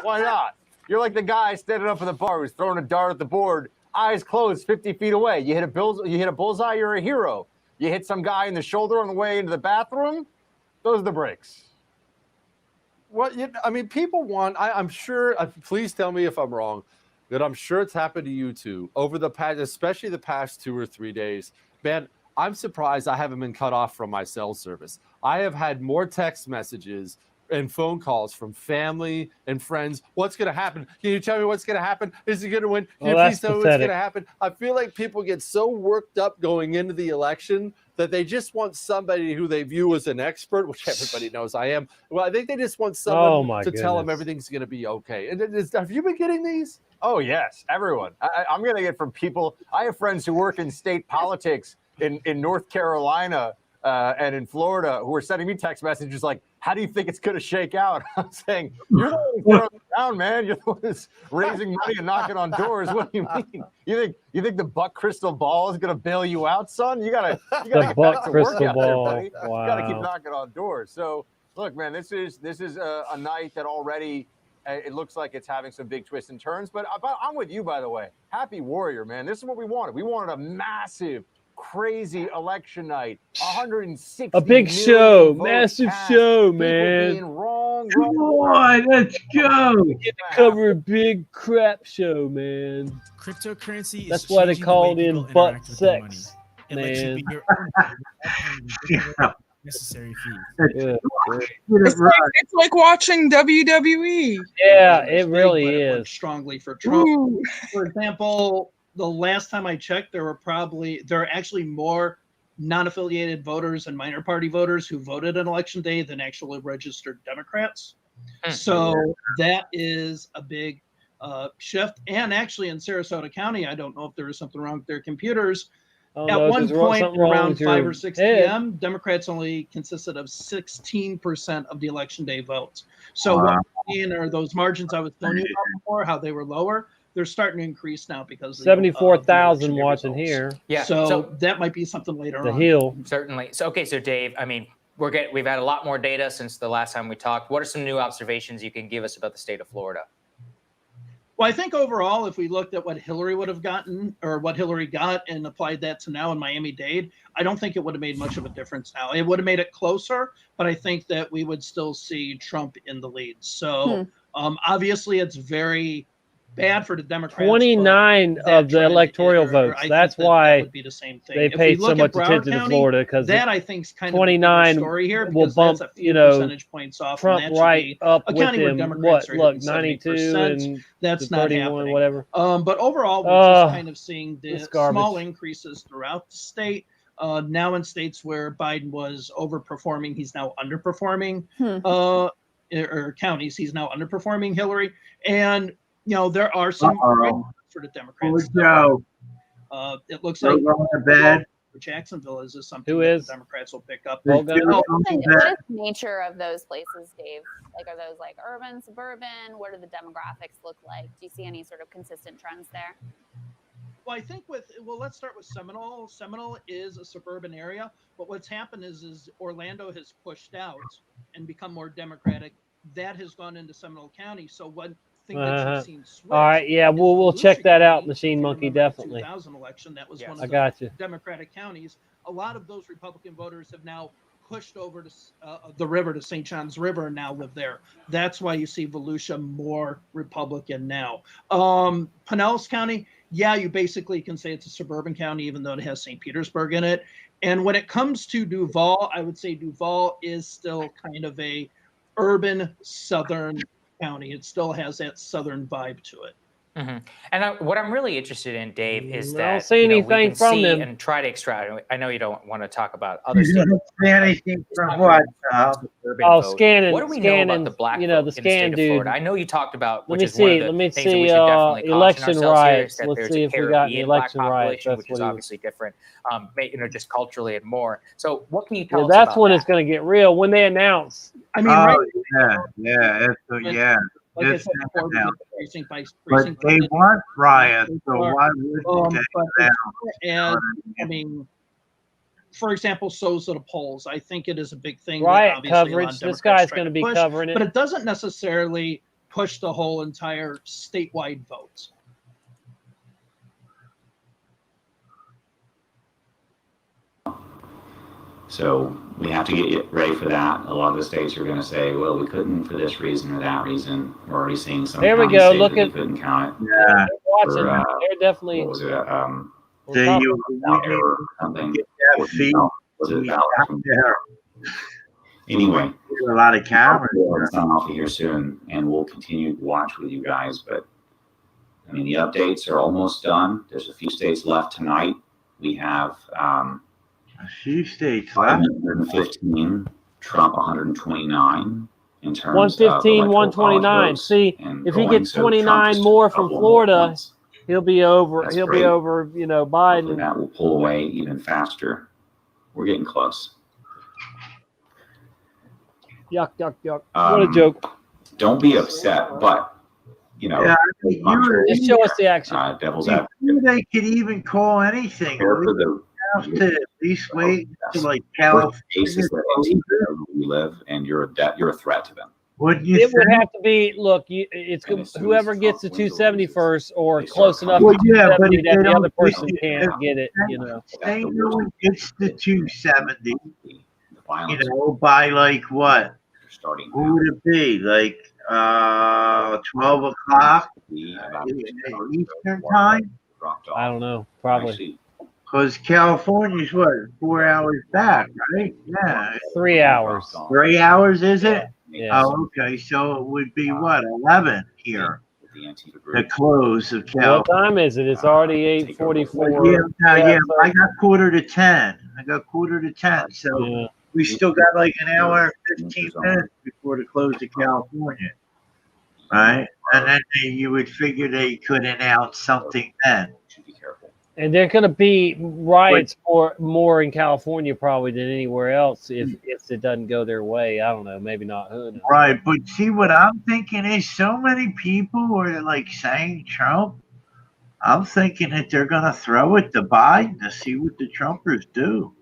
why not? You're like the guy standing up in the bar who's throwing a dart at the board, eyes closed, 50 feet away. You hit a bullseye, you're a hero. You hit some guy in the shoulder on the way into the bathroom, those are the breaks. People want, I'm sure, please tell me if I'm wrong, that I'm sure it's happened to you too over the past, especially the past 2 or 3 days. Man, I'm surprised I haven't been cut off from my cell service. I have had more text messages and phone calls from family and friends. What's going to happen? Can you tell me what's going to happen? Is he going to win? Can you please tell me what's going to happen? I feel like people get so worked up going into the election that they just want somebody who they view as an expert, which everybody knows I am. Well, I think they just want someone to tell them everything's going to be okay. And have you been getting these? Oh, yes, everyone. I'm getting it from people. I have friends who work in state politics in North Carolina and in Florida who are sending me text messages like, how do you think it's going to shake out? I'm saying, you're the one who's around, man. You're the one who's raising money and knocking on doors. What do you mean? You think the Buck crystal ball is going to bail you out, son? You gotta get back to work out there, buddy. Wow. You got to keep knocking on doors. So, look, man, this is a night that already it looks like it's having some big twists and turns. But I'm with you, by the way. Happy Warrior, man. This is what we wanted. We wanted a massive, crazy election night. 160 a big show, massive cast, show, people man. being wrong. Come on, let's go. We get to cover a big crap show, man. Cryptocurrency. That's why they called in butt sex, man. Necessary fees. It's like watching WWE. Yeah, it really is. Strongly for Trump. Ooh. For example, the last time I checked, there are actually more non-affiliated voters and minor party voters who voted on election day than actually registered Democrats. So that is a big shift. And actually in Sarasota County, I don't know if there is something wrong with their computers. At one point around 5 or 6 p.m., Democrats only consisted of 16% of the election day votes. So what we're seeing are those margins I was telling you about before, how they were lower. They're starting to increase now because 74,000 watching here. Yeah. So that might be something later The on. Hill. Certainly. So okay. So Dave, I mean, we've had a lot more data since the last time we talked. What are some new observations you can give us about the state of Florida? Well, I think overall, if we looked at what Hillary would have gotten or what Hillary got and applied that to now in Miami-Dade, I don't think it would have made much of a difference now. It would have made it closer, but I think that we would still see Trump in the lead. So obviously it's very bad for the Democrats. 29 of the electoral votes. That's why would be the same thing. they If we paid so look much at Broward attention to County, Florida because that I think is kind 29 of the story here will because bump, that's a few percentage points off. Trump and that should right be up a with county where him. Democrats What? are Look, hitting 92 70%. and That's to not 31, happening. whatever. But overall, we're just kind of seeing the it's garbage. small increases throughout the state. Now in states where Biden was overperforming, he's now underperforming. Or counties, he's now underperforming Hillary. And there are some for the Democrats. It looks like Jacksonville is something that the Democrats will pick up. What is the nature of those places, Dave? Like, are those like urban, suburban? What do the demographics look like? Do you see any sort of consistent trends there? Well, I think let's start with Seminole. Seminole is a suburban area, but what's happened is Orlando has pushed out and become more Democratic. That has gone into Seminole County. So one thing that you've seen switch. All right, yeah, we'll check that out, Machine Monkey, definitely. 2000 election, that was one I of got the you. Democratic counties. A lot of those Republican voters have now pushed over to the river, to St. John's River, and now live there. That's why you see Volusia more Republican now. Pinellas County, yeah, you basically can say it's a suburban county, even though it has St. Petersburg in it. And when it comes to Duval, I would say Duval is still kind of a urban southern county. It still has that southern vibe to it. And what I'm really interested in, Dave, is I don't that see we anything can from see them. and try to extract. I know you don't want to talk about other You states. don't see anything from what? Oh, scanning. What do we know about the black vote the in the scan state dude. of Florida? I know you talked about, which Let me is see. one of the Let me things that we see. should definitely caution Election ourselves here is riots. that Let's there's see a if we got any Caribbean black election riots. population, That's which is what it is. obviously different, just culturally and more. So what can you tell Yeah, us that's about when that? it's going to get real when they announce. I mean, like I said before, precinct by precinct. But they want riots, so why would they but and I mean, for example, so's the polls. I think it is a big thing. Riot that obviously a lot coverage. of This Democrats guy's try going to be push, covering it. but it doesn't necessarily push the whole entire statewide vote. So we have to get ready for that. A lot of the states are going to say, well, we couldn't for this reason or that reason. We're already seeing some There we counties go. say Look that at. they couldn't count it. Yeah. They're watching. For, They're definitely. What was it? You or something. get that feed Was it out there. Anyway, a lot of cameras. It's not off here soon, and we'll continue to watch with you guys. But I mean, the updates are almost done. There's a few states left tonight. We have a few states left. 115, Trump 129 in terms 115, of 129. See, if he gets 29 more from Florida, he'll be over. That's he'll great. be over. You know, Biden. Hopefully that will pull away even faster. We're getting close. Yuck, yuck, yuck. What a joke. Don't be upset, but you know, just show us the action. Devil's advocate. They could even call anything. For have to at least wait to like California. We live, and you're a threat to them. Would have to be. Look, it's whoever gets the 270 first, or close enough to 270 that the other person can't get it. You know, say no one gets the 270. You know, by like what? Who would it be? Like 12 o'clock Eastern time? I don't know. Probably. Because California's what? 4 hours back, right? Yeah. 3 hours. 3 hours, is it? Yeah. Oh, okay. So it would be what? 11 here. The close of California. What time is it? It's already 8:44. Yeah. I got 9:45. I got 9:45. So we still got like an hour and 15 minutes before the close of California. Right? And then you would figure they could announce something then. And they're going to be riots more in California probably than anywhere else if it doesn't go their way. I don't know. Maybe not. Who knows? Right. But see, what I'm thinking is so many people are like saying Trump. I'm thinking that they're going to throw it to Biden to see what the Trumpers do.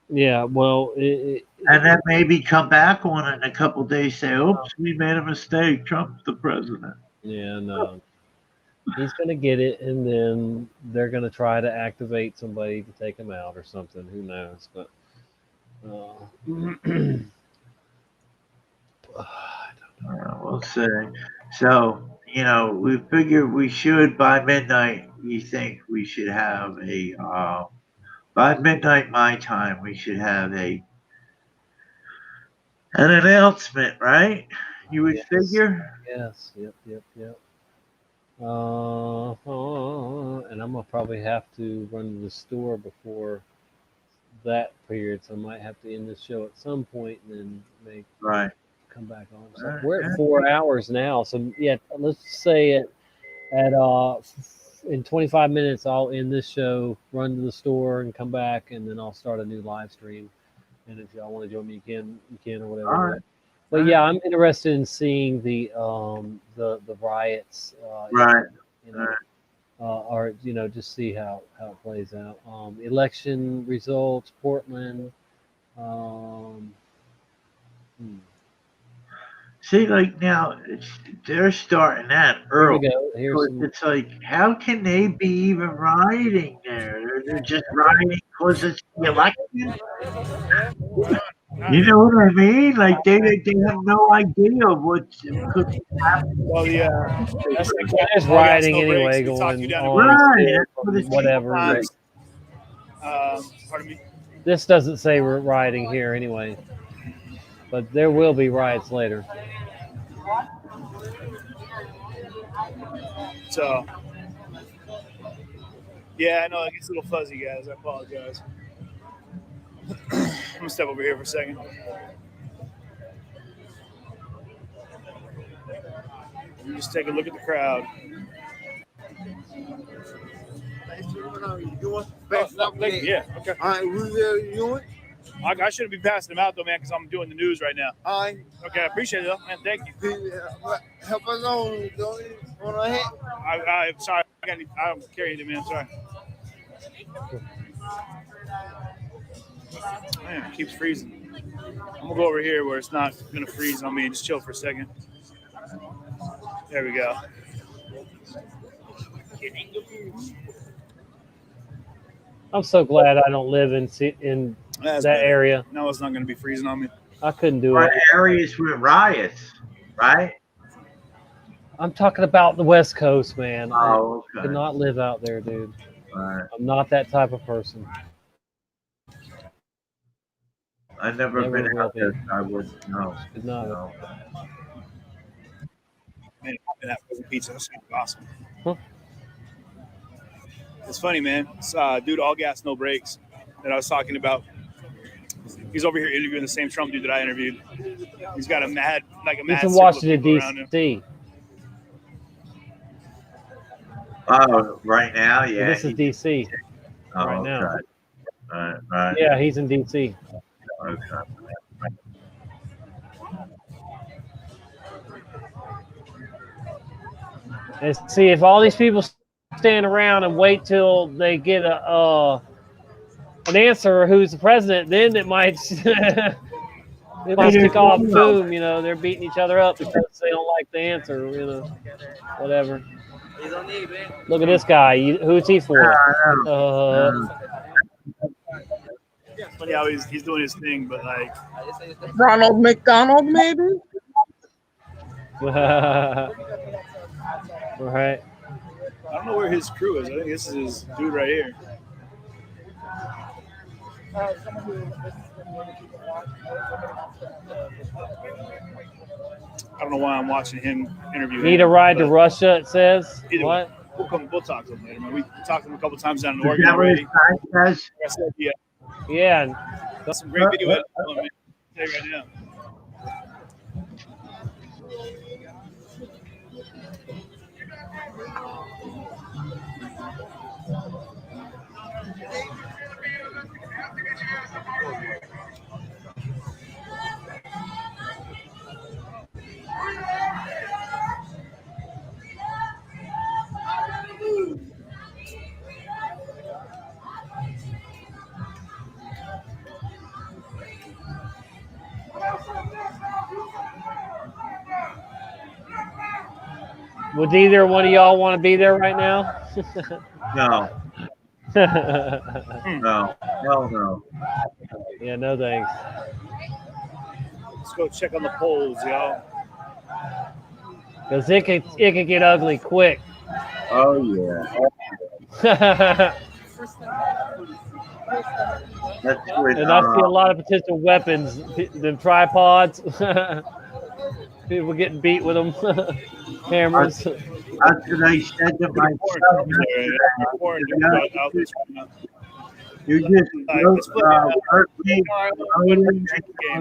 Yeah, well. And then maybe come back on it in a couple of days, say, oops, we made a mistake. Trump's the president. Yeah, no. He's going to get it, and then they're going to try to activate somebody to take him out or something. Who knows? But we'll see. So, you know, we figured we should by midnight. You think we should have by midnight my time? We should have an announcement, right? You would figure. Yes. Yep. And I'm gonna probably have to run to the store before that period, so I might have to end this show at some point and then maybe come back on. So we're at 4 hours now, so yeah, let's say in 25 minutes I'll end this show, run to the store, and come back, and then I'll start a new live stream. And if y'all want to join me, you can or whatever. All right. But yeah, I'm interested in seeing the riots. Right. Or just see how it plays out. Election results, Portland. See, like now, they're starting that early. Here we go. It's like, how can they be even rioting there? They're just rioting because it's the election. You know what I mean? Like they have no idea of what could happen. Well, yeah, there's rioting anyway going on. Whatever. Pardon me. This doesn't say we're rioting here anyway, but there will be riots later. So, yeah, I know it gets a little fuzzy, guys. I apologize. I'm gonna step over here for a second. Just take a look at the crowd. Yeah. Okay. All right, who's you doing? I shouldn't be passing them out though, man, because I'm doing the news right now. All right. Okay, I appreciate it, though, man. Thank you. Help us on ahead. I'm sorry. I don't carry anything, man. Sorry. Man, it keeps freezing. I'm gonna go over here where it's not gonna freeze on me and just chill for a second. There we go. I'm so glad I don't live in that area. No, it's not gonna be freezing on me. I couldn't do What it. areas with riots, right? I'm talking about the West Coast, man. Oh, I could not live out there, dude. Right. I'm not that type of person. I've never been out there, so I wouldn't know. No. Man, that frozen pizza, that's awesome. Huh? It's funny, man. It's, dude, all gas, no brakes that I was talking about. He's over here interviewing the same Trump dude that I interviewed. He's got a mad He's in circle of Washington, people around him. D.C. Oh, right now, yeah. This is D.C. Oh, right now. Okay. Right. Yeah, he's in D.C. Okay. And see, if all these people stand around and wait till they get an answer who's the president, then it might it might kick off. Boom, they're beating each other up because they don't like the answer. Whatever. Look at this guy. Who's he for? It's funny how he's doing his thing, but like Ronald McDonald, maybe. Right. I don't know where his crew is. I think this is his dude right here. I don't know why I'm watching him interview. Need a ride to Russia, it says. What? We'll talk to him later, man. We talked to him a couple times down in Oregon already. Yeah. That's some great video editing, man. Right now. Would either one of y'all want to be there right now? No. No. Hell no. Yeah, no thanks. Let's go check on the polls, y'all. Because it could get ugly quick. Oh yeah. And I see a lot of potential weapons, the tripods. People getting beat with them. Cameras. That's what I said to myself. You just work me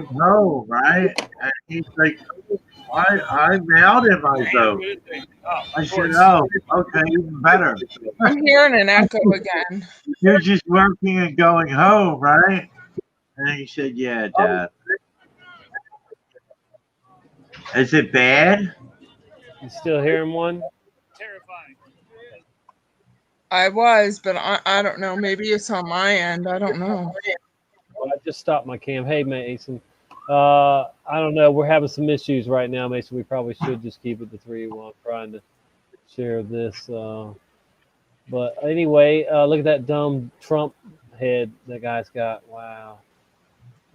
home, right? And he's like, I mailed him my vote. I said, oh, okay, even better. I'm hearing an echo again. You're just working and going home, right? And he said, yeah, Dad. Is it bad? You still hearing one? Terrifying. I was, but I don't know. Maybe it's on my end. I don't know. Well, I just stopped my cam. Hey, Mason. I don't know. We're having some issues right now, Mason. We probably should just keep it to 3 while I'm trying to share this. But anyway, look at that dumb Trump head that guy's got. Wow.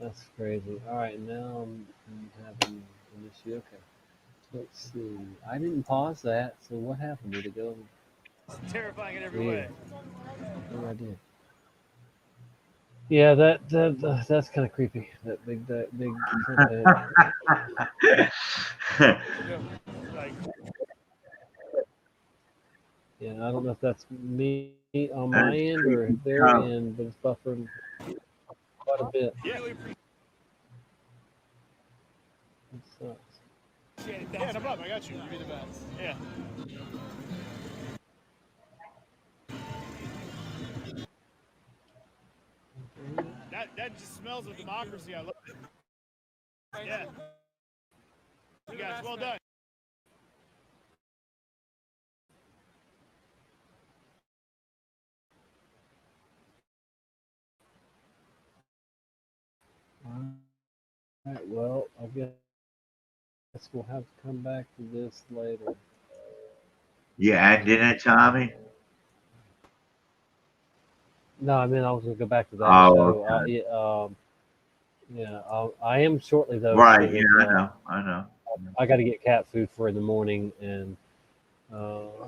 That's crazy. All right, now I'm having an issue. Okay. Let's see. I didn't pause that, so what happened? Did it go? It's terrifying in every way. Oh, I did. Yeah, that's kind of creepy. That big Trump head. Yeah, I don't know if that's me on my end or their end, but it's buffering quite a bit. It sucks. Yeah, no problem. I got you. You'd be the best. Yeah. That just smells of democracy. I love it. Yeah. You guys, well done. All right, well, I guess we'll have to come back to this later. Yeah, ending it, Tommy? No, I mean, I was going to go back to that show. Okay. I am shortly, though. Right, yeah, I know. I got to get cat food for in the morning, and and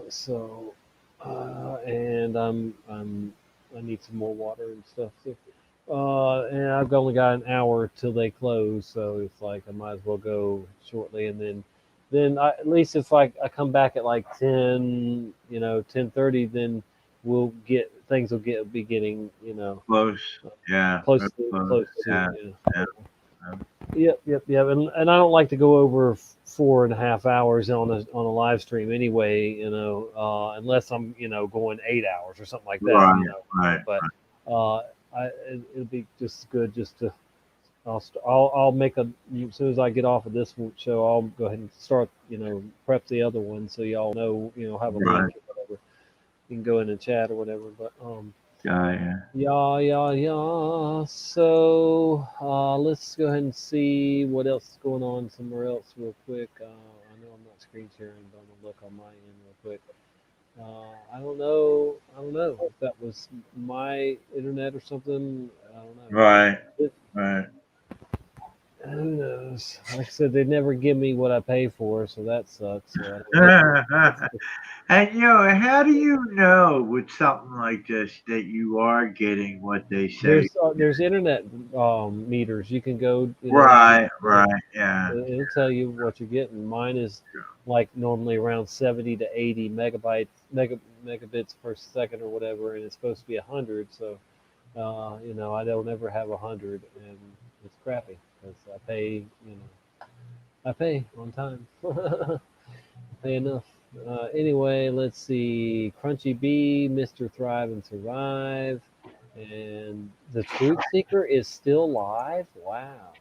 I need some more water and stuff. So, And I've only got an hour till they close, so it's like I might as well go shortly, and then at least if I come back at like 10, 10:30, then things will be getting, Close. Yeah. close Close. to, Yeah. yeah. Yeah. Yep. And I don't like to go over 4.5 hours on a live stream anyway, unless I'm, going 8 hours or something like that, Right. But it'll be just good just to I'll make as soon as I get off of this show, I'll go ahead and start, prep the other one so y'all know, have a Right. link or whatever. You can go in and chat or whatever. But Yeah. yeah. So let's go ahead and see what else is going on somewhere else real quick. I know I'm not screen sharing, but I'm gonna look on my end real quick. I don't know if that was my internet or something. I don't know. Right. Who knows? Like I said, they never give me what I pay for, so that sucks. So I don't know. And how do you know with something like this that you are getting what they say? There's internet meters. You can go. Right. Yeah. It'll tell you what you're getting. Mine is like normally around 70 to 80 megabits per second or whatever, and it's supposed to be 100. So, I don't ever have 100, and it's crappy because I pay on time. I pay enough. Anyway, let's see. Crunchy Bee, Mr. Thrive and Survive, and the Truth Seeker is still live. Wow.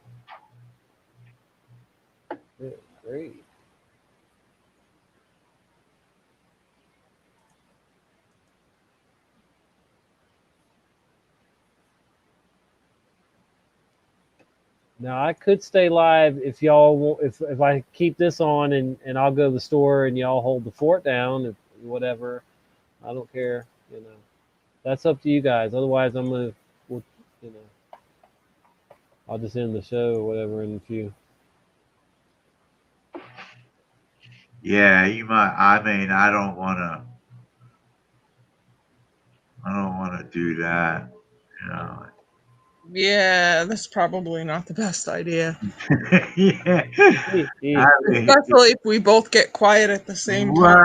Good grief. Now I could stay live if y'all want, if I keep this on and I'll go to the store and y'all hold the fort down, whatever. I don't care, That's up to you guys. Otherwise, I'll just end the show or whatever in a few. Yeah, you might. I mean, I don't want to do that. Yeah, that's probably not the best idea. Yeah. Especially if we both get quiet at the same time.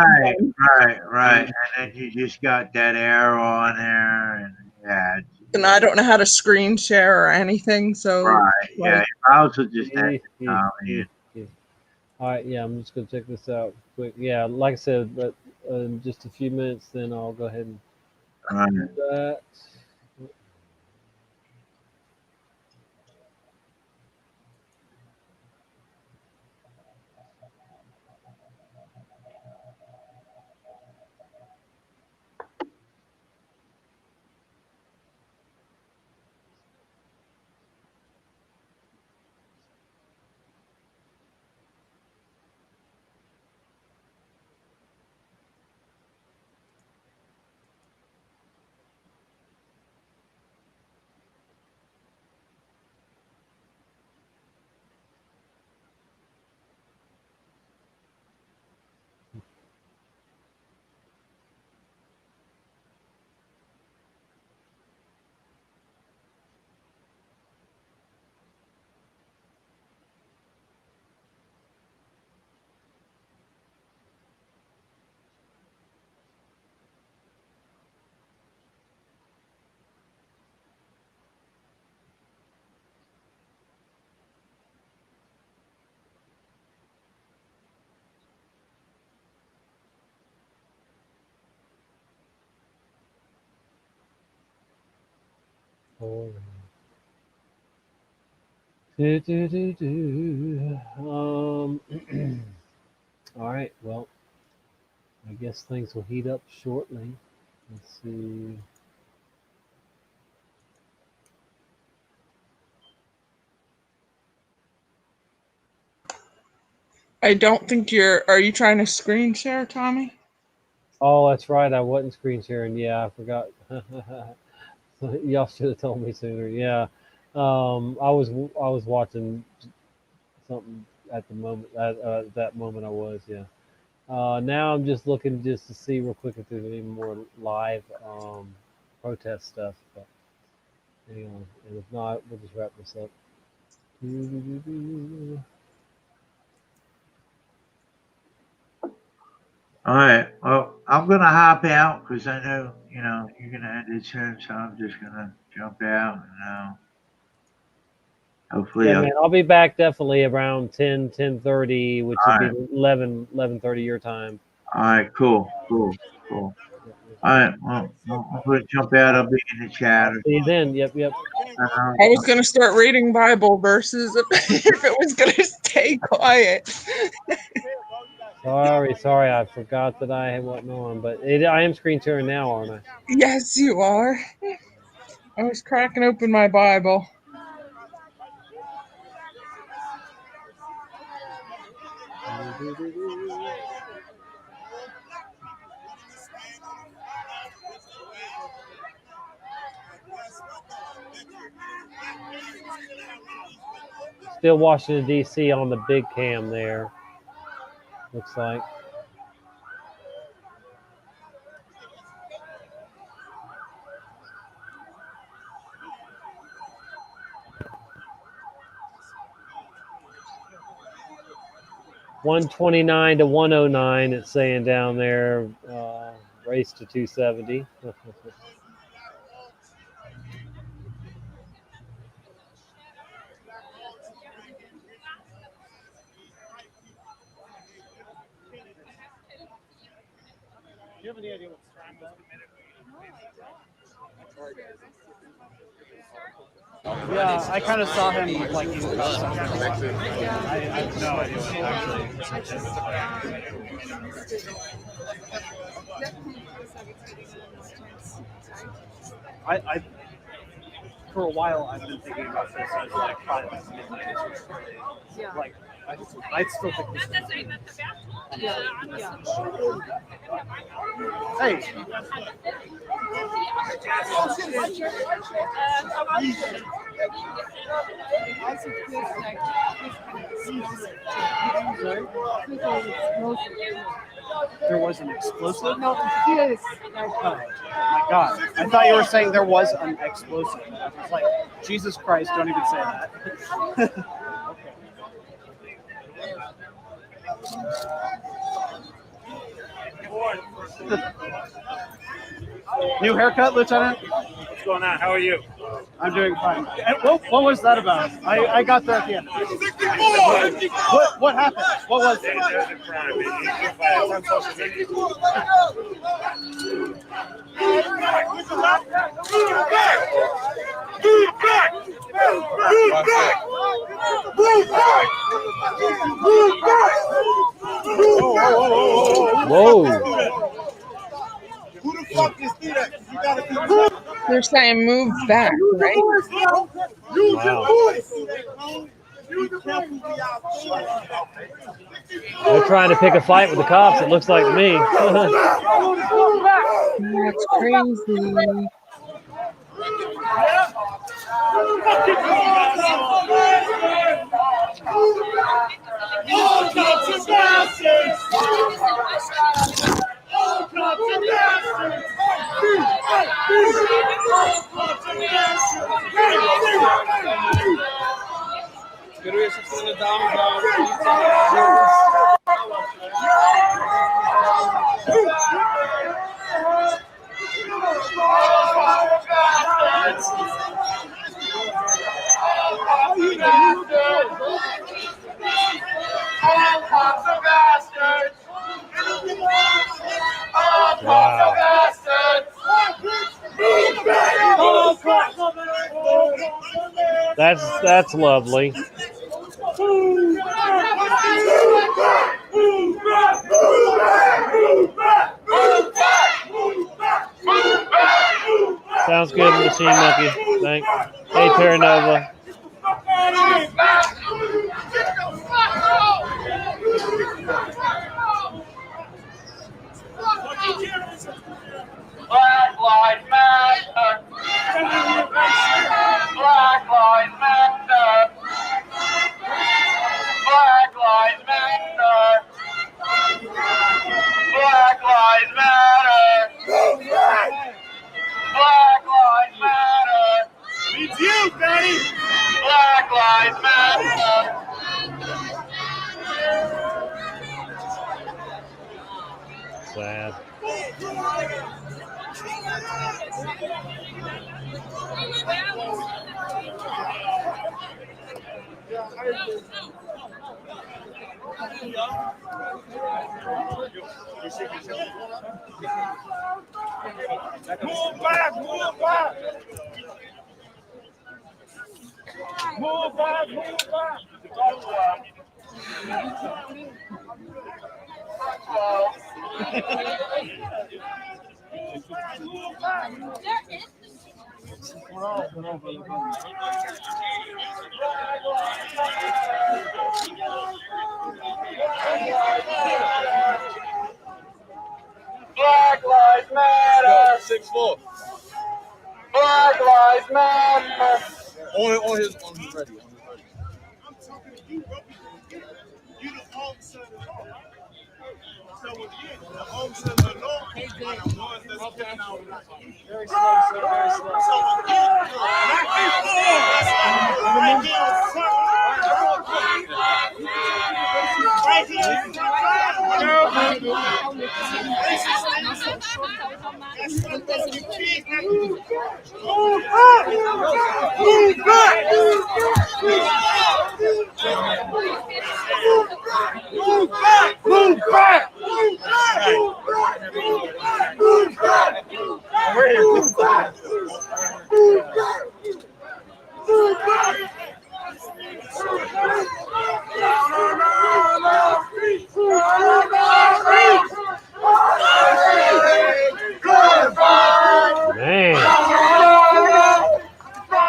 Right. And then you just got dead air on there, and yeah. And I don't know how to screen share or anything, so Yeah. You might also just end it, Tommy. All right, yeah, I'm just gonna check this out quick. Yeah, like I said, but in just a few minutes, then I'll go ahead and do that. Oh. All right. Well, I guess things will heat up shortly. Let's see. I don't think are you trying to screen share, Tommy? Oh, that's right. I wasn't screen sharing. Yeah, I forgot. Y'all should have told me sooner. Yeah. I was watching something at the moment. At that moment, I was. Yeah. Now I'm just looking just to see real quick if there's any more live protest stuff. But Hang on. And if not, we'll just wrap this up. All right. Well, I'm gonna hop out because I know you're gonna end it soon, so I'm just gonna jump out and hopefully. Yeah, man, I'll be back definitely around 10:30, which would be 11:30 your time. All right. Cool. All right. Well, I'm gonna jump out. I'll be in the chat. See you then. Yep. I was going to start reading Bible verses if it was going to stay quiet. Sorry, I forgot that I wasn't on, but I am screen sharing now, aren't I? Yes, you are. I was cracking open my Bible. Still Washington, D.C. on the big cam there. Looks like. $129 to $109. It's saying down there. Race to 270. Do you have any idea what time was? Yeah, I kind of saw him like he was about some kind of I have no idea what actually. I for a while I've been thinking about this as like probably like midnight. Yeah. Like I still think this is. Yeah. Hey. There was an explosive? No, yes. Oh my God. I thought you were saying there was an explosive. I was like, Jesus Christ, don't even say that. New haircut, Lieutenant? What's going on? How are you? I'm doing fine. And what was that about? I got there at the end. What happened? What was it? There's a crime. It's on social media. Move back! Move back! Move back! Move back! Move back! Move back! Whoa! Who the fuck is that? You gotta be. They're saying move back, right? Wow. They're trying to pick a fight with the cops, it looks like to me. That's crazy. That's lovely. Sounds good, Machine Monkey. Thanks. Hey, Terranova. Black Lives Matter. Black Lives Matter. Black Lives Matter. Black Lives Matter. Black Lives Matter. sad. Move back, move back. Move back, move back. Black Lives Matter. 6'4". Black Lives Matter. On his ready. I'm talking to you, bro. You the officer of the law. So with you, the officer of the law, are the ones that's getting out. Very slow, sir. Very slow. So with you, black people, right here in front. Right here in front. Move back! Move back! Move back! Move back! Move back! We're here. Move back! Move back! Move back! Man.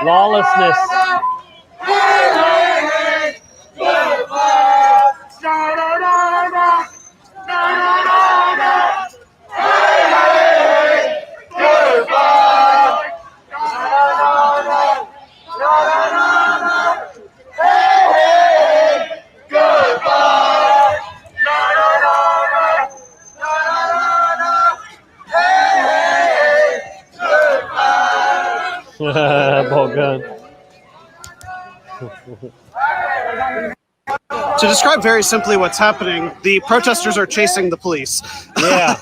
Lawlessness. Ball gun. To describe very simply what's happening, the protesters are chasing the police. Yeah.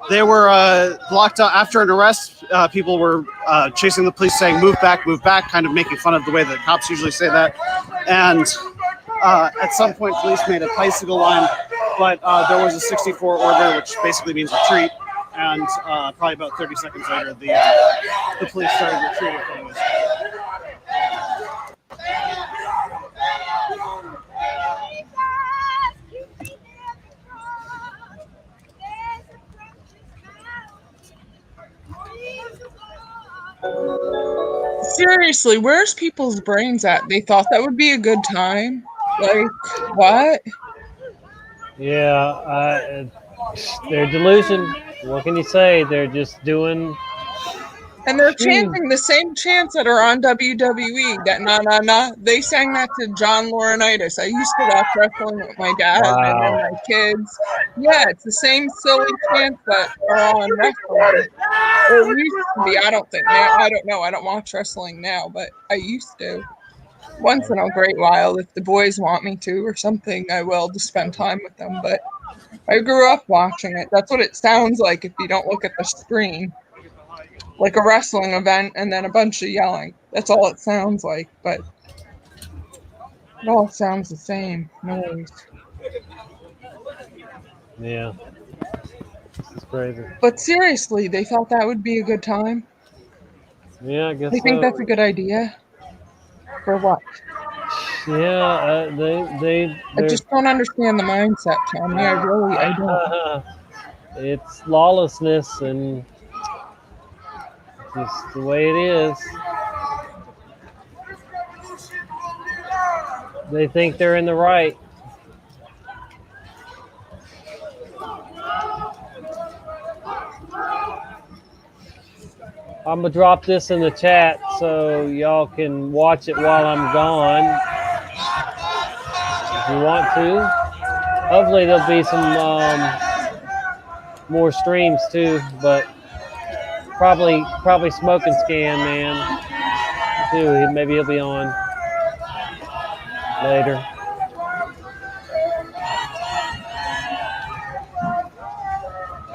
They were blocked out after an arrest. People were chasing the police, saying move back," kind of making fun of the way that cops usually say that. And at some point, police made a bicycle line, but there was a 64 order, which basically means retreat. And probably about 30 seconds later, the police started retreating from this. Seriously, where's people's brains at? They thought that would be a good time? Like, what? Yeah, they're delusion. What can you say? They're just doing... And they're chanting the same chants that are on WWE. That na na na. They sang that to John Laurinaitis. I used to watch wrestling with my dad and then my kids. Yeah, it's the same silly chants that are on wrestling. Or it used to be. I don't think now. I don't know. I don't watch wrestling now, but I used to. Once in a great while, if the boys want me to or something, I will to spend time with them. But I grew up watching it. That's what it sounds like if you don't look at the screen. Like a wrestling event and then a bunch of yelling. That's all it sounds like, but it all sounds the same noise. Yeah. This is crazy. But seriously, they thought that would be a good time? Yeah, I guess They think that's a good idea? For what? Yeah, I just don't understand the mindset, Tommy. I don't. It's lawlessness and just the way it is. They think they're in the right. I'm gonna drop this in the chat so y'all can watch it while I'm gone. If you want to. Hopefully there'll be some more streams too, but probably Smoke and Scan, man. Too. Maybe he'll be on later.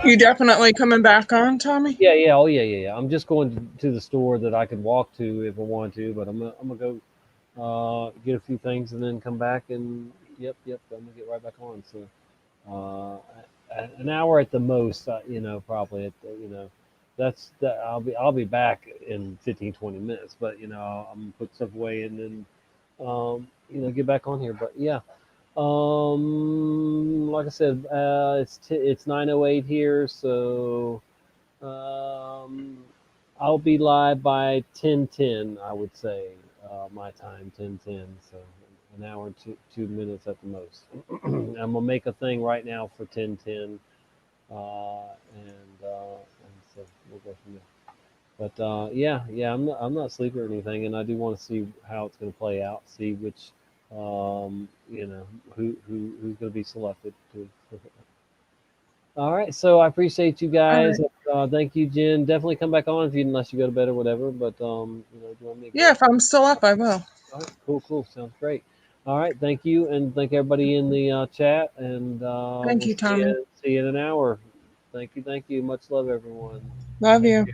You definitely coming back on, Tommy? Yeah. Oh, yeah. I'm just going to the store that I could walk to if I want to, but I'm gonna go get a few things and then come back and yep. I'm gonna get right back on. So an hour at the most, probably that's that. I'll be back in 15-20 minutes, but I'm gonna put stuff away and then get back on here. But yeah. Like I said, it's 9:08 here, so I'll be live by 10:10. I would say my time 10:10. So an hour and 2 minutes at the most. I'm gonna make a thing right now for 10:10, and so we'll go from there. But yeah, I'm not sleeping or anything, and I do want to see how it's going to play out. See which who's going to be selected. All right, so I appreciate you guys. Right. Thank you, Jen. Definitely come back on unless you go to bed or whatever. But do you want me to Yeah, if I'm still up, I will. All right, cool. Sounds great. All right, thank you, and thank everybody in the chat. And Thank you, Tommy. See you in an hour. Thank you. Much love, everyone. Love you.